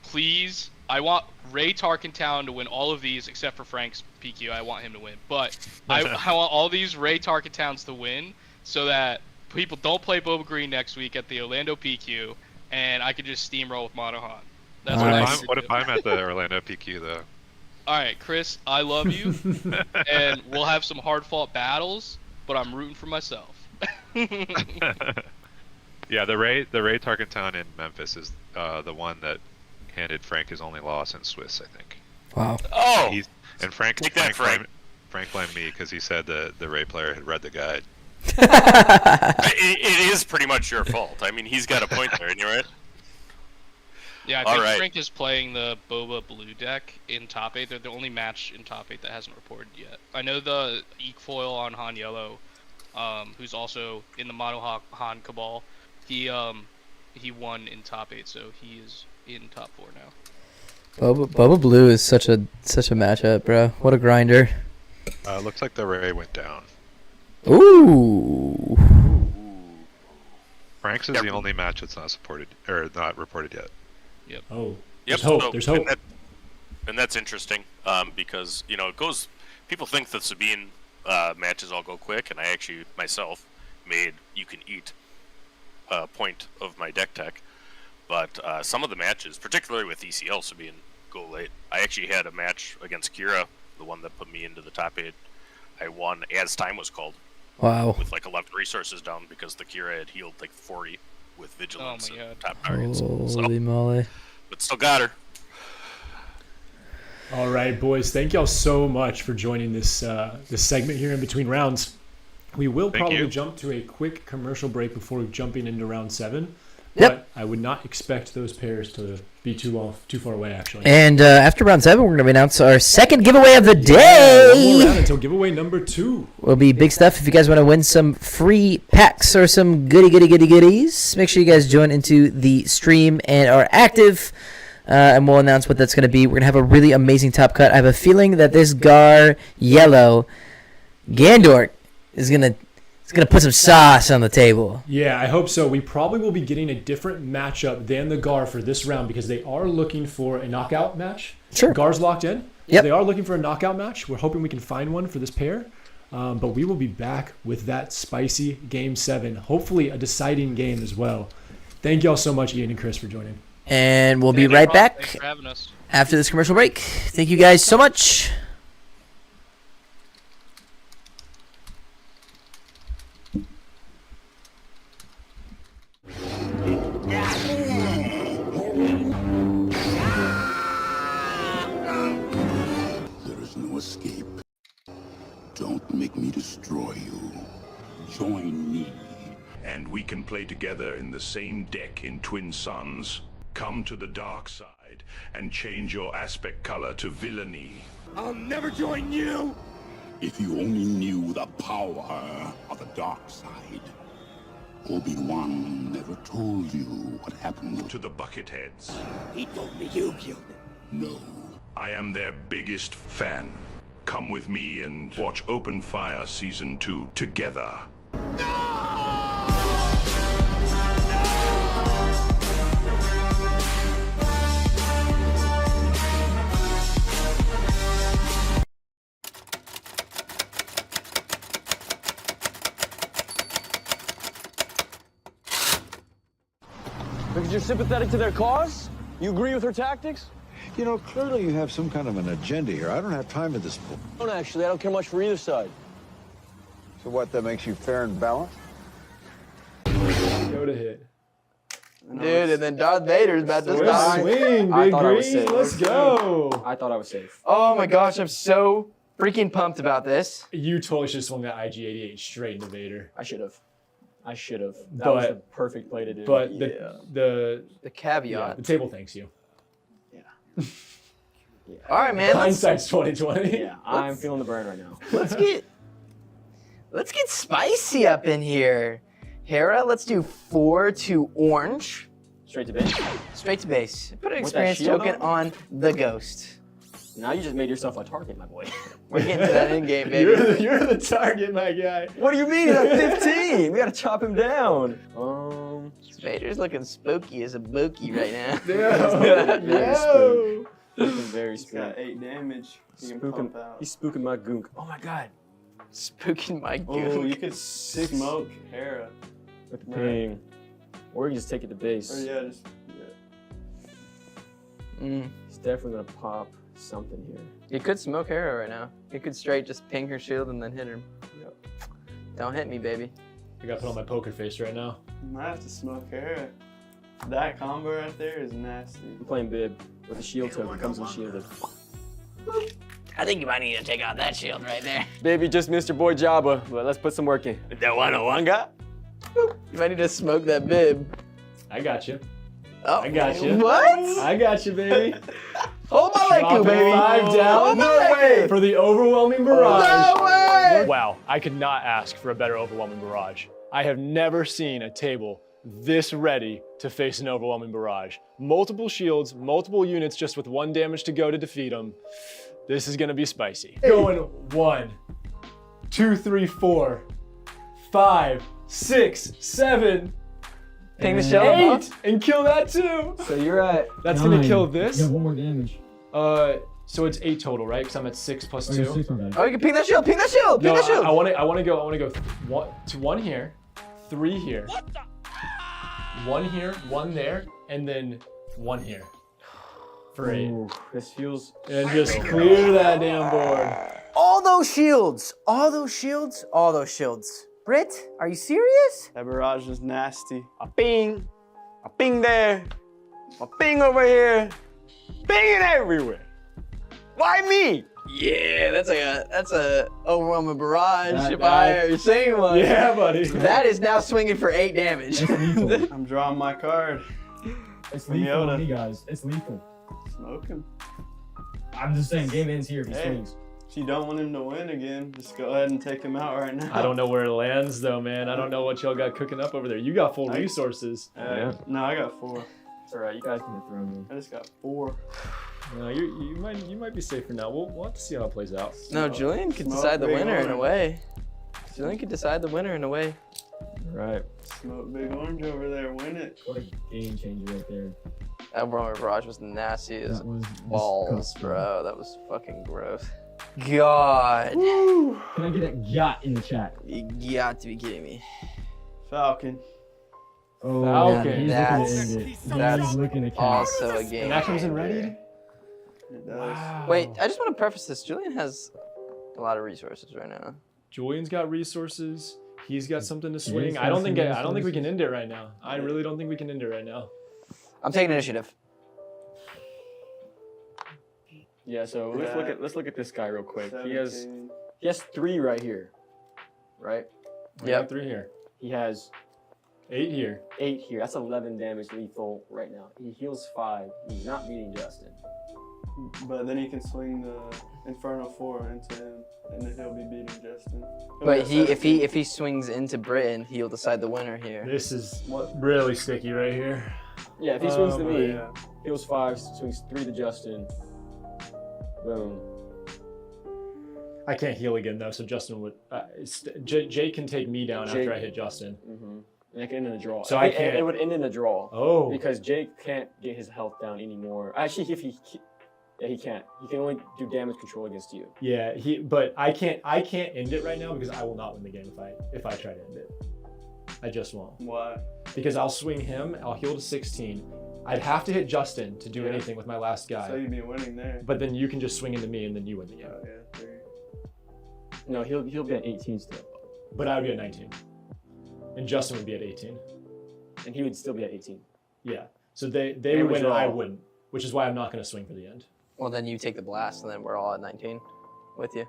Please, I want Ray Tarkentown to win all of these except for Frank's PQ. I want him to win. But I want all these Ray Tarkentowns to win so that people don't play Boba Green next week at the Orlando PQ, and I could just steamroll with Mono Han. That's Nice. What if I'm at the Orlando PQ though? Alright, Chris, I love you, and we'll have some hard-fought battles, but I'm rooting for myself. Yeah, the Ray Tarkentown in Memphis is the one that handed Frank his only loss in Swiss, I think. Wow. Oh! And Frank Take that, Frank. blamed me because he said the Ray player had read the guide. It is pretty much your fault. I mean, he's got a point there, and you're right. Yeah, I think Alright. Frank is playing the Boba Blue deck in top 8. They're the only match in top 8 that hasn't reported yet. I know the Equoil on Han Yellow, who's also in the Mono Han Cabal, he won in top 8, so he is in top 4 now. Boba Blue is such a matchup, bro. What a grinder. Looks like the Ray went down. Ooh. Frank's is the only match that's not supported or not reported yet. Yep. Oh. Yep. There's hope. So- There's hope. And that's interesting because it goes. People think the Sabine matches all go quick, and I actually myself made you can eat a point of my deck tech, but some of the matches, particularly with ECL Sabine, go late. I actually had a match against Kira, the one that put me into the top 8. I won as time was called. Wow. With like 11 resources down because the Kira had healed like 40 with vigilance Oh my and top targets. Holy moly. But still got her. All right, boys. Thank y'all so much for joining this this segment here in between rounds. We will Thank probably you. jump to a quick commercial break before jumping into round 7. But I would not expect those pairs to be too far away, actually. And after round 7, we're going to announce our second giveaway of the One day. more round until giveaway number 2. Will be big stuff. If you guys want to win some free packs or some goodies, make sure you guys join into the stream and are active. And we'll announce what that's going to be. We're going to have a really amazing top cut. I have a feeling that this Gar yellow Gandork is going to put some sauce on the table. Yeah, I hope so. We probably will be getting a different matchup than the Gar for this round because they are looking for a knockout match. Sure. Gar's locked in. Yep. They are looking for a knockout match. We're hoping we can find one for this pair. But we will be back with that spicy Game 7. Hopefully a deciding game as well. Thank y'all so much, Ian and Chris, for joining. And we'll be right back Thanks for having us. after this commercial break. Thank you guys so much. There is no escape. Don't make me destroy you. Join me. And we can play together in the same deck in Twin Suns. Come to the dark side and change your aspect color to villainy. I'll never join you! If you only knew the power of the dark side. Obi-Wan never told you what happened to the Bucketheads. He told me you killed him. No. I am their biggest fan. Come with me and watch Open Fire Season 2 together. Because you're sympathetic to their cause? You agree with her tactics? You know, clearly you have some kind of an agenda here. I don't have time at this point. I don't actually. I don't care much for either side. So what, that makes you fair and balanced? Go to hit. Dude, and then Darth Vader's about to die. Swing, I Big thought I was Green. safe. Let's go. I thought I was safe. Oh my gosh, I'm so freaking pumped about this. You totally should have swung that IG-88 straight into Vader. I should have. That was the perfect play to do. But the caveat. Yeah, the table thanks you. All right, man. Hindsight's 2020. Yeah, I'm feeling the burn right now. Let's get spicy up in here. Hera, let's do 4 to orange. Straight to base? Straight to base. Put an With that experience shield token on the ghost. Now you just made yourself a target, my boy. We're getting to that end game, baby. You're the target, my guy. What do you mean? He's at 15. We gotta chop him down. Vader's looking spooky as a bokey right now. Very He's got 8 damage. He can pump out. He's spooking my goonk. Oh my god. Spooking my goonk. Oh, you could smoke Hera. With the ping. Or you can just take it to base. Or yeah, just He's definitely gonna pop something here. You could smoke Hera right now. You could straight just ping her shield and then hit her. Yep. Don't hit me, baby. I gotta put on my poker face right now. You might have to smoke Hera. That combo right there is nasty. I'm playing Bib with a shield token. Comes in shielded. I think you might need to take out that shield right there. Baby just missed your boy Jabba, but let's put some work in. The 101 guy? You might need to smoke that bib. I got you. Oh, I got you. What? I got you, baby. Hold my Dropping baby. 5 down. Hold my leg. For the overwhelming barrage. No way. Wow, I could not ask for a better overwhelming barrage. I have never seen a table this ready to face an overwhelming barrage. Multiple shields, multiple units just with 1 damage to go to defeat them. This is gonna be spicy. Going 1, 2, 3, 4, 5, 6, 7, Ping the shell. 8, and kill that too. So you're at. That's gonna kill this. You have 1 more damage. So it's 8 total, right? Because I'm at 6 plus 2. Oh, you can ping that shield. Ping that shield. Ping No, that shield. I want to go 1 here, 3 here. What the? 1 here, 1 there, and then 1 here. For 8. Ooh, this feels. And just clear that damn board. All those shields. All those shields. All those shields. Britt, are you serious? That barrage is nasty. A ping there, a ping over here, pinging everywhere. Why me? Yeah, that's a overwhelming barrage. If that- I ever seen one. Yeah, buddy. That is now swinging for 8 damage. I'm drawing my card. It's lethal to me, guys. It's lethal. Smoke him. I'm just saying, game ends here if he Hey, swings. if you don't want him to win again, just go ahead and take him out right now. I don't know where it lands though, man. I don't know what y'all got cooking up over there. You got full resources. No, I got 4. It's alright, you guys can throw me. I just got 4. No, you might be safe for now. We'll have to see how it plays out. No, Julian could decide the winner in a way. Julian could decide the winner in a way. Right. Smoke big orange over there, win it. What a game changer right there. That overwhelming barrage was nasty as balls, bro. That was fucking gross. God. Can I get a yacht in the chat? You got to be kidding me. Falcon. Oh, Falcon. he's That's looking to end it. that's He's looking to catch. also a game. And that comes in ready? It does. Wow. Wait, I just want to preface this. Julian has a lot of resources right now. Julian's got resources. He's got something to swing. got I don't some think we can resources. end it right now. I really don't think we can end it right now. I'm taking initiative. Yeah, so let's look at this guy real quick. 17. He has 3 right here. Right? We got 3 here. He has 8 here. 8 here. That's 11 damage lethal right now. He heals 5. He's not beating Justin. But then he can swing the Inferno 4 into him, and then he'll be beating Justin. But if he swings into Britain, he'll decide the winner here. This is really sticky right here. Yeah, if he swings Oh, to my me, God. heals 5, swings 3 to Justin. Boom. I can't heal again though, so Justin would. Jake can take me down Jake- after I hit Justin. Mm-hmm. And it can end in a draw. So I can't- It would end in a draw. Oh. Because Jake can't get his health down anymore. Actually, if he can't. He can only do damage control against you. Yeah, but I can't end it right now because I will not win the game if I try to end it. I just won't. Why? Because I'll swing him, I'll heal to 16. I'd have to hit Justin to do anything with my last guy. So you'd be winning there. But then you can just swing into me and then you win the game. Oh, yeah, 3. No, he'll be at 18 still. But I would be at 19. And Justin would be at 18. And he would still be at 18. Yeah. So they And would win and I draw. wouldn't. Which is why I'm not going to swing for the end. Well, then you take the blast, and then we're all at 19 with you.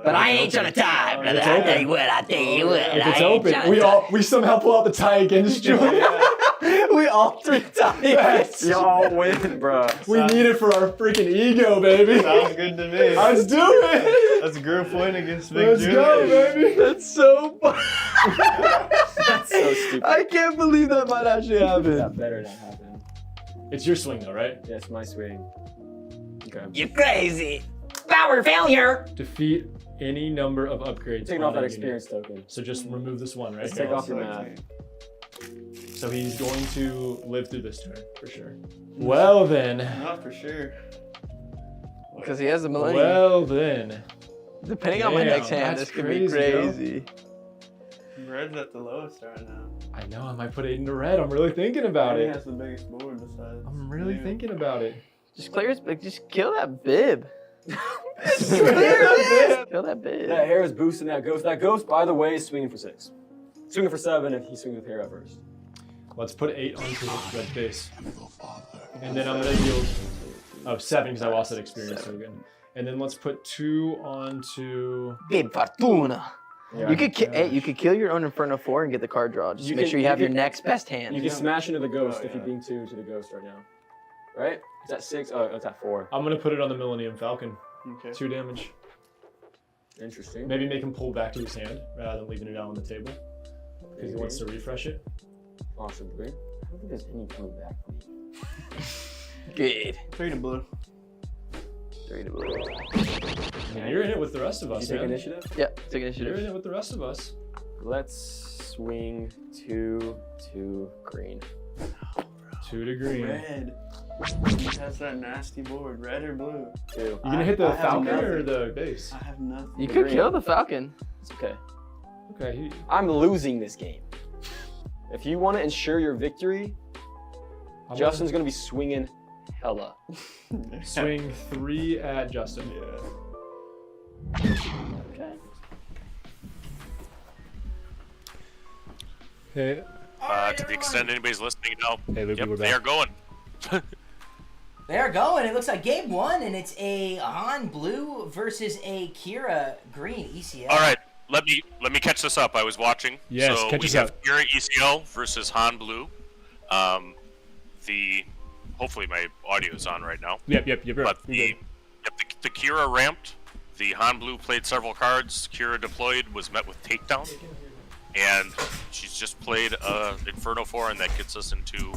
But I ain't trying to tie, brother. I tell you what, I tell you what. If I it's ain't open, tryna we somehow pull out the tie against Julian. We all 3 times. Y'all win, bro. We need it for our freaking ego, baby. Sounds good to me. Let's do it. That's a group win against Big Let's Julian. go, baby. That's so fun. That's so stupid. I can't believe that might actually happen. That better not happen. It's your swing though, right? Yeah, it's my swing. Okay. You're crazy. Power failure. Defeat any number of upgrades. Taking on off that a experience unit. token. So just remove this one, right? Let's take off your map. So he's going to live through this turn for sure. Well then. Not for sure. Because he has the millennium. Well then. Depending on my Damn, next hand, that's this could be crazy, yo. crazy. Red's at the lowest right now. I know I might put it into red. I'm really thinking about He it. has the biggest board besides. I'm really you. thinking about it. Just clear his, just kill that bib. Kill that bib. That hair is boosting that ghost. That ghost, by the way, is swinging for 6. Swinging for 7 if he swings with hair at first. Let's put 8 onto the red base. And then I'm gonna deal 7 because I lost that experience so good. And then let's put 2 onto Bib Fortuna. Yeah. You could kill your own Inferno 4 and get the card draw. Just You make can- sure you have your can- next best hand. You can smash into the ghost Oh, if you yeah. being 2 to the ghost right now. Right? It's at 6. Oh, it's at 4. I'm gonna put it on the Millennium Falcon. Okay. 2 damage. Interesting. Maybe make him pull back to his hand rather than leaving it out on the table. Because he wants to refresh it. Possibly. I don't think there's any coming back from me. Good. 3 to blue. 3 to blue. I mean, you're in it with the rest of us, You take man. initiative? Yep, take You're in initiative. it with the rest of us. Let's swing 2 to green. 2 to green. Red. He has that nasty board. Red or blue? 2. You gonna hit the I have Falcon or nothing. the base? I have nothing. You could kill the Falcon. It's okay. Okay. I'm losing this game. If you want to ensure your victory, Justin's going to be swinging hella. Swing 3 at Justin. Yeah. Okay. Okay. To the extent anybody's listening now, Hey, Luke, yep, we're they back. are going. They're going. It looks like game 1, and it's a Han blue versus a Kira green ECL. All right, let me catch this up. I was watching. Yes, so catch we us have up. Kira ECL versus Han blue. Hopefully my audio is on right now. Yep. But the Kira ramped. The Han blue played several cards. Kira deployed, was met with takedown, and she's just played Inferno 4, and that gets us into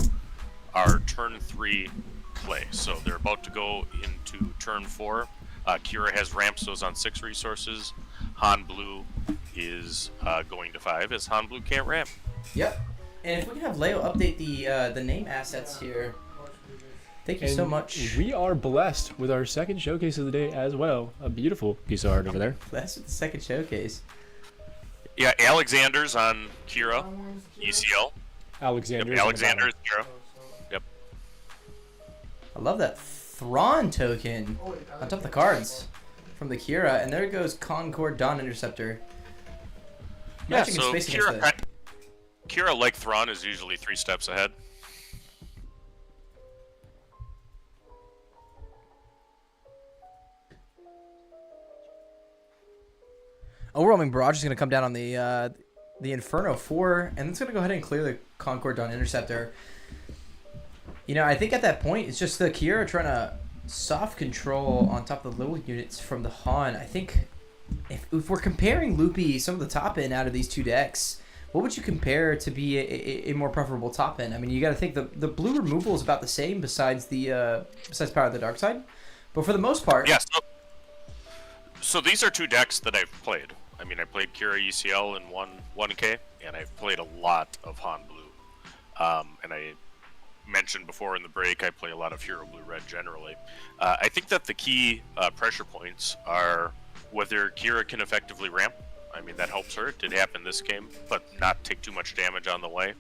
our turn 3 play. So they're about to go into turn 4. Kira has ramps, so is on 6 resources. Han blue is going to 5, as Han blue can't ramp. Yep. And if we can have Leo update the name assets here. Thank you so much. We are blessed with our second showcase of the day as well. A beautiful piece of art over there. Blessed with the second showcase. Yeah, Alexander's on Kira ECL. Alexander's. Yep, Alexander's Kira. Yep. I love that Thrawn token on top of the cards from the Kira, and there goes Concord Dawn Interceptor. Yeah, Matching in so space against Kira, like Thrawn, is usually 3 steps ahead. Overwhelming Barrage is going to come down on the Inferno 4, and it's going to go ahead and clear the Concord Dawn Interceptor. You know, I think at that point, it's just the Kira trying to soft control on top of the little units from the Han. I think if we're comparing Loopy, some of the top end out of these 2 decks, what would you compare to be a more preferable top end? I mean, you got to think the blue removal is about the same besides Power of the Dark Side, but for the most part... Yeah, so these are 2 decks that I've played. I mean, I played Kira ECL in 1K, and I've played a lot of Han Blue. And I mentioned before in the break, I play a lot of Hero Blue Red generally. I think that the key pressure points are whether Kira can effectively ramp. I mean, that helps her. It did happen this game, but not take too much damage on the way.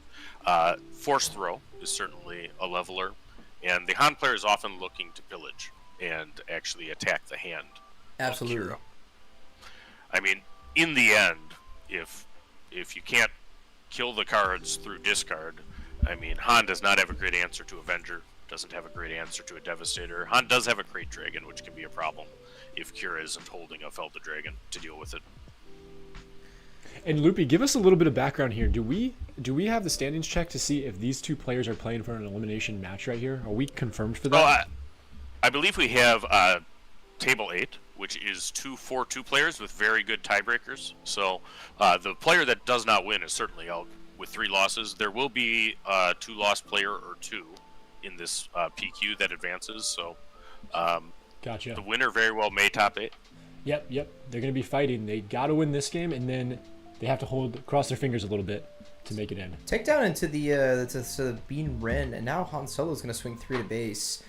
Force Throw is certainly a leveler, and the Han player is often looking to pillage and actually attack the hand. Absolutely. I mean, in the end, if you can't kill the cards through discard, I mean, Han does not have a great answer to Avenger, doesn't have a great answer to a Devastator. Han does have a Crate Dragon, which can be a problem if Kira isn't holding a Felda Dragon to deal with it. And Loopy, give us a little bit of background here. Do we have the standings check to see if these 2 players are playing for an elimination match right here? Are we confirmed for that? I believe we have Table 8, which is 2 4-2 players with very good tiebreakers. So the player that does not win is certainly out with 3 losses. There will be a 2-loss player or 2 in this PQ that advances. So gotcha. The winner very well may top 8. Yep. They're going to be fighting. They got to win this game, and then they have to cross their fingers a little bit to make it in. Take down into the Sabine Ren, and now Han Solo's going to swing 3 to base.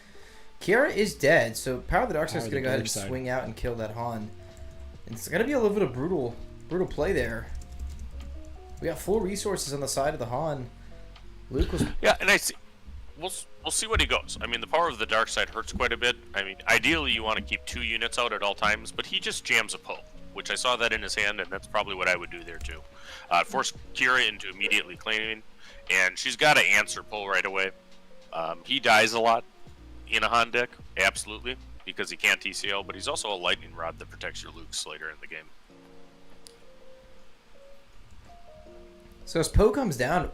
Kira is dead, so Power of the Dark Side is going to go ahead and swing out and kill that Han. And it's going to be a little bit of brutal play there. We got full resources on the side of the Han. Luke was... Yeah, and I see... We'll see what he goes. I mean, the Power of the Dark Side hurts quite a bit. I mean, ideally you want to keep 2 units out at all times, but he just jams a Poe, which I saw that in his hand, and that's probably what I would do there too. Force Kira into immediately claiming, and she's got to answer Poe right away. He dies a lot in a Han deck, absolutely, because he can't TCL, but he's also a lightning rod that protects your Luke later in the game. So as Poe comes down,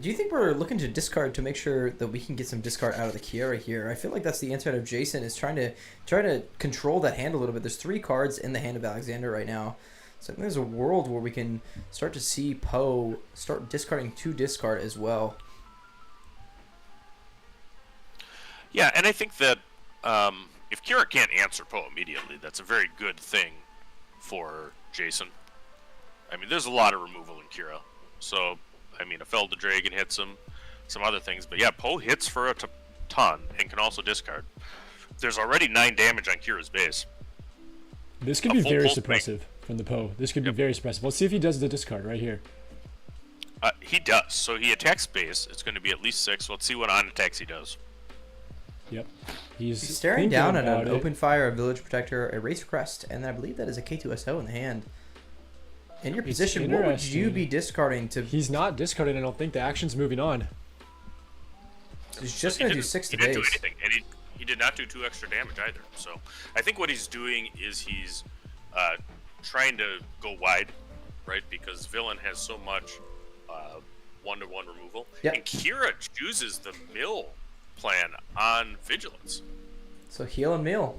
do you think we're looking to discard to make sure that we can get some discard out of the Kira here? I feel like that's the intent of Jason, is trying to control that hand a little bit. There's 3 cards in the hand of Alexander right now. So I think there's a world where we can start to see Poe start discarding to discard as well. Yeah, and I think that if Kira can't answer Poe immediately, that's a very good thing for Jason. I mean, there's a lot of removal in Kira. So, I mean, a Felda Dragon hits him, some other things. But yeah, Poe hits for a ton and can also discard. There's already 9 damage on Kira's base. This could be very suppressive from the Poe. This could be very suppressive. Let's see if he does the discard right here. He does. So he attacks base. It's going to be at least 6. Let's see what on attacks he does. Yep. He's staring down at an Open Fire, a Village Protector, a Razor Crest, and I believe that is a K2SO in the hand. In your position, what would you be discarding to... He's not discarding, I don't think. The action's moving on. He's just going to do 6 to base. He didn't do anything, and He did not do 2 extra damage either. So I think what he's doing is he's trying to go wide, right? Because Villain has so much one-to-one removal. Yep. And Kira chooses the mill plan on Vigilance. So heal and mill.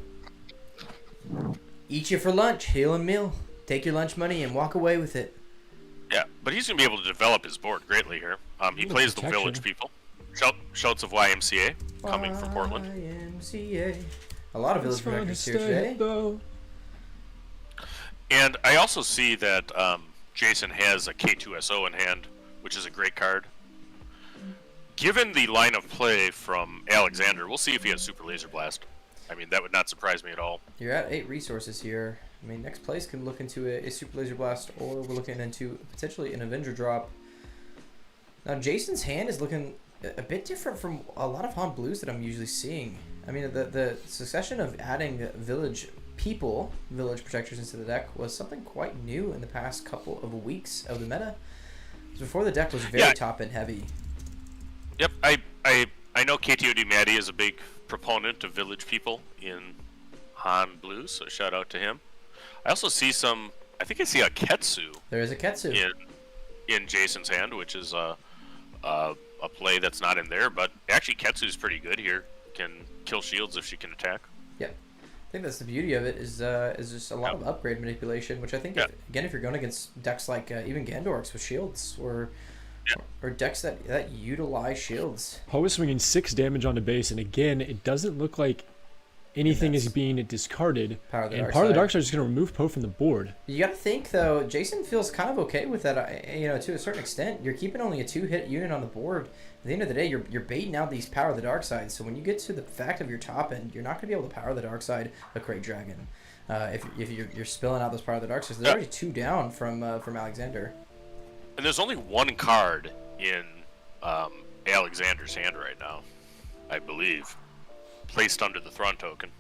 Eat you for lunch, heal and mill. Take your lunch money and walk away with it. Yeah, but he's going to be able to develop his board greatly here. He plays the Village people. Shouts of YMCA coming from Portland. YMCA. A lot of Village protectors here today. And I also see that Jason has a K2SO in hand, which is a great card. Given the line of play from Alexander, we'll see if he has Super Laser Blast. I mean, that would not surprise me at all. You're at 8 resources here. I mean, next place can look into a Super Laser Blast, or we're looking into potentially an Avenger drop. Now, Jason's hand is looking a bit different from a lot of Han Blues that I'm usually seeing. I mean, the succession of adding village protectors into the deck was something quite new in the past couple of weeks of the meta. Before the deck was very top-end heavy. Yep, I know KTOD Maddie is a big proponent of village people in Han Blues, so shout out to him. I also see I think I see a Ketsu. There is a Ketsu. In Jason's hand, which is a play that's not in there, but actually Ketsu's pretty good here. Can kill shields if she can attack. Yeah. I think that's the beauty of it is just a lot of upgrade manipulation, which I think, if you're going against decks like even Gandorks with shields or decks that utilize shields. Poe is swinging 6 damage on the base, and again, it doesn't look like anything is being discarded. Power of the Dark Side is just going to remove Poe from the board. You got to think, though, Jason feels kind of okay with that, to a certain extent. You're keeping only a 2-hit unit on the board. At the end of the day, you're baiting out these Power of the Dark Side. So when you get to the fact of your top end, you're not going to be able to Power of the Dark Side a Krayt Dragon. If you're spilling out those Power of the Dark Sides, there's already 2 down from Alexander. And there's only 1 card in Alexander's hand right now, I believe, placed under the Thrawn token.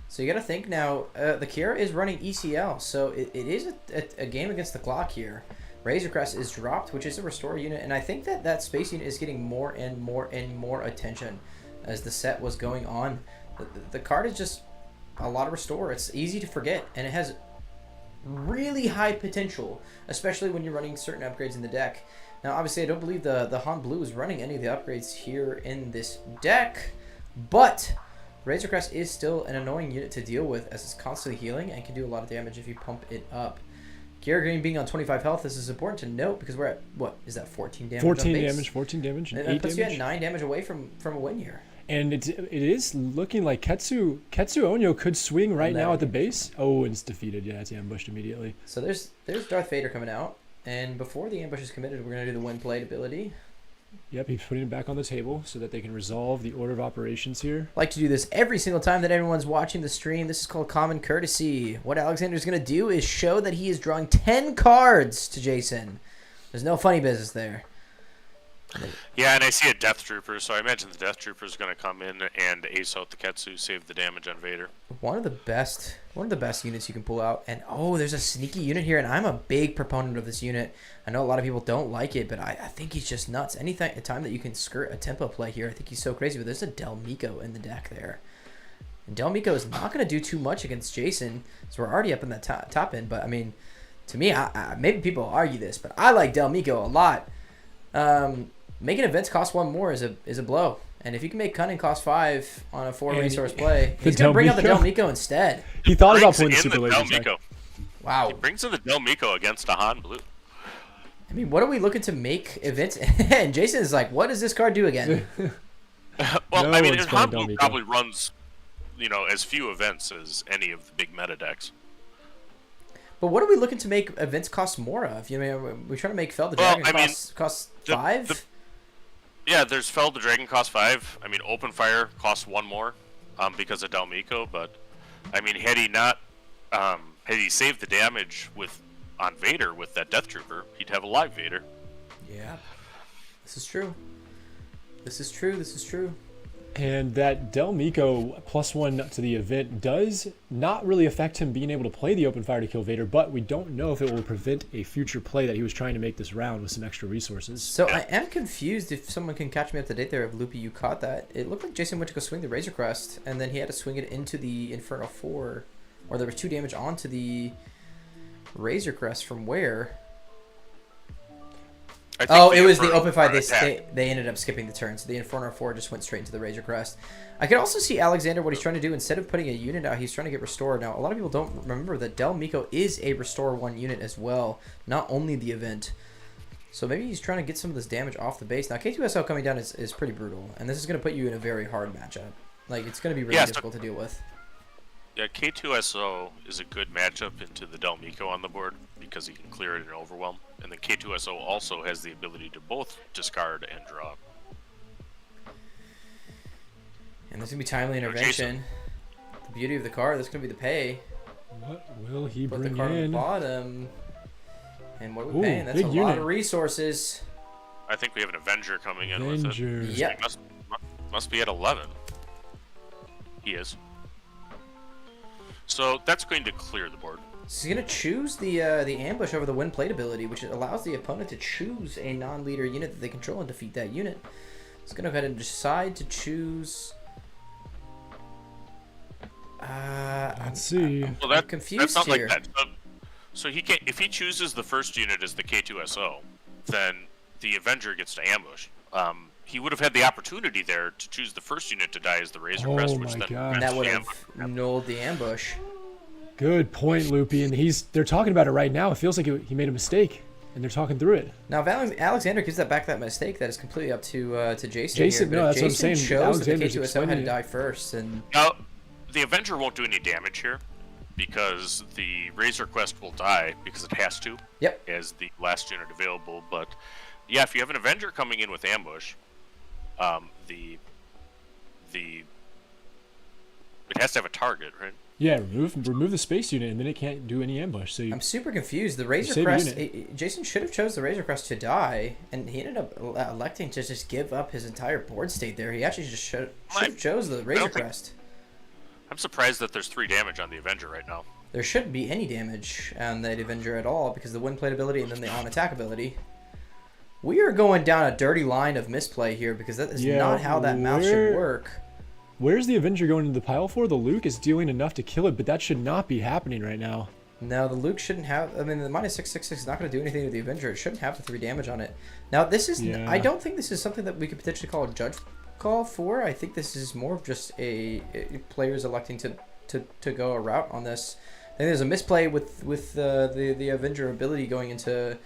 So you got to think now, the Kira is running ECL, so it is a game against the clock here. Razor Crest is dropped, which is a restore unit, and I think that space unit is getting more and more and more attention as the set was going on. The card is just a lot of restore. It's easy to forget, and it has really high potential, especially when you're running certain upgrades in the deck. Now, obviously, I don't believe the Han Blue is running any of the upgrades here in this deck, but Razor Crest is still an annoying unit to deal with as it's constantly healing and can do a lot of damage if you pump it up. Kira Green being on 25 health, this is important to note because we're at, what is that, 14 damage 14 on base? damage, 14 damage, and 8 that puts damage. you at 9 damage away from a win here. And it is looking like Ketsu Onyo could swing right now at the base. Oh, and it's defeated. Yeah, it's ambushed immediately. So there's Darth Vader coming out. And before the ambush is committed, we're going to do the win played ability. Yep, he's putting it back on the table so that they can resolve the order of operations here. Like to do this every single time that everyone's watching the stream. This is called Common Courtesy. What Alexander's going to do is show that he is drawing 10 cards to Jason. There's no funny business there. Yeah, and I see a Death Trooper, so I imagine the Death Trooper is going to come in and ace out the Ketsu, save the damage on Vader. One of the best units you can pull out. And there's a sneaky unit here, and I'm a big proponent of this unit. I know a lot of people don't like it, but I think he's just nuts. A time that you can skirt a tempo play here, I think he's so crazy. But there's a Del Miko in the deck there. And Del Miko is not going to do too much against Jason, so we're already up in that top end. But I mean, to me, maybe people argue this, but I like Del Miko a lot. Making events cost 1 more is a blow. And if you can make Cunning cost 5 on a 4 resource play, he's going to bring out the Del Miko instead. He thought about putting the Super Laser Miko. Wow. He brings in the Del Miko against a Han Blue. I mean, what are we looking to make events? And Jason is like, what does this card do again? Well, I mean, Han Blue probably runs, as few events as any of the big meta decks. But what are we looking to make events cost more of? We're trying to make Fel the Dragon cost 5? Yeah, there's Fel the Dragon cost 5. I mean, Open Fire costs 1 more because of Del Miko. But I mean, had he saved the damage on Vader with that Death Trooper, he'd have a live Vader. Yeah, this is true. This is true. And that Del Miko +1 to the event does not really affect him being able to play the open fire to kill Vader, but we don't know if it will prevent a future play that he was trying to make this round with some extra resources. So I am confused if someone can catch me up to date there. If Loopy, you caught that. It looked like Jason went to go swing the Razor Crest, and then he had to swing it into the Inferno 4, or there was 2 damage onto the Razor Crest from where? Oh, it was the open fire. They ended up skipping the turn, so the Inferno 4 just went straight into the Razor Crest. I could also see Alexander, what he's trying to do, instead of putting a unit out, he's trying to get Restore. Now, a lot of people don't remember that Del Miko is a Restore 1 unit as well, not only the event. So maybe he's trying to get some of this damage off the base. Now, K2SO coming down is pretty brutal, and this is going to put you in a very hard matchup. Like, it's going to be really difficult to deal with. Yeah, K2SO is a good matchup into the Del Miko on the board because he can clear it in Overwhelm. And then K2SO also has the ability to both discard and draw. And there's going to be timely intervention. The beauty of the card, that's going to be the pay. What will he Put bring the card in? on the bottom. And what are we paying? That's a lot of resources. I think we have an Avenger coming in with it. Yep. He must be at 11. He is. So that's going to clear the board. So he's going to choose the ambush over the win plate ability, which allows the opponent to choose a non-leader unit that they control and defeat that unit. He's going to go ahead and decide to choose... Let's see. Well, I'm confused that's not here. like that. So he can, if he chooses the first unit as the K2SO, then the Avenger gets to ambush. He would have had the opportunity there to choose the first unit to die as the Razor Crest, which then And that would have nulled the ambush. Good point, Loopy. And they're talking about it right now. It feels like he made a mistake, and they're talking through it. Now, if Alexander gives that mistake, that is completely up to Jason. Jason, here. no, that's Jason what I'm saying. Shows that the Alexander's K2SO had to explaining die first, and now the Avenger won't do any damage here because the Razor Quest will die because it has to. Yep. As the last unit available, but yeah, if you have an Avenger coming in with ambush, it has to have a target, right? Yeah, remove the space unit, and then it can't do any ambush. So I'm super confused. The Razor Crest, Jason should have chose the Razor Crest to die, and he ended up electing to just give up his entire board state there. He actually just should have chose the Razor Crest. I'm surprised that there's 3 damage on the Avenger right now. There shouldn't be any damage on that Avenger at all because the win plate ability and then the on attack ability. We are going down a dirty line of misplay here because that is not how that mouse should work. Where's the Avenger going into the pile for? The Luke is dealing enough to kill it, but that should not be happening right now. No, the Luke shouldn't have... I mean, the -666 is not going to do anything to the Avenger. It shouldn't have the 3 damage on it. Now, this is... I don't think this is something that we could potentially call a judge call for. I think this is more of just a players electing to go a route on this. I think there's a misplay with the Avenger ability going into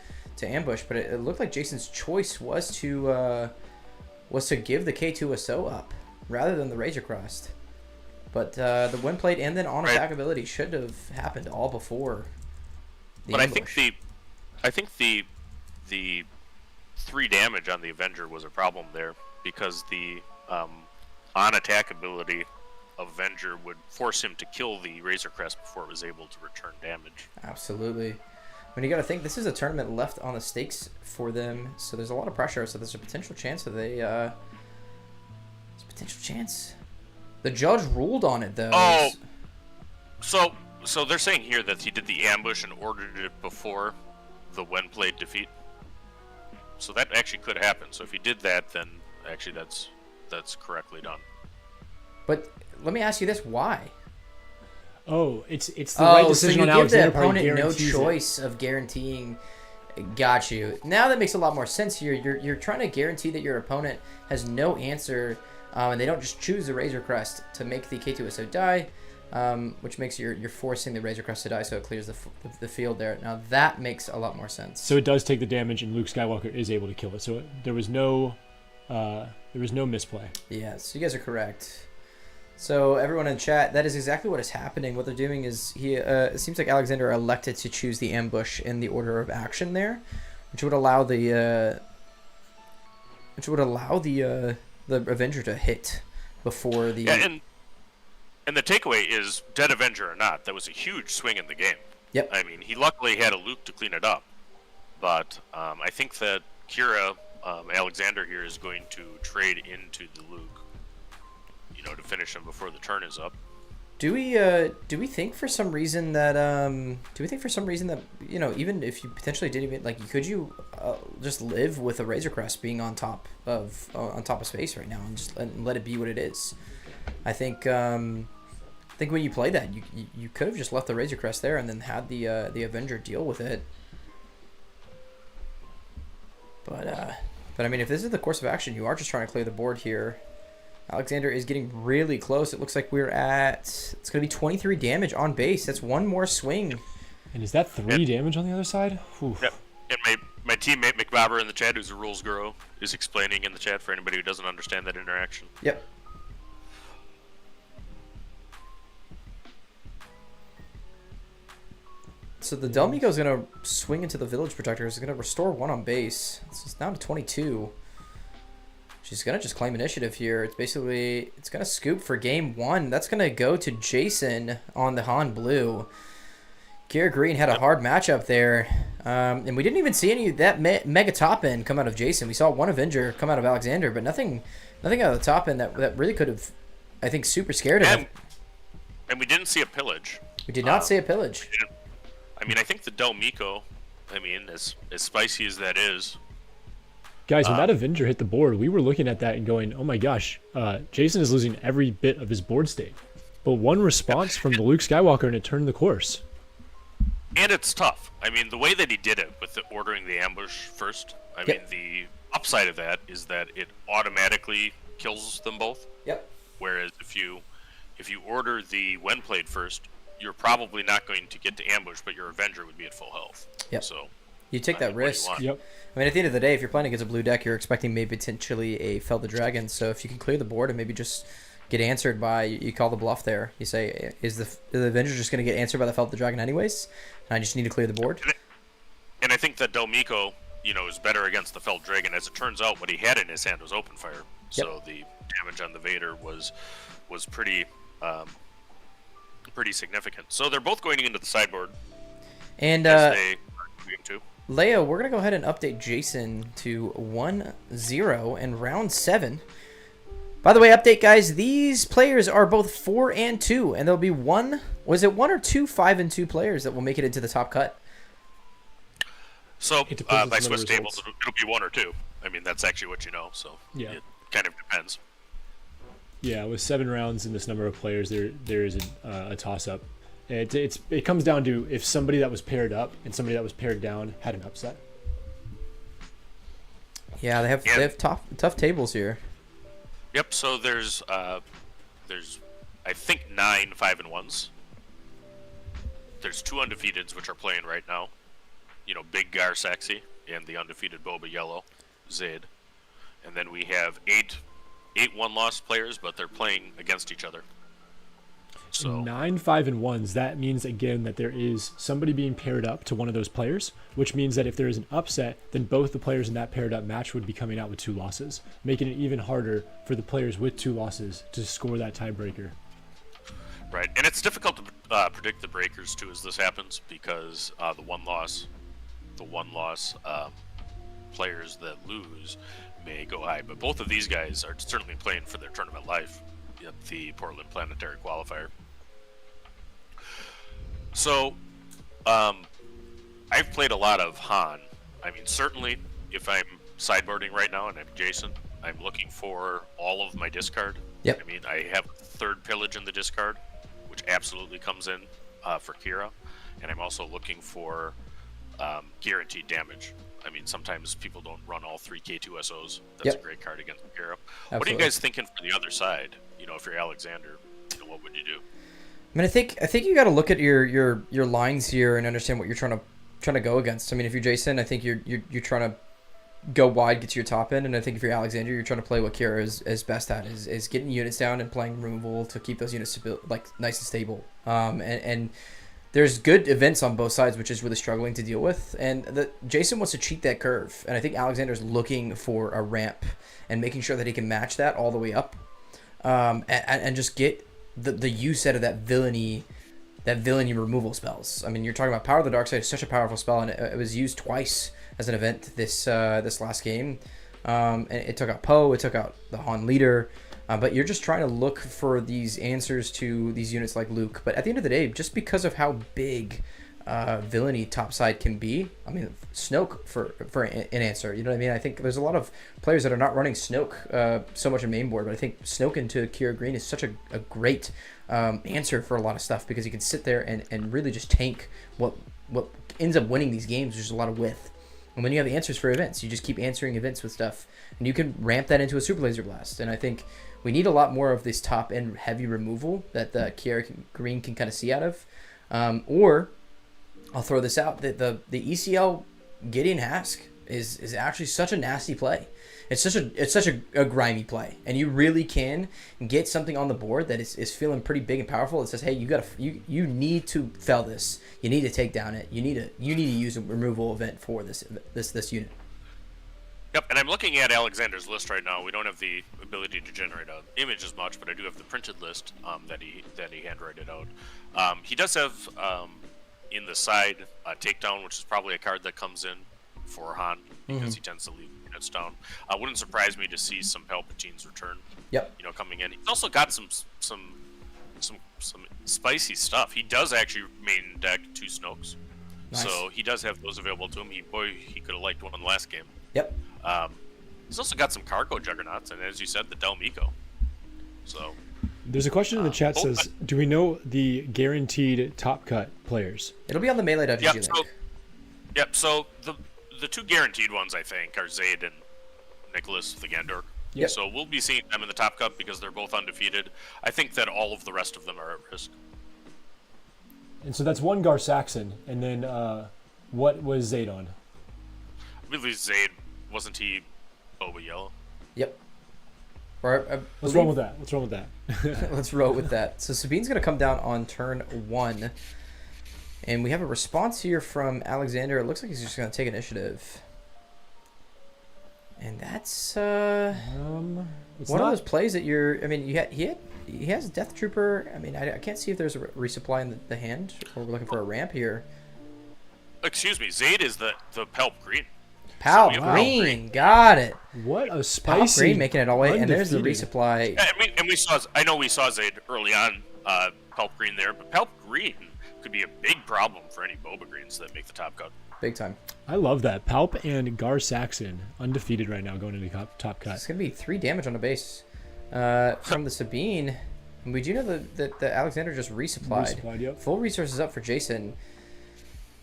ambush, but it looked like Jason's choice was to give the K2SO up rather than the Razor Crest. But the win plate and then on attack ability should have happened all before the ambush. I think the 3 damage on the Avenger was a problem there because the on attack ability of Avenger would force him to kill the Razor Crest before it was able to return damage. Absolutely. When you got to think, this is a tournament left on the stakes for them, so there's a lot of pressure. So there's a potential chance that they. There's a potential chance. The judge ruled on it though. Oh, so they're saying here that he did the ambush and ordered it before the when played defeat. So that actually could happen. So if he did that, then actually that's correctly done. But let me ask you this: why? Oh, it's the right decision so on give Alexander. the opponent no choice of guaranteeing. Got you. Now that makes a lot more sense here. You're trying to guarantee that your opponent has no answer, and they don't just choose the Razor Crest to make the K2SO die, which makes you're forcing the Razor Crest to die, so it clears the field there. Now that makes a lot more sense. So it does take the damage, and Luke Skywalker is able to kill it. So there was no misplay. Yeah, so you guys are correct. So everyone in chat, that is exactly what is happening. What they're doing is it seems like Alexander elected to choose the ambush in the order of action there, which would allow the Avenger to hit before the. Yeah, and the takeaway is, dead Avenger or not, that was a huge swing in the game. Yep. I mean, he luckily had a Luke to clean it up, but I think that Kira Alexander here is going to trade into the Luke. to finish him before the turn is up. Do we think for some reason that even if you potentially did even could you just live with a Razor Crest being on top of space right now and just let it be what it is? I think when you play that you could have just left the Razor Crest there and then had the Avenger deal with it. But I mean, if this is the course of action, you are just trying to clear the board here. Alexander is getting really close. It looks like it's going to be 23 damage on base. That's one more swing. And is that 3 damage on the other side? Oof. Yep. And my teammate McBobber in the chat, who's a rules guru, is explaining in the chat for anybody who doesn't understand that interaction. Yep. So the Del Mico is going to swing into the Village Protector. It's going to restore 1 on base. It's down to 22. She's going to just claim initiative here. It's going to scoop for game 1. That's going to go to Jason on the Han Blue. Garrett Green had a hard matchup there. And we didn't even see any of that mega top end come out of Jason. We saw 1 Avenger come out of Alexander, but nothing out of the top end that really could have, I think, super scared him. And we didn't see a pillage. We did not see a pillage. I mean, I think the Del Mico, as spicy as that is. Guys, when that Avenger hit the board, we were looking at that and going, oh my gosh, Jason is losing every bit of his board state. But one response from the Luke Skywalker and it turned the course. And it's tough. I mean, the way that he did it with ordering the ambush first, I mean, the upside of that is that it automatically kills them both. Yep. Whereas if you order the when played first, you're probably not going to get to ambush, but your Avenger would be at full health. Yep. So you take that risk. Yep. I mean, at the end of the day, if you're playing against a blue deck, you're expecting maybe potentially a Fell the Dragon. So if you can clear the board and maybe just get answered by, you call the bluff there. You say, is the Avenger just going to get answered by the Fell the Dragon anyways? And I just need to clear the board? And I think that Del Mico, is better against the Fell Dragon. As it turns out, what he had in his hand was open fire. Yep. So the damage on the Vader was pretty significant. So they're both going into the sideboard. And Leo, we're going to go ahead and update Jason to 1-0 in round 7. By the way, update, guys, these players are both 4 and 2, and there'll be one or two 5 and 2 players that will make it into the top cut? So, by Swiss tables, it'll be 1 or 2. I mean, that's actually what you know, so yeah. It kind of depends. Yeah, with 7 rounds and this number of players, there is a toss-up. It comes down to if somebody that was paired up and somebody that was paired down had an upset. Yeah, they have tough tables here. Yep. So there's I think 9 5-1s. There's 2 undefeateds which are playing right now. Big Gar Saxon and the undefeated Boba Yellow, Zed, and then we have 8 1-loss players, but they're playing against each other. So 9 5-1s. That means again that there is somebody being paired up to one of those players, which means that if there is an upset, then both the players in that paired up match would be coming out with 2 losses, making it even harder for the players with 2 losses to score that tiebreaker. Right, and it's difficult to predict the breakers too as this happens because the one loss players that lose may go high, but both of these guys are certainly playing for their tournament life at the Portland Planetary Qualifier. So, I've played a lot of Han. I mean, certainly, if I'm sideboarding right now and I'm Jason, I'm looking for all of my discard. Yep. I mean, I have 3rd pillage in the discard, which absolutely comes in for Kira, and I'm also looking for guaranteed damage. I mean, sometimes people don't run all 3 K2SOs. That's a great card against Kira. Absolutely. What are you guys thinking for the other side? If you're Alexander, what would you do? I mean, I think you got to look at your lines here and understand what you're trying to go against. I mean, if you're Jason, I think you're trying to go wide, get to your top end, and I think if you're Alexander, you're trying to play what Kira is best at, is getting units down and playing removal to keep those units nice and stable. And there's good events on both sides, which is really struggling to deal with. And Jason wants to cheat that curve, and I think Alexander's looking for a ramp and making sure that he can match that all the way up. And just get the use out of that villainy removal spells. I mean, you're talking about Power of the Dark Side is such a powerful spell, and it was used twice as an event this last game. And it took out Poe, it took out the Han leader. But you're just trying to look for these answers to these units like Luke. But at the end of the day, just because of how big villainy topside can be, I mean, Snoke for an answer, you know what I mean? I think there's a lot of players that are not running Snoke so much in main board, but I think Snoke into Kira Green is such a great answer for a lot of stuff, because you can sit there and really just tank what ends up winning these games. There's a lot of width. And when you have the answers for events, you just keep answering events with stuff, and you can ramp that into a super laser blast. And I think we need a lot more of this top end heavy removal that the Kiara Green can kind of see out of. Or I'll throw this out, that the ECL Gideon Hask is actually such a nasty play. It's such a grimy play, and you really can get something on the board that is feeling pretty big and powerful. It says, hey, you need to fell this. You need to take down it. You need to use a removal event for this unit. Yep, and I'm looking at Alexander's list right now. We don't have the ability to generate an image as much, but I do have the printed list that he handwrote out. He does have in the side takedown, which is probably a card that comes in for Han, because he tends to leave units down. Wouldn't surprise me to see some Palpatine's return. Yep. You know, coming in. He's also got some spicy stuff. He does actually main deck 2 Snokes, Nice. so he does have those available to him. He could have liked one last game. Yep. He's also got some cargo juggernauts, and as you said, the Del Miko. So There's a question in the chat says, do we know the guaranteed top cut players? It'll be on the Melee FFG link. So the 2 guaranteed ones, I think, are Zayd and Nicholas the Gandork. Yep. So we'll be seeing them in the top cut because they're both undefeated. I think that all of the rest of them are at risk. And so that's one Gar Saxon, and then what was Zayd on? I believe Zayd, wasn't he Boba Yellow? Yep. Let's roll with that. Let's roll with that. So Sabine's going to come down on turn 1. And we have a response here from Alexander. It looks like he's just going to take initiative. And that's one of those plays that you're... I mean, he has Death Trooper. I mean, I can't see if there's a resupply in the hand, or we're looking for a ramp here. Excuse me, Zayd is the Palp Green. Palp Green, got it. What a spicy Palp Green making it all the way, and there's the resupply. I know we saw Zayd early on, Palp Green there, but Palp Green could be a big problem for any Boba Greens that make the top cut. Big time. I love that. Palp and Gar Saxon, undefeated right now, going into top cut. It's going to be 3 damage on the base from the Sabine. And we do know that the Alexander just resupplied. Yep. Full resources up for Jason.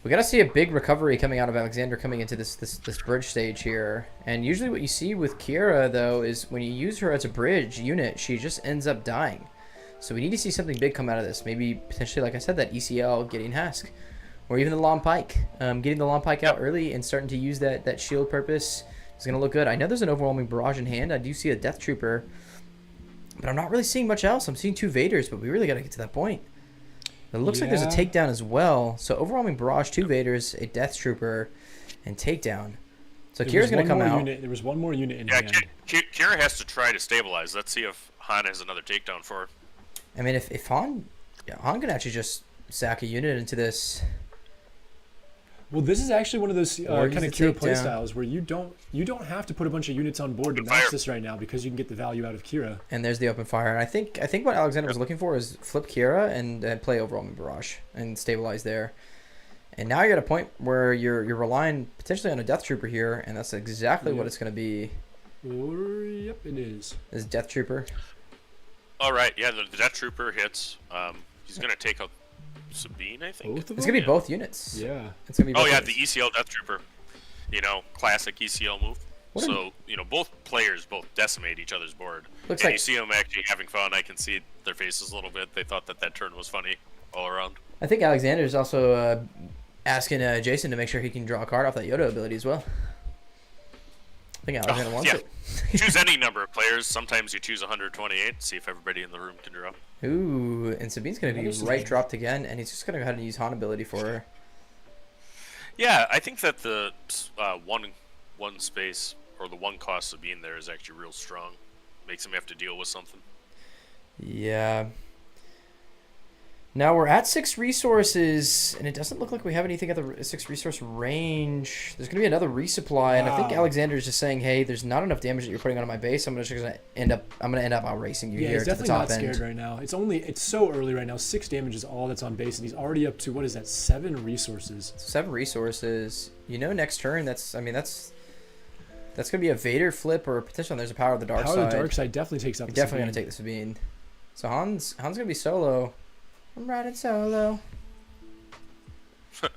We got to see a big recovery coming out of Alexander coming into this bridge stage here. And usually what you see with Kira, though, is when you use her as a bridge unit, she just ends up dying. So we need to see something big come out of this. Maybe potentially, like I said, that ECL getting Hask. Or even the Long Pike. Getting the Long Pike out early and starting to use that shield purpose is going to look good. I know there's an overwhelming barrage in hand. I do see a Death Trooper. But I'm not really seeing much else. I'm seeing 2 Vaders, but we really got to get to that point. It looks like there's a takedown as well. So overwhelming barrage, 2 Vaders, a Death Trooper, and takedown. So Kira's going to come out. There was one more unit in hand. Kira has to try to stabilize. Let's see if Han has another takedown for her. I mean, if Han can actually just sack a unit into this. Well, this is actually one of those kind of Kira takedown. playstyles where you don't have to put a bunch of units on board to match this right now, because you can get the value out of Kira. And there's the open fire. And I think what Alexander was looking for is flip Kira and play overwhelming barrage and stabilize there. And now you're at a point where you're relying potentially on a Death Trooper here, and that's exactly what it's going to be. Yep, it is. Is Death Trooper. All right, yeah, the Death Trooper hits. He's going to take out Sabine, I think. It's going to be both units. Yeah. It's gonna be both the units. ECL Death Trooper. You know, classic ECL move. So, both players both decimate each other's board. Looks and like- you see them actually having fun. I can see their faces a little bit. They thought that turn was funny all around. I think Alexander's also asking Jason to make sure he can draw a card off that Yoda ability as well. I think Alexander wants it. Choose any number of players. Sometimes you choose 128. See if everybody in the room can draw. Ooh, and Sabine's going to be right dropped again, and he's just going to go ahead and use Han ability for her. Yeah, I think that the one space or the 1 cost Sabine there is actually real strong. Makes him have to deal with something. Yeah. Now we're at 6 resources, and it doesn't look like we have anything at the 6 resource range. There's going to be another resupply, and I think Alexander's just saying, "Hey, there's not enough damage that you're putting on my base. I'm going to end up out racing you here to the top end." Yeah, he's definitely not scared right now. It's so early right now. 6 damage is all that's on base, and he's already up to, what is that, 7 resources. 7 resources. You know, next turn, that's going to be a Vader flip or potentially there's a Power of the Dark Side. Power of the Dark Side definitely takes up the definitely going to take the Sabine. So Han's going to be solo. I'm riding solo. Oh,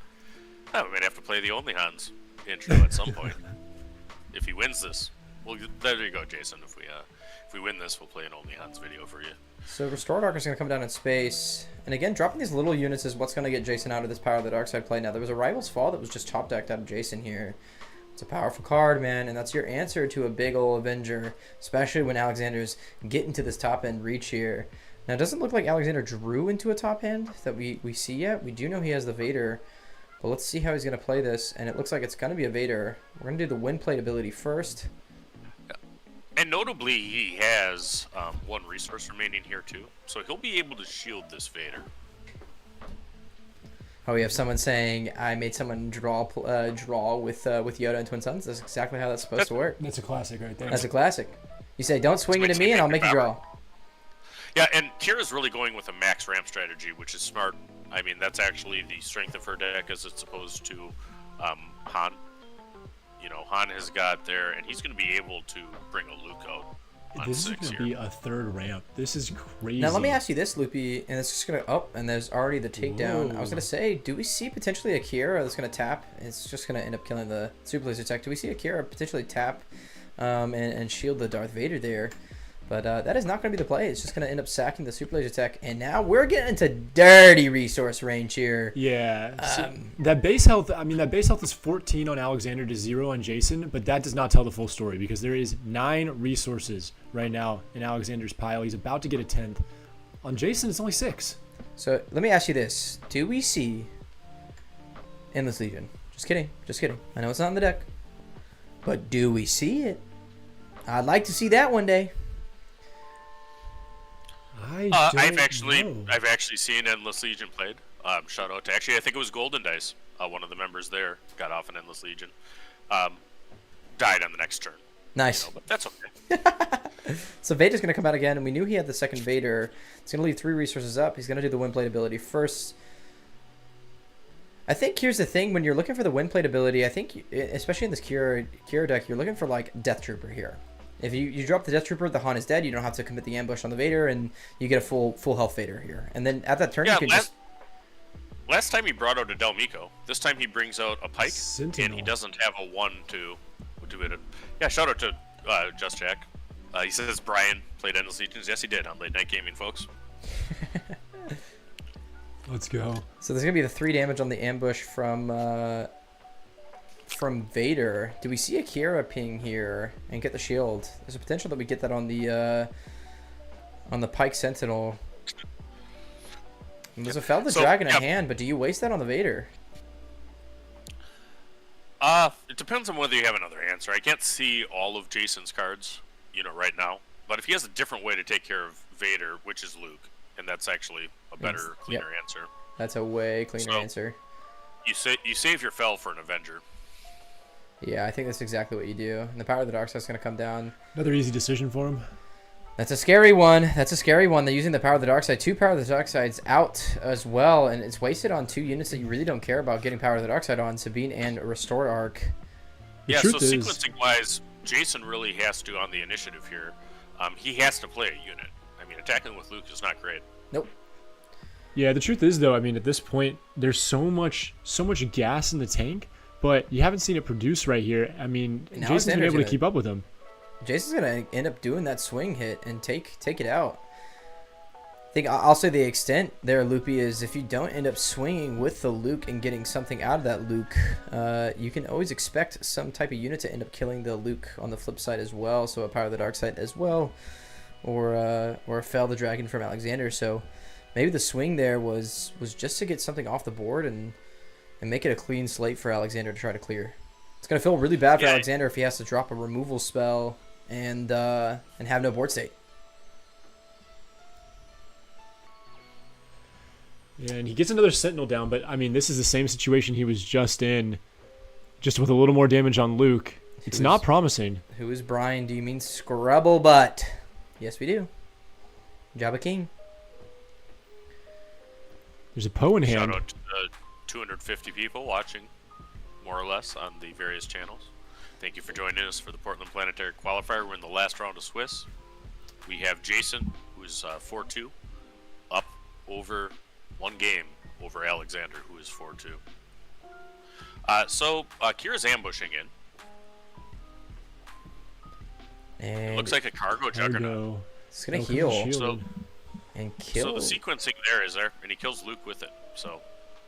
we might have to play the Only Hans intro at some point. If he wins this. Well, there you go, Jason. If we win this, we'll play an Only Hans video for you. So Restored Arc is going to come down in space. And again, dropping these little units is what's going to get Jason out of this Power of the Dark Side play. Now, there was a Rival's Fall that was just top decked out of Jason here. It's a powerful card, man, and that's your answer to a big ol' Avenger, especially when Alexander's getting to this top end reach here. Now, it doesn't look like Alexander drew into a top end that we see yet. We do know he has the Vader, but let's see how he's going to play this, and it looks like it's going to be a Vader. We're going to do the Wind Plate ability first. And notably, he has 1 resource remaining here, too, so he'll be able to shield this Vader. Oh, we have someone saying, I made someone draw with Yoda and Twin Suns. That's exactly how that's supposed to work. That's a classic right there. That's a classic. You say, don't swing into me, and I'll make you draw. Yeah, and Kira's really going with a max ramp strategy, which is smart. I mean, that's actually the strength of her deck as it's opposed to Han. You know, Han has got there, and he's going to be able to bring a Luke out. This is going to be a 3rd ramp. This is crazy. Now, let me ask you this, Loopy, and it's just going to... Oh, and there's already the takedown. Whoa. I was going to say, do we see potentially Akira that's going to tap? It's just going to end up killing the Super Laser Tech. Do we see Akira potentially tap and shield the Darth Vader there? But that is not going to be the play. It's just going to end up sacking the Super Laser Tech. And now we're getting into dirty resource range here. Yeah. So that base health is 14 on Alexander to 0 on Jason, but that does not tell the full story because there is 9 resources right now in Alexander's pile. He's about to get a 10th. On Jason, it's only 6. So let me ask you this. Do we see Endless Legion? Just kidding. Just kidding. I know it's not on the deck. But do we see it? I'd like to see that one day. I've actually seen Endless Legion played. Shout out to I think it was Golden Dice. One of the members there got off an Endless Legion. Died on the next turn. Nice. But that's okay. So Vader's going to come out again, and we knew he had the second Vader. He's going to leave 3 resources up. He's going to do the Wind Plate ability first. I think here's the thing. When you're looking for the Wind Plate ability, I think, especially in this Kira deck, you're looking for, like, Death Trooper here. If you drop the Death Trooper, the Han is dead. You don't have to commit the ambush on the Vader, and you get a full health Vader here. And then at that turn, you can last time he brought out a Del Miko. This time he brings out a Pike, Sentinel. And he doesn't have a 1 to do it. Yeah, shout out to Just Jack. He says Brian played Endless Legions. Yes, he did on Late Night Gaming, folks. Let's go. So there's gonna be the 3 damage on the ambush from Vader. Do we see Akira ping here and get the shield? There's a potential that we get that on the Pike Sentinel. And there's a Fel the Dragon at hand, but do you waste that on the Vader? It depends on whether you have another answer. I can't see all of Jason's cards, right now. But if he has a different way to take care of Vader, which is Luke, and that's actually a better, cleaner answer. That's a way cleaner answer. You save your Fel for an Avenger. Yeah, I think that's exactly what you do. And the Power of the Dark Side is going to come down. Another easy decision for him. That's a scary one. That's a scary one. They're using the Power of the Dark Side. 2 Power of the Dark Sides out as well, and it's wasted on 2 units that you really don't care about getting Power of the Dark Side on, Sabine and Restore Arc. So sequencing-wise, Jason really has to, on the initiative here, he has to play a unit. I mean, attacking with Luke is not great. Nope. Yeah, the truth is, though, I mean, at this point, there's so much gas in the tank, but you haven't seen it produce right here. I mean, Jason's been able to keep up with him. Jason's going to end up doing that swing hit and take it out. I think I'll say the extent there, Loopy, is if you don't end up swinging with the Luke and getting something out of that Luke, you can always expect some type of unit to end up killing the Luke on the flip side as well, so a Power of the Dark Side as well, or Fel the Dragon from Alexander. So maybe the swing there was just to get something off the board and make it a clean slate for Alexander to try to clear. It's going to feel really bad for Alexander if he has to drop a removal spell and have no board state. Yeah, and he gets another Sentinel down, but I mean, this is the same situation he was just in, just with a little more damage on Luke. It's not promising. Who is Brian? Do you mean Scrubblebutt? Yes, we do. Jabba King. There's a Poe in hand. Shout out to the 250 people watching, more or less, on the various channels. Thank you for joining us for the Portland Planetary Qualifier. We're in the last round of Swiss. We have Jason, who's 4-2, up over one game over Alexander, who is 4-2. So Kira's ambushing in. And it looks like a cargo juggernaut. It's gonna heal. So, and kill. So the sequencing there is there, and he kills Luke with it. So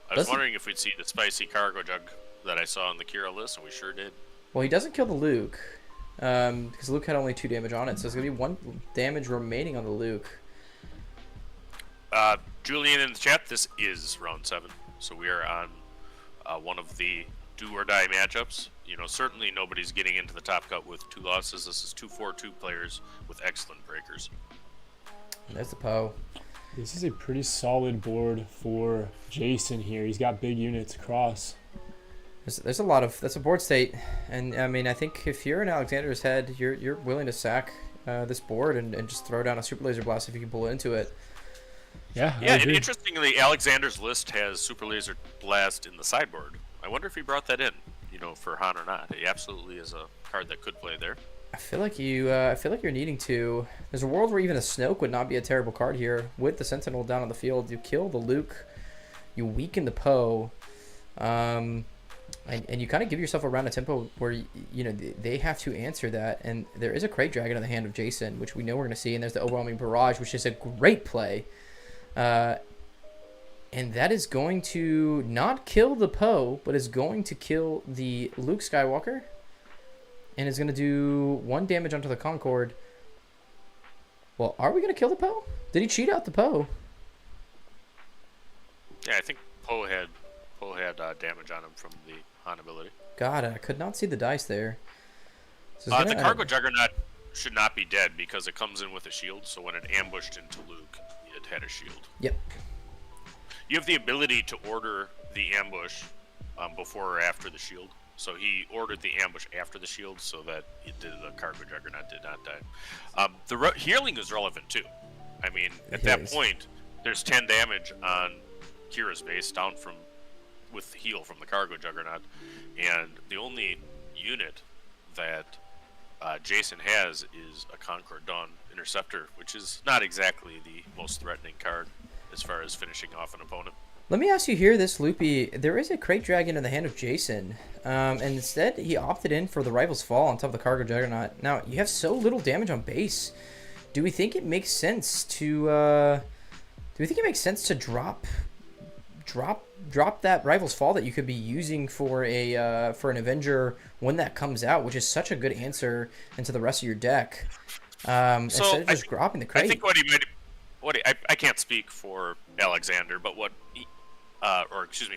I was wondering if we'd see the spicy cargo jug that I saw on the Kira list, and we sure did. Well, he doesn't kill the Luke, because Luke had only 2 damage on it, so there's gonna be 1 damage remaining on the Luke. Julian in the chat, this is round 7, so we are on one of the do or die matchups. You know, certainly nobody's getting into the top cut with 2 losses. This is 2-4-2 players with excellent breakers. There's the Poe. This is a pretty solid board for Jason here. He's got big units across. There's a lot of, that's a board state, and I mean, I think if you're in Alexander's head, you're willing to sack this board and just throw down a super laser blast if you can pull into it. Yeah, and interestingly, Alexander's list has super laser blast in the sideboard. I wonder if he brought that in, you know, for Han or not. He absolutely is a card that could play there. I feel like you're needing to. There's a world where even a Snoke would not be a terrible card here with the Sentinel down on the field. You kill the Luke, you weaken the Poe. And you kind of give yourself a round of tempo where, you know, they have to answer that. And there is a Crate Dragon in the hand of Jason, which we know we're going to see. And there's the Overwhelming Barrage, which is a great play. And that is going to not kill the Poe, but is going to kill the Luke Skywalker. And is going to do 1 damage onto the Concorde. Well, are we going to kill the Poe? Did he cheat out the Poe? Yeah, I think Poe had damage on him from the Han ability. God, I could not see the dice there. So the cargo juggernaut should not be dead because it comes in with a shield. So when it ambushed into Luke, it had a shield. Yep. You have the ability to order the ambush before or after the shield. So he ordered the ambush after the shield so that the cargo juggernaut did not die. The healing is relevant too. I mean, at that point, there's 10 damage on Kira's base down from with the heal from the cargo juggernaut, and the only unit that Jason has is a Concord Dawn Interceptor, which is not exactly the most threatening card as far as finishing off an opponent. Let me ask you here, this Loopy, there is a Crate Dragon in the hand of Jason, and instead he opted in for the Rival's Fall on top of the Cargo Juggernaut. Now, you have so little damage on base. Do we think it makes sense to drop that Rival's Fall that you could be using for an Avenger when that comes out, which is such a good answer into the rest of your deck, instead of just dropping the Crate? I think I can't speak for Alexander, but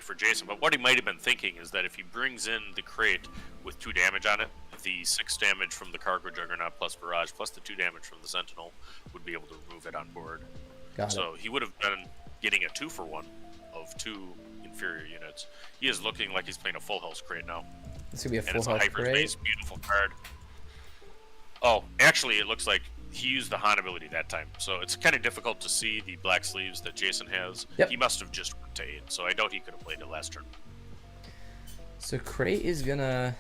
for Jason, but what he might have been thinking is that if he brings in the Crate with 2 damage on it, the 6 damage from the Cargo Juggernaut plus Barrage plus the 2 damage from the Sentinel would be able to remove it on board. So he would have been getting a 2-for-1 of 2 inferior units. He is looking like he's playing a full house Crate now. This could be a full house Crate. Hyperspace, beautiful card. Oh, actually, it looks like he used the Han ability that time, so it's kind of difficult to see the black sleeves that Jason has. Yep. He must have just went to 8, so I doubt he could have played it last turn. So Krate's gonna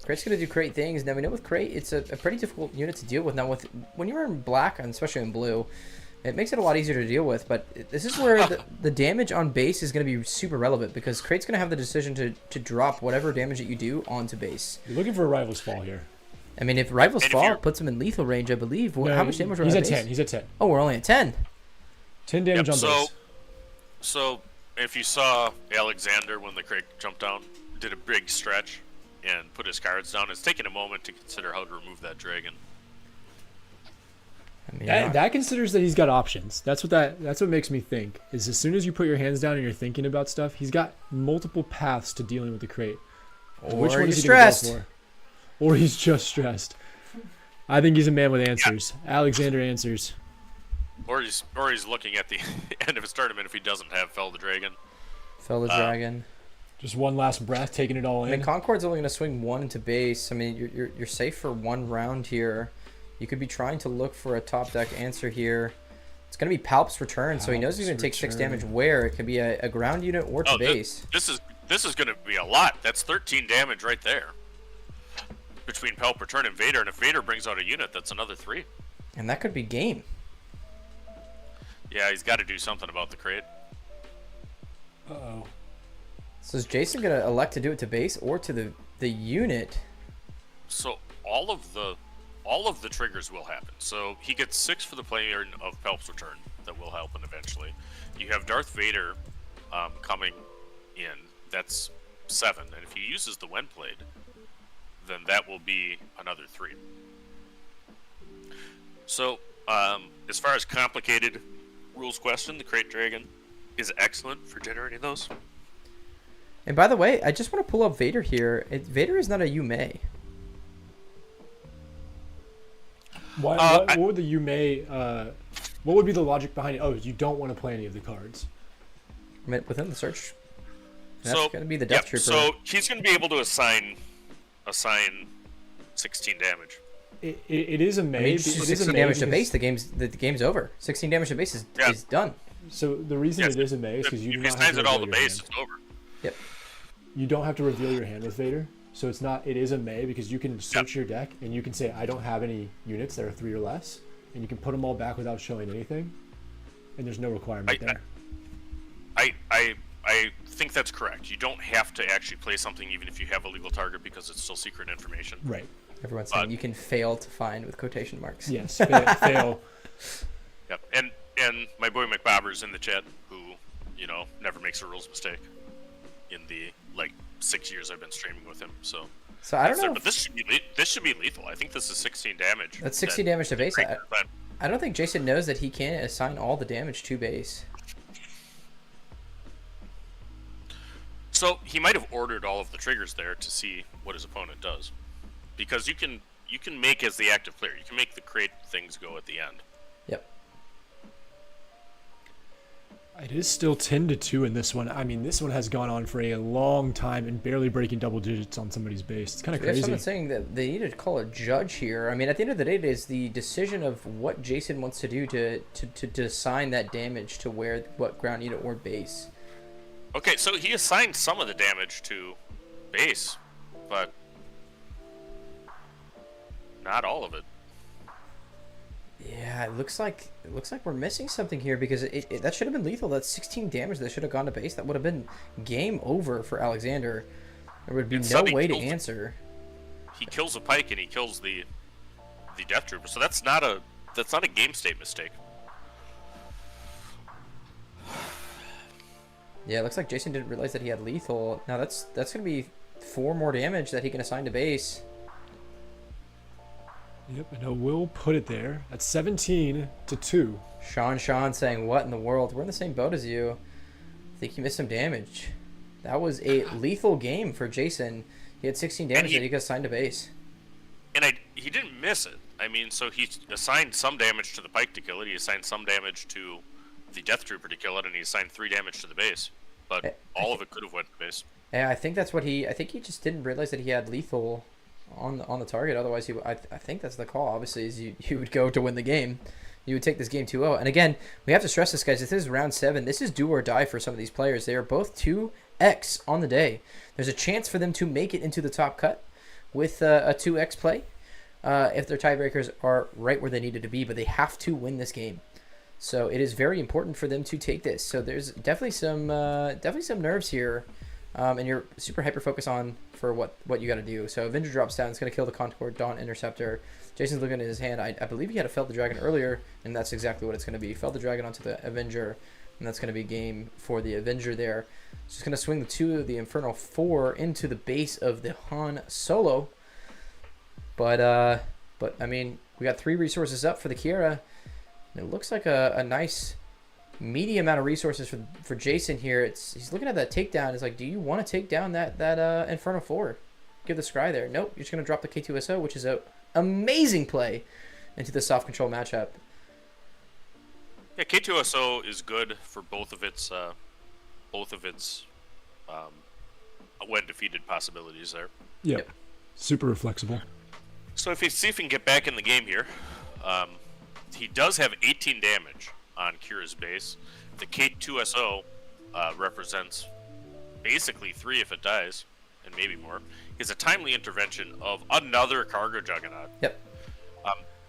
do Crate things. Now we know with Crate, it's a pretty difficult unit to deal with. Now when you're in black, and especially in blue, it makes it a lot easier to deal with. But this is where the damage on base is going to be super relevant, because Krate's going to have the decision to drop whatever damage that you do onto base. You're looking for a Rival's Fall here. I mean, if Rival's Fall puts him in lethal range, I believe. No, how much damage? He's at 10. He's at 10. Oh, we're only at 10. 10 damage on base. So if you saw Alexander when the Crate jumped down, did a big stretch and put his cards down, it's taking a moment to consider how to remove that dragon. I mean, that considers that he's got options. That's what makes me think. Is as soon as you put your hands down and you're thinking about stuff, he's got multiple paths to dealing with the Crate. Which one is he gonna go for? Or he's just stressed. I think he's a man with answers. Yeah. Alexander answers. Or he's looking at the end of his tournament if he doesn't have Fell the Dragon. Fell the Dragon. Just one last breath, taking it all in. I mean, Concord's only going to swing one into base. I mean, you're safe for one round here. You could be trying to look for a top deck answer here. It's going to be Palp's return, so he knows he's going to take 6 damage where. It could be a ground unit or to base. This is going to be a lot. That's 13 damage right there. Between Palp return and Vader, and if Vader brings out a unit, that's another 3. And that could be game. Yeah, he's got to do something about the crate. Uh-oh. So is Jason going to elect to do it to base or to the unit? So all of the triggers will happen. So he gets 6 for the player of Palp's return. That will happen eventually. You have Darth Vader coming in. That's 7. And if he uses the when played, then that will be another 3. So as far as complicated rules question, the Crate Dragon is excellent for generating those. And by the way, I just want to pull up Vader here. Vader is not a Yume. What would the Yume, what would be the logic behind it? Oh, you don't want to play any of the cards. I mean, within the search, that's going to be the Death Trooper. So he's going to be able to assign 16 damage. It is a May. I mean, 16 damage to base. The game's over. 16 damage to base is done. So the reason it is a May is because you do not have to reveal all the your base, hand. it's over. Yep. You don't have to reveal your hand with Vader, so it's not. It is a May because you can search your deck and you can say I don't have any units that are 3 or less, and you can put them all back without showing anything, and there's no requirement there. I think that's correct. You don't have to actually play something even if you have a legal target because it's still secret information. Right. Everyone's saying you can fail to find with quotation marks. Yes, fail. Yep. And my boy McBobber's in the chat who, never makes a rules mistake in the 6 years I've been streaming with him. So I don't know. But this should be lethal. I think this is 16 damage. That's 60 damage to base. I don't think Jason knows that he can't assign all the damage to base. So he might have ordered all of the triggers there to see what his opponent does, because you can make as the active player. You can make the crate things go at the end. Yep. It is still 10-2 in this one. I mean, this one has gone on for a long time and barely breaking double digits on somebody's base. It's kind of crazy. Someone saying that they need to call a judge here. I mean, at the end of the day, it is the decision of what Jason wants to do to assign that damage to what ground unit or base. Okay, so he assigned some of the damage to base, but not all of it. Yeah, it looks like we're missing something here because that should have been lethal. That's 16 damage that should have gone to base. That would have been game over for Alexander. There would be no way to answer. He kills a pike and he kills the Death Trooper. So that's not a game state mistake. Yeah, it looks like Jason didn't realize that he had lethal. Now that's going to be 4 more damage that he can assign to base. Yep, and I will put it there at 17-2. Sean saying, what in the world? We're in the same boat as you. I think he missed some damage. That was a lethal game for Jason. He had 16 damage that he could assign to base. And he didn't miss it. I mean, so he assigned some damage to the pike to kill it. He assigned some damage to the Death Trooper to kill it, and he assigned 3 damage to the base. But all of it could have went to base. Yeah, I think that's what I think he just didn't realize that he had lethal on the target. Otherwise, I think that's the call. Obviously, is you would go to win the game. You would take this game 2-0. And again, we have to stress this, guys. This is round 7. This is do or die for some of these players. They are both 2x on the day. There's a chance for them to make it into the top cut with a 2x play if their tiebreakers are right where they needed to be. But they have to win this game. So it is very important for them to take this. So there's definitely some nerves here, and you're super hyper focused on for what you got to do. So Avenger drops down. It's going to kill the Concord Dawn Interceptor. Jason's looking at his hand. I believe he had a Felled the Dragon earlier, and that's exactly what it's going to be. Felled the Dragon onto the Avenger, and that's going to be game for the Avenger there. Just going to swing the 2 of the Infernal 4 into the base of the Han Solo. But I mean, we got 3 resources up for the Kiera. It looks like a nice medium amount of resources for Jason here. He's looking at that takedown. It's like, do you want to take down that Inferno 4? Give the Scry there. Nope, you're just going to drop the K2SO, which is a amazing play into the soft control matchup. Yeah, K2SO is good for both of its when defeated possibilities there. Yep. Super flexible. So if we see if we can get back in the game here, he does have 18 damage on Kira's base. The K2SO represents basically 3 if it dies, and maybe more. He has a timely intervention of another Cargo Juggernaut. Yep.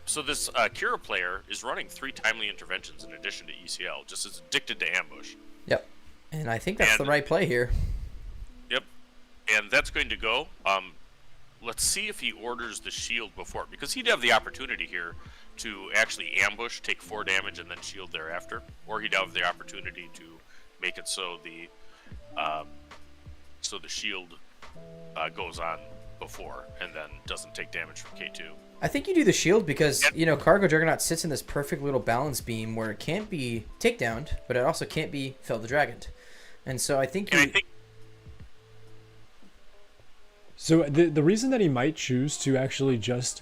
So this Kira player is running 3 timely interventions in addition to ECL, just as addicted to ambush. Yep. And I think that's the right play here. Yep. And that's going to go. Let's see if he orders the shield before, because he'd have the opportunity here to actually ambush, take 4 damage, and then shield thereafter. Or he'd have the opportunity to make it so the shield goes on before and then doesn't take damage from K2. I think you do the shield because, Cargo Juggernaut sits in this perfect little balance beam where it can't be takedowned, but it also can't be Fell the Dragon. And so I think So the reason that he might choose to actually just...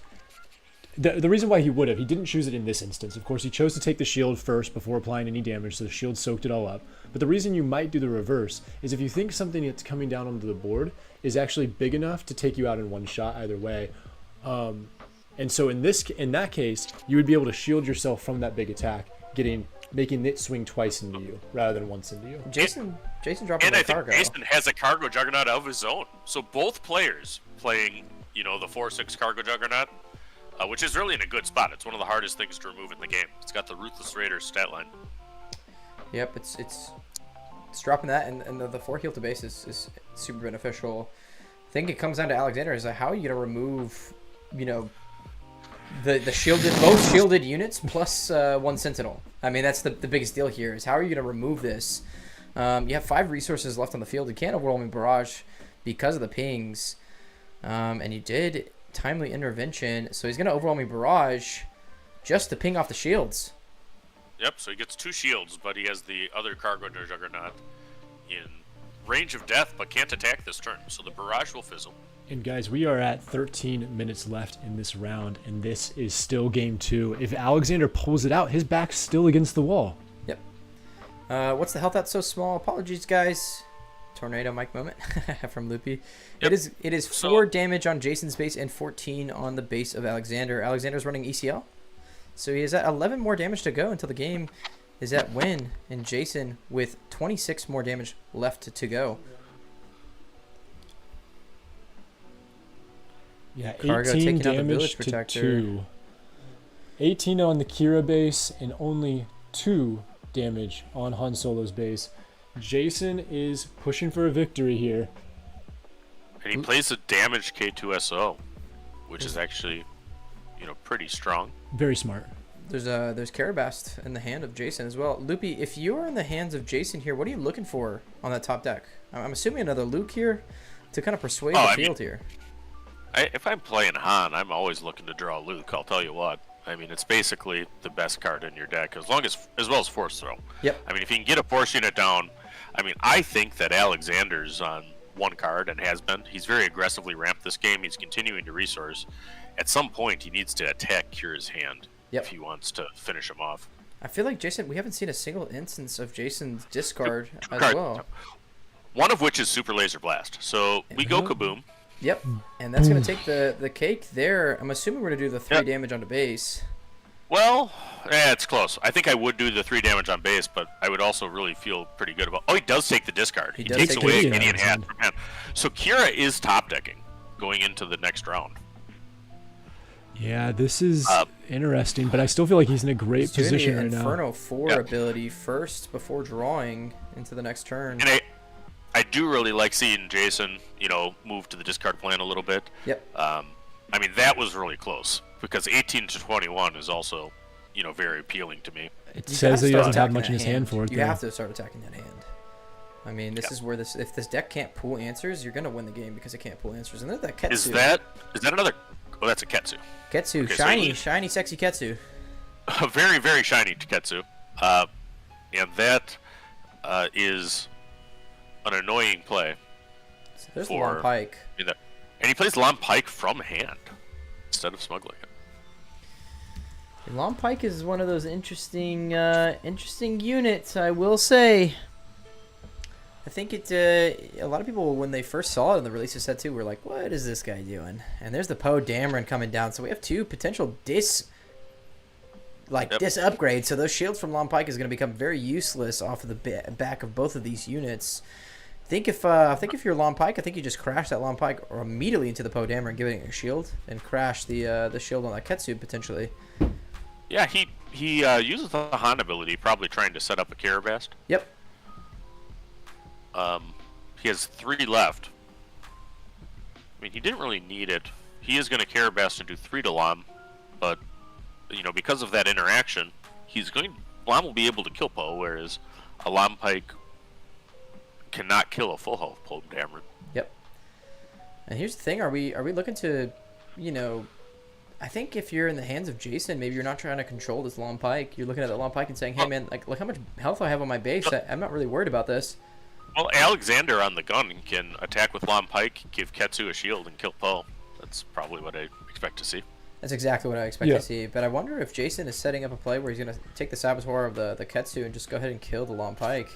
The reason why he would have, he didn't choose it in this instance. Of course, he chose to take the shield first before applying any damage, so the shield soaked it all up. But the reason you might do the reverse is if you think something that's coming down onto the board is actually big enough to take you out in one shot either way. And so in that case, you would be able to shield yourself from that big attack, making it swing twice into you rather than once into you. Jason dropped and a I think Cargo. Jason has a Cargo Juggernaut of his own. So both players playing, the 4/6 Cargo Juggernaut, which is really in a good spot. It's one of the hardest things to remove in the game. It's got the Ruthless Raider stat line. Yep, it's dropping that, and the 4 heal to base is super beneficial. I think it comes down to Alexander is like, how are you gonna remove, the shielded, both shielded units plus 1 Sentinel. I mean, that's the biggest deal here is how are you gonna remove this? You have 5 resources left on the field. You can't overwhelming barrage because of the pings, and you did timely intervention, so he's gonna overwhelming barrage just to ping off the shields. Yep, so he gets 2 shields, but he has the other Cargo Juggernaut in range of death, but can't attack this turn, so the barrage will fizzle. And guys, we are at 13 minutes left in this round, and this is still game 2. If Alexander pulls it out, his back's still against the wall. Yep. What's the health that's so small? Apologies, guys. Tornado mic moment from Loopy. Yep. It is 4 damage on Jason's base and 14 on the base of Alexander. Alexander's running ECL, so he is at 11 more damage to go until the game is at win, and Jason with 26 more damage left to go. Yeah, Cargo 18 taking out the damage village to protector. 2. 18 on the Kira base and only 2 damage on Han Solo's base. Jason is pushing for a victory here. And he plays a damaged K2SO, which is actually, pretty strong. Very smart. There's Karabast in the hand of Jason as well. Loopy, if you are in the hands of Jason here, what are you looking for on that top deck? I'm assuming another Luke here to kind of persuade the field here. If I'm playing Han, I'm always looking to draw Luke. I'll tell you what. I mean, it's basically the best card in your deck, as well as Force Throw. Yep. I mean, if you can get a Force unit down, I think that Alexander's on 1 card and has been. He's very aggressively ramped this game. He's continuing to resource. At some point, he needs to attack Kira's hand if he wants to finish him off. I feel like Jason, we haven't seen a single instance of Jason's discard as well. One of which is Super Laser Blast. So we go kaboom. Yep, and that's going to take the cake there. I'm assuming we're going to do the 3 damage on the base. Well, it's close. I think I would do the 3 damage on base, but I would also really feel pretty good about... Oh, he does take the discard. He takes away a Gideon hat from hand. So Kira is top decking going into the next round. Yeah, this is interesting, but I still feel like he's in a great position right now. Inferno 4 ability first before drawing into the next turn. And I do really like seeing Jason, move to the discard plan a little bit. Yep. That was really close because 18 to 21 is also, very appealing to me. It says that he doesn't have much in his hand for it. You have to start attacking that hand. This is where if this deck can't pull answers, you're gonna win the game because it can't pull answers. And there's that Ketsu. Is that another? Oh, that's a Ketsu. Ketsu, okay, shiny, sexy Ketsu. A very, very shiny Ketsu, and that is an annoying play. So there's Lon Pike. And he plays Lon Pike from hand instead of smuggling it. Long Pike is one of those interesting units, I will say. I think a lot of people, when they first saw it in the release of set 2, were like, what is this guy doing? And there's the Poe Dameron coming down. So we have 2 potential dis upgrades. So those shields from Long Pike is going to become very useless off of the back of both of these units. I think if you're Long Pike, I think you just crash that Long Pike or immediately into the Poe Dameron, giving it a shield, and crash the shield on that Ketsu potentially. Yeah, he uses the Han ability, probably trying to set up a Karabast. Yep. He has 3 left. I mean, he didn't really need it. He is going to Karabast and do 3 to Lam, but because of that interaction, Lam will be able to kill Poe, whereas a Lam Pike cannot kill a full health Poe Dameron. Yep. And here's the thing: are we looking to, I think if you're in the hands of Jason, maybe you're not trying to control this Long Pike. You're looking at the Long Pike and saying, "Hey, man, look how much health I have on my base. I'm not really worried about this." Well, Alexander on the gun can attack with Long Pike, give Ketsu a shield, and kill Poe. That's probably what I expect to see. That's exactly what I expect to see. But I wonder if Jason is setting up a play where he's going to take the Saboteur of the Ketsu and just go ahead and kill the Long Pike.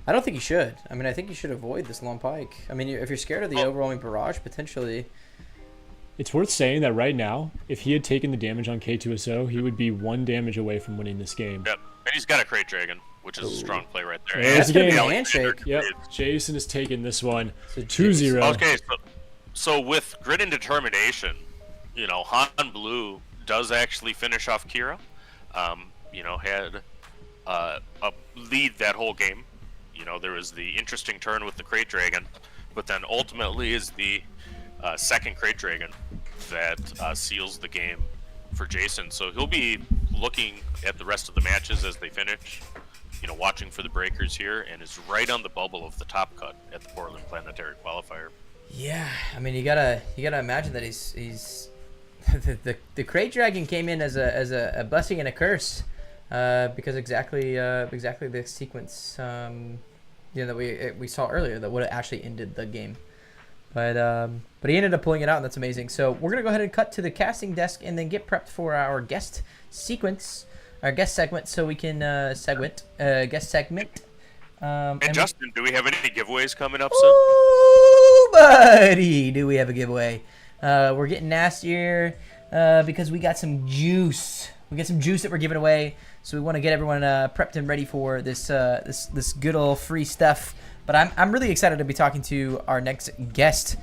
I don't think he should. I mean, I think you should avoid this Long Pike. I mean, if you're scared of the overwhelming barrage, potentially. It's worth saying that right now, if he had taken the damage on K2SO, he would be 1 damage away from winning this game. Yep, and he's got a Crate Dragon, which is a strong play right there. There's the game. Handshake. Yep, Jason has taken this one 2-0. Okay, so with Grit and Determination, Han Blue does actually finish off Kira. Had a lead that whole game. There was the interesting turn with the Crate Dragon, but then ultimately is the second Crate Dragon that seals the game for Jason. So he'll be looking at the rest of the matches as they finish, watching for the breakers here, and is right on the bubble of the top cut at the Portland Planetary Qualifier. Yeah, I mean, you gotta imagine that he's the Crate Dragon came in as a blessing and a curse, because exactly the sequence that we saw earlier that would have actually ended the game. But he ended up pulling it out, and that's amazing. So we're gonna go ahead and cut to the casting desk and then get prepped for our guest segment, so we can guest segment. And Justin, do we have any giveaways coming up soon? Oh, buddy, do we have a giveaway? We're getting nastier because we got some juice. We got some juice that we're giving away, so we want to get everyone prepped and ready for this good old free stuff. But I'm really excited to be talking to our next guest,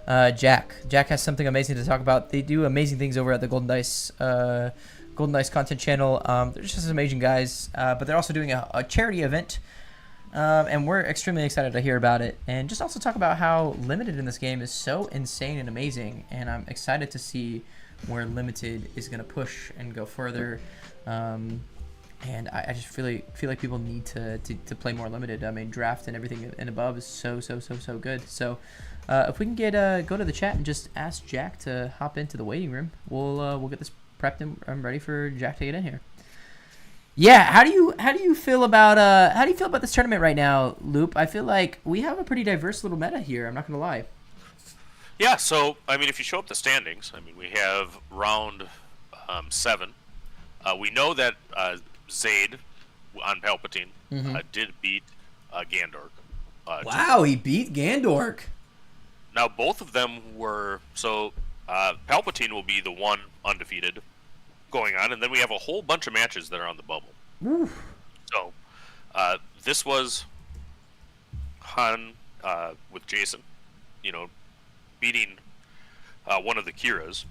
Jack. Jack has something amazing to talk about. They do amazing things over at the Golden Dice content channel. They're just amazing guys, but they're also doing a charity event, and we're extremely excited to hear about it. And just also talk about how Limited in this game is so insane and amazing, and I'm excited to see where Limited is going to push and go further. And I just feel like people need to play more Limited. I mean, Draft and everything and above is so good. So if we can go to the chat and just ask Jack to hop into the waiting room, we'll get this prepped and ready for Jack to get in here. Yeah, how do you feel about this tournament right now, Loop? I feel like we have a pretty diverse little meta here. I'm not gonna lie. Yeah, so I mean, if you show up the standings, I mean, we have round 7. We know that Zayd on Palpatine did beat Gandork. Wow, he beat Gandork. Now both of them were Palpatine will be the one undefeated going on, and then we have a whole bunch of matches that are on the bubble. Oof. So this was Han with Jason, beating one of the Kiras,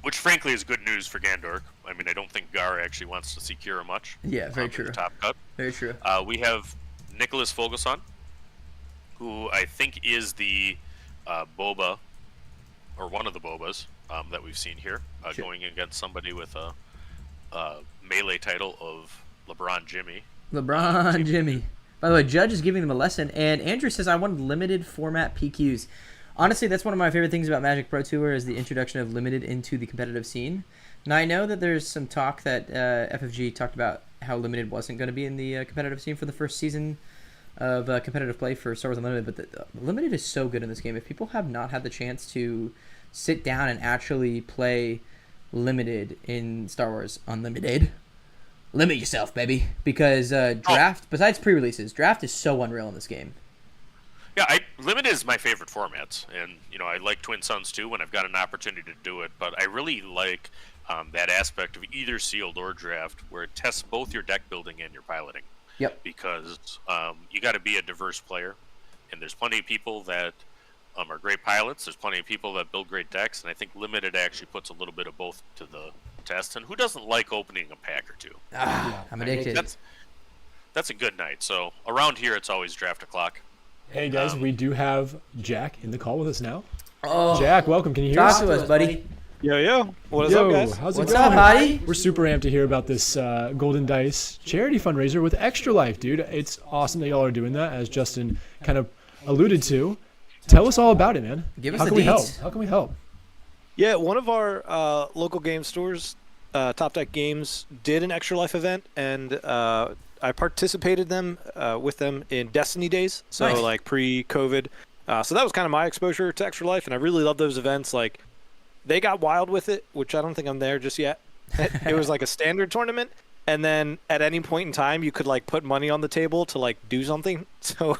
which frankly is good news for Gandork. I mean, I don't think Gar actually wants to see Kira much. Yeah, very true. The top cut. Very true. We have Nicholas Fogelson, who I think is the Boba, or one of the Bobas that we've seen here, going against somebody with a melee title of LeBron Jimmy. LeBron Jimmy. By the way, Judge is giving them a lesson, and Andrew says, I wanted limited format PQs. Honestly, that's one of my favorite things about Magic Pro Tour is the introduction of Limited into the competitive scene. Now, I know that there's some talk that FFG talked about how Limited wasn't going to be in the competitive scene for the first season of competitive play for Star Wars Unlimited, but the Limited is so good in this game. If people have not had the chance to sit down and actually play limited in Star Wars Unlimited. Limit yourself, baby, because draft. Besides pre-releases, draft is so unreal in this game. Yeah, Limited is my favorite formats, and I like Twin Suns too when I've got an opportunity to do it. But I really like that aspect of either sealed or draft, where it tests both your deck building and your piloting. Yep. Because you got to be a diverse player, and there's plenty of people that are great pilots. There's plenty of people that build great decks, and I think Limited actually puts a little bit of both to the test. And who doesn't like opening a pack or two? I'm addicted. That's a good night. So around here, it's always draft o'clock. Hey guys, we do have Jack in the call with us now. Oh, Jack, welcome. Can you hear us? Talk to us, buddy. Yo, what is up, guys? How's What's it going? up, Hottie? We're super amped to hear about this Golden Dice charity fundraiser with Extra Life, dude. It's awesome that y'all are doing that, as Justin kind of alluded to. Tell us all about it, man. Give us How the can we help? deets. How can we help? Yeah, one of our local game stores, Top Deck Games, did an Extra Life event, and I participated with them in Destiny days, so Nice. like pre-COVID. So that was kind of my exposure to Extra Life, and I really love those events. Like, they got wild with it, which I don't think I'm there just yet. It was like a standard tournament, and then at any point in time, you could like put money on the table to like do something. So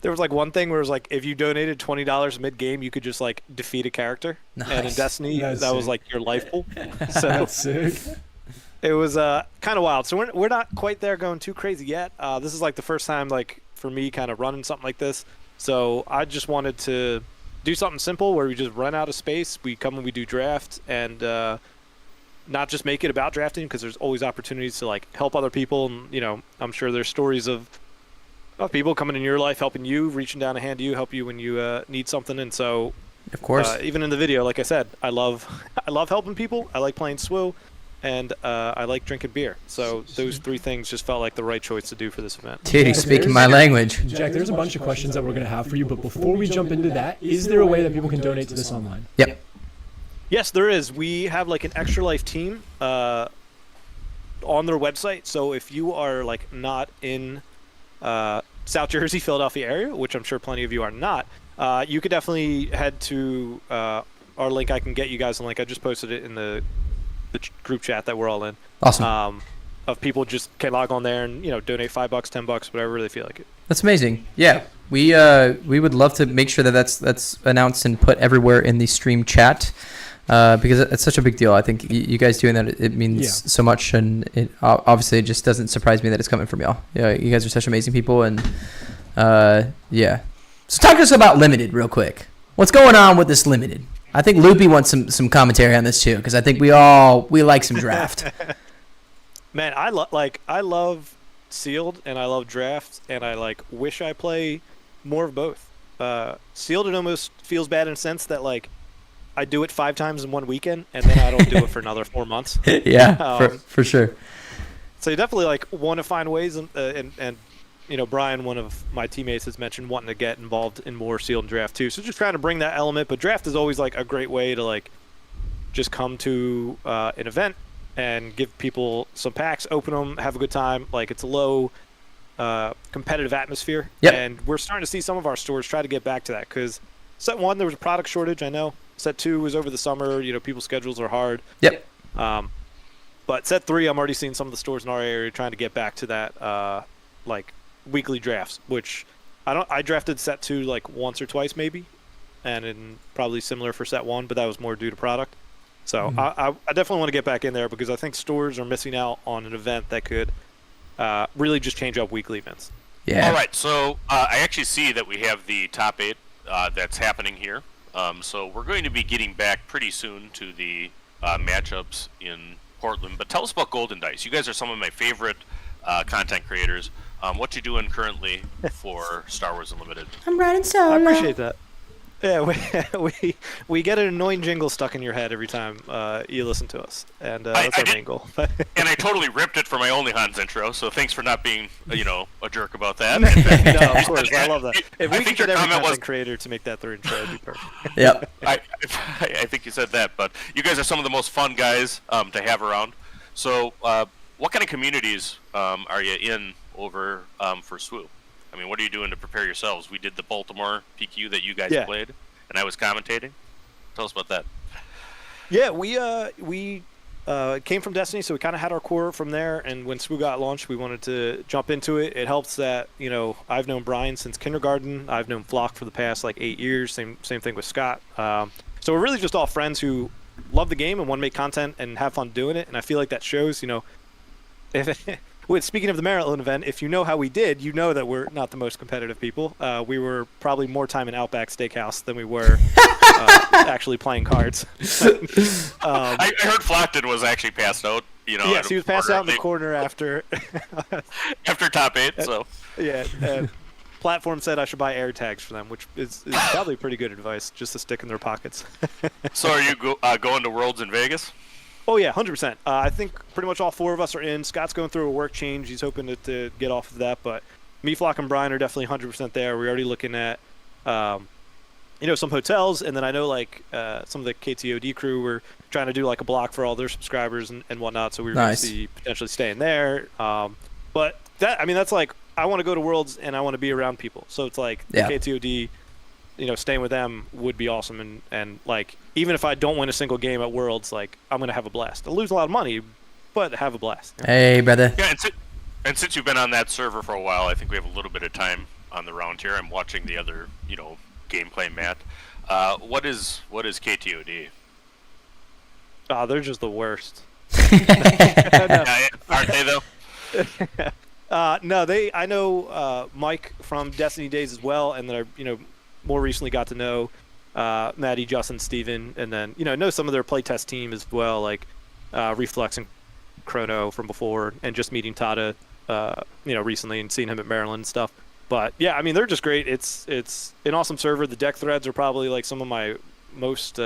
there was like one thing where it was like, if you donated $20 mid-game, you could just like defeat a character. And in Nice. Destiny, That's that was sick. like your life pool. So That's sick. it was kind of wild. So we're not quite there going too crazy yet. This is like the first time like for me kind of running something like this. So I just wanted to do something simple where we just run out of space. We come and we do draft, and not just make it about drafting, because there's always opportunities to like help other people. And I'm sure there's stories of people coming in your life, helping you, reaching down a hand to you, help you when you need something. And so, Of course. even in the video, like I said, I love helping people. I like playing SWU, and I like drinking beer. So those three things just felt like the right choice to do for this event. Dude, he's speaking my language. Jack, there's a bunch of questions that we're going to have for you, but before we jump into that, is there a way that people can donate to this online? Yep. Yes, there is. We have like an Extra Life team on their website. So if you are like not in South Jersey, Philadelphia area, which I'm sure plenty of you are not, you could definitely head to our link. I can get you guys a link. I just posted it in the group chat that we're all in. Awesome. Of people just can log on there and donate $5, $10, whatever they feel like it. That's amazing. Yeah, we would love to make sure that that's announced and put everywhere in the stream chat, because it's such a big deal. I think you guys doing that, it means so much, and it obviously it just doesn't surprise me that it's coming from y'all. Yeah, you guys are such amazing people, and yeah. So talk to us about Limited real quick. What's going on with this Limited? I think Loopy wants some commentary on this too, because I think we like some draft. Man, I love sealed and I love draft, and I wish I play more of both. Sealed, it almost feels bad in a sense that I do it 5 times in one weekend and then I don't do it for another 4 months. Yeah, for sure. So you definitely want to find ways, and Brian, one of my teammates, has mentioned wanting to get involved in more sealed and draft too. So just trying to bring that element, but draft is always a great way to just come to an event and give people some packs, open them, have a good time. It's a low competitive atmosphere. Yep. And we're starting to see some of our stores try to get back to that, because set 1, there was a product shortage, I know. Set 2 was over the summer. People's schedules are hard. Yep. But set 3, I'm already seeing some of the stores in our area trying to get back to that weekly drafts, which I drafted set 2 once or twice maybe, and probably similar for set 1, but that was more due to product. So I definitely want to get back in there, because I think stores are missing out on an event that could really just change up weekly events. Yeah. All right, so I actually see that we have the top 8 that's happening here. So we're going to be getting back pretty soon to the matchups in Portland. But tell us about Golden Dice. You guys are some of my favorite content creators. What you doing currently for Star Wars Unlimited? I'm riding solo. I appreciate that. Yeah, we get an annoying jingle stuck in your head every time you listen to us, and that's our main goal. And I totally ripped it for my OnlyHans intro, so thanks for not being, a jerk about that. No, of course, I love that. If we could get every content creator to make that their intro, it'd be perfect. Yep. I think you said that, but you guys are some of the most fun guys to have around. So, what kind of communities are you in over for SWU? I mean, what are you doing to prepare yourselves? We did the Baltimore PQ that you guys played, and I was commentating. Tell us about that. Yeah, we came from Destiny, so we kind of had our core from there. And when SWU got launched, we wanted to jump into it. It helps that I've known Brian since kindergarten. I've known Flock for the past 8 years. Same thing with Scott. So we're really just all friends who love the game and want to make content and have fun doing it. And I feel like that shows. Speaking of the Maryland event, if you know how we did, you know that we're not the most competitive people. We were probably more time in Outback Steakhouse than we were actually playing cards. I heard Flockton was actually passed out. Yes, he was passed out in the corner after top 8. So yeah, Platform said I should buy air tags for them, which is probably pretty good advice, just to stick in their pockets. So are you going to Worlds in Vegas? Oh yeah, 100%. I think pretty much all 4 of us are in. Scott's going through a work change. He's hoping to get off of that, but me, Flock, and Brian are definitely 100% there. We're already looking at, some hotels, and then I know some of the KTOD crew were trying to do a block for all their subscribers and whatnot. So we were going to see potentially staying there. But that's I want to go to Worlds and I want to be around people. So it's the KTOD. Staying with them would be awesome, and even if I don't win a single game at Worlds, I'm gonna have a blast. I'll lose a lot of money, but have a blast. Hey, brother. Yeah, and since you've been on that server for a while, I think we have a little bit of time on the round here. I'm watching the other, gameplay, Matt. What is KTOD? They're just the worst. Aren't they though? No, I know Mike from Destiny days as well, and then I more recently got to know Maddie, Justin, Steven, and then know some of their playtest team as well, Reflex and Chrono from before, and just meeting Tada recently and seeing him at Maryland and stuff. But yeah, they're just great. It's an awesome server. The deck threads are probably some of my most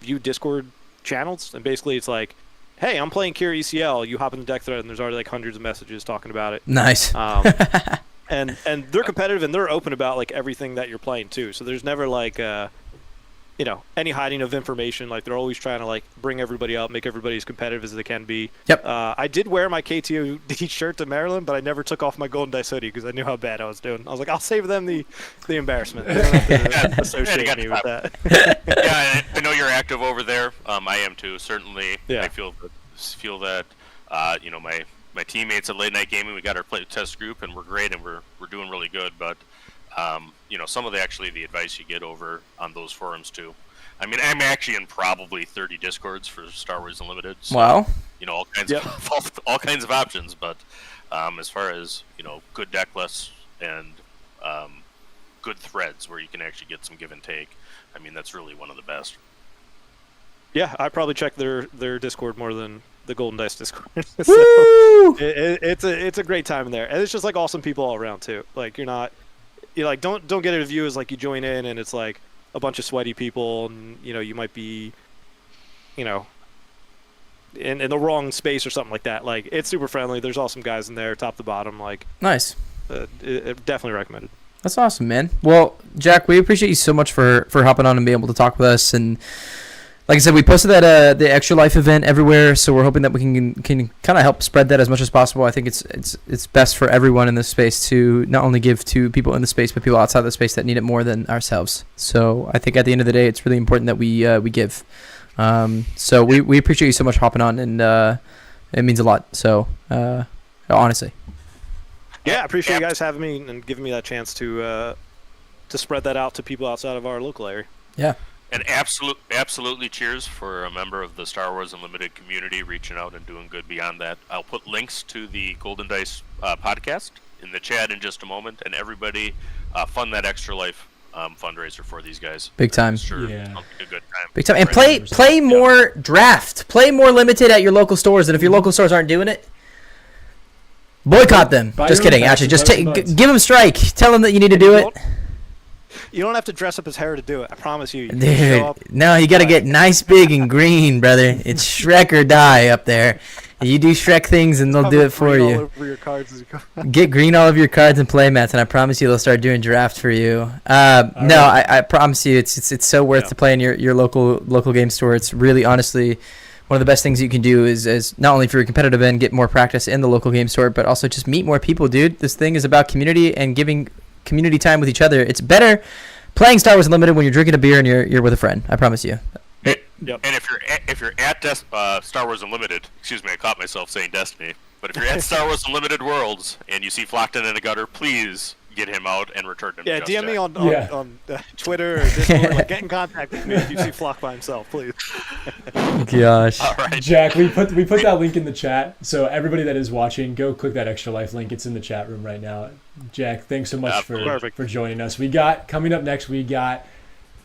viewed Discord channels, and basically it's hey, I'm playing Kira ECL. You hop in the deck thread, and there's already hundreds of messages talking about it. Nice. And they're competitive, and they're open about everything that you're playing too. So there's never any hiding of information. They're always trying to bring everybody up, make everybody as competitive as they can be. Yep. I did wear my KTOD shirt to Maryland, but I never took off my Golden Dice hoodie because I knew how bad I was doing. I was I'll save them the embarrassment. They don't have to associate me with that. Yeah, I know you're active over there. I am too. Certainly, yeah. I feel that my teammates at Late Night Gaming, we got our play test group, and we're great, and we're doing really good. But some of the advice you get over on those forums too. I'm actually in probably 30 Discords for Star Wars Unlimited. So, wow. All kinds of options. But as far as good deck lists and good threads where you can actually get some give and take, that's really one of the best. Yeah, I probably check their Discord more than the Golden Dice Discord. So it's a great time in there, and it's just awesome people all around too. Don't get it a view as you join in and it's a bunch of sweaty people, and you might be in the wrong space or something like that. It's super friendly. There's awesome guys in there, top to bottom. Nice. Definitely recommended. That's awesome, man. Well, Jack, we appreciate you so much for hopping on and being able to talk with us. And like I said, we posted that the Extra Life event everywhere, so we're hoping that we can kind of help spread that as much as possible. I think it's best for everyone in this space to not only give to people in the space, but people outside the space that need it more than ourselves. So I think at the end of the day, it's really important that we give. So we appreciate you so much hopping on, and it means a lot. So honestly. Yeah, I appreciate you guys having me and giving me that chance to spread that out to people outside of our local area. Yeah. And absolutely cheers for a member of the Star Wars Unlimited community reaching out and doing good beyond that. I'll put links to the Golden Dice podcast in the chat in just a moment, and everybody fund that Extra Life fundraiser for these guys. Big time. Sure, yeah. A good time. Big time. And play more draft. Play more limited at your local stores, and if your local stores aren't doing it, boycott them. Just kidding. Actually, just give them strike. Tell them that you need to do it. You don't have to dress up as Hera to do it. I promise you. Dude, no, you got to get nice, big, and green, brother. It's Shrek or die up there. You do Shrek things, and they'll do it for you. All over your cards as you go. Get green all of your cards and play mats, and I promise you they'll start doing draft for you. I promise you it's so worth to play in your local game store. It's really, honestly, one of the best things you can do is not only for your competitive end, get more practice in the local game store, but also just meet more people, dude. This thing is about community and giving community time with each other. It's better playing Star Wars Unlimited when you're drinking a beer and you're with a friend. I promise you. Yep. And if you're at Star Wars Unlimited, excuse me, I caught myself saying Destiny. But if you're at Star Wars Unlimited Worlds and you see Flockton in a gutter, please get him out and return him. Yeah, to DM me Just on Twitter or Discord. Like, get in contact with me if you see Flock by himself, please. Gosh. All right. Jack, we put that link in the chat, so everybody that is watching, go click that Extra Life link. It's in the chat room right now. Jack, thanks so much for joining us. Coming up next, we got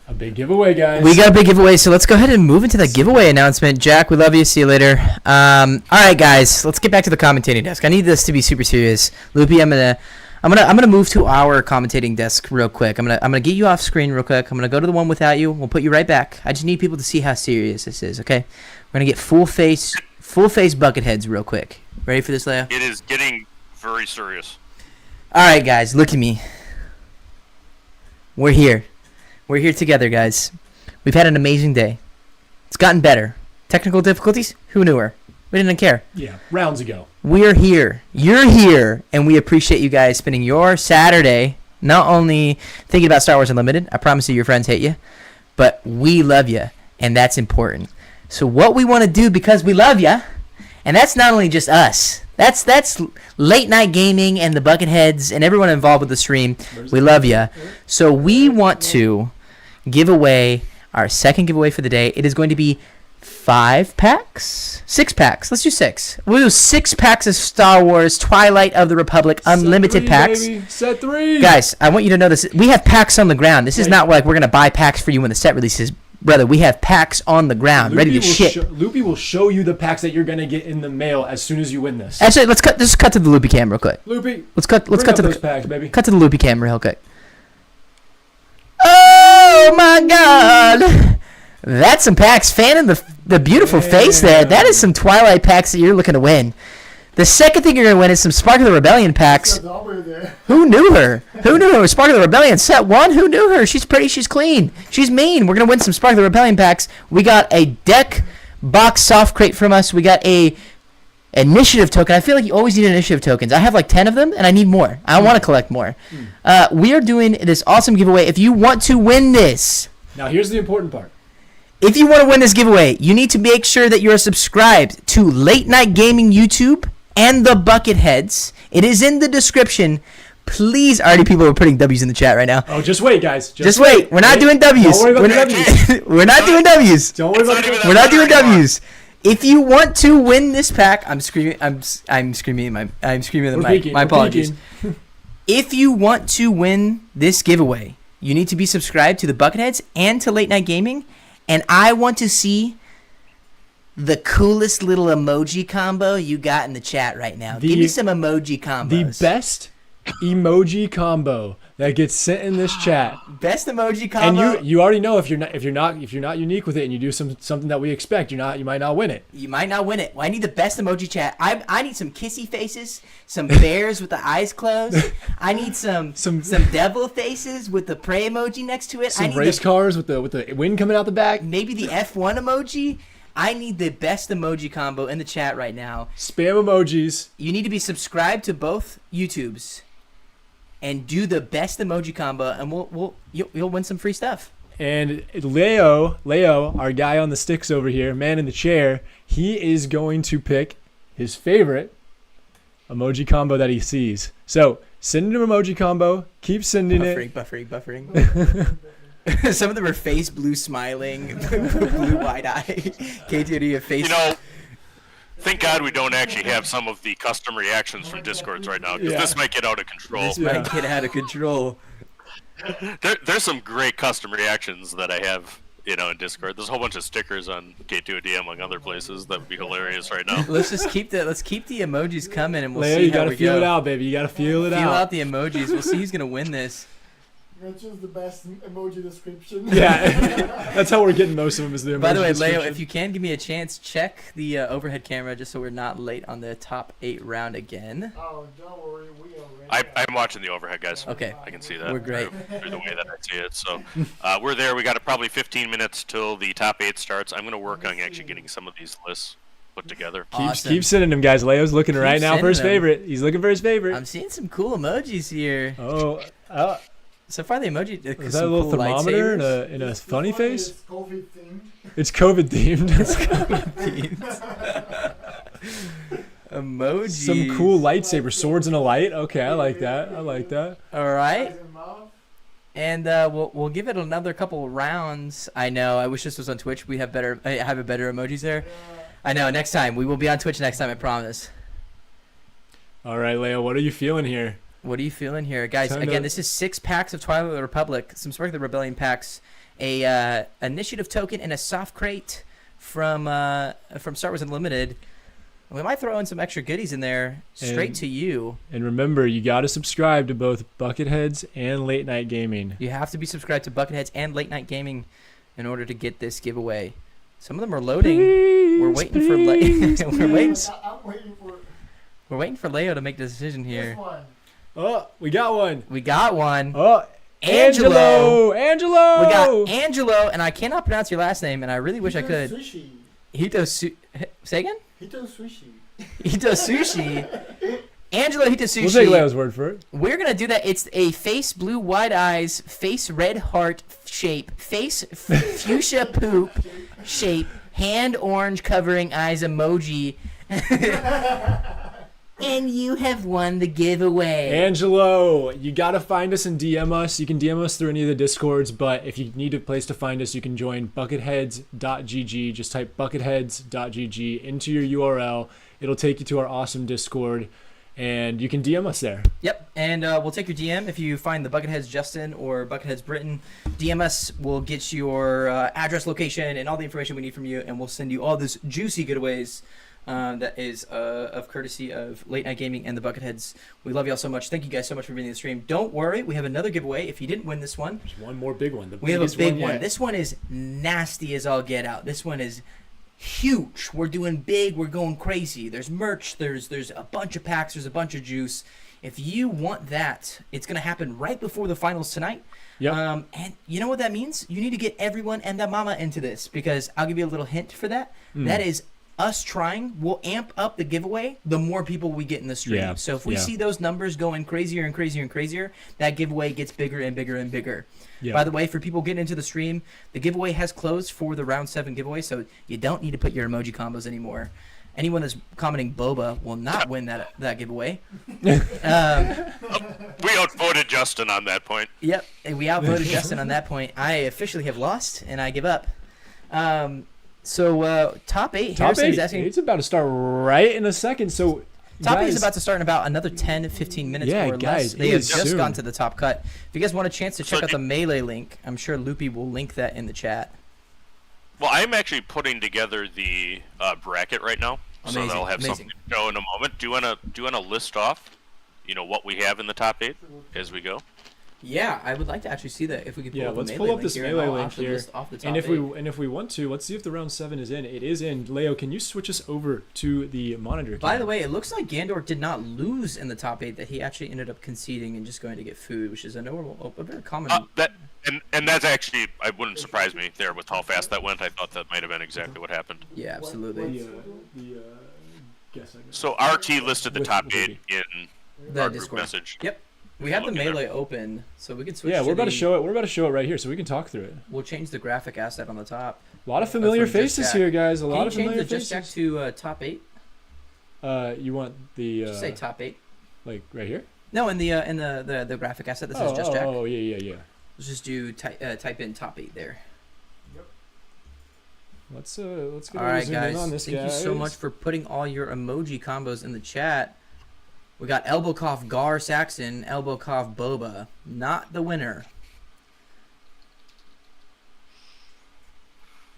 a big giveaway, guys. We got a big giveaway, so let's go ahead and move into the giveaway announcement. Jack, we love you. See you later. All right, guys, let's get back to the commentating desk. I need this to be super serious. Loopy, I'm gonna move to our commentating desk real quick. I'm gonna get you off screen real quick. I'm gonna go to the one without you. We'll put you right back. I just need people to see how serious this is. Okay, we're gonna get full face Bucketheads real quick. Ready for this, Leia? It is getting very serious. All right, guys, look at me. We're here. We're here together, guys. We've had an amazing day. It's gotten better. Technical difficulties? Who knew her? We didn't care. Yeah, rounds ago. We're here. You're here. And we appreciate you guys spending your Saturday not only thinking about Star Wars Unlimited. I promise you your friends hate you. But we love you. And that's important. So what we want to do because we love you, and that's not only just us. That's late night gaming and the Bucketheads and everyone involved with the stream. We love you. So we want to give away our second giveaway for the day. It is going to be 6 packs. Let's do 6. We'll do 6 packs of Star Wars Twilight of the Republic Unlimited packs. Baby. Set 3. Guys, I want you to know this. We have packs on the ground. This is not like we're going to buy packs for you when the set releases. Brother, we have packs on the ground, ready to ship. Loopy will show you the packs that you're gonna get in the mail as soon as you win this. Actually, let's cut to the Loopy cam real quick. Loopy, let's cut to those packs, baby. Cut to the Loopy cam real quick. Oh my God, that's some packs. Fanning the beautiful face there. That is some Twilight packs that you're looking to win. The second thing you're going to win is some Spark of the Rebellion packs. Who knew her? Who knew her? Spark of the Rebellion set 1. Who knew her? She's pretty. She's clean. She's mean. We're going to win some Spark of the Rebellion packs. We got a deck box soft crate from us. We got a initiative token. I feel like you always need initiative tokens. I have like 10 of them, and I need more. I want to collect more. We are doing this awesome giveaway. If you want to win this. Now, here's the important part. If you want to win this giveaway, you need to make sure that you're subscribed to Late Night Gaming YouTube and the Bucketheads. It is in the description. Please, already people are putting W's in the chat right now. Oh, just wait, guys. Just wait. We're not doing W's. Don't worry about the W's. We're not doing W's. Don't worry about the W's. We're not doing W's. If you want to win this pack, I'm screaming in the mic. My apologies. If you want to win this giveaway, you need to be subscribed to the Bucketheads and to Late Night Gaming, and I want to see the coolest little emoji combo you got in the chat right now. Give me some emoji combos. The best emoji combo that gets sent in this chat. Best emoji combo. And you already know if you're not unique with it and you do something that we expect, you might not win it. You might not win it. Well, I need the best emoji chat. I need some kissy faces, some bears with the eyes closed. I need some devil faces with the prey emoji next to it. Some race cars with the wind coming out the back. Maybe the F1 emoji. I need the best emoji combo in the chat right now. Spam emojis. You need to be subscribed to both YouTubes and do the best emoji combo, and you'll win some free stuff. And Leo, our guy on the sticks over here, man in the chair, he is going to pick his favorite emoji combo that he sees. So send him an emoji combo. Keep sending it. Buffering. Some of them are face blue smiling, blue wide eye. K2D face. Thank God we don't actually have some of the custom reactions from Discords right now, because this might get out of control. This might get out of control. There's some great custom reactions that I have, in Discord. There's a whole bunch of stickers on K2D among other places that would be hilarious right now. Let's keep the emojis coming, and we'll Leia, see you how gotta we feel go. it out, baby. You gotta feel it out. Feel out the emojis. We'll see who's gonna win this. I'm gonna choose the best emoji description. Yeah, that's how we're getting most of them. Is the emoji By the way, description. Leo, if you can give me a chance, check the overhead camera just so we're not late on the top 8 round again. Oh, don't worry, we already. I'm watching the overhead, guys. Okay. I can see that. We're great. Through the way that I see it. So we're there. We got probably 15 minutes till the top 8 starts. I'm going to work on actually getting some of these lists put together. Keep sending them, guys. Leo's looking right now for his favorite. He's looking for his favorite. I'm seeing some cool emojis here. So far, the emoji. Is that a little cool thermometer in a funny face? It's COVID themed. It's COVID themed. Emojis. Some cool lightsaber swords and a light. Okay, I like that. I like that. All right. And we'll give it another couple rounds. I know. I wish this was on Twitch. We have better emojis there. I know. Next time we will be on Twitch. Next time, I promise. All right, Leo. What are you feeling here? What are you feeling here, guys? Again, this is 6 packs of Twilight Republic, some Spark of the Rebellion packs, a initiative token, and a soft crate from Star Wars Unlimited. We might throw in some extra goodies in there straight to you. And remember, you got to subscribe to both Bucketheads and Late Night Gaming. You have to be subscribed to Bucketheads and Late Night Gaming in order to get this giveaway. Some of them are loading. We're waiting for We're waiting for Leo to make the decision here. Oh, we got one. We got one. Oh, Angelo. We got Angelo, and I cannot pronounce your last name, and I really wish I could. Say again? Hito Sushi. Hito Sushi. Angelo Hito Sushi. We'll take Leo's word for it. We're going to do that. It's a face blue wide eyes, face red heart shape, face fuchsia poop shape, hand orange covering eyes emoji. And you have won the giveaway. Angelo, you got to find us and DM us. You can DM us through any of the Discords, but if you need a place to find us, you can join bucketheads.gg. Just type bucketheads.gg into your URL. It'll take you to our awesome Discord, and you can DM us there. Yep, and we'll take your DM. If you find the Bucketheads Justin or Bucketheads Britain, DM us. We'll get your address, location, and all the information we need from you, and we'll send you all this juicy giveaways. That is of courtesy of Late Night Gaming and the Bucketheads. We love y'all so much. Thank you guys so much for being in the stream. Don't worry, we have another giveaway. If you didn't win this one, there's one more big one. We have a big one. This one is nasty as all get out. This one is huge. We're doing big. We're going crazy. There's merch. There's a bunch of packs. There's a bunch of juice. If you want that, it's gonna happen right before the finals tonight. Yep. And you know what that means? You need to get everyone and their mama into this, because I'll give you a little hint for that. That is us trying will amp up the giveaway the more people we get in the stream. Yeah. So if we see those numbers going crazier and crazier and crazier, that giveaway gets bigger and bigger and bigger. Yeah. By the way, for people getting into the stream, the giveaway has closed for the round 7 giveaway, so you don't need to put your emoji combos anymore. Anyone that's commenting Boba will not win that giveaway. We outvoted Justin on that point. Yep, and we outvoted Justin on that point. I officially have lost, and I give up. So top 8. Top Harrison's 8. asking. It's about to start right in a second. So Top 8 guys, is about to start in about another 10-15 minutes or guys, less. They have just soon. gone to the top cut. If you guys want a chance to check out the Melee link, I'm sure Loopy will link that in the chat. Well, I'm actually putting together the bracket right now, so Amazing, that'll have amazing. something to show in a moment. Do you wanna list off, what we have in the top 8 as we go? Yeah, I would like to actually see that if we could pull up let's a pull Melee up this link here, Melee and I'll link actually here. list off the top And if 8. we want to, let's see if the round 7 is in. It is in. Leo, can you switch us over to the monitor? By the way, it looks like Gandor did not lose in the top 8, that he actually ended up conceding and just going to get food, which is a very common. And that's actually, I wouldn't surprise me there with how fast that went. I thought that might have been exactly what happened. Yeah, absolutely. So RT listed the top 8 in our group Discord message. Yep. We have the Melee open, so we can switch. Yeah, to we're about to the- show it. We're about to show it right here, so we can talk through it. We'll change the graphic asset on the top. A lot of familiar From Just faces Jack. here, guys. A Can lot you of familiar change the Just Jack faces. to top 8. You want the? Just say top 8. Like right here? No, in the graphic asset that says Just Jack. Oh, yeah. Let's just do type in top 8 there. Let's get All right, zoom in guys. on this, Thank you so much for putting all your emoji combos in the chat. We got Elbow Cough Gar Saxon, Elbow Cough Boba. Not the winner.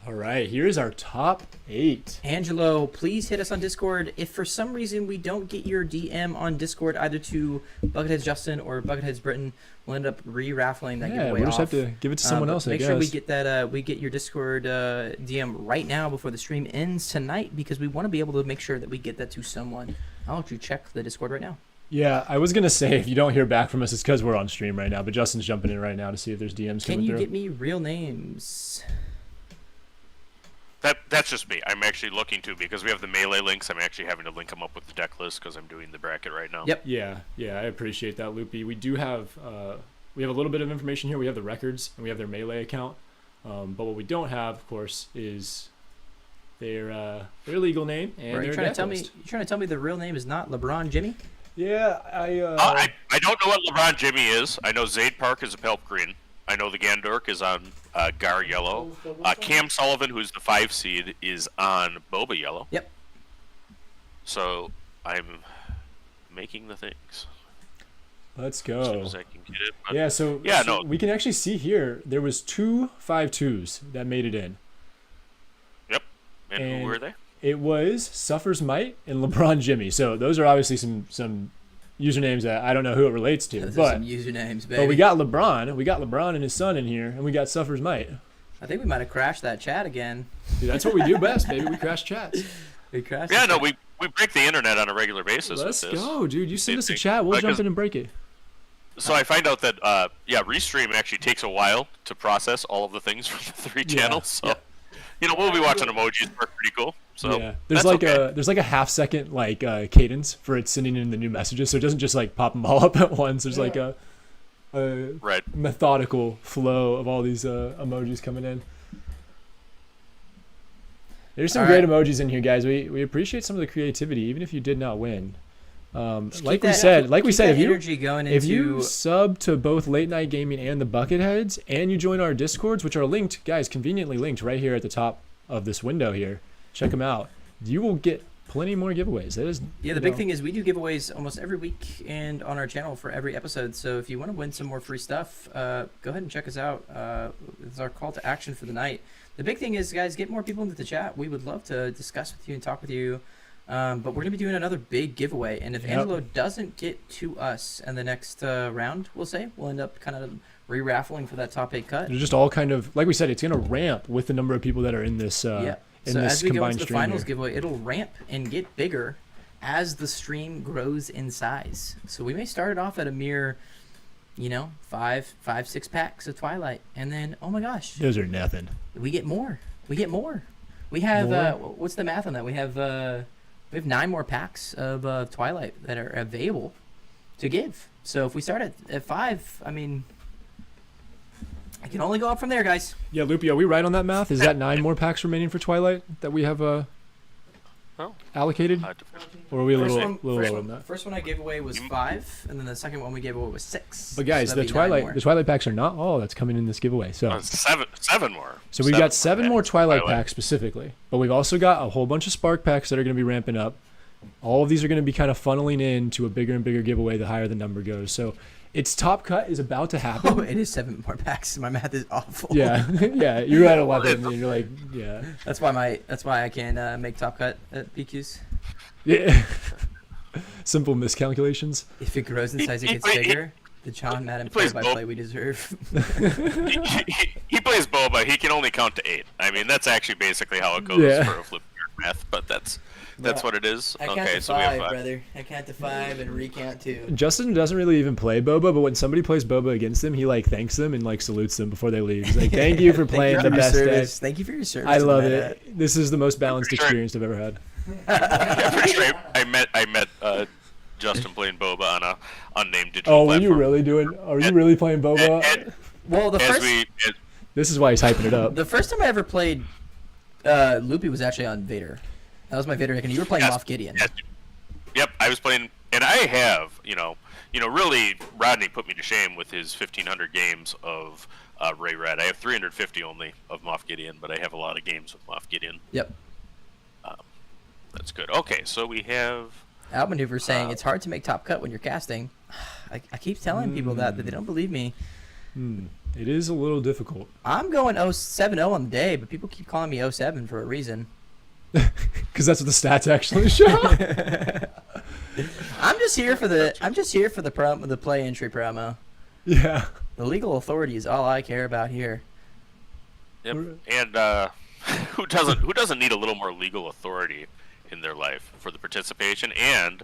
All right, here's our top 8. Angelo, please hit us on Discord. If for some reason we don't get your DM on Discord, either to Bucketheads Justin or Bucketheads Britain, we'll end up re-raffling that giveaway we'll just off. have to give it to someone But else, I Make sure we guess. get that. We get your Discord DM right now before the stream ends tonight, because we want to be able to make sure that we get that to someone. I'll let you check the Discord right now. Yeah, I was gonna say if you don't hear back from us, it's because we're on stream right now. But Justin's jumping in right now to see if there's DMs Can coming you through. get me real names? That's just me. I'm actually looking to, because we have the Melee links. I'm actually having to link them up with the deck list because I'm doing the bracket right now. Yep. Yeah, I appreciate that, Loopy. We do have we have a little bit of information here. We have the records and we have their Melee account. But what we don't have, of course, is their legal name and Bro, their you trying to death tell list. me? You trying to tell me the real name is not LeBron Jimmy? Yeah, I don't know what LeBron Jimmy is. I know Zayd Park is a Palp Green. I know the Gandork is on Gar Yellow. Cam Sullivan, who's the 5 seed, is on Boba Yellow. Yep. So I'm making the things. Let's go. As soon as I can get it. But Yeah, so we can actually see here there was 2 5-2s that made it in. Yep. And who were they? It was Suffers Might and LeBron Jimmy. So those are obviously some usernames that I don't know who it relates to. Those are but some usernames, baby. But we got LeBron. We got LeBron and his son in here, and we got Suffers Might. I think we might have crashed that chat again. Dude, that's what we do best, baby. We crash chats. We crashed. Yeah, no, we break the internet on a regular basis. Let's with this. go, dude. You send us a chat. We'll jump in and break it. So I find out that Restream actually takes a while to process all of the things from the 3 channels. So we'll be watching emojis. They're pretty cool. So yeah, there's like a half-second cadence for it sending in the new messages, so it doesn't just like pop them all up at once. There's like a methodical flow of all these emojis coming in. There's some great emojis in here, guys. We appreciate some of the creativity, even if you did not win. Like we said, if you sub to both Late Night Gaming and the Bucketheads, and you join our Discords, which are linked, guys, conveniently linked right here at the top of this window here. Check them out. You will get plenty more giveaways. The big thing is we do giveaways almost every week and on our channel for every episode. So if you want to win some more free stuff, go ahead and check us out. It's our call to action for the night. The big thing is, guys, get more people into the chat. We would love to discuss with you and talk with you. But we're going to be doing another big giveaway. And if Angelo doesn't get to us in the next round, we'll end up kind of re-raffling for that top 8 cut. They're just all kind of, like we said, it's going to ramp with the number of people that are in this So as we go into the finals giveaway, it'll ramp and get bigger as the stream grows in size. So we may start it off at a mere, 5, 6 packs of Twilight, and then oh my gosh, those are nothing. We get more. We have what's the math on that? We have 9 more packs of Twilight that are available to give. So if we start at 5, I mean, I can only go up from there, guys. Yeah, Loopy, are we right on that math? Is that 9 more packs remaining for Twilight that we have allocated? Or are we a little lower than that? First one I gave away was 5, and then the second one we gave away was 6. But guys, so the Twilight packs are not all that's coming in this giveaway. So seven more. So we've got 7 more Twilight packs specifically, but we've also got a whole bunch of Spark packs that are going to be ramping up. All of these are going to be kind of funneling into a bigger and bigger giveaway the higher the number goes. So its top cut is about to happen. Oh, it is 7 more packs. My math is awful. Yeah, yeah, you're at 11, and you're like, yeah. That's why I can make top cut at PQs. Yeah. Simple miscalculations. If it grows in size, it gets bigger. The John Madden play-by-play we deserve. he plays Boba. He can only count to 8. I mean, that's actually basically how it goes for a flip math, but that's what it is. I count to 5, brother. I count to 5 and recount 2. Justin doesn't really even play Boba, but when somebody plays Boba against him, he thanks them and salutes them before they leave. He's like, "Thank you for playing the best deck. Thank you for your service." I love it. This is the most balanced experience I've ever had. Yeah, pretty sure I met Justin playing Boba on a unnamed digital platform. platform. Are you really playing Boba? Well, this is why he's hyping it up. The first time I ever played Loopy was actually on Vader. That was my Vader deck, and you were playing Moff Gideon. Yes. Yep, I was playing, and I have, really, Rodney put me to shame with his 1,500 games of Ray Red. I have 350 only of Moff Gideon, but I have a lot of games with Moff Gideon. Yep. That's good. Okay, so we have... Outmaneuver saying it's hard to make top cut when you're casting. I keep telling people that, but they don't believe me. It is a little difficult. I'm going 070 on the day, but people keep calling me 07 for a reason. Because that's what the stats actually show. I'm just here for the play entry promo. Yeah. The legal authority is all I care about here. Yep. And who doesn't need a little more legal authority in their life for the participation? And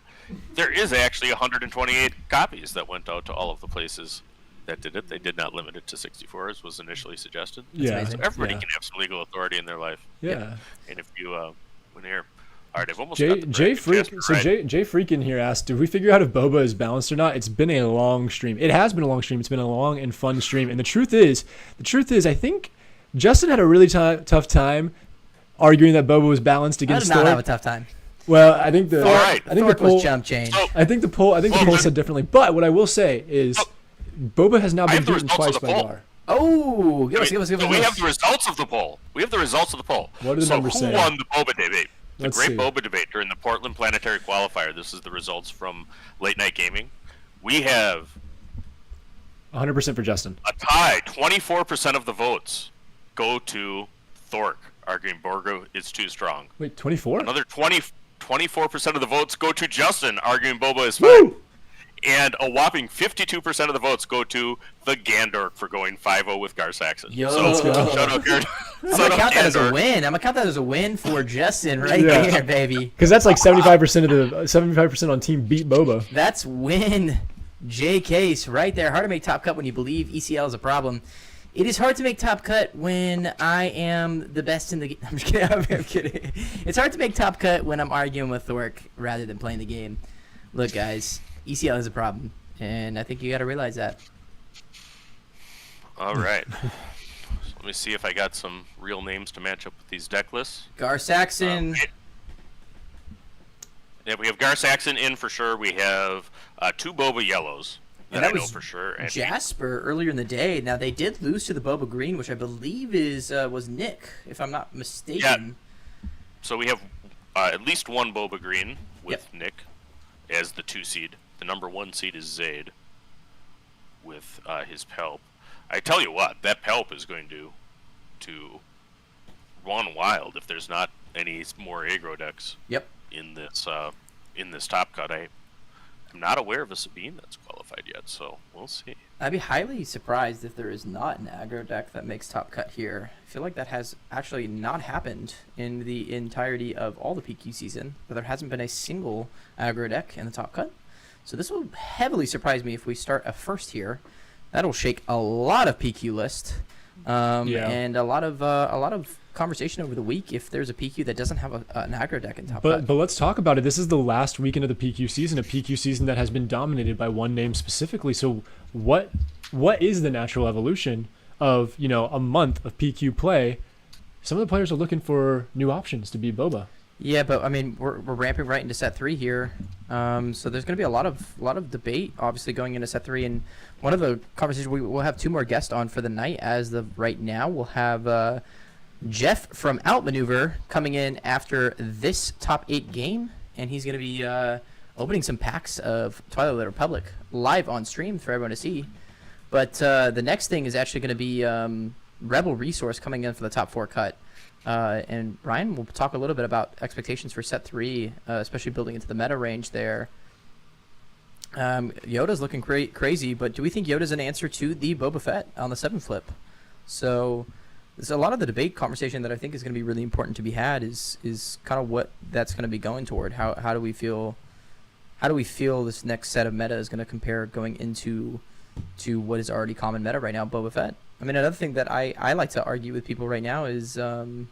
there is actually 128 copies that went out to all of the places that did it. They did not limit it to 64 as was initially suggested. Yeah. So everybody can have some legal authority in their life. Yeah. And if you when here, All right, I've almost got the Jay Freak. Jasper, So right? Jay Freak in here asked, "Did we figure out if Boba is balanced or not?" It's been a long stream. It has been a long stream. It's been a long and fun stream. And the truth is, I think Justin had a really tough time arguing that Boba was balanced against I did not Thor. have a tough time. Well, I think the Thork poll was jump change. I think the poll said differently. But what I will say is, Boba has now been beaten twice by Gar. Oh, give us. We have the results of the poll. What do the numbers say? Who won the Boba debate? The Let's great see. Boba debate during the Portland Planetary Qualifier. This is the results from Late Night Gaming. We have 100% for Justin. a tie. 24% of the votes go to Thork, arguing Borgo is too strong. Wait, 24? Another 24% of the votes go to Justin, arguing Boba is fine. And a whopping 52% of the votes go to the Gandork for going 5-0 with Gar Saxon. Yo. So, shout out Gar. I'm gonna count that as a win. I'm gonna count that as a win for Justin right there, baby. Because that's like 75% on Team Beat Boba. That's win J Case right there. Hard to make top cut when you believe ECL is a problem. It is hard to make top cut when I am the best in the game. I'm just kidding. I'm kidding. It's hard to make top cut when I'm arguing with Thork rather than playing the game. Look, guys, ECL is a problem, and I think you got to realize that. All right. So let me see if I got some real names to match up with these deck lists. Gar Saxon. Yeah, we have Gar Saxon in for sure. We have 2 Boba yellows that I know for sure. And Jasper earlier in the day. Now they did lose to the Boba Green, which I believe was Nick, if I'm not mistaken. Yeah. So we have at least 1 Boba Green with Nick as the 2 seed. The number 1 seed is Zayd with his Palp. I tell you what, that Palp is going to run wild if there's not any more aggro decks. Yep. In this top cut, I'm not aware of a Sabine that's qualified yet, so we'll see. I'd be highly surprised if there is not an aggro deck that makes top cut here. I feel like that has actually not happened in the entirety of all the PQ season, but there hasn't been a single aggro deck in the top cut. So this will heavily surprise me if we start a first here. That'll shake a lot of PQ list, and a lot of conversation over the week if there's a PQ that doesn't have an aggro deck in top cut. But let's talk about it. This is the last weekend of the PQ season, a PQ season that has been dominated by one name specifically. So what is the natural evolution of a month of PQ play? Some of the players are looking for new options to beat Boba. Yeah, but I mean we're ramping right into set 3 here, so there's going to be a lot of debate obviously going into set 3, and one of the conversations we'll have 2 more guests on for the night. As of right now, we'll have Jeff from Outmaneuver coming in after this top 8 game, and he's going to be opening some packs of Twilight Republic live on stream for everyone to see. But the next thing is actually going to be Rebel Resource coming in for the top 4 cut. And Ryan will talk a little bit about expectations for set 3, especially building into the meta range there. Yoda's looking crazy, but do we think Yoda's an answer to the Boba Fett on the 7 flip? So there's a lot of the debate conversation that I think is going to be really important to be had is kind of what that's going to be going toward. How do we feel this next set of meta is going to compare going into what is already common meta right now, Boba Fett? I mean, another thing that I like to argue with people right now is to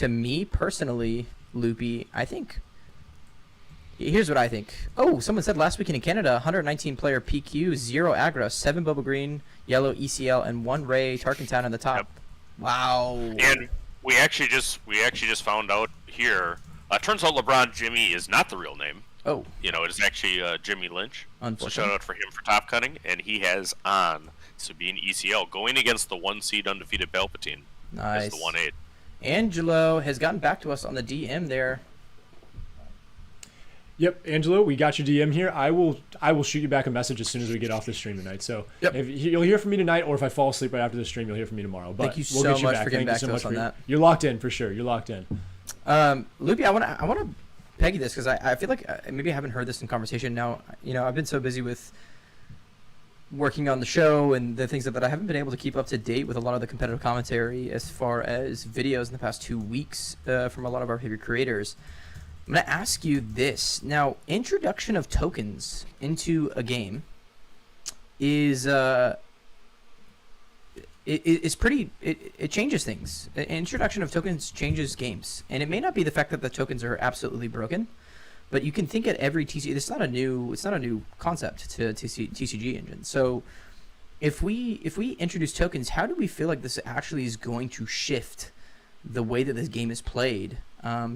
me personally, Loopy, I think. Here's what I think. Oh, someone said last weekend in Canada, 119 player PQ, 0 aggro, 7 Boba Green, yellow ECL, and 1 Ray Tarkentown on the top. Yep. Wow. And we actually just found out here. Turns out LeBron Jimmy is not the real name. Oh. It is actually Jimmy Lynch. So shout out for him for top cutting, and he has on Sabine ECL going against the 1 seed undefeated Palpatine. Nice. The 1-8. Angelo has gotten back to us on the DM there. Yep, Angelo, we got your DM here. I will shoot you back a message as soon as we get off the stream tonight. So if you'll hear from me tonight, or if I fall asleep right after the stream, you'll hear from me tomorrow. But Thank you so much for getting back to us on that. You're locked in for sure. You're locked in. Loopy, I want to peg you this because I feel like maybe I haven't heard this in conversation. Now, I've been so busy with working on the show and the things that I haven't been able to keep up to date with a lot of the competitive commentary as far as videos in the past 2 weeks from a lot of our favorite creators. I'm going to ask you this. Now, introduction of tokens into a game is is pretty. It changes things. The introduction of tokens changes games, and it may not be the fact that the tokens are absolutely broken, but you can think at every TCG. It's not a new concept to TCG engine. So if we introduce tokens, how do we feel like this actually is going to shift the way that this game is played?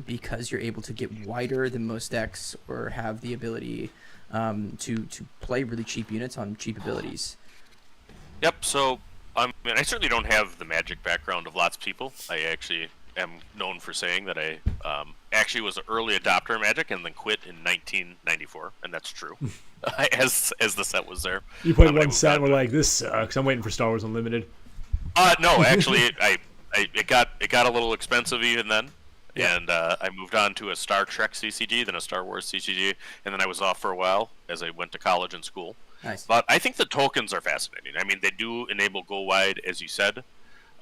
Because you're able to get wider than most decks, or have the ability to play really cheap units on cheap abilities. Yep. So I certainly don't have the Magic background of lots of people. I actually am known for saying that I actually was an early adopter of Magic and then quit in 1994, and that's true. as the set was there. You played one set and were like, this sucks. I'm waiting for Star Wars Unlimited. No, actually, it got a little expensive even then. Yeah. And I moved on to a Star Trek CCG, then a Star Wars CCG, and then I was off for a while as I went to college and school. Nice. But I think the tokens are fascinating. I mean, they do enable go wide, as you said,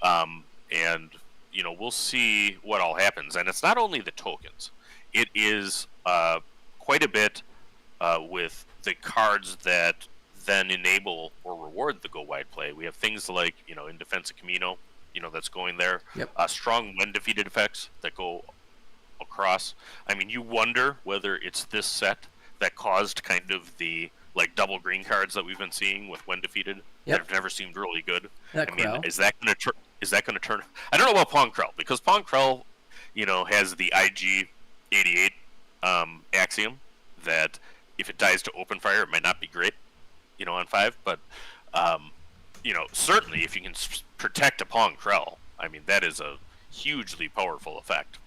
and we'll see what all happens. And it's not only the tokens; it is quite a bit with the cards that then enable or reward the go wide play. We have things like in Defense of Camino. That's going there. Yep. Strong when defeated effects that go across. I mean, you wonder whether it's this set that caused kind of the double green cards that we've been seeing with when defeated. Yep. That have never seemed really good. That I mean, Krell. is that going to turn? I don't know about Pong Krell, because Pong Krell, has the IG-88 axiom that if it dies to open fire, it might not be great, on 5, but certainly if you can protect a Pong Krell, I mean, that is a hugely powerful effect.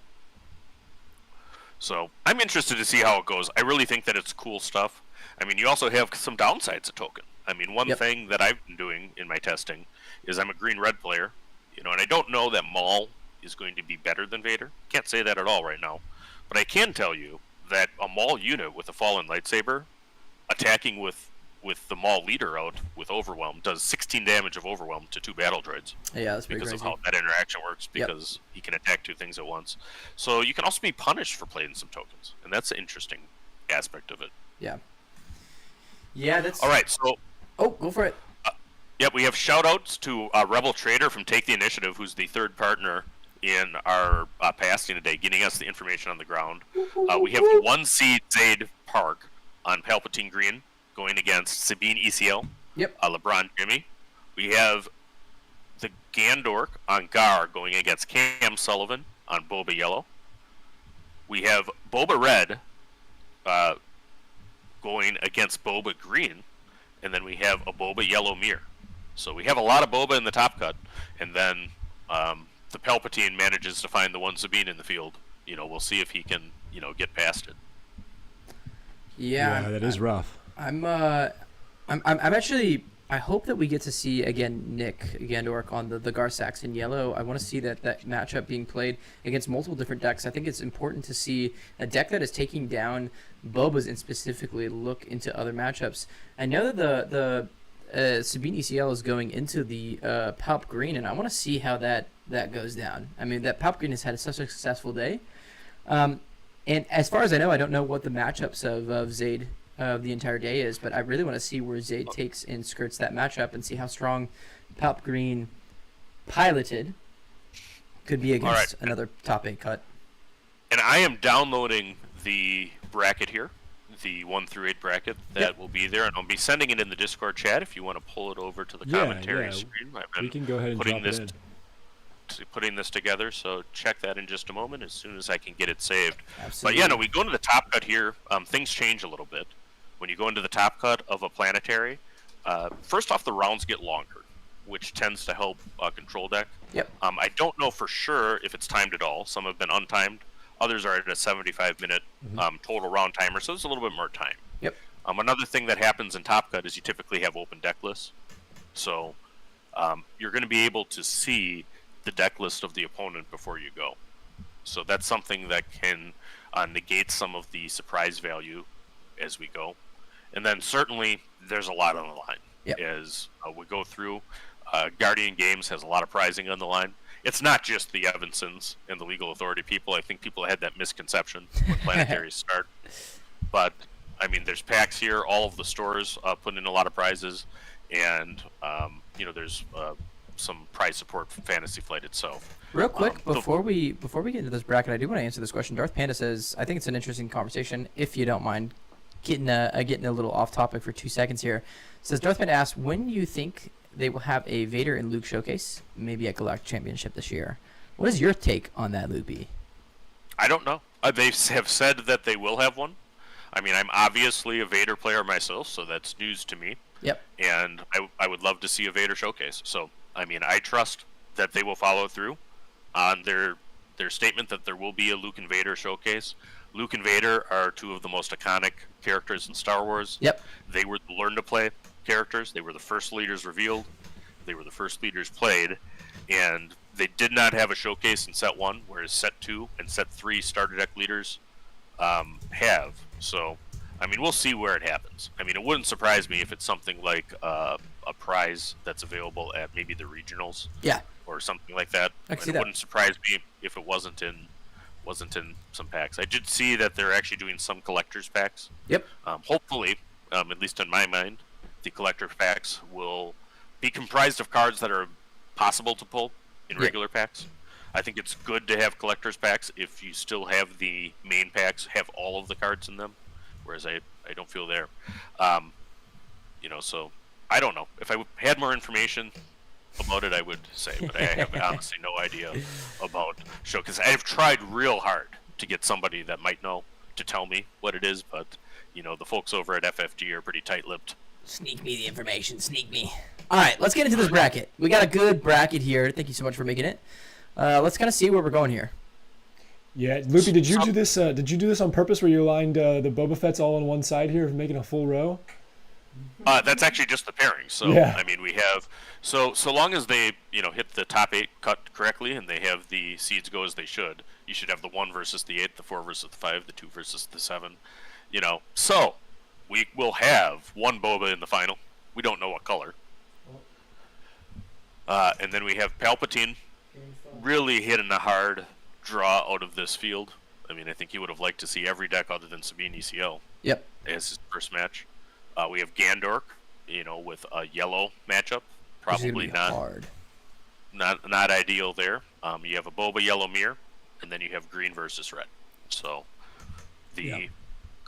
So I'm interested to see how it goes. I really think that it's cool stuff. I mean, you also have some downsides of token. I mean, one thing that I've been doing in my testing is I'm a green-red player, and I don't know that Maul is going to be better than Vader. Can't say that at all right now. But I can tell you that a Maul unit with a Fallen Lightsaber attacking with the Maul leader out with Overwhelm does 16 damage of Overwhelm to 2 battle droids. Yeah, that's pretty because crazy. of how that interaction works, because he can attack 2 things at once. So you can also be punished for playing some tokens, and that's an interesting aspect of it. Yeah. Yeah, that's... All right, so... Oh, go for it. We have shout-outs to Rebel Trader from Take the Initiative, who's the third partner in our passing today, getting us the information on the ground. We have the 1 seed Zaid Park on Palpatine Green, going against Sabine ECL. Yep. LeBron Jimmy. We have the Gandork on Gar going against Cam Sullivan on Boba Yellow. We have Boba Red going against Boba Green. And then we have a Boba Yellow Mirror. So we have a lot of Boba in the top cut. And then the Palpatine manages to find the 1 Sabine in the field. We'll see if he can, get past it. Yeah, that is rough. I'm actually. I hope that we get to see again Nick Gandork on the Gar Saxon yellow. I want to see that matchup being played against multiple different decks. I think it's important to see a deck that is taking down Bobas and specifically look into other matchups. I know that the Sabine ECL is going into the Palp Green, and I want to see how that goes down. I mean, that Palp Green has had such a successful day. And as far as I know, I don't know what the matchups of Zaid the entire day is, but I really want to see where Zaid takes and skirts that matchup and see how strong Palp Green piloted could be against another top 8 cut. And I am downloading the bracket here, the 1 through 8 bracket that will be there, and I'll be sending it in the Discord chat if you want to pull it over to the commentary screen. We can go ahead and drop it in. Putting this together, so check that in just a moment as soon as I can get it saved. Absolutely. But yeah, we go into the top cut here. Things change a little bit when you go into the top cut of a planetary. First off, the rounds get longer, which tends to help control deck. Yep. I don't know for sure if it's timed at all. Some have been untimed. Others are at a 75-minute total round timer, so there's a little bit more time. Yep. Another thing that happens in top cut is you typically have open deck lists, so you're going to be able to see the deck list of the opponent before you go. So that's something that can negate some of the surprise value as we go. And then certainly there's a lot on the line as we go through. Guardian Games has a lot of prizing on the line. It's not just the Evansons and the Legal Authority people. I think people had that misconception when planetaries start. But, I mean, there's packs here. All of the stores put in a lot of prizes. And, there's some prize support for Fantasy Flight itself. Real quick, before we get into this bracket, I do want to answer this question. Darth Panda says, I think it's an interesting conversation, if you don't mind getting a little off topic for 2 seconds here. Says Darth Panda asks, when do you think they will have a Vader and Luke showcase, maybe at Galactic Championship this year? What is your take on that, Loopy? I don't know. They have said that they will have one. I mean, I'm obviously a Vader player myself, so that's news to me. Yep. And I would love to see a Vader showcase. So, I mean, I trust that they will follow through on their statement that there will be a Luke and Vader showcase. Luke and Vader are two of the most iconic characters in Star Wars. Yep. They were the learn-to-play characters. They were the first leaders revealed. They were the first leaders played. And they did not have a showcase in Set 1, whereas Set 2 and Set 3 starter deck leaders have. So, I mean, we'll see where it happens. I mean, it wouldn't surprise me if it's something like a prize that's available at maybe the regionals. Yeah. Or something like that. I can see it that. Wouldn't surprise me if it wasn't in some packs. I did see that they're actually doing some collector's packs. Yep. Hopefully, at least in my mind, the collector packs will be comprised of cards that are possible to pull in regular packs. I think it's good to have collector's packs if you still have the main packs have all of the cards in them, whereas I don't feel there. So I don't know. If I had more information about it, I would say, but I have honestly no idea about show, because I've tried real hard to get somebody that might know to tell me what it is, but the folks over at FFG are pretty tight-lipped. Sneak me the information, sneak me. All right, let's get into this bracket. We got a good bracket here. Thank you so much for making it. Let's kind of see where we're going here. Yeah, Loopy, did you do this? Did you do this on purpose, where you aligned the Boba Fett's all on one side here, making a full row? That's actually just the pairing. So yeah. I mean, we have so long as they hit the top 8 cut correctly and they have the seeds go as they should. You should have the 1 versus the 8, the 4 versus the 5, the 2 versus the 7. So we will have one Boba in the final. We don't know what color. And then we have Palpatine really hitting a hard draw out of this field. I mean, I think he would have liked to see every deck other than Sabine ECL. Yep. As his first match. We have Gandork, with a yellow matchup. Probably not ideal there. You have a Boba yellow mirror, and then you have green versus red. So the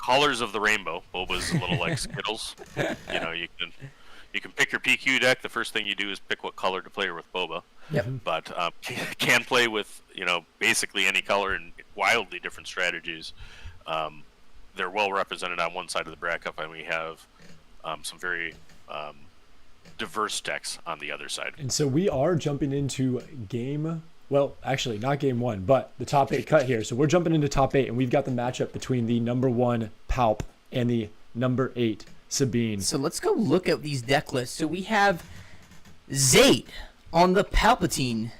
colors of the rainbow. Boba's a little like Skittles. You can pick your PQ deck. The first thing you do is pick what color to play with Boba. Yep. But can play with basically any color and wildly different strategies. They're well represented on one side of the bracket, and we have some very diverse decks on the other side. And so we are jumping into actually not game 1, but the top 8 cut here. So we're jumping into top 8, and we've got the matchup between the number 1 Palp and the number 8 Sabine. So let's go look at these deck lists. So we have Zayd on the Palpatine.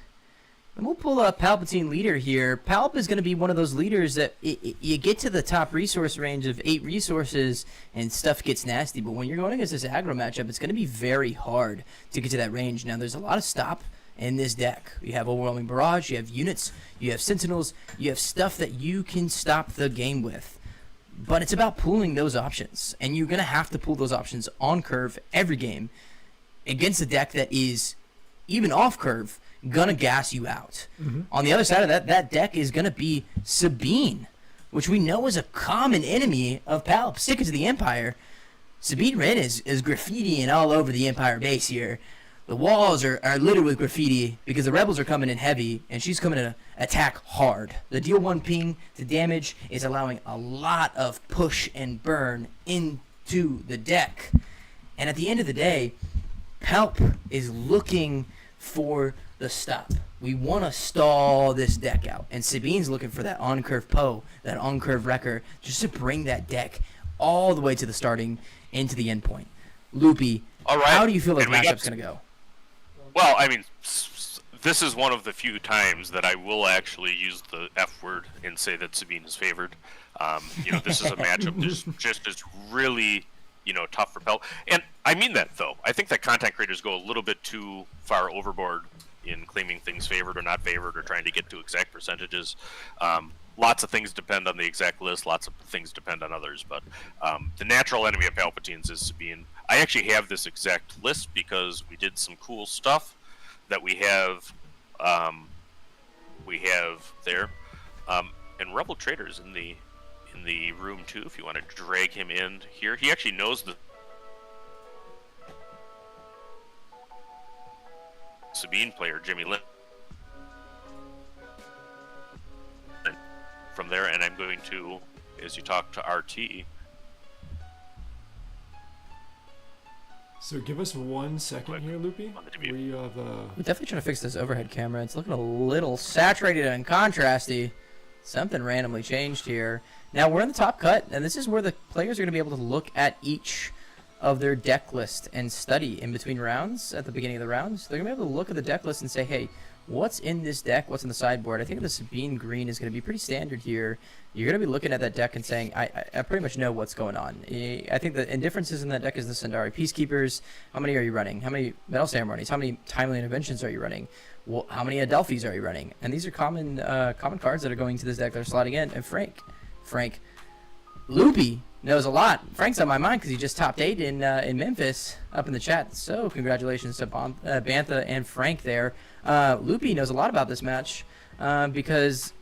And we'll pull a Palpatine leader here. Palp is going to be one of those leaders that you get to the top resource range of 8 resources and stuff gets nasty. But when you're going against this aggro matchup, it's going to be very hard to get to that range. Now, there's a lot of stop in this deck. You have Overwhelming Barrage, you have units, you have Sentinels, you have stuff that you can stop the game with. But it's about pulling those options. And you're going to have to pull those options on curve every game against a deck that is, even off curve, gonna gas you out. Mm-hmm. On the other side of that deck is gonna be Sabine, which we know is a common enemy of Palp. Stick it to the Empire. Sabine Wren is graffitiing all over the Empire base here. The walls are littered with graffiti because the rebels are coming in heavy, and she's coming to attack hard. The deal 1 ping to damage is allowing a lot of push and burn into the deck. And at the end of the day, Palp is looking for the stop. We want to stall this deck out, and Sabine's looking for that on-curve Poe, that on-curve Wrecker, just to bring that deck all the way to the starting into the end point. Loopy, all right. How do you feel like matchup's going to go? Well, I mean, this is one of the few times that I will actually use the F word and say that Sabine is favored. This is a matchup that just is really, tough for Palp. And I mean that, though. I think that content creators go a little bit too far overboard in claiming things favored or not favored or trying to get to exact percentages. Lots of things depend on the exact list. Lots of things depend on others. But the natural enemy of Palpatine's is Sabine. I actually have this exact list because we did some cool stuff that we have there, and Rebel Trader's in the room too. If you want to drag him in here, he actually knows the Sabine player, Jimmy Lynn. From there, and I'm going to, as you talk to RT. So give us 1 second here, Loopy. We have We're definitely trying to fix this overhead camera. It's looking a little saturated and contrasty. Something randomly changed here. Now we're in the top cut, and this is where the players are going to be able to look at each of their deck list and study in between rounds at the beginning of the rounds. They're going to be able to look at the deck list and say, hey, what's in this deck? What's in the sideboard? I think the Sabine green is going to be pretty standard here. You're going to be looking at that deck and saying, I pretty much know what's going on. I think the indifferences in that deck is the Sundari Peacekeepers. How many are you running? How many Metal Ceremonies? How many Timely Interventions are you running? Well, how many Adelphis are you running? And these are common cards that are going to this deck that are slotting in. And Frank, Loopy knows a lot. Frank's on my mind because he just topped 8 in Memphis up in the chat. So congratulations to Bantha and Frank there. Loopy knows a lot about this match because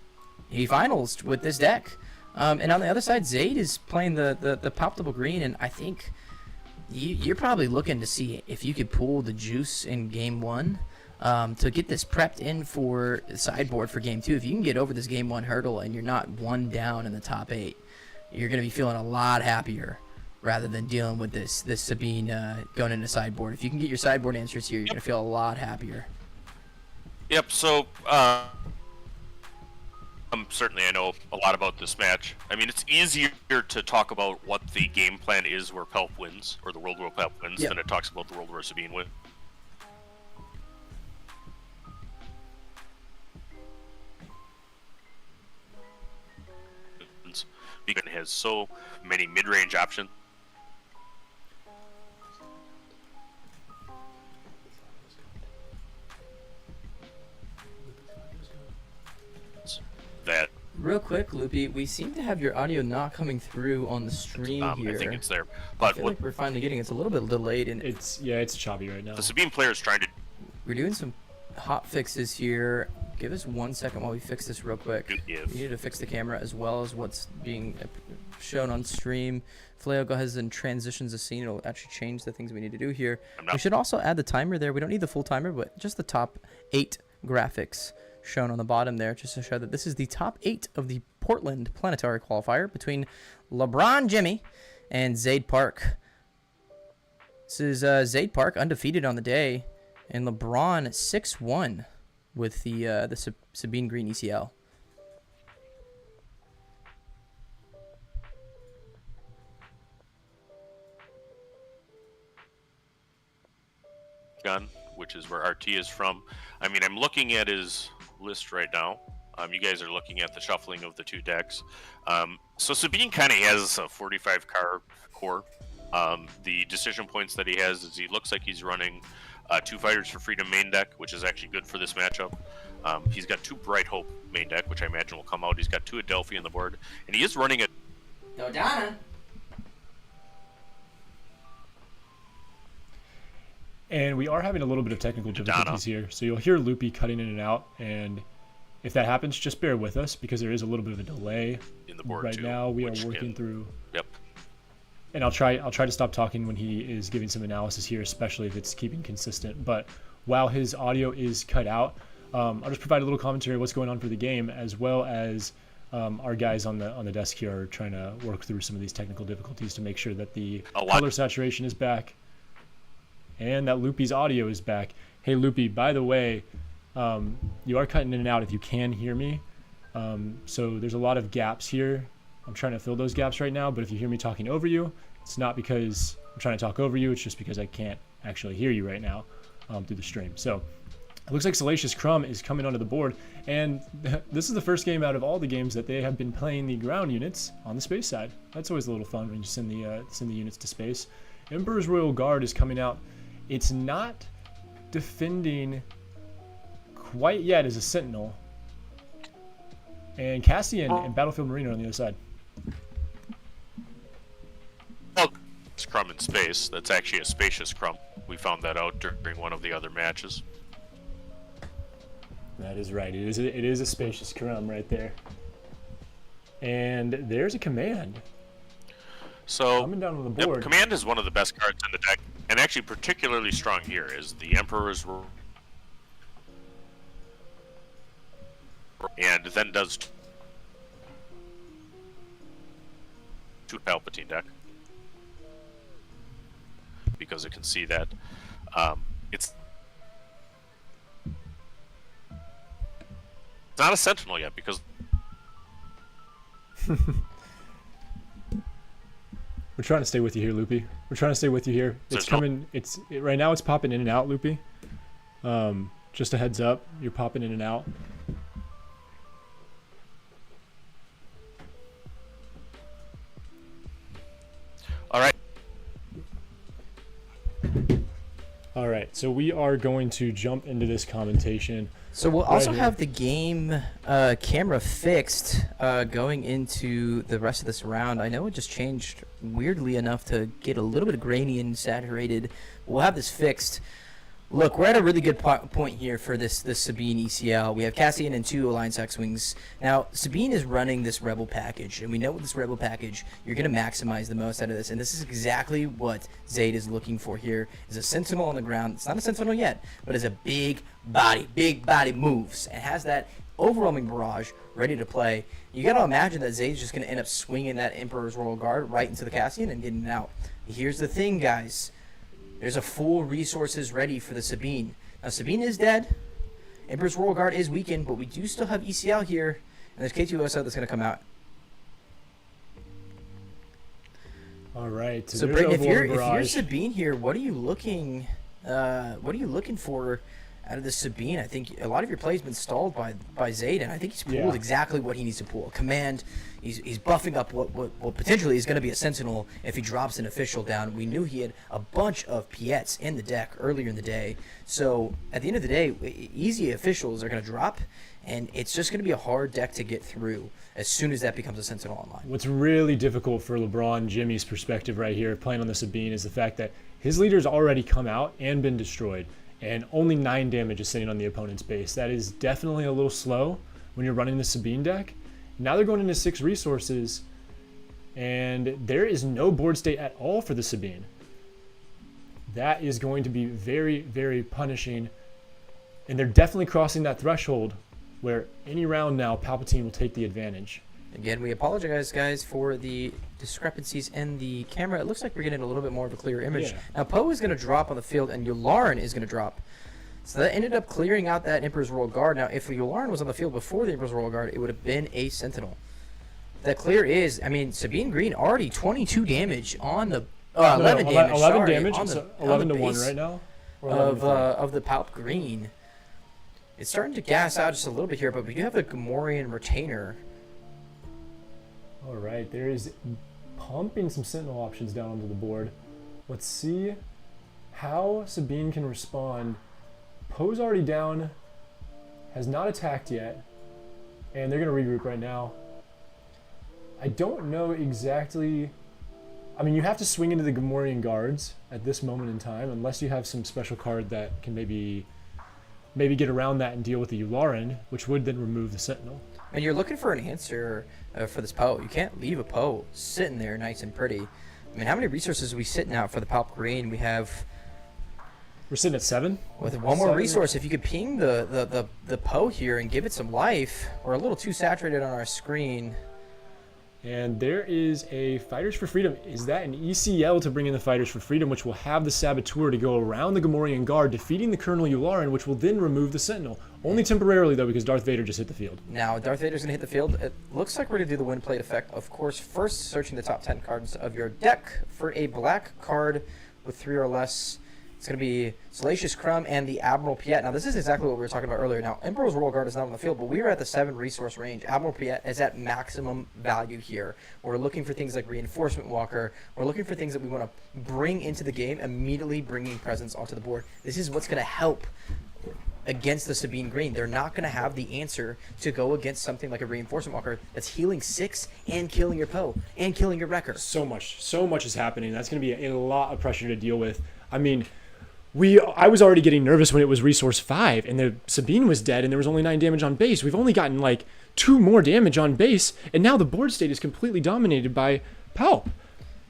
he finals with this deck. And on the other side, Zaid is playing the Palpable Green, and I think you're probably looking to see if you could pull the juice in Game 1 to get this prepped in for sideboard for Game 2. If you can get over this Game 1 hurdle and you're not 1 down in the top 8, you're going to be feeling a lot happier rather than dealing with this Sabine going into sideboard. If you can get your sideboard answers here, you're going to feel a lot happier. Yep, so certainly I know a lot about this match. I mean, it's easier to talk about what the game plan is where Palp wins, or the world where Palp wins, than it talks about the world where Sabine wins. Because it has so many mid-range options. That real quick, Loopy, we seem to have your audio not coming through on the stream here. I think it's there, but I feel like we're finally getting it's a little bit delayed, and it's choppy right now. The Sabine player is trying to. We're doing some hot fixes here. Give us 1 second while we fix this real quick. We need to fix the camera as well as what's being shown on stream. Fleo, go ahead and transitions the scene. It'll actually change the things we need to do here. We should also add the timer there. We don't need the full timer, but just the top 8 graphics shown on the bottom there, just to show that this is the top 8 of the Portland Planetary Qualifier between LeBron Jimmy and Zaid Park. This is Zaid Park undefeated on the day, and LeBron 6-1 with the Sabine Green ECL. Gun, which is where RT is from. I mean, I'm looking at his list right now. You guys are looking at the shuffling of the 2 decks. So Sabine kind of has a 45 card core. The decision points that he has is he looks like he's running 2 Fighters for Freedom main deck, which is actually good for this matchup. He's got 2 Bright Hope main deck, which I imagine will come out. He's got 2 Adelphi on the board, and he is running a Dodonna. And we are having a little bit of technical difficulties here, so you'll hear Loopy cutting in and out, and if that happens, just bear with us because there is a little bit of a delay in the board right too, now. We are working through. Yep. And I'll try to stop talking when he is giving some analysis here, especially if it's keeping consistent. But while his audio is cut out, I'll just provide a little commentary of what's going on for the game, as well as our guys on the desk here are trying to work through some of these technical difficulties to make sure that the color saturation is back and that Loopy's audio is back. Hey Loopy, by the way, you are cutting in and out if you can hear me. So there's a lot of gaps here. I'm trying to fill those gaps right now, but if you hear me talking over you, it's not because I'm trying to talk over you, it's just because I can't actually hear you right now through the stream. So it looks like Salacious Crumb is coming onto the board, and this is the first game out of all the games that they have been playing the ground units on the space side. That's always a little fun when you send the units to space. Emperor's Royal Guard is coming out. It's not defending quite yet as a Sentinel, and Cassian and Battlefield Marine are on the other side. Well, it's Crumb in space. That's actually a spacious Crumb. We found that out during one of the other matches. That is right. It is a spacious Karam right there. And there's a command. So coming down on the board. Command is one of the best cards in the deck, and actually particularly strong here is the Emperor's and then does to Palpatine deck because it can see that it's not a Sentinel yet because we're trying to stay with you here, Loopy. We're trying to stay with you here. It's coming. Right now. It's popping in and out, Loopy. Just a heads up. You're popping in and out. All right. All right. So we are going to jump into this commentation. So we'll right also here. have the game camera fixed going into the rest of this round. I know it just changed weirdly enough to get a little bit grainy and saturated. We'll have this fixed. Look, we're at a really good point here for this Sabine ECL. We have Cassian and 2 Alliance X-Wings. Now, Sabine is running this Rebel package, and we know with this Rebel package, you're going to maximize the most out of this, and this is exactly what Zayd is looking for here, is a Sentinel on the ground. It's not a Sentinel yet, but it's a big body moves, and has that overwhelming barrage ready to play. You got to imagine that Zayd's just going to end up swinging that Emperor's Royal Guard right into the Cassian and getting it out. Here's the thing, guys. There's a full resources ready for the Sabine. Now, Sabine is dead. Emperor's Royal Guard is weakened, but we do still have ECL here. And there's K2SO that's going to come out. All right. So, Brayden, if you're Sabine here, what are you looking for out of the Sabine? I think a lot of your play has been stalled by Zayd, and I think he's pulled exactly what he needs to pull. Command, he's buffing up what potentially is going to be a Sentinel if he drops an official down. We knew he had a bunch of Piets in the deck earlier in the day. So at the end of the day, easy officials are going to drop, and it's just going to be a hard deck to get through as soon as that becomes a Sentinel online. What's really difficult for LeBron Jimmy's perspective right here, playing on the Sabine, is the fact that his leader's already come out and been destroyed. And only 9 damage is sitting on the opponent's base. That is definitely a little slow when you're running the Sabine deck. Now they're going into 6 resources, and there is no board state at all for the Sabine. That is going to be very, very punishing. And they're definitely crossing that threshold where any round now, Palpatine will take the advantage. Again, we apologize, guys, for the discrepancies in the camera. It looks like we're getting a little bit more of a clear image. Yeah. Now, Poe is going to drop on the field, and Yularen is going to drop. So that ended up clearing out that Emperor's Royal Guard. Now, if Yularen was on the field before the Emperor's Royal Guard, it would have been a Sentinel. That clear is, I mean, Sabine Green already 22 damage on the 11 damage. 11 damage. On It's the, 11 to 1 base right now. Of the Palp Green. It's starting to gas out just a little bit here, but we do have the Gamorrean Retainer. All right, there is pumping some Sentinel options down onto the board. Let's see how Sabine can respond. Poe's already down, has not attacked yet, and they're going to regroup right now. I don't know exactly. I mean, you have to swing into the Gamorrean Guards at this moment in time, unless you have some special card that can maybe get around that and deal with the Yularen, which would then remove the Sentinel. And you're looking for an answer for this Poe. You can't leave a Poe sitting there nice and pretty. I mean, how many resources are we sitting out for the Palp Green? We're sitting at 7. With one more resource, if you could ping the Poe here and give it some life. We're a little too saturated on our screen. And there is a Fighters for Freedom. Is that an ECL to bring in the Fighters for Freedom, which will have the Saboteur to go around the Gamorrean Guard, defeating the Colonel Yularen, which will then remove the Sentinel. Only temporarily, though, because Darth Vader just hit the field. Now, Darth Vader's going to hit the field. It looks like we're going to do the wind plate effect. Of course, first searching the top 10 cards of your deck for a black card with 3 or less. It's going to be Salacious Crumb and the Admiral Piet. Now, this is exactly what we were talking about earlier. Now, Emperor's Royal Guard is not on the field, but we are at the 7 resource range. Admiral Piet is at maximum value here. We're looking for things like Reinforcement Walker. We're looking for things that we want to bring into the game, immediately bringing presence onto the board. This is what's going to help against the Sabine Green. They're not going to have the answer to go against something like a Reinforcement Walker that's healing 6 and killing your Poe and killing your Wrecker. So much is happening. That's going to be a lot of pressure to deal with. I mean, I was already getting nervous when it was resource 5 and the Sabine was dead and there was only 9 damage on base. We've only gotten like 2 more damage on base, and now the board state is completely dominated by Palp.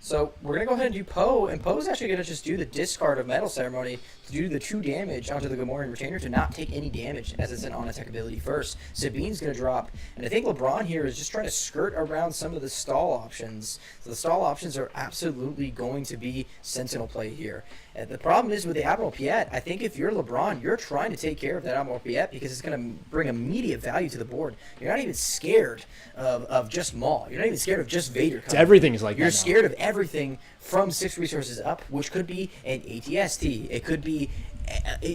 So we're going to go ahead and do Poe, and Poe's actually going to just do the discard of Metal Ceremony to do the 2 damage onto the Gamorrean Retainer to not take any damage as it's an on-attack ability first. Sabine's going to drop, and I think LeBron here is just trying to skirt around some of the stall options. So the stall options are absolutely going to be Sentinel play here. And the problem is with the Admiral Piet, I think if you're LeBron, you're trying to take care of that Admiral Piet because it's going to bring immediate value to the board. You're not even scared of just Maul. You're not even scared of just Vader. Everything is like You're that now. scared of everything from 6 resources up, which could be an ATST. It could be...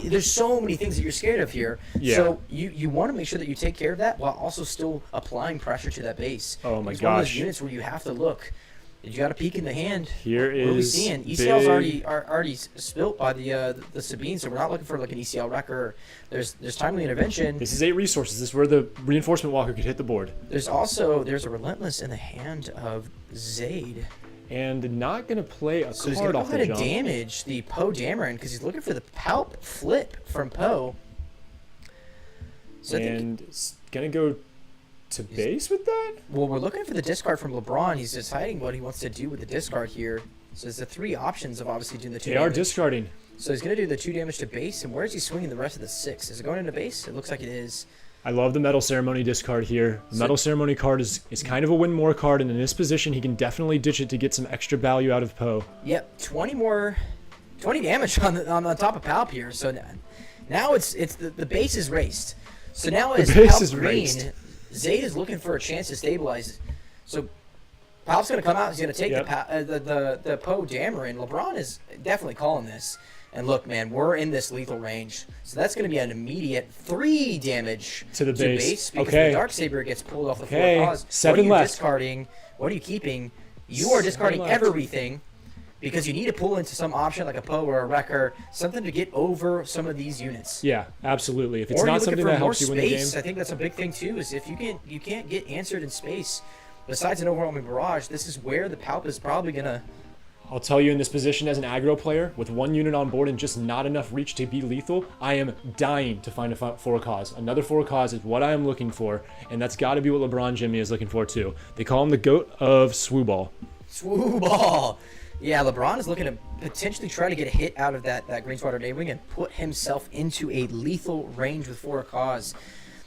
there's so many things that you're scared of here. Yeah. So you want to make sure that you take care of that while also still applying pressure to that base. Oh my it's one of those gosh. units where you have to look. You got a peek in the hand. Here What are we is seeing? ECL's big- already spilt by the Sabine, so we're not looking for like an ECL wrecker. There's timely intervention. This is 8 resources. This is where the reinforcement walker could hit the board. There's a Relentless in the hand of Zayd. And not going to play a So he's card going to go off the ahead and jump. damage the Poe Dameron because he's looking for the Palp flip from Poe. So I think And it's going to go to base with that? well, we're looking for the discard from LeBron. He's deciding what he wants to do with the discard here. So there's the 3 options of obviously doing the 2 They are damage. discarding. So he's going to do the 2 damage to base. And where is he swinging the rest of the 6? Is it going into base? It looks like it is. I love the Metal Ceremony discard here. The So- Metal Ceremony card is kind of a win more card, and in this position, he can definitely ditch it to get some extra value out of Poe. Yep, 20 damage on the top of Palp here. So now it's the base is raced. So now The as base Palp is green, raced. Zayd is looking for a chance to stabilize. So Palp's going to come out. He's going to take the Poe Dameron. LeBron is definitely calling this. And look, man, we're in this lethal range. So that's going to be an immediate 3 damage To the base. because Okay. the Darksaber gets pulled off the Okay. floor cause. 7 what are you left. discarding? What are you keeping? You are 7 discarding left. everything because you need to pull into some option like a Poe or a Wrecker, something to get over some of these units. Yeah, absolutely. If it's Or not you're looking something for that more helps you win the game. space. I think that's a big thing too. Is if you can't get answered in space, besides an overwhelming barrage, this is where the Palp is probably gonna. I'll tell you, in this position as an aggro player, with 1 unit on board and just not enough reach to be lethal, I am dying to find a 4 cause. Another 4 cause is what I am looking for, and that's got to be what LeBron Jimmy is looking for too. They call him the GOAT of SWU ball. SWU ball. Yeah, LeBron is looking to potentially try to get a hit out of that Green Squadron A-Wing and put himself into a lethal range with 4 cause.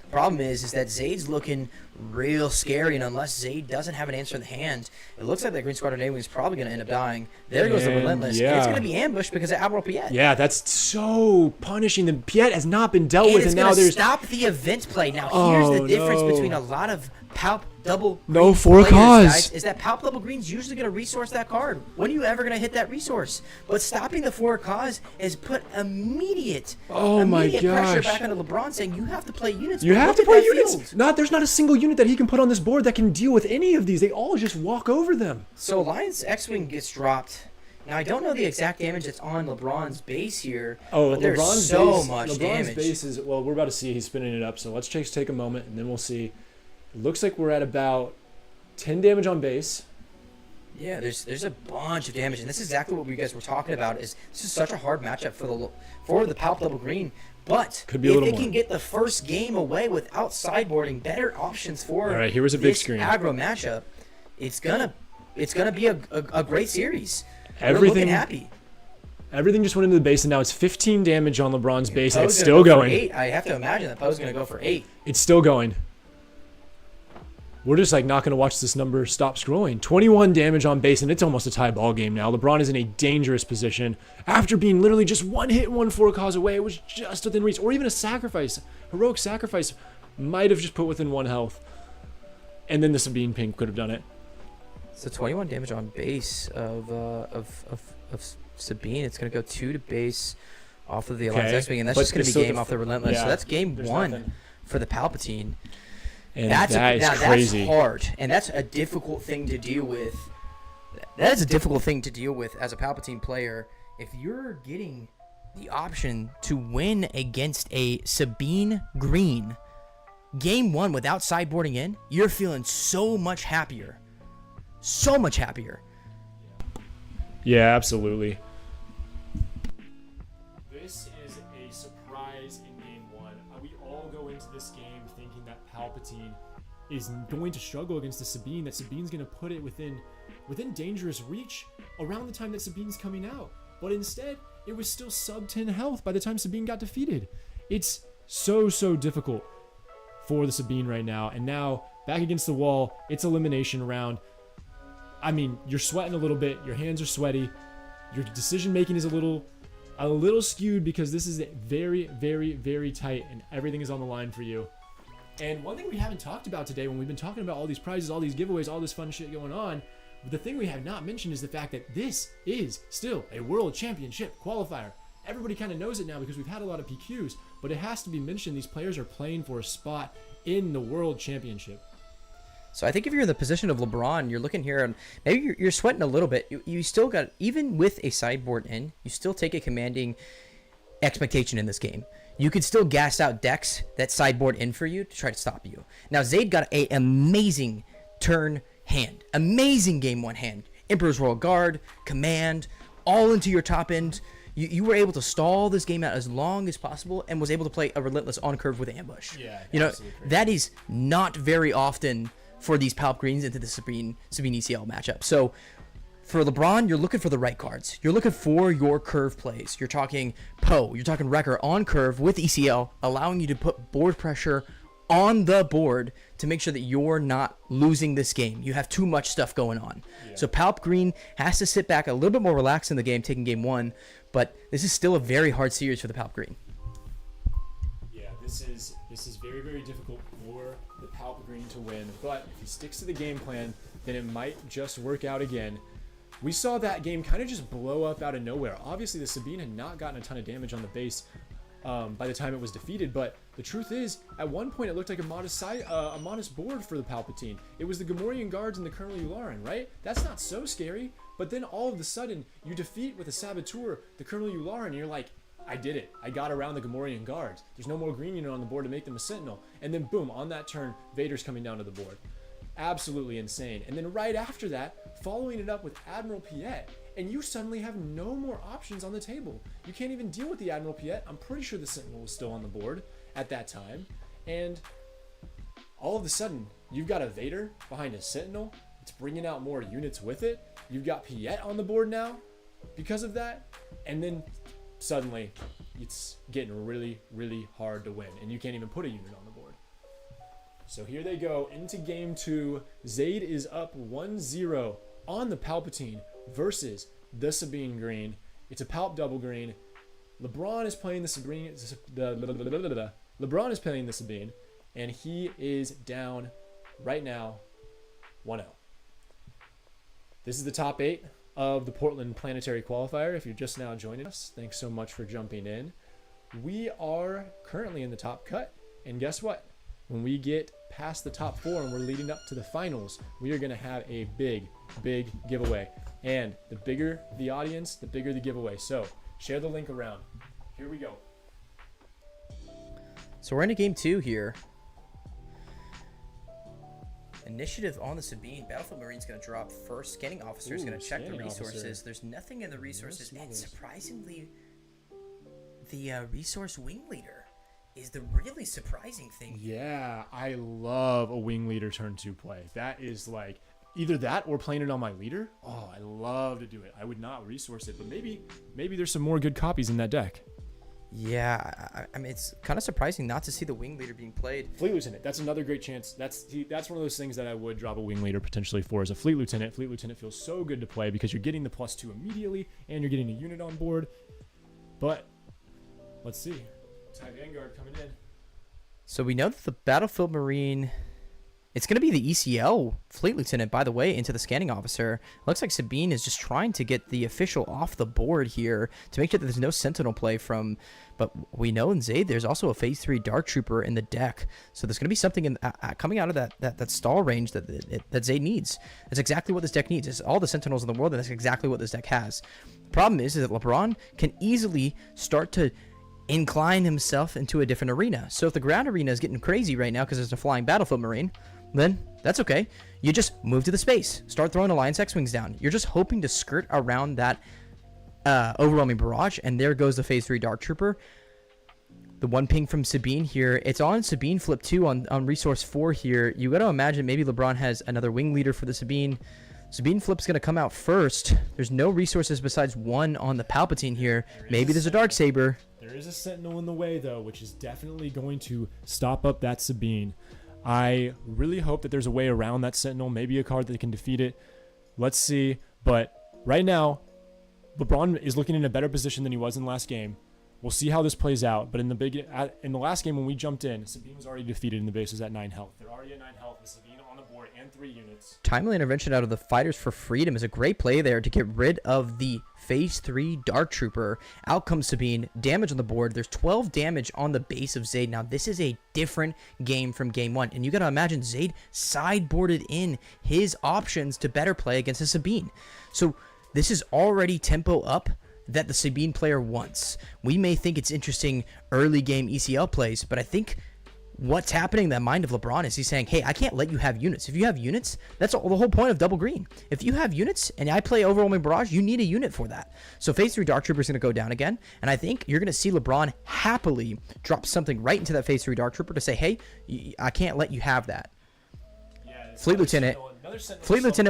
The problem is that Zayd's looking real scary, and unless Zayd doesn't have an answer in the hand, it looks like that Green Squadron A-Wing is probably going to end up dying. There goes the And, Relentless. yeah. And it's going to be ambushed because of Admiral Piet. Yeah, that's so punishing. The Piet has not been dealt with, it's and now gonna there's stop the event play. Now here's Oh, the difference no. between a lot of Palp double No green 4 players, cause. guys, is that Palp double green's usually going to resource that card. When are you ever going to hit that resource? But stopping the 4 cause is put immediate pressure gosh. back onto LeBron, saying you have to play units. You but have look to at play that units. field. There's not a single unit that he can put on this board that can deal with any of these. They all just walk over them. So Alliance X-Wing gets dropped. Now I don't know the exact damage that's on LeBron's base here. Oh, but there's LeBron's so base, much LeBron's damage. base is, well, we're about to see he's spinning it up, so let's just take a moment and then we'll see. It looks like we're at about 10 damage on base. Yeah, there's a bunch of damage, and this is exactly what we guys were talking about. Is this is such a hard matchup for the Palp double green, but Could be a if little they more. can get the first game away without sideboarding, better options for All right, here was a big this screen. aggro matchup, it's gonna be a great series. We're Everything looking happy. Everything just went into the base, and now it's 15 damage on LeBron's base, and Poe's it's gonna still go for going. 8. I have to imagine that Poe's gonna go for 8. It's still going. We're just like not going to watch this number stop scrolling. 21 damage on base, and it's almost a tie ball game now. LeBron is in a dangerous position. After being literally just 1 hit and 1 4 cause away, it was just within reach. Or even a sacrifice. Heroic sacrifice might have just put within 1 health. And then the Sabine ping could have done it. So 21 damage on base of Sabine. It's gonna go 2 to base off of the Alliance Okay, X-Wing, and that's but just gonna it's be still game off the Relentless. So yeah, that's game there's 1 nothing. for the Palpatine. And That's crazy. That's hard, and that's a difficult thing to deal with. That is a difficult thing to deal with as a Palpatine player. If you're getting the option to win against a Sabine Green game 1 without sideboarding in, you're feeling so much happier. So much happier. Yeah, absolutely. this game thinking that Palpatine is going to struggle against the Sabine, that Sabine's going to put it within dangerous reach around the time that Sabine's coming out. But instead, it was still sub 10 health by the time Sabine got defeated. It's so difficult for the Sabine right now. And now, back against the wall, it's elimination round. I mean, you're sweating a little bit, your hands are sweaty, your decision making is a little skewed because this is very tight and everything is on the line for you. And one thing we haven't talked about today when we've been talking about all these prizes, all these giveaways, all this fun shit going on, the thing we have not mentioned is the fact that this is still a World Championship qualifier. Everybody kind of knows it now because we've had a lot of PQs, but it has to be mentioned these players are playing for a spot in the World Championship. So I think if you're in the position of LeBron, you're looking here and maybe you're sweating a little bit. You still got, even with a sideboard in, you still take a commanding expectation in this game. You could still gas out decks that sideboard in for you to try to stop you. Now Zayd got an amazing turn hand, amazing game one hand. Emperor's Royal Guard, command, all into your top end. You were able to stall this game out as long as possible and was able to play a relentless on curve with ambush. Yeah, you know, that is not very often for these Palp Greens into the Sabine ECL matchup. So for LeBron, you're looking for the right cards. You're looking for your curve plays. You're talking Poe, you're talking Wrecker on curve with ECL, allowing you to put board pressure on the board to make sure that you're not losing this game. You have too much stuff going on. Yeah. So Palp Green has to sit back a little bit more relaxed in the game, taking game one, but this is still a very hard series for the Palp Green. Yeah, this is very difficult for the Palp Green to win, but if he sticks to the game plan, then it might just work out again. We saw that game kind of just blow up out of nowhere. Obviously, the Sabine had not gotten a ton of damage on the base by the time it was defeated, but the truth is, at one point it looked like a modest board for the Palpatine. It was the Gamorrean Guards and the Colonel Yularen, right? That's not so scary, but then all of a sudden, you defeat with a Saboteur the Colonel Yularen, and you're like, I did it. I got around the Gamorrean Guards. There's no more green unit on the board to make them a Sentinel. And then boom, on that turn, Vader's coming down to the board. Absolutely insane. And then right after that, following it up with Admiral Piet, and you suddenly have no more options on the table. You can't even deal with the Admiral Piet. I'm pretty sure the Sentinel was still on the board at that time. And all of a sudden, you've got a Vader behind a Sentinel. It's bringing out more units with it. You've got Piet on the board now because of that. And then suddenly, it's getting really hard to win. And you can't even put a unit on the board. So here they go into game two. Zayd is up 1-0 on the Palpatine versus the Sabine Green. It's a Palp double green. LeBron is playing the Sabine. LeBron is playing the Sabine, and he is down right now 1-0. This is the top 8 of the Portland Planetary Qualifier. If you're just now joining us, thanks so much for jumping in. We are currently in the top cut, and guess what? When we get past the top 4 and we're leading up to the finals, we are going to have a big giveaway. And the bigger the audience, the bigger the giveaway. So share the link around. Here we go. So we're into game 2 here. Initiative on the Sabine. Battlefield Marine's going to drop first. Scanning Officer is going to check the resources. Officer. There's nothing in the resources. And surprisingly, the resource wing leader is the really surprising thing. Yeah, I love a wing leader turn 2 play. That is like either that or playing it on my leader. Oh, I love to do it. I would not resource it, but maybe there's some more good copies in that deck. Yeah, I mean, it's kind of surprising not to see the wing leader being played. Fleet Lieutenant, that's another great chance. That's one of those things that I would drop a wing leader potentially for as a Fleet Lieutenant. Fleet Lieutenant feels so good to play because you're getting the +2 immediately and you're getting a unit on board. But let's see. TIE Vanguard coming in. So we know that the Battlefield Marine, it's going to be the ECL Fleet Lieutenant, by the way, into the Scanning Officer. Looks like Sabine is just trying to get the official off the board here to make sure that there's no Sentinel play from, but we know in Zayd there's also a Phase 3 Dark Trooper in the deck. So there's going to be something coming out of that stall range that Zayd needs. That's exactly what this deck needs. It's all the Sentinels in the world, and that's exactly what this deck has. The problem is that LeBron can easily start to incline himself into a different arena. So if the ground arena is getting crazy right now because there's a flying Battlefield Marine, then that's okay. You just move to the space. Start throwing Alliance X-Wings down. You're just hoping to skirt around that overwhelming barrage, and there goes the Phase 3 Dark Trooper. The one ping from Sabine here. It's on Sabine flip 2 on resource 4 here. You got to imagine maybe LeBron has another wing leader for the Sabine. Sabine flip's going to come out first. There's no resources besides one on the Palpatine here. Maybe there's a Darksaber. There is a Sentinel in the way, though, which is definitely going to stop up that Sabine. I really hope that there's a way around that Sentinel, maybe a card that can defeat it. Let's see. But right now, LeBron is looking in a better position than he was in the last game. We'll see how this plays out. But in the last game when we jumped in, Sabine was already defeated and the base was at 9 health. They're already at 9 health with Sabine on the board and 3 units. Timely intervention out of the Fighters for Freedom is a great play there to get rid of the Phase 3 Dark Trooper. Out comes Sabine. Damage on the board. There's 12 damage on the base of Zayd. Now, this is a different game from Game 1. And you got to imagine Zayd sideboarded in his options to better play against a Sabine. So, this is already tempo up that the Sabine player wants. We may think it's interesting early game ECL plays, but I think what's happening in the mind of LeBron is he's saying, hey, I can't let you have units. If you have units, that's the whole point of double green. If you have units and I play Overwhelming Barrage, you need a unit for that. So Phase 3 Dark Trooper is going to go down again, and I think you're going to see LeBron happily drop something right into that Phase 3 Dark Trooper to say, hey, I can't let you have that. Yeah, Fleet Lieutenant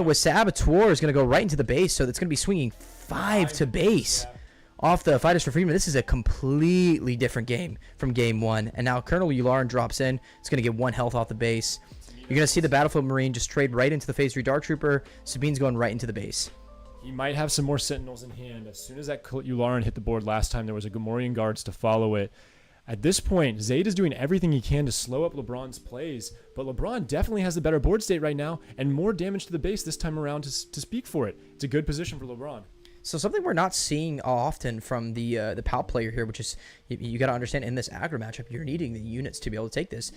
with Saboteur is going to go right into the base, so that's going to be swinging 5 to base off the Fighters for Freedom. This is a completely different game from Game 1. And now Colonel Yularen drops in. It's going to get 1 health off the base. You're going to see the Battlefield Marine just trade right into the Phase 3 Dark Trooper. Sabine's going right into the base. He might have some more Sentinels in hand. As soon as that Yularen hit the board last time, there was a Gamorrean Guards to follow it. At this point, Zayd is doing everything he can to slow up LeBron's plays, but LeBron definitely has the better board state right now and more damage to the base this time around to speak for it. It's a good position for LeBron. So something we're not seeing often from the Palp player here, which is you got to understand in this aggro matchup, you're needing the units to be able to take this.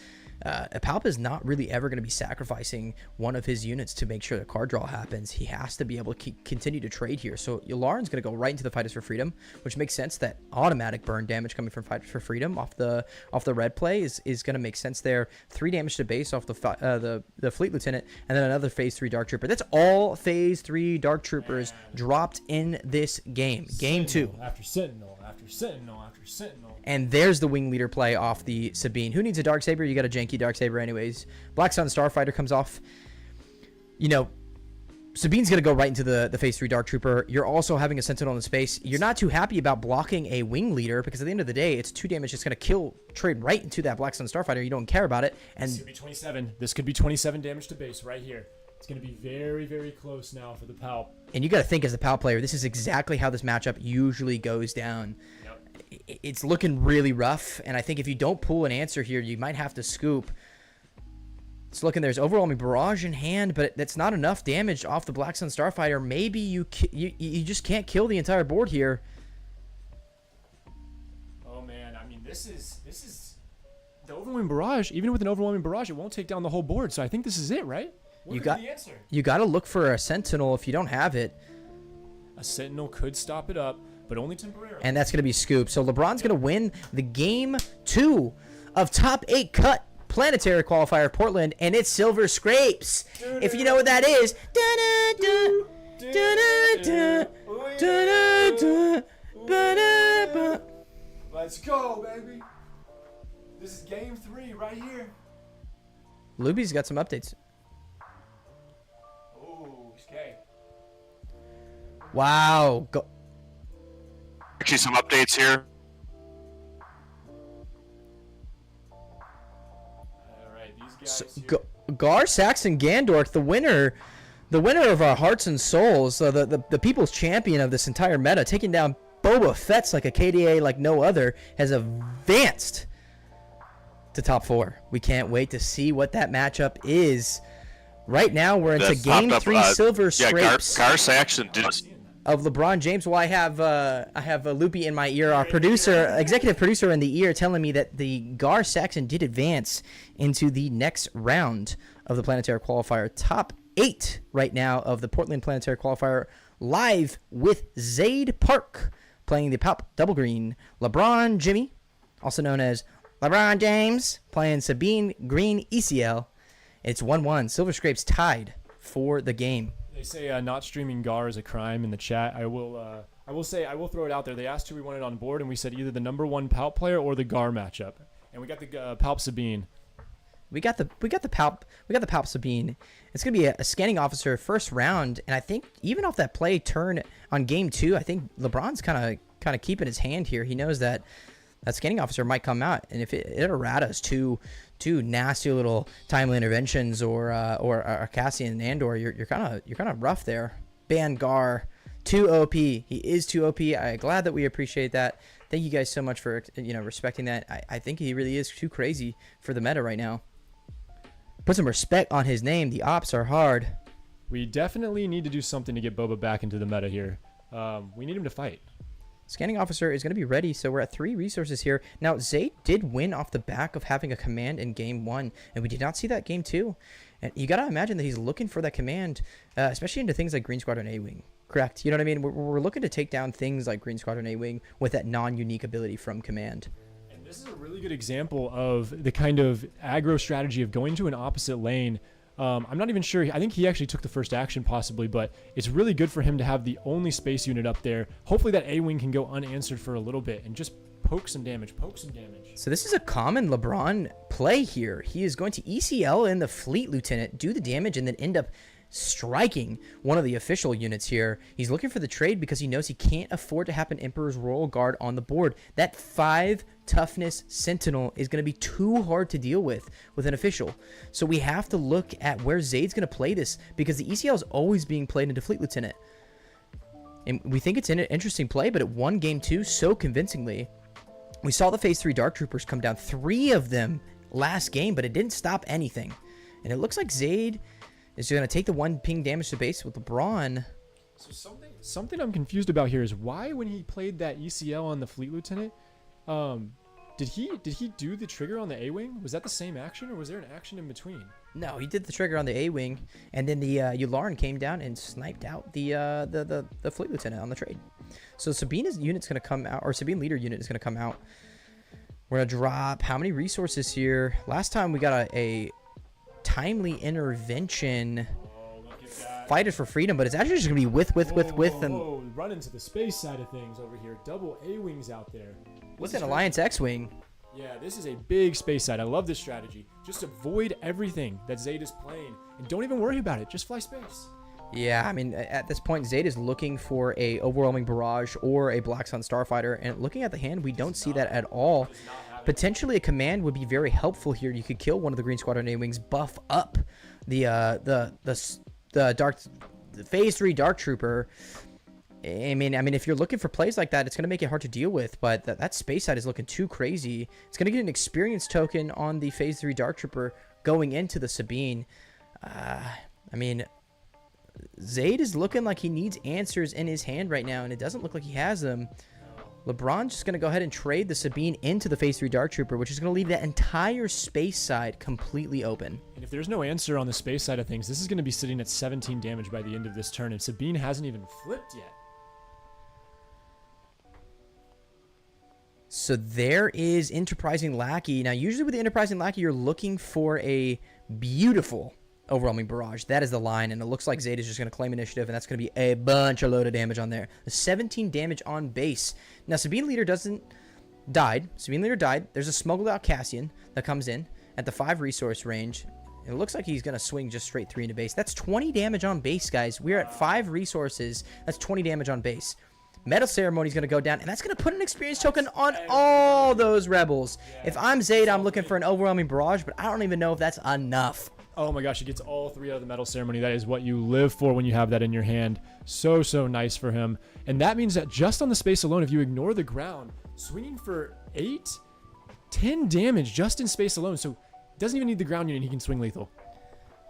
Palp is not really ever going to be sacrificing one of his units to make sure the card draw happens. He has to be able to continue to trade here. So Yularen's going to go right into the Fighters for Freedom, which makes sense. That automatic burn damage coming from Fighters for Freedom off the red play is going to make sense there. 3 damage to base off the Fleet Lieutenant, and then another Phase 3 Dark Trooper. That's all Phase 3 Dark Troopers dropped in this game. Game 2. After Sentinel, after Sentinel, after Sentinel. And there's the wing leader play off the Sabine. Who needs a Darksaber? You got a janky Darksaber anyways. Black Sun Starfighter comes off. You know, Sabine's going to go right into the Phase 3 Dark Trooper. You're also having a Sentinel in the space. You're not too happy about blocking a wing leader because at the end of the day, it's 2 damage. It's going to trade right into that Black Sun Starfighter. You don't care about it. And this could be 27. This could be 27 damage to base right here. It's going to be very, very close now for the Palp. And you got to think as a Palp player, this is exactly how this matchup usually goes down. Yep. It's looking really rough, and I think if you don't pull an answer here, you might have to scoop. It's looking there's Overwhelming Barrage in hand, but that's not enough damage off the Black Sun Starfighter. Maybe you just can't kill the entire board here. Oh man, I mean this is the Overwhelming Barrage. Even with an Overwhelming Barrage, it won't take down the whole board. So I think this is it, right? You got to look for a Sentinel if you don't have it. A Sentinel could stop it up, but only temporarily. And that's going to be scoop. So LeBron's going to win the Game 2 of Top 8 Cut Planetary Qualifier Portland, and it's Silver Scrapes. If you know what that is. Let's go, baby. This is Game 3 right here. Luby's got some updates. Oh, okay. Wow. Actually, some updates here. All right, these guys. Gar Saxon Gandork, the winner of our hearts and souls, the people's champion of this entire meta, taking down Boba Fett's like a KDA like no other, has advanced to top 4. We can't wait to see what that matchup is. Right now, we're into Game 3 Silver Scrapes. Gar Saxon did of LeBron James. Well, I have Loopy in my ear, our executive producer in the ear, telling me that the Gar Saxon did advance into the next round of the Planetary Qualifier. Top 8 right now of the Portland Planetary Qualifier, live with Zayd Park playing the Palp Double Green. LeBron Jimmy, also known as LeBron James, playing Sabine Green ECL. It's 1-1. Silver Scrapes tied for the game. They say not streaming Gar is a crime in the chat. I will I will say, I will throw it out there. They asked who we wanted on board, and we said either the #1 Palp player or the Gar matchup. And we got the Palp Sabine. We got the Palp Sabine. It's gonna be a scanning officer first round, and I think even off that play turn on game 2, I think LeBron's kind of keeping his hand here. He knows that scanning officer might come out, and if it erratas two nasty little timely interventions or Cassian and Andor, you're kind of rough there. Ban Gar, too OP. He is too OP. I'm glad that we appreciate that. Thank you guys so much for respecting that. I think he really is too crazy for the meta right now. Put some respect on his name. The ops are hard. We definitely need to do something to get Boba back into the meta here. We need him to fight. Scanning officer is going to be ready, so we're at 3 resources here. Now, Zayd did win off the back of having a command in game 1, and we did not see that game 2. And you got to imagine that he's looking for that command, especially into things like Green Squadron A-Wing. Correct? You know what I mean? We're looking to take down things like Green Squadron A-Wing with that non-unique ability from command. And this is a really good example of the kind of aggro strategy of going to an opposite lane. I'm not even sure. I think he actually took the first action possibly, but it's really good for him to have the only space unit up there. Hopefully that A-Wing can go unanswered for a little bit and just poke some damage. So this is a common LeBron play here. He is going to ECL in the Fleet Lieutenant, do the damage, and then end up striking one of the official units here. He's looking for the trade because he knows he can't afford to have an Emperor's Royal Guard on the board. That 5 toughness Sentinel is going to be too hard to deal with an official. So we have to look at where Zayd's going to play this, because the ECL is always being played into Fleet Lieutenant. And we think it's an interesting play, but it won game 2 so convincingly. We saw the Phase 3 Dark Troopers come down, 3 of them last game, but it didn't stop anything. And it looks like Zayd is going to take the 1 ping damage to base with LeBron. So something I'm confused about here is why, when he played that ECL on the Fleet Lieutenant, did he do the trigger on the A-Wing? Was that the same action, or was there an action in between? No, he did the trigger on the A-Wing, and then the Yularen came down and sniped out the Fleet Lieutenant on the trade. So Sabine's unit's going to come out, or Sabine leader unit is going to come out. We're going to drop how many resources here? Last time we got a timely intervention. Fight it for freedom, but it's actually just gonna be with and run into the space side of things over here. Double A-Wings out there with an Alliance X-Wing. Yeah, this is a big space side. I love this strategy. Just avoid everything that Zayd is playing and don't even worry about it. Just fly space. Yeah, I mean, at this point, Zayd is looking for a overwhelming barrage or a Black Sun Starfighter, and looking at the hand, we don't see that at all. Potentially a command would be very helpful here. You could kill one of the Green Squadron A-Wings, buff up the Phase 3 Dark Trooper. I mean, if you're looking for plays like that, it's going to make it hard to deal with, but that space side is looking too crazy. It's going to get an experience token on the Phase 3 Dark Trooper going into the Sabine. I mean, Zayd is looking like he needs answers in his hand right now, and it doesn't look like he has them. LeBron's just going to go ahead and trade the Sabine into the Phase 3 Dark Trooper, which is going to leave that entire space side completely open. And if there's no answer on the space side of things, this is going to be sitting at 17 damage by the end of this turn, and Sabine hasn't even flipped yet. So there is Enterprising Lackey. Now, usually with the Enterprising Lackey, you're looking for a beautiful overwhelming barrage. That is the line, and it looks like Zayd is just going to claim initiative, and that's going to be a bunch of load of damage on there. 17 damage on base. Now, Sabine Leader died. Sabine Leader died. There's a smuggled out Cassian that comes in at the 5 resource range. It looks like he's going to swing just straight 3 into base. That's 20 damage on base, guys. We're at 5 resources. That's 20 damage on base. Medal Ceremony is going to go down, and that's going to put an experience token on all those rebels. If I'm Zayd, I'm looking for an overwhelming barrage, but I don't even know if that's enough. Oh my gosh, he gets all 3 out of the Medal Ceremony. That is what you live for when you have that in your hand. So nice for him. And that means that just on the space alone, if you ignore the ground, swinging for 10 damage just in space alone. So doesn't even need the ground unit. He can swing lethal.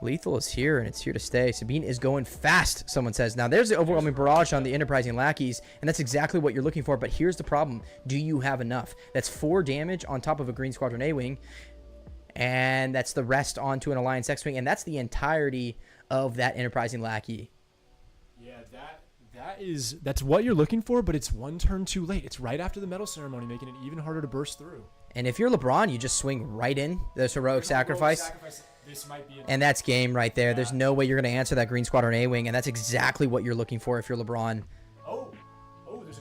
Lethal is here, and it's here to stay. Sabine is going fast, someone says. Now, there's the overwhelming barrage on the Enterprising Lackeys, and that's exactly what you're looking for. But here's the problem. Do you have enough? That's 4 damage on top of a Green Squadron A-Wing. And that's the rest onto an Alliance X-Wing, and that's the entirety of that Enterprising Lackey. Yeah, that's what you're looking for, but it's 1 turn too late. It's right after the Medal Ceremony, making it even harder to burst through. And if you're LeBron, you just swing right in this heroic sacrifice. This might be and that's game right there. Yeah. There's no way you're going to answer that Green Squadron A-Wing, and that's exactly what you're looking for if you're LeBron. Oh, the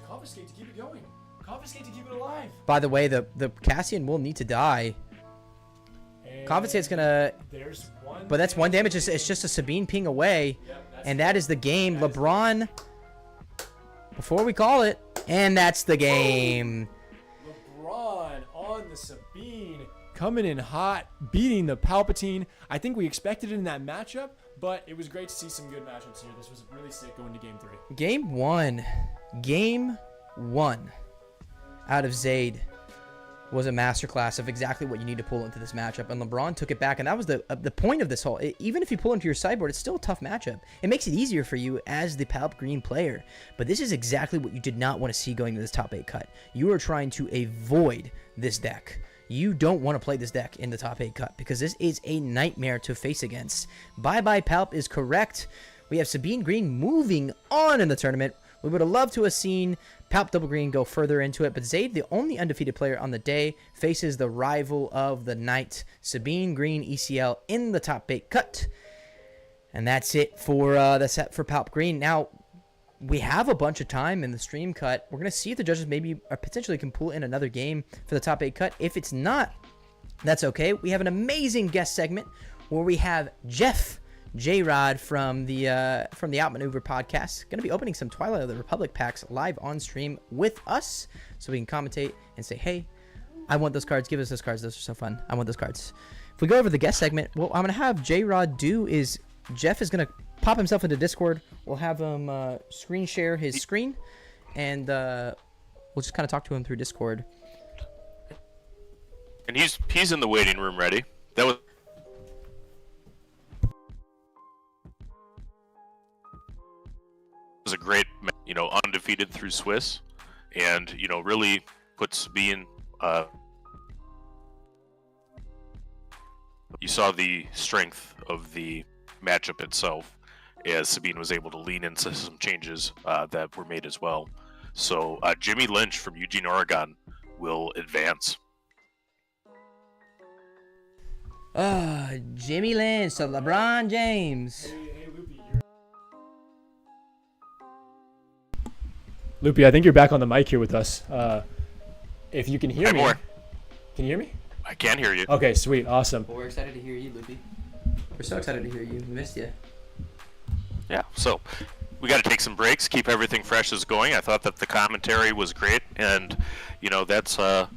By the way, the Cassian will need to die. Compensate's gonna. There's one. But that's one damage. It's just a Sabine ping away, and that is the game. LeBron. Before we call it, and that's the game. LeBron on the Sabine, coming in hot, beating the Palpatine. I think we expected it in that matchup, but it was great to see some good matchups here. This was really sick going to Game 3. Game 1. Game 1 out of Zayd was a masterclass of exactly what you need to pull into this matchup, and LeBron took it back, and that was the point of this whole. Even if you pull into your sideboard, it's still a tough matchup. It makes it easier for you as the Palp Green player, but this is exactly what you did not want to see going to this top 8 cut. You are trying to avoid this deck. You don't want to play this deck in the top 8 cut because this is a nightmare to face against. Bye-bye Palp is correct. We have Sabine Green moving on in the tournament. We would have loved to have seen Palp Double Green go further into it, but Zayd, the only undefeated player on the day, faces the rival of the night, Sabine Green ECL in the top 8 cut. And that's it for the set for Palp Green. Now, we have a bunch of time in the stream cut. We're going to see if the judges maybe or potentially can pull in another game for the top 8 cut. If it's not, that's okay. We have an amazing guest segment where we have Jeff J-Rod from the Outmaneuver podcast going to be opening some Twilight of the Republic packs live on stream with us, so we can commentate and say, hey, I want those cards, give us those cards, those are so fun, I want those cards. If we go over the guest segment, what I'm going to have J-Rod do is Jeff is going to pop himself into Discord. We'll have him screen share his screen, and we'll just kind of talk to him through Discord. And he's in the waiting room ready. That was a great, undefeated through Swiss, and really put Sabine. You saw the strength of the matchup itself, as Sabine was able to lean into some changes that were made as well. So Jimmy Lynch from Eugene, Oregon, will advance. Jimmy Lynch, so LeBron James. Loopy, I think you're back on the mic here with us. If you can hear me. Can you hear me? I can hear you. Okay, sweet. Awesome. Well, we're excited to hear you, Loopy. We're so excited to hear you. We missed you. Yeah, so we got to take some breaks, keep everything fresh as going. I thought that the commentary was great, and that's a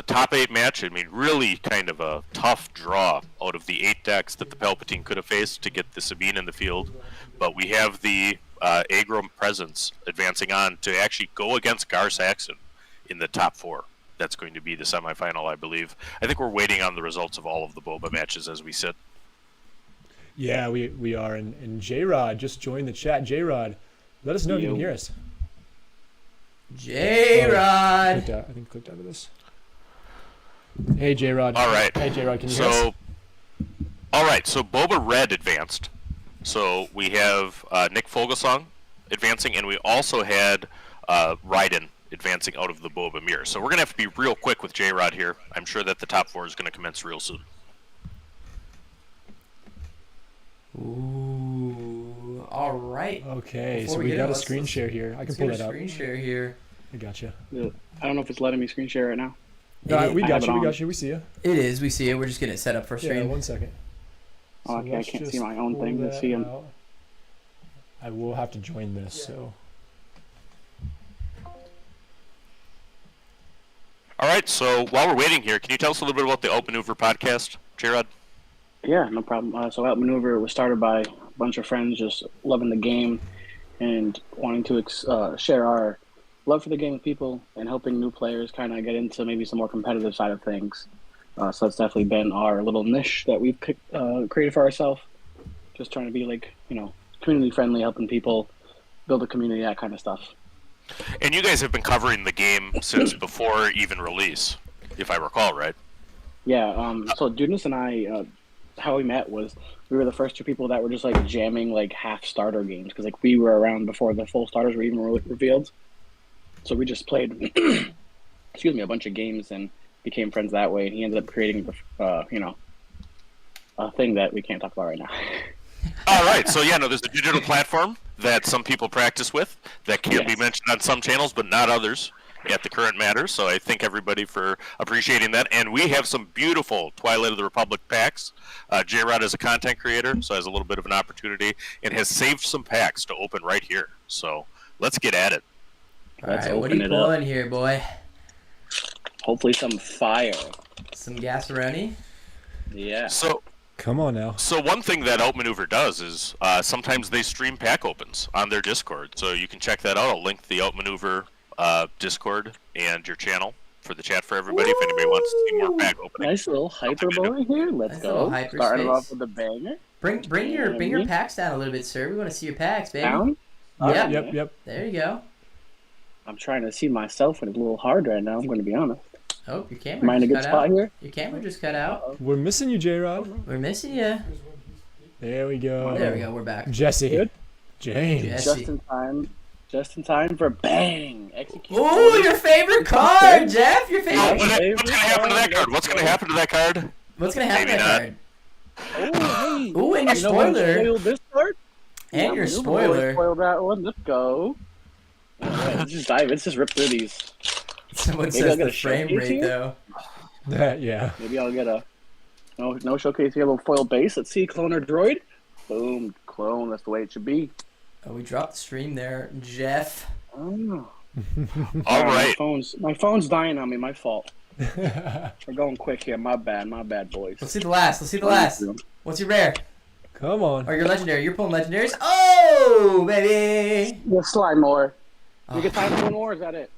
top 8 match. I mean, really kind of a tough draw out of the 8 decks that the Palpatine could have faced to get the Sabine in the field. But we have the Agro presence advancing on to actually go against Gar Saxon in the top 4. That's going to be the semifinal, I believe. I think we're waiting on the results of all of the Boba matches as we sit. Yeah, we are. And J-Rod just joined the chat. J-Rod, let us know if you can hear us. J-Rod! I think clicked out of this. Hey, J-Rod. All right. Hey, J-Rod, can you hear us? All right, so Boba Red advanced. So we have Nick Fogelsong advancing, and we also had Raiden advancing out of the Boba mirror. So we're going to have to be real quick with J-Rod here. I'm sure that the top 4 is going to commence real soon. Ooh, all right. Okay, so we got a screen share here. I can pull that up. Screen share here. I gotcha. I don't know if it's letting me screen share right now. No, we got you. We see you. It is. We see it. We're just getting it set up for stream. Yeah, 1 second. Oh, okay, I can't see my own thing. Let's see him. I will have to join this, so. All right, so while we're waiting here, can you tell us a little bit about the Outmaneuver podcast, J-Rod? Yeah, no problem. So Outmaneuver was started by a bunch of friends just loving the game and wanting to share our love for the game with people and helping new players kind of get into maybe some more competitive side of things. So that's definitely been our little niche that we've created for ourselves. Just trying to be community friendly, helping people build a community, that kind of stuff. And you guys have been covering the game since before even release, if I recall, right? Yeah. So Dudeness and I, how we met was we were the first 2 people that were just jamming half starter games because we were around before the full starters were even revealed. So we just played, a bunch of games and became friends that way. And he ended up creating, a thing that we can't talk about right now. All right. So there's a digital platform that some people practice with that can be mentioned on some channels, but not others. at the current matter, so I thank everybody for appreciating that. And we have some beautiful Twilight of the Republic packs. J-Rod is a content creator, so has a little bit of an opportunity, and has saved some packs to open right here. So let's get at it. All right, what are you pulling here, boy? Hopefully some fire. Some Gasseroni? Yeah. So come on now. So one thing that Outmaneuver does is sometimes they stream pack opens on their Discord, so you can check that out. I'll link the Outmaneuver Discord and your channel for the chat for everybody if anybody wants to see more pack openings. Nice little hyperbole here. Let's go. Starting off with the banger. Bring your packs down a little bit, sir. We want to see your packs, baby. Down? Yep. There you go. I'm trying to see myself, and it's a little hard right now. I'm going to be honest. Oh, your camera. Am I in a good cut spot out. here? Your camera just cut out. We're missing you, J-Rod. We're missing you. There we go. There we go. We're back. Jesse. Good. James. Jesse. Just in time for bang. Execute. Ooh, your favorite card, Jeff. Your favorite. What's going to happen to that card? What's going to happen to that card? What's going to happen to that card? Oh, hey. Ooh, and your spoiler. Spoil this card? And your spoiler. Spoil that one. Let's go. All right, let's just dive. Let's just rip through these. Someone Maybe says I'll get the a frame showcase rate, here? though. Yeah. Maybe I'll get a no showcase here. A little foil base. Let's see, clone or droid. Boom, clone. That's the way it should be. Oh, we dropped the stream there, Jeff. Oh. All right. My phone's dying on me. My fault. We're going quick here. My bad, boys. Let's see the last. What's your rare? Come on. Or your legendary? You're pulling legendaries. Oh, baby. Let's slide more. You get time for one more. Is that it?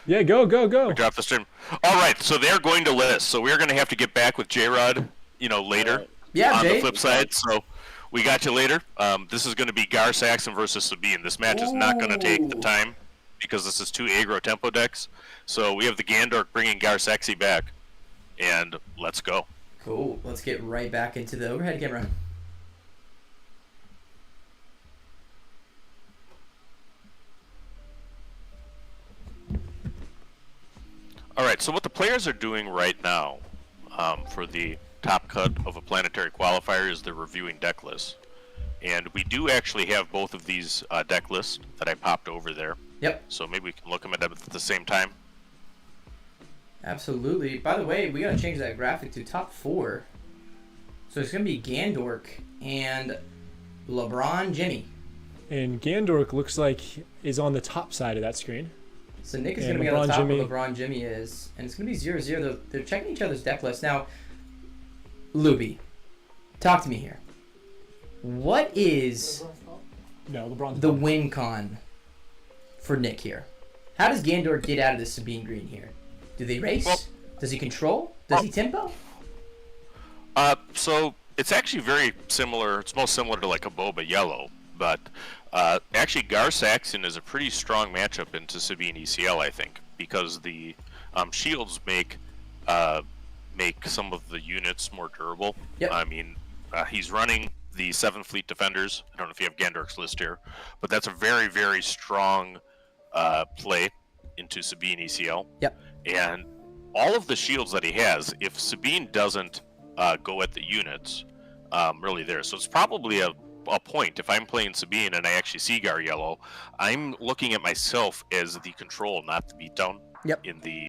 Yeah, go. We dropped the stream. All right, so they're going to list. So we're going to have to get back with J-Rod, later. Yeah, on Jay. the flip side. So we got you later. This is going to be Gar Saxon versus Sabine. This match is not going to take the time because this is two aggro tempo decks. So we have the Gandork bringing Gar Saxy back, and let's go. Cool. Let's get right back into the overhead camera. All right, so what the players are doing right now for the top cut of a planetary qualifier is they're reviewing deck lists. And we do actually have both of these deck lists that I popped over there. Yep. So maybe we can look them at the same time. Absolutely. By the way, we got to change that graphic to top 4. So it's going to be Gandork and LeBron Jimmy. And Gandork looks like is on the top side of that screen. So Nick is going to be on the top where LeBron Jimmy is. And it's going to be 0-0. They're checking each other's deck lists. Now, Luby, talk to me here. What is the win con for Nick here? How does Gandork get out of the Sabine green here? Do they race? Well, does he control? Does he tempo? So it's actually very similar. It's most similar to like a Boba yellow, but actually Gar Saxon is a pretty strong matchup into Sabine ECL, I think, because the shields make some of the units more durable. Yep. I mean, he's running the 7th Fleet Defenders. I don't know if you have Gandork's list here, but that's a very, very strong play into Sabine ECL. Yep. And all of the shields that he has, if Sabine doesn't go at the units, really there. So it's probably a point. If I'm playing Sabine and I actually see Gar Yellow, I'm looking at myself as the control, not the beatdown. Yep. In the